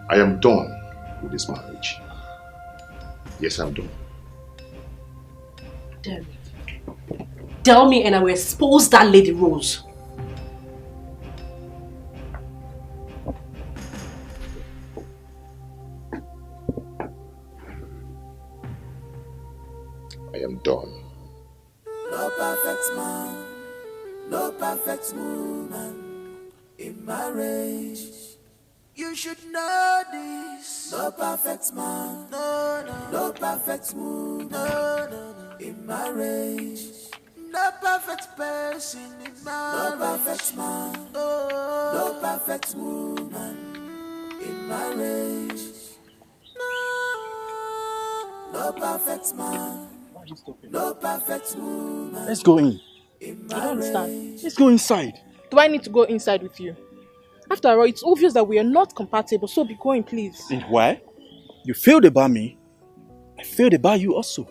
I am done with this marriage. Yes, I'm done. Damn it. Tell me and I will expose that lady Rose. I am done. No perfect man, no perfect woman in marriage. You should know this. No perfect man, no perfect woman in marriage. No perfect person in marriage. No perfect man, no perfect woman in marriage. No perfect man, no perfect woman. Let's go in. I don't understand. Let's go inside. Do I need to go inside with you? After all, it's obvious that we are not compatible, so be going, please. And why? You failed about me. I failed about you also.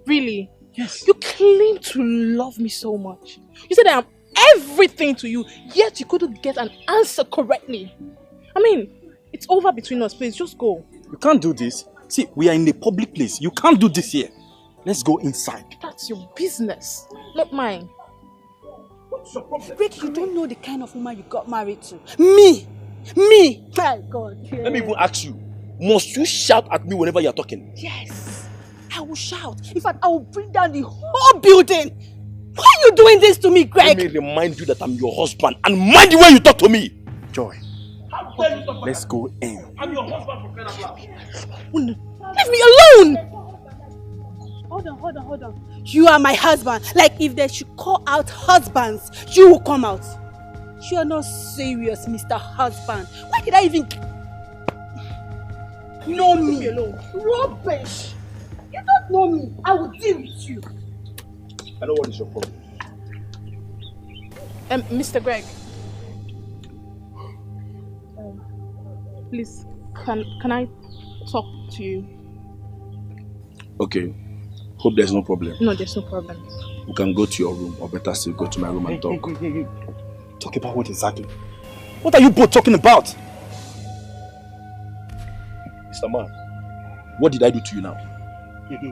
Really? Yes. You claim to love me so much. You said I am everything to you, yet you couldn't get an answer correctly. I mean, it's over between us, please, just go. You can't do this. See, we are in a public place. You can't do this here. Let's go inside. That's your business, not mine. What's your problem? Rick, you don't know the kind of woman you got married to. Me! Me! My God. Yeah. Let me even ask you. Must you shout at me whenever you're talking? Yes. I will shout. In fact, I will bring down the whole building. Why are you doing this to me, Greg? Let me remind you that I'm your husband and mind the way you talk to me. Joy, let's go in. I'm your husband for crying out loud. Leave me alone! Hold on. You are my husband. Like if they should call out husbands, you will come out. You are not serious, Mr. Husband. Why did I even... know me alone? Rubbish! You don't know me. I will deal with you. I know what is your problem. Mr. Greg. Please, can I talk to you? Okay. Hope there's no problem. No, there's no problem. We can go to your room, or better still go to my room and talk. Hey. Talk about what exactly? What are you both talking about? Mr. Man, what did I do to you now?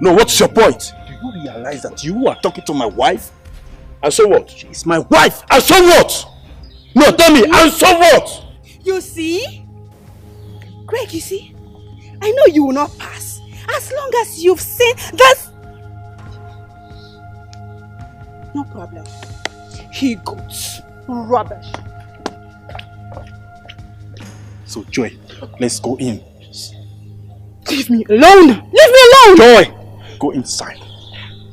No, what's your point? Do you realize that you are talking to my wife? And so what? She's my wife. And so what? No, tell me, and so what? You see? Greg, you see? I know you will not pass. As long as you've seen that. No problem. He goes. Rubbish. So, Joy, let's go in. Leave me alone! Leave me alone! Joy! Go inside.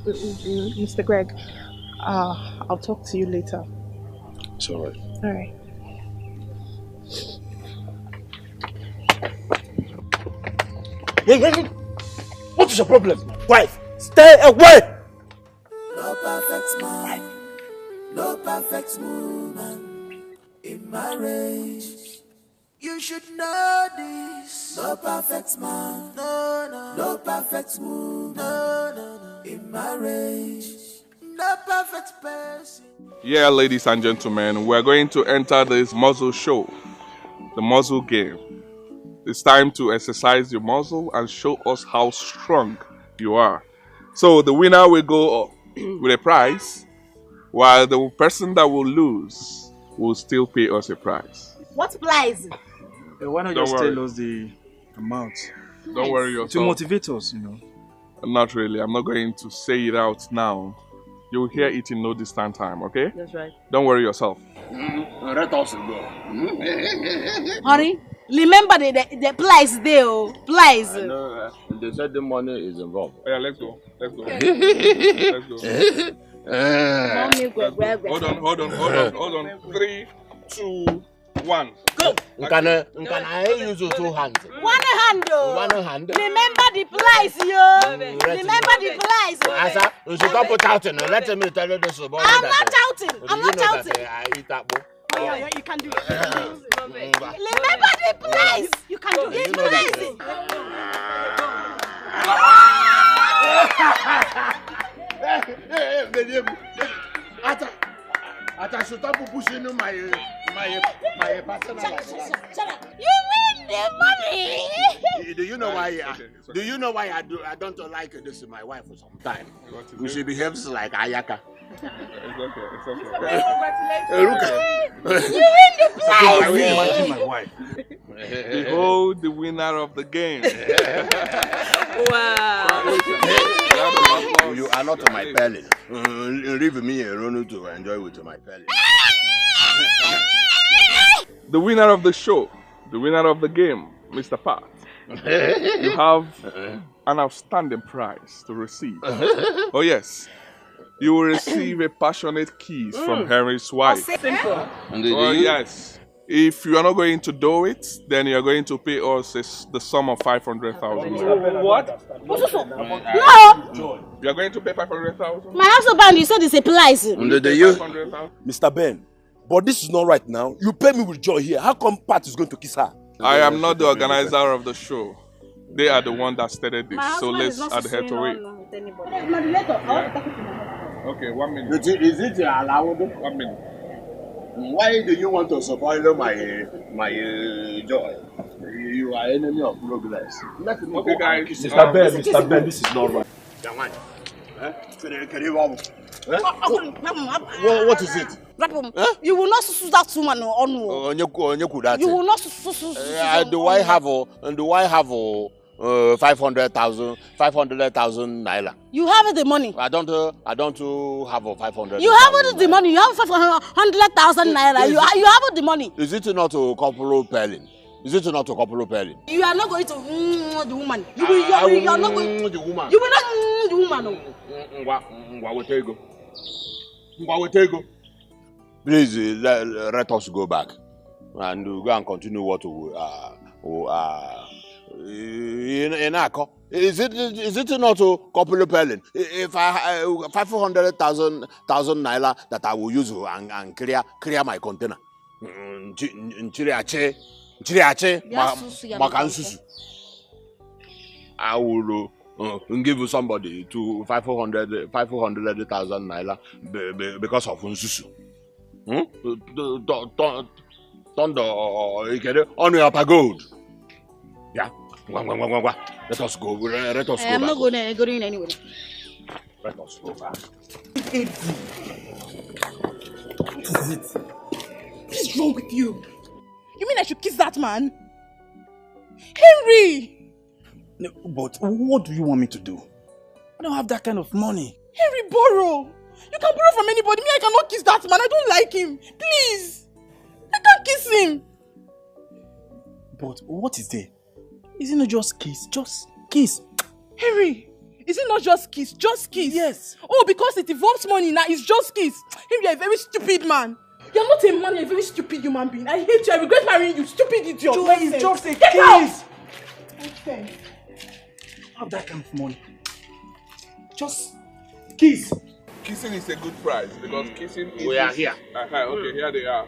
Mr. Greg, I'll talk to you later. It's alright. Alright. Hey! What is your problem? Wife, stay away! No perfect man, no perfect woman in marriage. You should know this. No perfect man, no perfect woman, in marriage. No perfect person. Yeah, ladies and gentlemen, we're going to enter this muzzle show, the muzzle game. It's time to exercise your muscle and show us how strong you are. So the winner will go with a prize, while the person that will lose will still pay us a prize. What prize? Why not Don't just worry. tell us the amount? Don't worry yourself. To motivate us, you know. Not really. I'm not going to say it out now. You'll hear it in no distant time, okay? That's right. Don't worry yourself. Let us go. Honey, remember the price there, oh. Price. I know, they said the money is involved. Oh, yeah, let's go. Let's go. Let's go. Hold on. 3, 2, 1. Go. Can I use your 2 hands? One hand, oh. One hand. Remember the price, yo. Remember the price. Asa, you should come put out and let me tell you this about I'm not shouting. I'm not shouting. I eat that book. Oh, yeah, you can do it. Remember the price. You can do it. I should stop pushing my personal life. Shut up. You win the money. Do you know why? Do you know why I don't like this in my wife for some time? She behaves like Ayaka. It's okay. You win the prize. I will imagine my wife. Behold the winner of the game. Wow. You are not my pellet. Leave me alone to enjoy with my pellet. The winner of the show, the winner of the game, Mr. Pat. You have an outstanding prize to receive. Oh yes. You will receive a passionate kiss from Henry's wife. Simple. Oh yes. If you are not going to do it, then you are going to pay us the sum of 500,000. What? No. You are going to pay 500,000? My husband, you said it's a price. Mr. Ben, but this is not right now. You pay me with Joy here. How come Pat is going to kiss her? I am not the organizer of the show. They are the one that started this, so let's adhere to it. Okay, 1 minute. Is it allowed? 1 minute. Why do you want to spoil my joy? You are enemy of progress. Okay, guys. Mr. Ben, this is not right. What is it? You will not sue that woman on. You will not sue. Do I have 500,000 naira? You have the money. I don't have 500. You have the money. You have 500,000 naira. You have the money. Is it not a couple of pelling? Is it not a couple of pelling? You are not going to the woman. You are not going the woman. You will not the woman. Please let us go back and go and continue what we Is it not a couple of pelling? If I 500,000 naira that I will use and clear my container. Chiriache, Ya susu ya Makansusu. I will give you somebody to 500,000 naira because of Unsusu. Thunder, on your pagode. Yeah. Let us go. Let us go. I'm not going anywhere. Let us go back. What is it? What is wrong with you? You mean I should kiss that man? Henry! No, but what do you want me to do? I don't have that kind of money. Henry, borrow! You can borrow from anybody. Me, I cannot kiss that man. I don't like him. Please! I can't kiss him. But what is there? Is it not just kiss? Just kiss. Henry, is it not just kiss? Just kiss? Yes. Oh, because it involves money now, it's just kiss. Henry, you're a very stupid man. You're not a man, you're a very stupid human being. I hate you, I regret marrying you, stupid idiot. Joy, it's just a Get kiss. out! Okay. I have that kind of money. Just kiss. Kissing is a good prize because kissing is... We are here. Okay, here they are.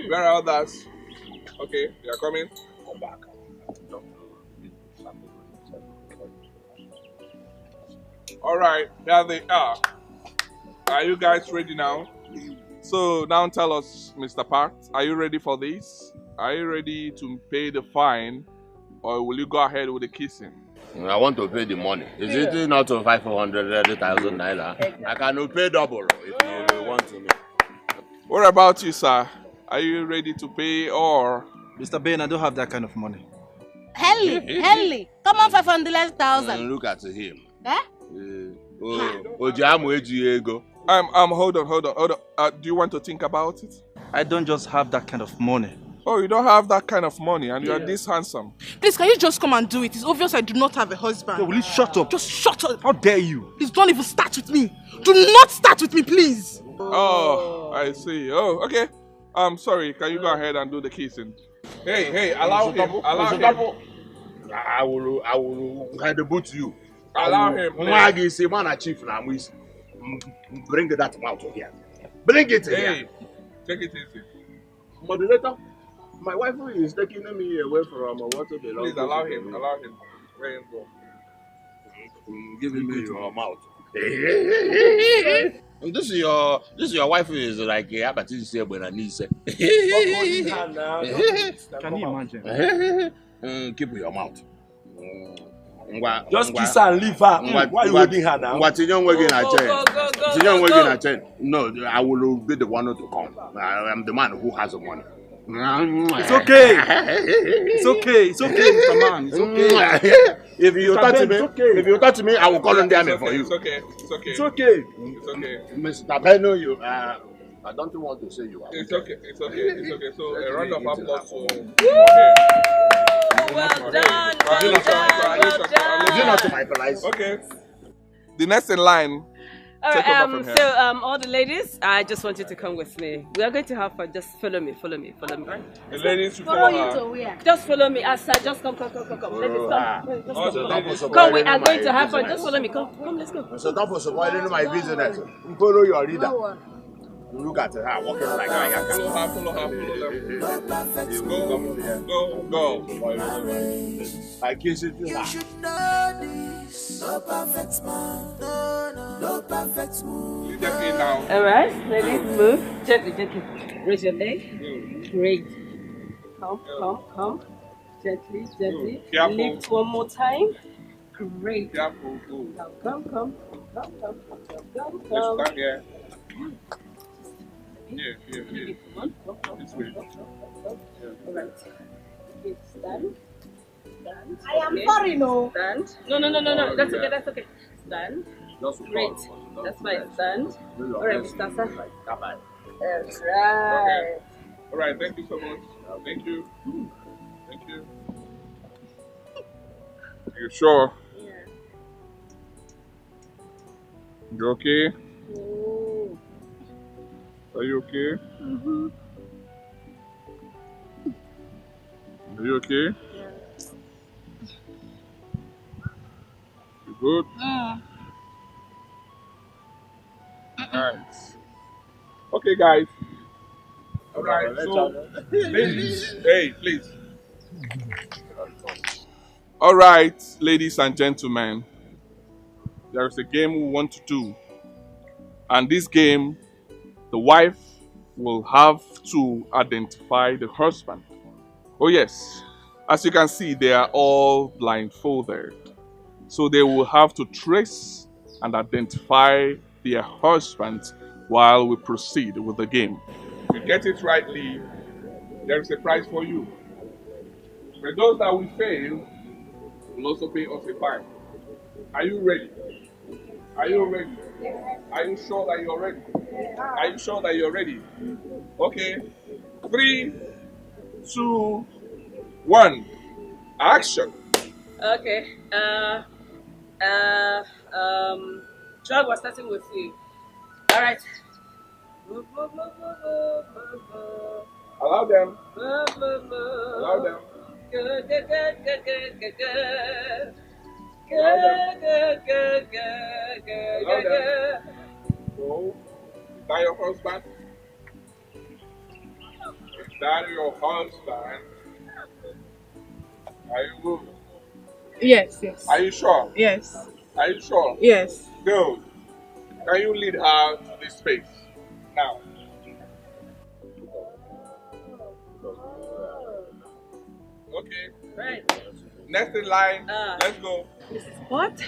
Where are others? Okay, they are coming. Come back. Alright, here they are. Are you guys ready now? So now tell us, Mr. Park, are you ready for this? Are you ready to pay the fine or will you go ahead with the kissing? I want to pay the money. Is it not 500,000 naira? I can pay double if you want to. What about you, sir? Are you ready to pay or? Mr. Ben, I don't have that kind of money. Henley, come on 500,000. Look at him. Eh? Hold on. Do you want to think about it? I don't just have that kind of money. Oh, you don't have that kind of money and you are this handsome. Please, can you just come and do it? It's obvious I do not have a husband. So will you shut up? Just shut up. How dare you? Please don't even start with me. Do not start with me, please. Oh, I see. Oh, okay. I'm sorry. Can you go ahead and do the kissing? Hey, allow him. Allow him. I will boot you. Allow him. Bring that out here. Bring it here. Hey, take it easy. Moderator, my wife is taking me away from what they Please allow him. Allow him. Let him go. Giving me your mouth. And this is your wife is like a Abatis when I need say. Can you imagine? Keep your mouth. Just kiss her and leave her. Why are you holding her now? What you working at No, I will be the one to come. I am the man who has the money. It's okay. It's okay, Mr. Man. It's okay. If you touch me, I will call on them for you. It's okay. It's okay. Mr. Beno, I don't want to say you are. It's okay. So a round of applause for him. Well done. Is it not to my police? Okay. The next in line. All right, so all the ladies, I just want you to come with me. We are going to have fun. Just follow me. The ladies should follow you to where? Just follow me. Asa, just come. Ladies, come. We are going to have fun. Just follow me. Come, let's go. So don't for spoiling my business. Follow your leader. Look at her walking like Follow her. Go. I kiss it. You should know this. No perfect man. No perfect move. All right, ladies, move. Gently. Raise your leg. Great. Come. Gently. Careful. Lift one more time. Great. Careful. Now come. Let's stand here. Yeah. This way. All right. Okay, stand. I am sorry, no. Stand. No. That's okay. Stand. Great. That's fine. Stand. All right, Mr. Sir. That's right. Okay. All right. Thank you so much. Thank you. You sure? Yeah. You okay? Oh. Are you okay? Mm-hmm. Are you okay? Yeah. You good? Mm. Nice. Okay, guys. All right. So, ladies, hey, please. All right, ladies and gentlemen, there is a game we want to do. And this game, the wife will have to identify the husband. Oh yes, as you can see, they are all blindfolded. So they will have to trace and identify their husbands while we proceed with the game. If you get it rightly, there is a prize for you. For those that will fail, will also pay us a fine. Are you ready? Are you ready? Are you sure that you're ready? Are you sure that you're ready? Okay. 3, 2, 1. Action. Okay. Drug, we're starting with you. All right. Allow them. Allow them. Good. So, is that your husband? Is that your husband? Are you? Yes. Are you sure? Yes. Are you sure? Yes. Good. Can you lead her to this space now? Okay. Right. Next in line. Let's go. What?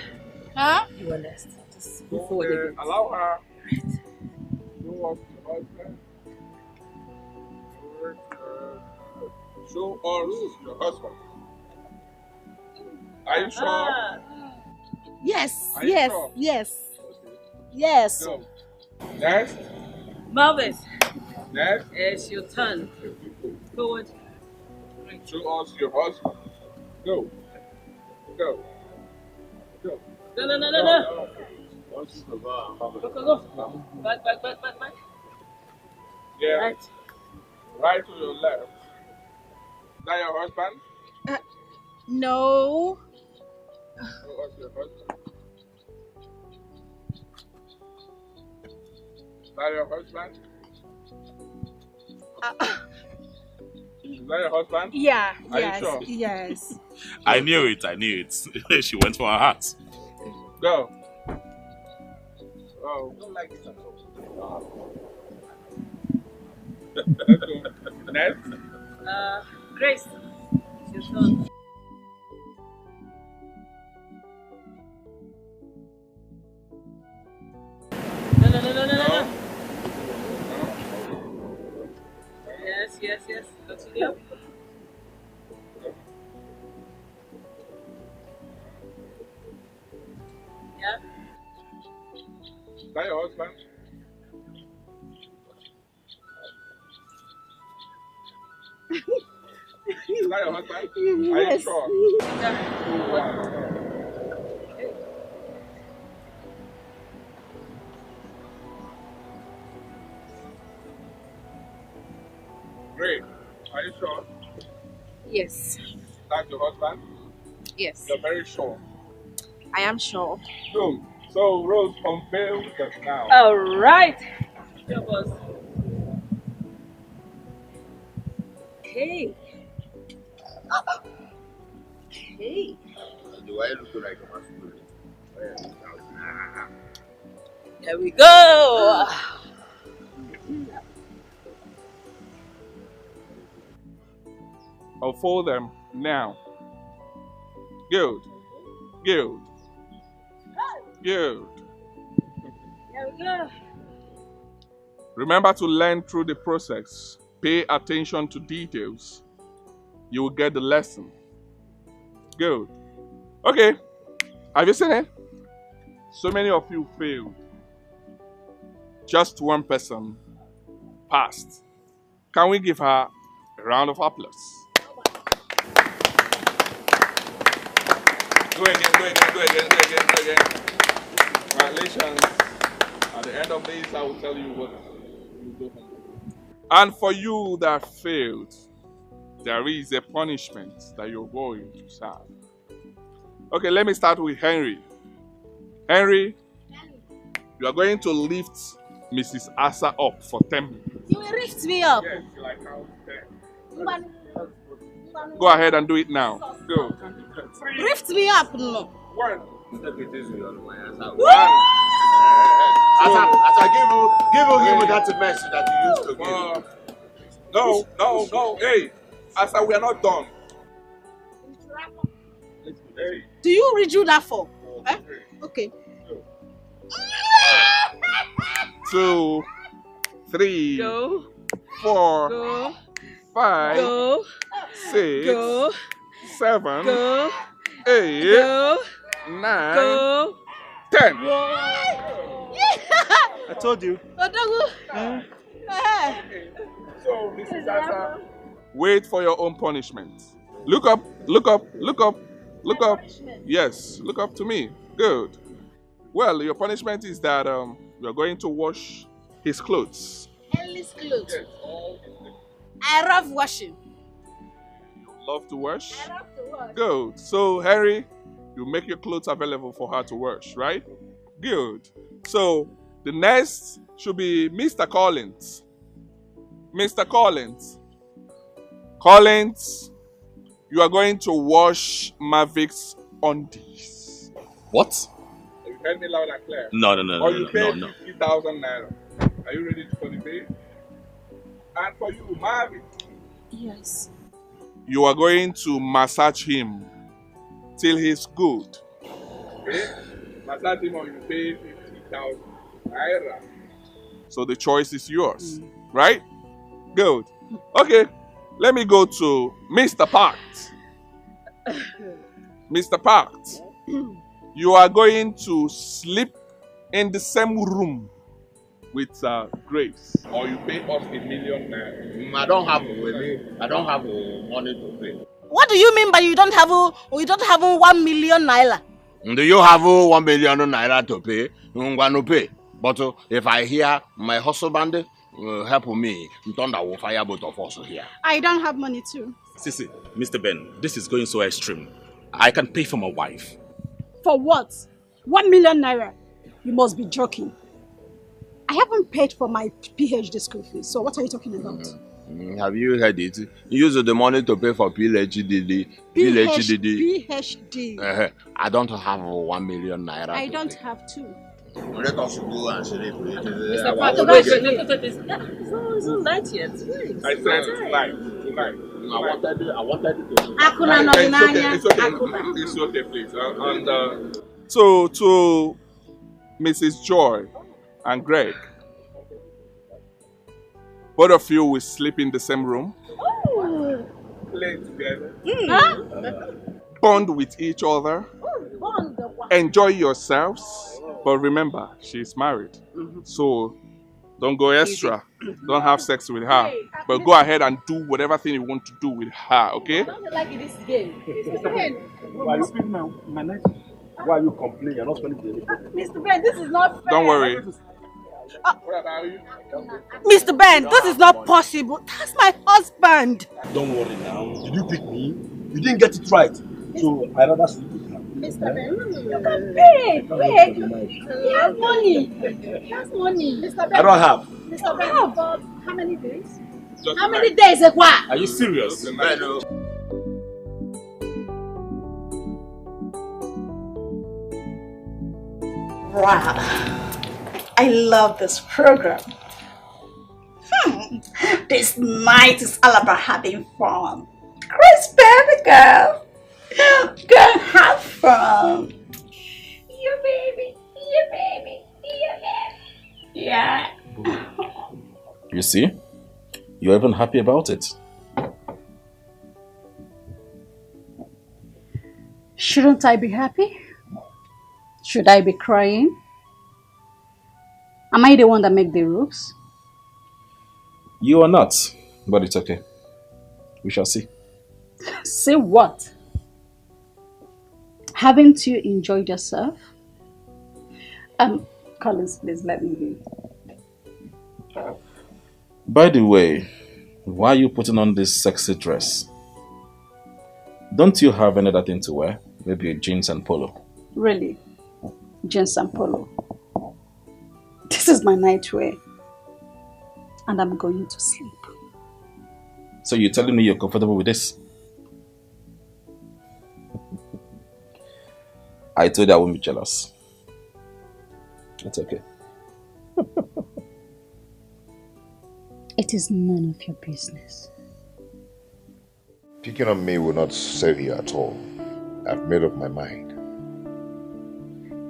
Huh? You understand. Just Go move forward a there. bit. Allow her. Show us your husband. Show us your husband. Are you sure? Yes, Are you yes, sure? yes, yes. Go. Next. Marvelous. Next. It's your turn. Forward. Show us your husband. Go. Go. Go. No. Go. Back. Yeah. Right. Right to your left. Is that your husband? No. Show us your husband. Is that your husband? Is that your husband? Yeah. Are Yes. you sure? Yes. I knew it. She went for her heart. Go. Oh, don't like this at all. Let's go. Next. Grace. It's your turn. No. Yes. Continue. Yeah. Is that your husband? Is that your husband? Are you sure? Great. Are you sure? Yes. That's your husband? Yes. You're very sure. I am sure. Good. So, Rose, unveil the now. All right. Your boss. Okay. Okay. Do I look like a masculine? There we go. Unfold them now. Good. There we go. Remember to learn through the process. Pay attention to details. You will get the lesson. Good. Okay. Have you seen it? So many of you failed. Just one person passed. Can we give her a round of applause? Go again. Congratulations. At the end of this, I will tell you what you do. And for you that failed, there is a punishment that you're going to serve. Okay, let me start with Henry. Henry, you are going to lift Mrs. Asa up for 10 minutes. You will lift me up. Yes, like how 10. Go ahead and do it now. Go. Lift me up, no. 1. As I give you that message that you used to give. No. Hey, Asa, we are not done. Hey. Do you redo that for? Eh? Okay. 2, 3, Go. 4, Go. 5, Go. 6, Go. 7, Go. 8, Go. 9, Go. 10. I told you. So, Mrs. Asa, wait for your own punishment. Look up. Yes, look up to me. Good. Well, your punishment is that you're going to wash his clothes. Ellie's clothes. I love washing. Love to wash? I love to wash. Good. So, Harry, you make your clothes available for her to wash, right? Good. So, the next should be Mr. Collins. Mr. Collins. Collins, you are going to wash Mavik's undies. What? You heard me loud and clear. No. Or you pay 50,000 naira. Are you ready for the pay? And for you, Mavik. Yes. You are going to massage him till he's good. Okay? Massage him or you pay 50,000 naira. So the choice is yours, right? Good. Okay, let me go to Mr. Parks. Mr. Parks, you are going to sleep in the same room with Grace, or you pay us 1 million naira. I don't have money to pay. What do you mean by you don't have 1 million naira? Do you have 1 million naira to pay? No pay. But if I hear my husband help me, thunder will fire both of us here. I don't have money too. Sissy, Mr. Ben, this is going so extreme. I can pay for my wife. For what? 1 million naira? You must be joking. I haven't paid for my PhD school fees, so what are you talking about? Have you heard it? You use the money to pay for PhD. PhD. I don't have 1 million naira. I don't have two. Let us go and sleep. Mr. Parker, wait. It's not night yet. Wait. I said tonight. I wanted it to. It's okay, please. So to Mrs. Joy and Greg, both of you will sleep in the same room. Play together. Bond with each other. Enjoy yourselves. But remember, she's married. So don't go extra. Don't have sex with her. But go ahead and do whatever thing you want to do with her, okay? I don't like this game. Why are you spending my night? Why are you complaining? You're not spending the day. Mr. Ben, this is not fair. Don't worry. Mr. Ben, this is not possible. That's my husband. Don't worry now. Did you pick me? You didn't get it right. So I rather sleep with her. Mr. Ben, you can pay. Wait. He has money. He has money. Mr. Ben, I don't have. Mr. Ben, for how many days? How many days? Are you serious? Wow. I love this program. This night is all about having fun. Chris, baby girl. Go and have fun. Your baby. Yeah. You see? You're even happy about it. Shouldn't I be happy? Should I be crying? Am I the one that make the rules? You are not, but it's okay. We shall see. See what? Haven't you enjoyed yourself? Collins, please let me be. By the way, why are you putting on this sexy dress? Don't you have any other thing to wear? Maybe jeans and polo. Really? Jeans and polo. This is my nightwear. And I'm going to sleep. So you're telling me you're comfortable with this? I told you I won't be jealous. It's okay. It is none of your business. Picking on me will not save you at all. I've made up my mind.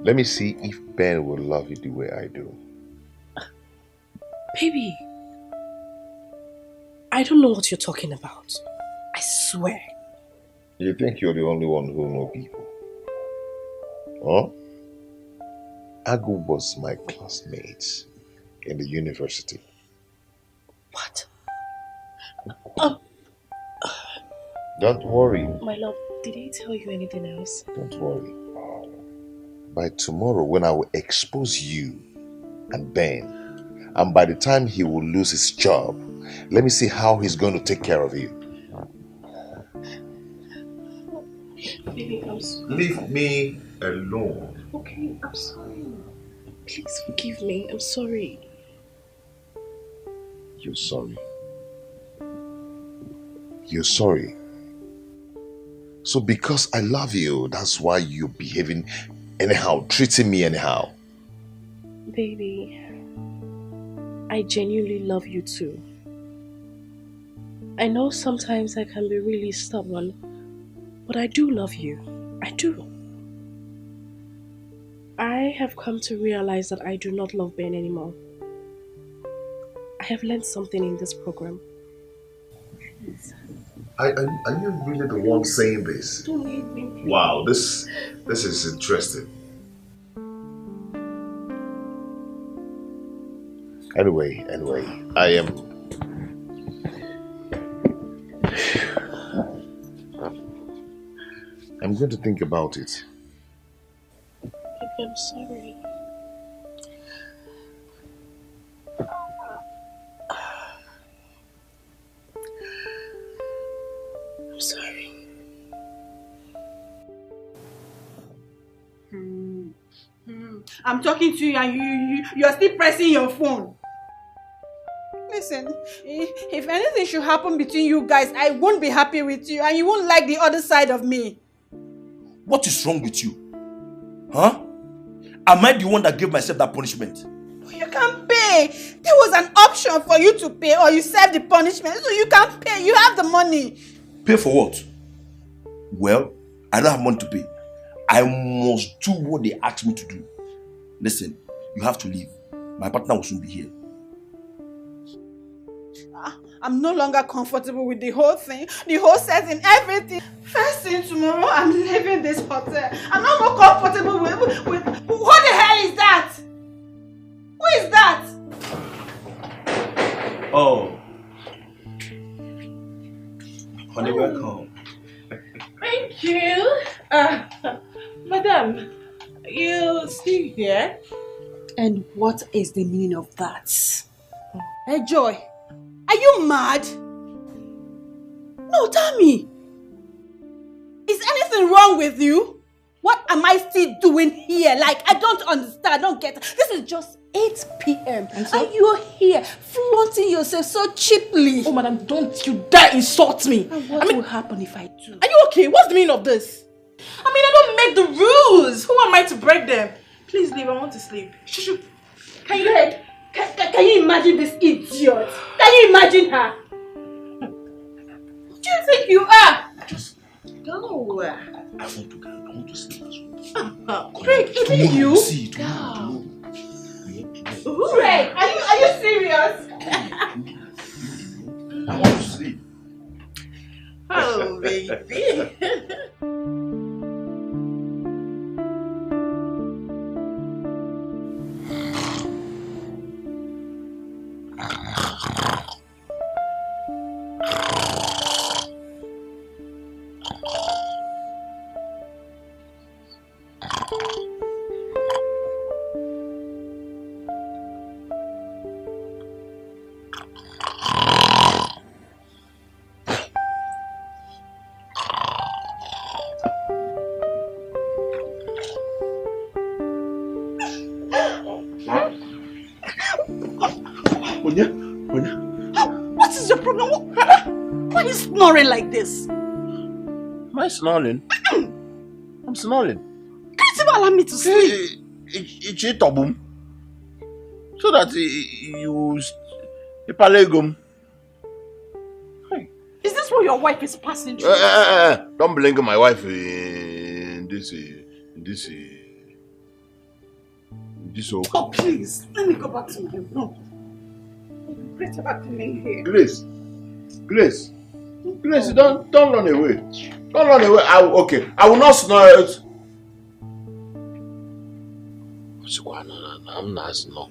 Let me see if Ben will love you the way I do. Baby, I don't know what you're talking about. I swear. You think you're the only one who knows people? Huh? Agu was my classmate in the university. What? Don't worry. My love, did he tell you anything else? Don't worry. By tomorrow, when I will expose you and Ben, and by the time he will lose his job, let me see how he's going to take care of you. Baby, I'm sorry. Leave me alone. Okay, I'm sorry. Please forgive me. I'm sorry. You're sorry. You're sorry. So because I love you, that's why you're behaving anyhow, treating me anyhow. Baby, I genuinely love you too. I know sometimes I can be really stubborn, but I do love you. I do. I have come to realize that I do not love Ben anymore. I have learned something in this program. Please. Are you really the one saying this? Don't hate me. Wow, this is interesting. Anyway, I am. I'm going to think about it. I'm sorry. I'm sorry. I'm talking to you and you're still pressing your phone. Listen, if anything should happen between you guys, I won't be happy with you and you won't like the other side of me. What is wrong with you? Huh? Am I the one that gave myself that punishment? You can't pay. There was an option for you to pay or you serve the punishment, so you can't pay. You have the money. Pay for what? Well, I don't have money to pay. I must do what they asked me to do. Listen, you have to leave. My partner will soon be here. I'm no longer comfortable with the whole thing, the whole setting, everything. First thing tomorrow, I'm leaving this hotel. I'm not more comfortable with what the hell is that? Who is that? Oh. Honey, welcome. Thank you. Madam, you still here? And what is the meaning of that? Hey, Joy. Are you mad? No, tell me. Is anything wrong with you? What am I still doing here? Like, I don't understand. I don't get it. This is just 8 p.m. And you're here flaunting yourself so cheaply. Oh, madam, don't you dare insult me. And what will happen if I do? Are you okay? What's the meaning of this? I don't make the rules. Who am I to break them? Please leave. I want to sleep. Shoo. Can you imagine this idiot? Can you imagine her? Who do you think you are? Just go. I want to sleep as well. Craig, is it you? Craig, are you serious? I want to sleep. Oh, baby. What is your problem? Why are you snoring like this? Am I snoring? I'm snoring. Can you see you allow me to sleep? It's tobum. So that you palegum. Is this what your wife is passing through? Don't blame my wife in this. Oh, please. Let me go back to my room. Great about coming here. Grace, don't run away. Don't run away. I will not snore. I'm not snore.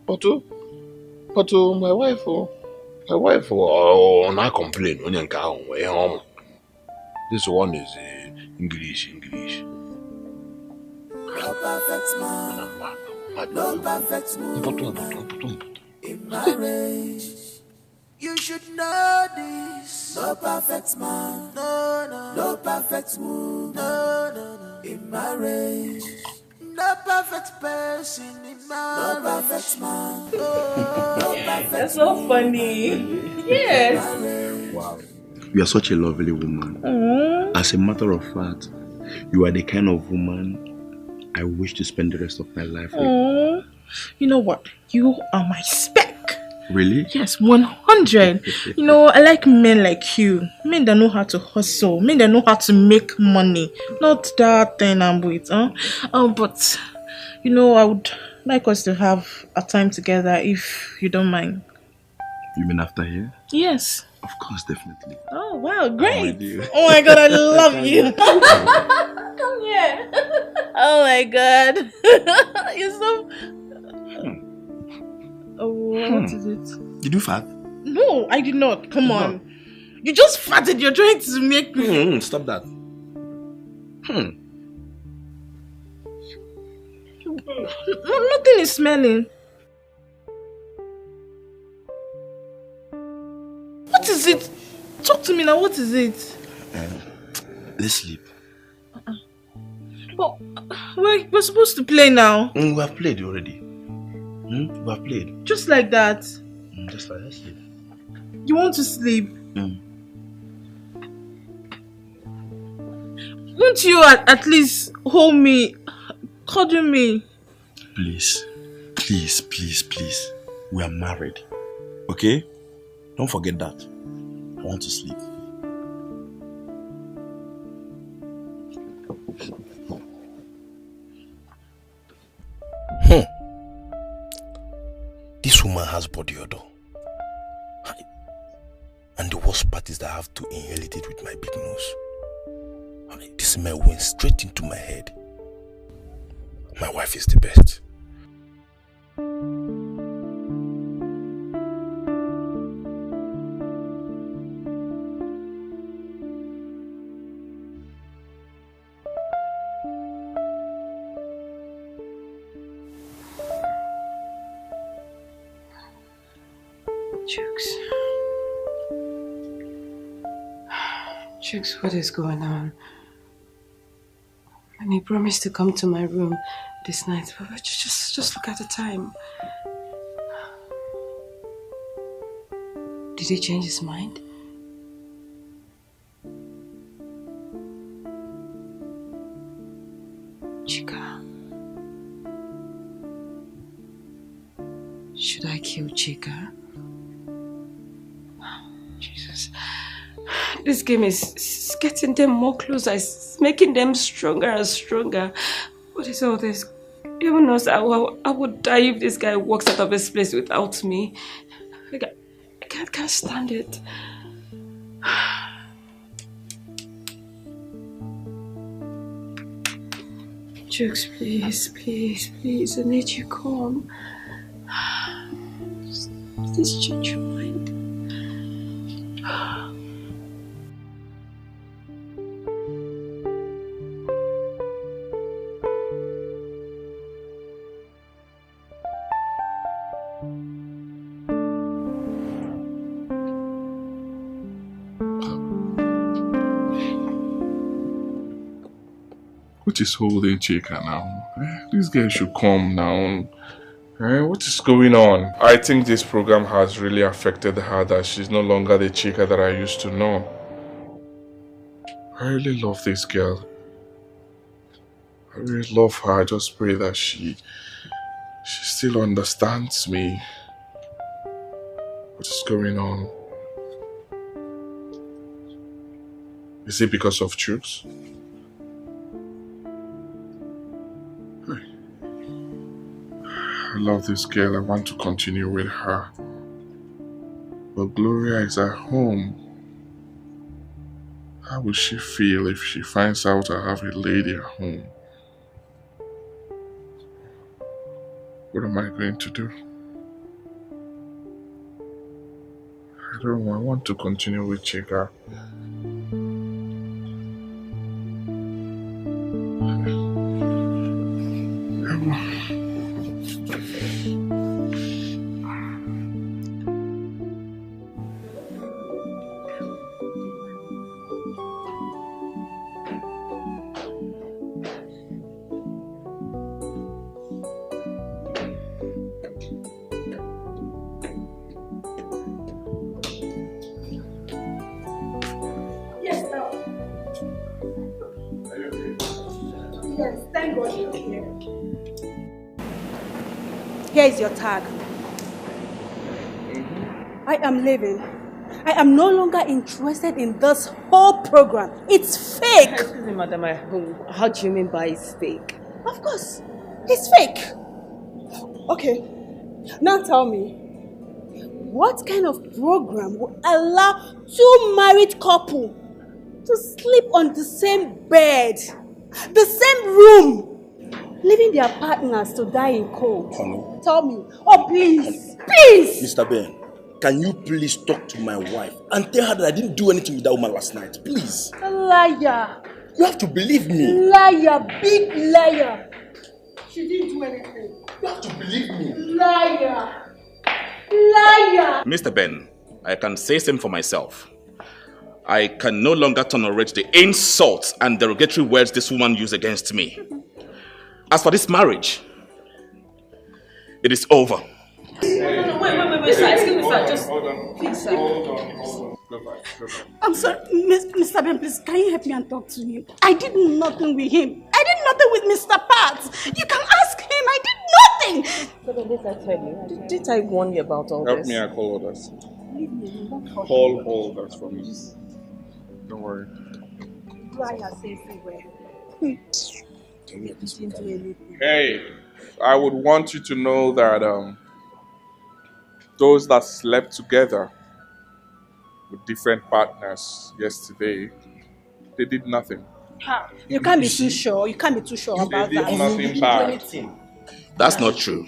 But my wife will not complain when you come home. This one is English. No perfect man, no perfect woman in marriage. You should know this. No perfect man, no perfect woman, in marriage. No perfect person in marriage. No perfect man, no perfect. That's so funny. Yes. Wow. You are such a lovely woman. As a matter of fact, you are the kind of woman I wish to spend the rest of my life with. You know what? You are my spec. Really? Yes, 100. You know, I like men like you. Men that know how to hustle. Men that know how to make money. Not that thing I'm with. But, you know, I would like us to have a time together if you don't mind. You mean after here? Yes. Of course, definitely. Oh, wow, great. Oh my God, I love you. Come here. Oh my God. You're so... Oh, what is it? Did you fart? No, I did not. Come on. You just farted. You're trying to make me... Stop that. Nothing is smelling. What is it? Talk to me now. What is it? Let's sleep. But we're supposed to play now. We have played already. We have played. Just like that. Just like that. Sleep. You want to sleep? Won't you at least hold me, cuddle me? Please. We are married. Okay? Don't forget that. I want to sleep. This woman has body odor. And the worst part is that I have to inhalate it with my big nose. This smell went straight into my head. My wife is the best. Chooks, what is going on? And he promised to come to my room this night, but just look at the time. Did he change his mind? Chika. Should I kill Chika? Jesus. This game is getting them more closer. It's making them stronger and stronger. What is all this? Even knows I would die if this guy walks out of this place without me. I can't stand it. Jukes, please, I need you calm. Just change your mind. What is holding Chika now? This guy should calm down. What is going on? I think this program has really affected her, that she's no longer the Chika that I used to know. I really love this girl. I really love her. I just pray that she still understands me. What is going on? Is it because of truth? I love this girl. I want to continue with her. But Gloria is at home. How will she feel if she finds out I have a lady at home? What am I going to do? I don't know. I want to continue with Chika. Here is your tag. I am leaving. I am no longer interested in this whole program. It's fake. Excuse me, madam. How do you mean by it's fake? Of course. It's fake. Okay. Now tell me, what kind of program will allow two married couple to sleep on the same bed, the same room, leaving their partners to die in cold? Honey. Tell me. Oh, please. Please. Mr. Ben, can you please talk to my wife and tell her that I didn't do anything with that woman last night? Please. Liar. You have to believe me. Liar. Big liar. She didn't do anything. You have to believe me. Liar. Liar. Mr. Ben, I can say same for myself. I can no longer tolerate the insults and derogatory words this woman used against me. As for this marriage, it is over. No, wait, sir. Excuse me, sir. Just please, sir. Hold on. Go back. I'm sorry, Mr. Ben, please, can you help me and talk to him? I did nothing with him. I did nothing with Mr. Pat. You can ask him. I did nothing. So then this I tell you. Did I warn you about all Help this? me, I call others. Leave me alone. Call all others for me. Don't worry. Liar says everywhere. Didn't do anything. Hey, I would want you to know that those that slept together with different partners yesterday, they did nothing. You can't be too sure. You can't be too sure about They did that. nothing bad. That's not true.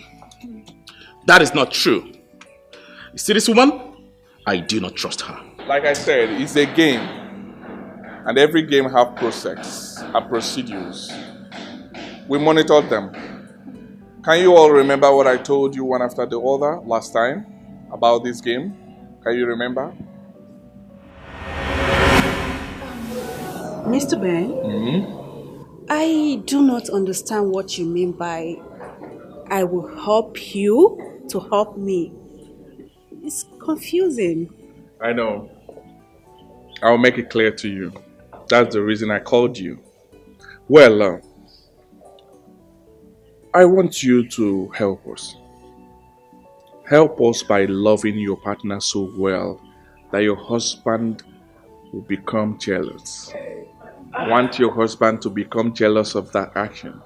That is not true. You see this woman? I do not trust her. Like I said, it's a game. And every game have process and procedures. We monitored them. Can you all remember what I told you one after the other last time about this game? Can you remember? Mr. Ben, I do not understand what you mean by I will help you to help me. It's confusing. I know. I'll make it clear to you. That's the reason I called you. Well, I want you to help us. Help us by loving your partner so well that your husband will become jealous. Want your husband to become jealous of that action.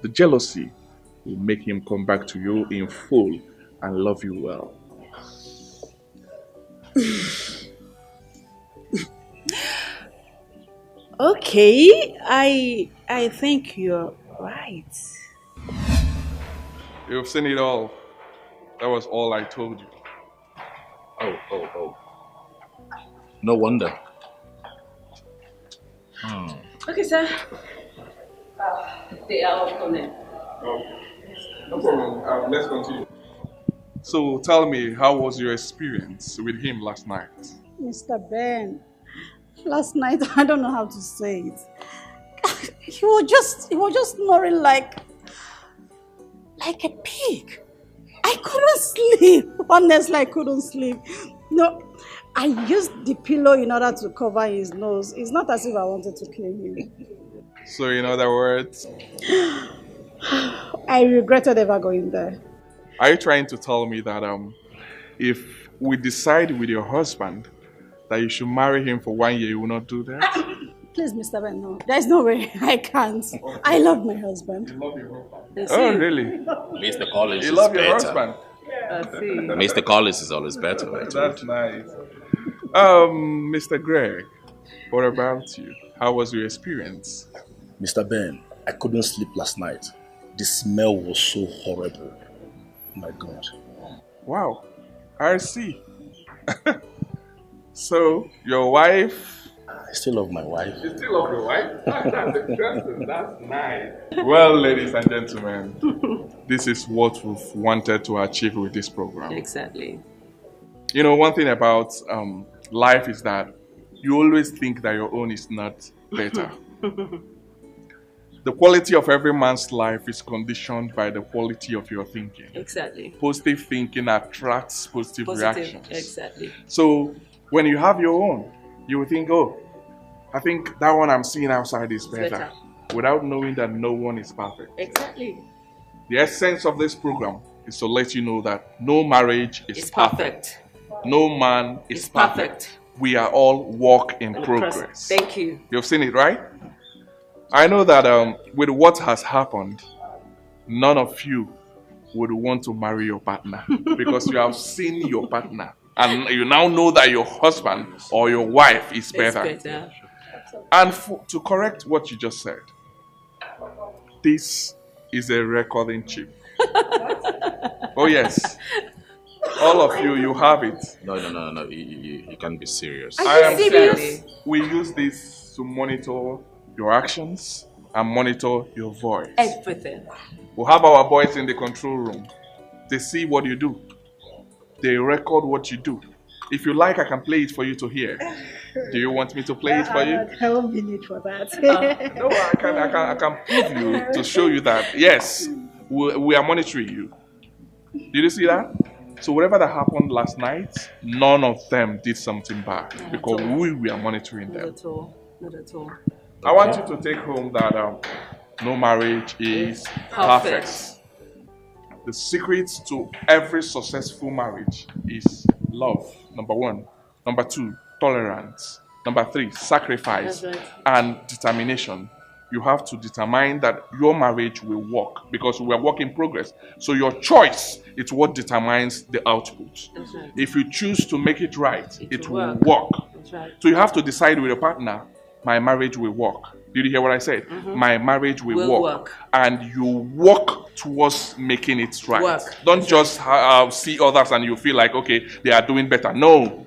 The jealousy will make him come back to you in full and love you well. Okay, I think you're right. You've seen it all. That was all I told you. Oh. No wonder. Okay, sir. They are all coming. No problem. Let's continue. So tell me, how was your experience with him last night? Mr. Ben, last night, I don't know how to say it. He was just snoring like a pig. I couldn't sleep. Honestly, I couldn't sleep. No, I used the pillow in order to cover his nose. It's not as if I wanted to kill him. So in other words, I regretted ever going there. are you trying to tell me that if we decide with your husband that you should marry him for 1 year, you will not do that? Please, Mr. Ben, no. There's no way I can't. I love my husband. You love your husband? Oh, really? Mr. Collins You is love your better. husband? Mr. Collins is always better. I told That's you. nice. Mr. Greg, what about you? How was your experience? Mr. Ben, I couldn't sleep last night. The smell was so horrible. My God. Wow, I see. So, your wife... I still love my wife. You still love your wife? That's interesting. That's nice. Well, ladies and gentlemen, this is what we've wanted to achieve with this program. Exactly. You know, one thing about life is that you always think that your own is not better. The quality of every man's life is conditioned by the quality of your thinking. Exactly. Positive thinking attracts positive reactions. Exactly. So when you have your own, you will think, oh, I think that one I'm seeing outside is better. Without knowing that no one is perfect. Exactly. The essence of this program is to let you know that no marriage is perfect. No man is perfect. We are all work in progress. Thank you. You've seen it, right? I know that with what has happened, none of you would want to marry your partner because you have seen your partner and you now know that your husband or your wife is better. And to correct what you just said, this is a recording chip. Oh yes. All of you, you have it. No. You can't be serious. I am serious. We use this to monitor your actions and monitor your voice. Everything. We'll have our boys in the control room. They see what you do. They record what you do. If you like, I can play it for you to hear. Do you want me to play it for you? There won't be need for that. No, I can prove you to show you that, yes, we are monitoring you. Did you see that? So whatever that happened last night, none of them did something bad because we are monitoring them. Not at all. Not at all. I want you to take home that no marriage is perfect. The secret to every successful marriage is love, number 1. Number 2, tolerance. Number 3, sacrifice and determination. You have to determine that your marriage will work because we are work in progress. So your choice is what determines the output. If you choose to make it right, it will work. So you have to decide with your partner, my marriage will work. Did you hear what I said? My marriage will work. And you work towards making it right. Don't just see others and you feel like, okay, they are doing better. No.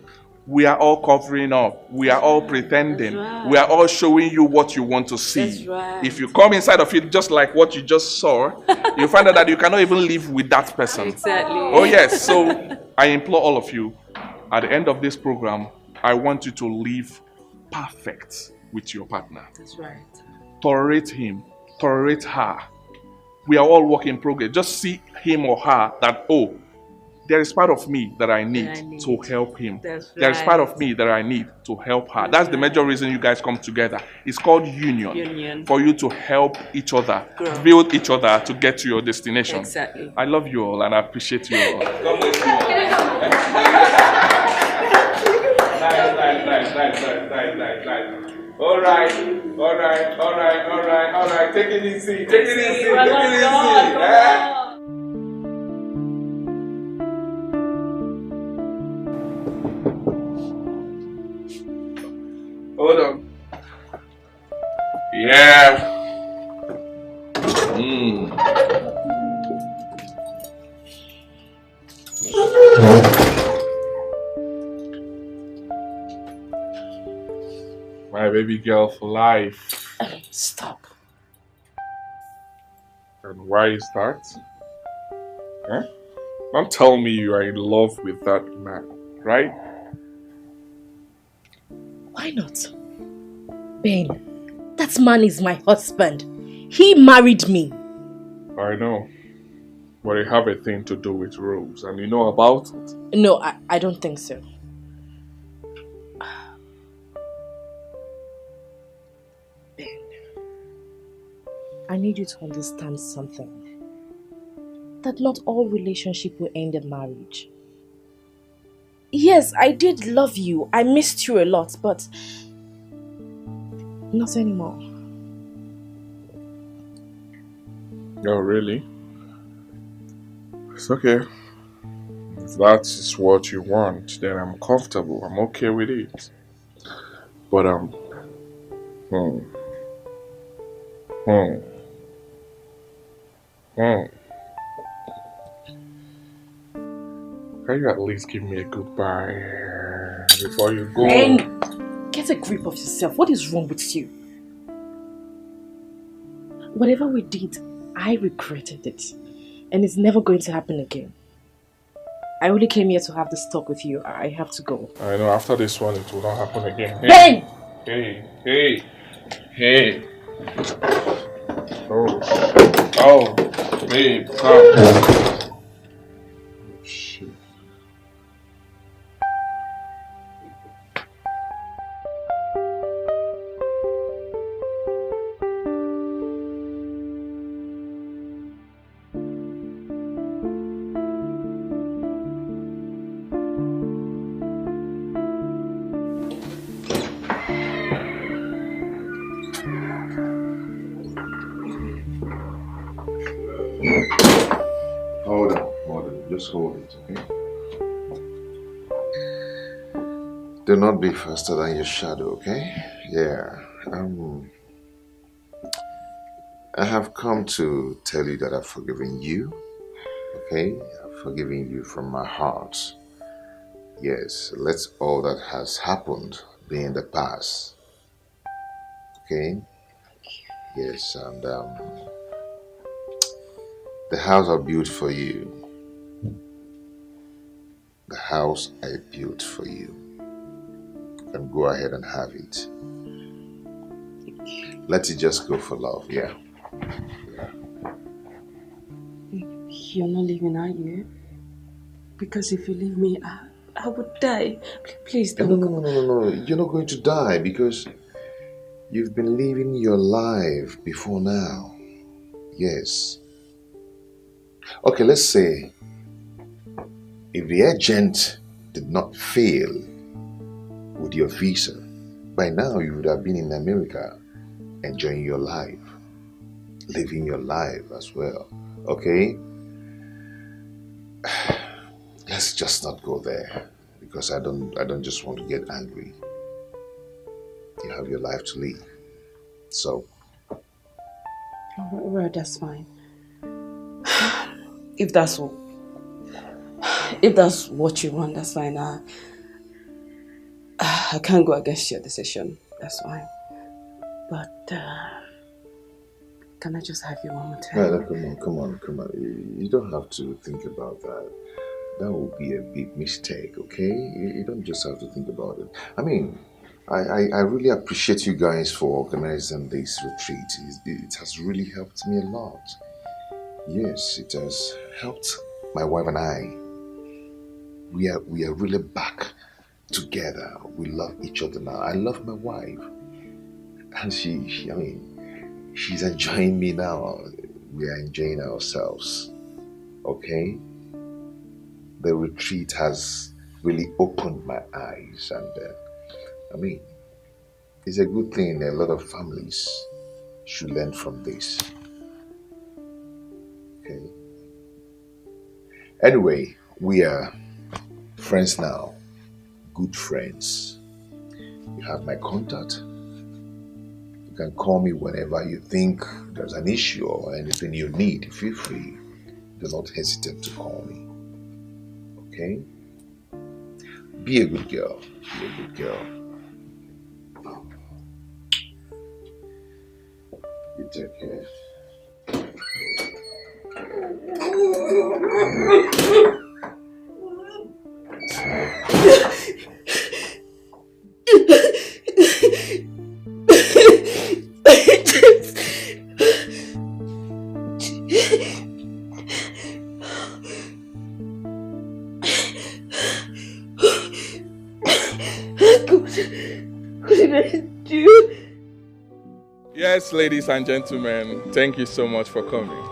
We are all covering up. We are all pretending. We are all showing you what you want to see. If you come inside of it just like what you just saw, you find out that you cannot even live with that person. Exactly. Oh yes. So I implore all of you, at the end of this program, I want you to live perfect with your partner. That's right. Tolerate him. Tolerate her. We are all work in progress. Just see him or her that, oh, there is part of me that I need to help him. There is part of me that I need to help her. That's the major reason you guys come together. It's called union. For you to help each other, build each other to get to your destination. Exactly. I love you all and I appreciate you all. God bless you all. Nice. All right. Take it easy. Hold on. Yeah. My baby girl for life. Stop. And why is that? Huh? Don't tell me you are in love with that man, right? Why not? Ben, that man is my husband. He married me. I know. But it have a thing to do with Rose, and you know about it? No, I don't think so. Ben, I need you to understand something. That not all relationship will end in marriage. Yes, I did love you. I missed you a lot, but not anymore. Oh, really? It's okay. If that is what you want, then I'm comfortable. I'm okay with it. But can you at least give me a goodbye before you go? And get a grip of yourself. What is wrong with you? Whatever we did, I regretted it. And it's never going to happen again. I only came here to have this talk with you. I have to go. I know after this one it will not happen again. Ben! Hey. Oh, babe, come. Shit. Hold on. Just hold it, okay? Do not be faster than your shadow, okay? Yeah. I have come to tell you that I've forgiven you, okay? I've forgiven you from my heart. Yes, let all that has happened be in the past, okay? Yes, and the house I built for you. The house I built for you. You can go ahead and have it. Let it just go for love, yeah. You're not leaving, are you? Because if you leave me, I would die. Please don't go. No. You're not going to die because you've been living your life before now. Yes. Okay, let's say if the agent did not fail with your visa, by now you would have been in America enjoying your life, living your life as well. Okay? Let's just not go there because I don't just want to get angry. You have your life to live. So Well, that's fine. If that's what you want, that's fine. I can't go against your decision. That's fine. But can I just have you one more time? No, come on. You don't have to think about that. That would be a big mistake, okay? You don't just have to think about it. I mean, I really appreciate you guys for organizing this retreat. It has really helped me a lot. Yes, it has helped my wife and I. We are really back together. We love each other now. I love my wife. And she's enjoying me now. We are enjoying ourselves. Okay? The retreat has really opened my eyes, and it's a good thing. A lot of families should learn from this. Okay. Anyway, we are friends now, good friends. You have my contact. You can call me whenever you think there's an issue or anything you need. Feel free. Do not hesitate to call me. Okay? Be a good girl. Be a good girl. You take care. What did I do? Yes, ladies and gentlemen, thank you so much for coming.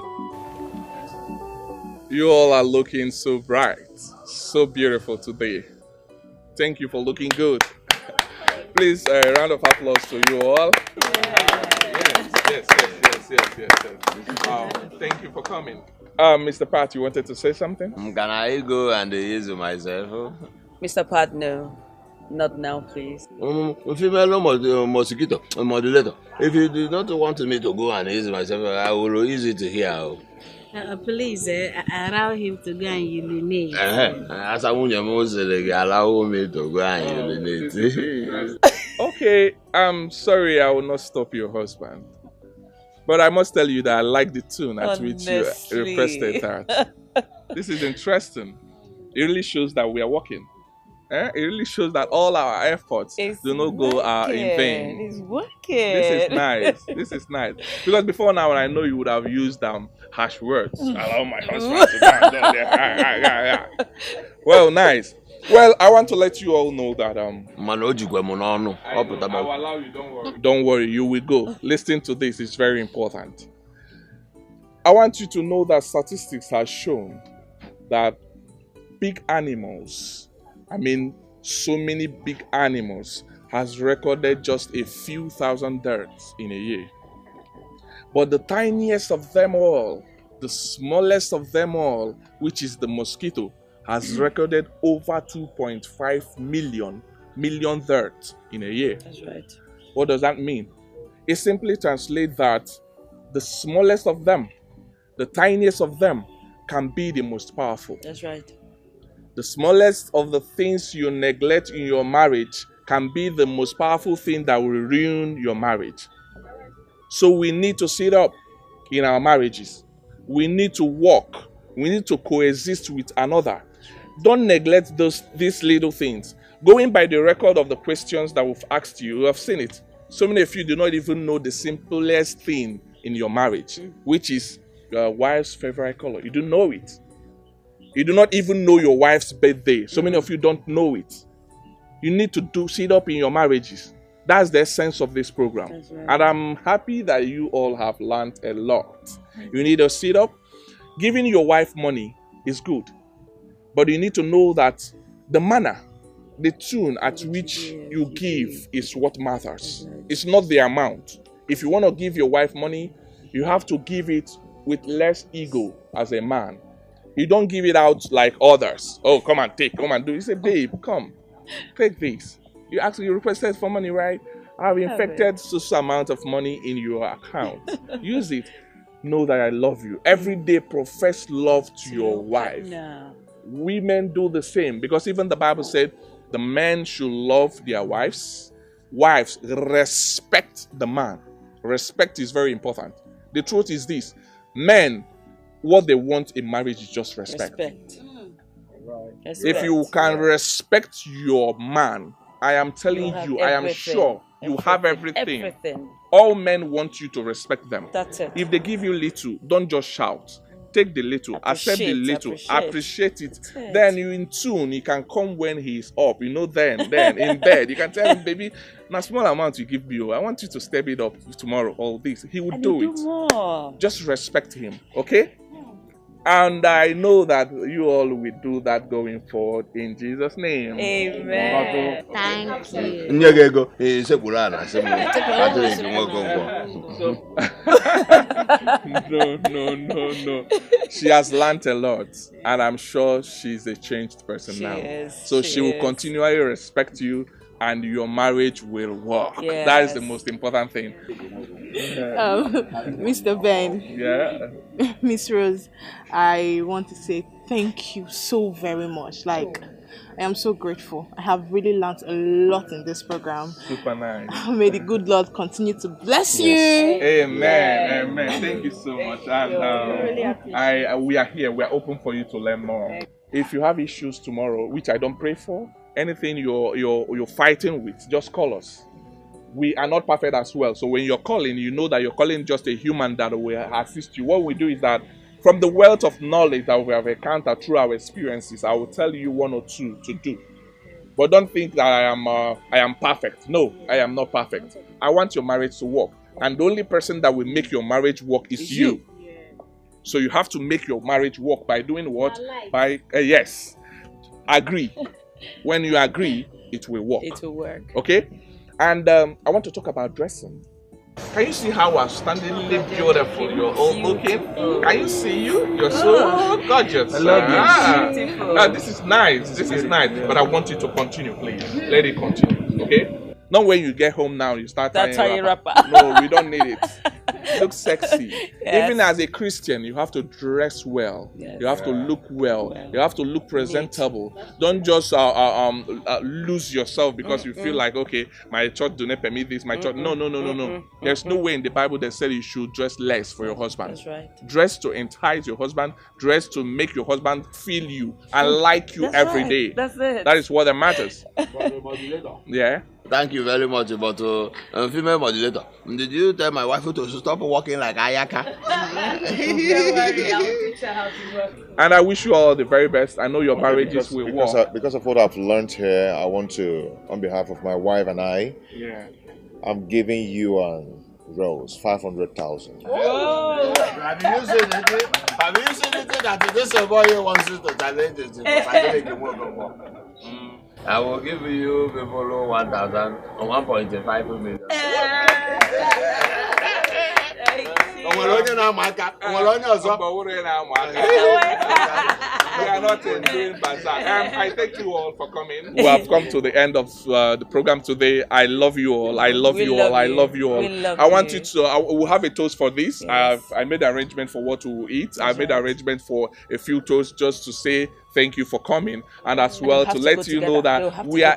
You all are looking so bright, so beautiful today. Thank you for looking good. Please, a round of applause to you all. Yes. Thank you for coming. Mr. Pat, you wanted to say something? Can I go and use myself? Mr. Pat, no. Not now, please. Female mosquito modulator. If you do not want me to go and use myself, I will use it here. Please allow him to go and urinate. As I want allow me to go and urinate. Okay, I'm sorry I will not stop your husband. But I must tell you that I like the tune at which you requested that. This is interesting. It really shows that we are working. It really shows that all our efforts do not go in vain. It's working. This is nice. This is nice. Because before now, I know you would have used harsh words. Allow my husband to go and do that. Well, nice. Well, I want to let you all know that I will allow you. Don't worry. Don't worry. You will go. Listen to this. It's very important. I want you to know that statistics have shown that big animals, so many big animals has recorded just a few thousand deaths in a year. But the tiniest of them all, the smallest of them all, which is the mosquito, has recorded over 2.5 million deaths in a year. That's right. What does that mean? It simply translates that the smallest of them, the tiniest of them, can be the most powerful. That's right. The smallest of the things you neglect in your marriage can be the most powerful thing that will ruin your marriage. So we need to sit up in our marriages. We need to walk. We need to coexist with another. Don't neglect these little things. Going by the record of the questions that we've asked you, you have seen it. So many of you do not even know the simplest thing in your marriage, which is your wife's favorite color. You don't know it. You do not even know your wife's birthday. So many of you don't know it. You need to sit up in your marriages. That's the essence of this program. Right. And I'm happy that you all have learned a lot. You need to sit up. Giving your wife money is good. But you need to know that the manner, the tune at which you give is what matters. It's not the amount. If you want to give your wife money, you have to give it with less ego as a man. You don't give it out like others. Oh, come and take, come and do. You say, babe, come, take this. You actually requested for money, right? I've infected such amount of money in your account. Use it. Know that I love you. Every day profess love to your wife. No. Women do the same, because even the Bible said the men should love their wives. Wives, respect the man. Respect is very important. The truth is this: men, what they want in marriage is just respect. If you can respect your man, I am telling you, I am sure you have everything. All men want you to respect them. That's it. If they give you little, don't just shout. Take the little, accept the little, appreciate it. Then you in tune, he can come when he's up. Then in bed, you can tell him, baby, now small amount you give me, I want you to step it up tomorrow, all this. He will do it. More. Just respect him, okay? And I know that you all will do that going forward in Jesus' name. Amen. Thank you. No. She has learned a lot, and I'm sure she's a changed person now. So she will continually respect you, and your marriage will work. Yes. That is the most important thing. Mr. Ben. Yeah. Miss Rose, I want to say thank you so very much. I am so grateful. I have really learned a lot in this program. Super nice. May the good Lord continue to bless you. Amen. Amen. Thank you so much. And we are here. We are open for you to learn more. If you have issues tomorrow, which I don't pray for, anything you're fighting with, just call us. We are not perfect as well. So when you're calling, you know that you're calling just a human that will assist you. What we do is that from the wealth of knowledge that we have encountered through our experiences, I will tell you one or two to do. But don't think that I am perfect. No, I am not perfect. I want your marriage to work. And the only person that will make your marriage work is you. So you have to make your marriage work by doing what? By, yes, agree. When you agree, it will work. It will work. Okay? And I want to talk about dressing. Can you see how outstandingly beautiful you're all looking? Can you see you? You're so gorgeous. I love you. Beautiful. This is nice. This is nice. But I want you to continue, please. Let it continue. Okay? Not when you get home now, you start tying wrapper. No, we don't need it. Look sexy. Yes. Even as a Christian, you have to dress well. Yes. You have to look well. You have to look presentable. Don't just lose yourself because you feel like, okay, my church do not permit this. My church, no. There's no way in the Bible that said you should dress less for your husband. That's right. Dress to entice your husband. Dress to make your husband feel you and like you every day. That's it. That is what that matters. Yeah. Thank you very much, but female modulator, did you tell my wife to stop walking like Ayaka? And I wish you all the very best. I know your marriages will work. Because of what I've learned here, I want to, on behalf of my wife and I, I'm giving you a rose, 500,000. Oh. Have you seen it? Have you seen it that this boy wants you to challenge it? I will give you people 1,000 or 1.5 million. We are not doing bazaar. I thank you all for coming. We have come to the end of the program today. I love you all. I love you all. I love you all. I want you to. We'll have a toast for this. Yes. I made arrangement for what to eat. I made arrangement for a few toasts just to say thank you for coming, and as well to let you know that we are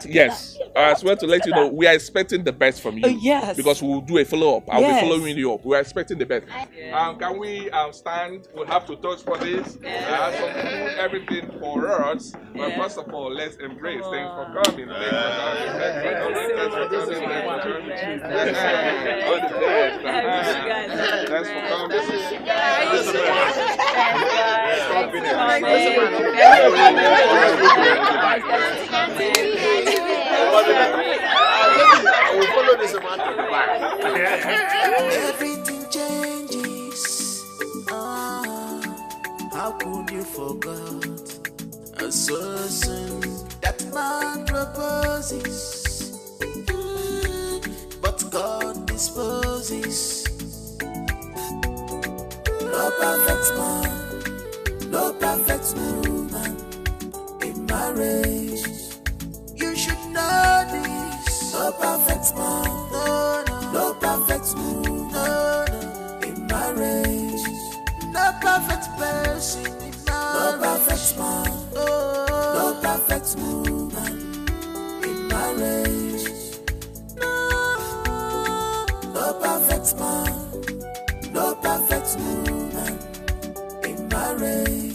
as well to let you know we are expecting the best from you. Yes. Because we'll do a follow up. I'll be following you up. We are expecting the best. Can we stand? We'll have to toast for this. Some food, everything for us. But first of all, let's embrace. Thanks for coming. Thanks for coming. Thanks for coming. Everything changes. How could you forget a person that man proposes, but God disposes? No perfect man, no perfect woman in marriage. You should know this. No perfect man, no perfect woman in marriage. No perfect person in marriage. No perfect man, no perfect woman in marriage. No perfect man, no perfect woman in marriage.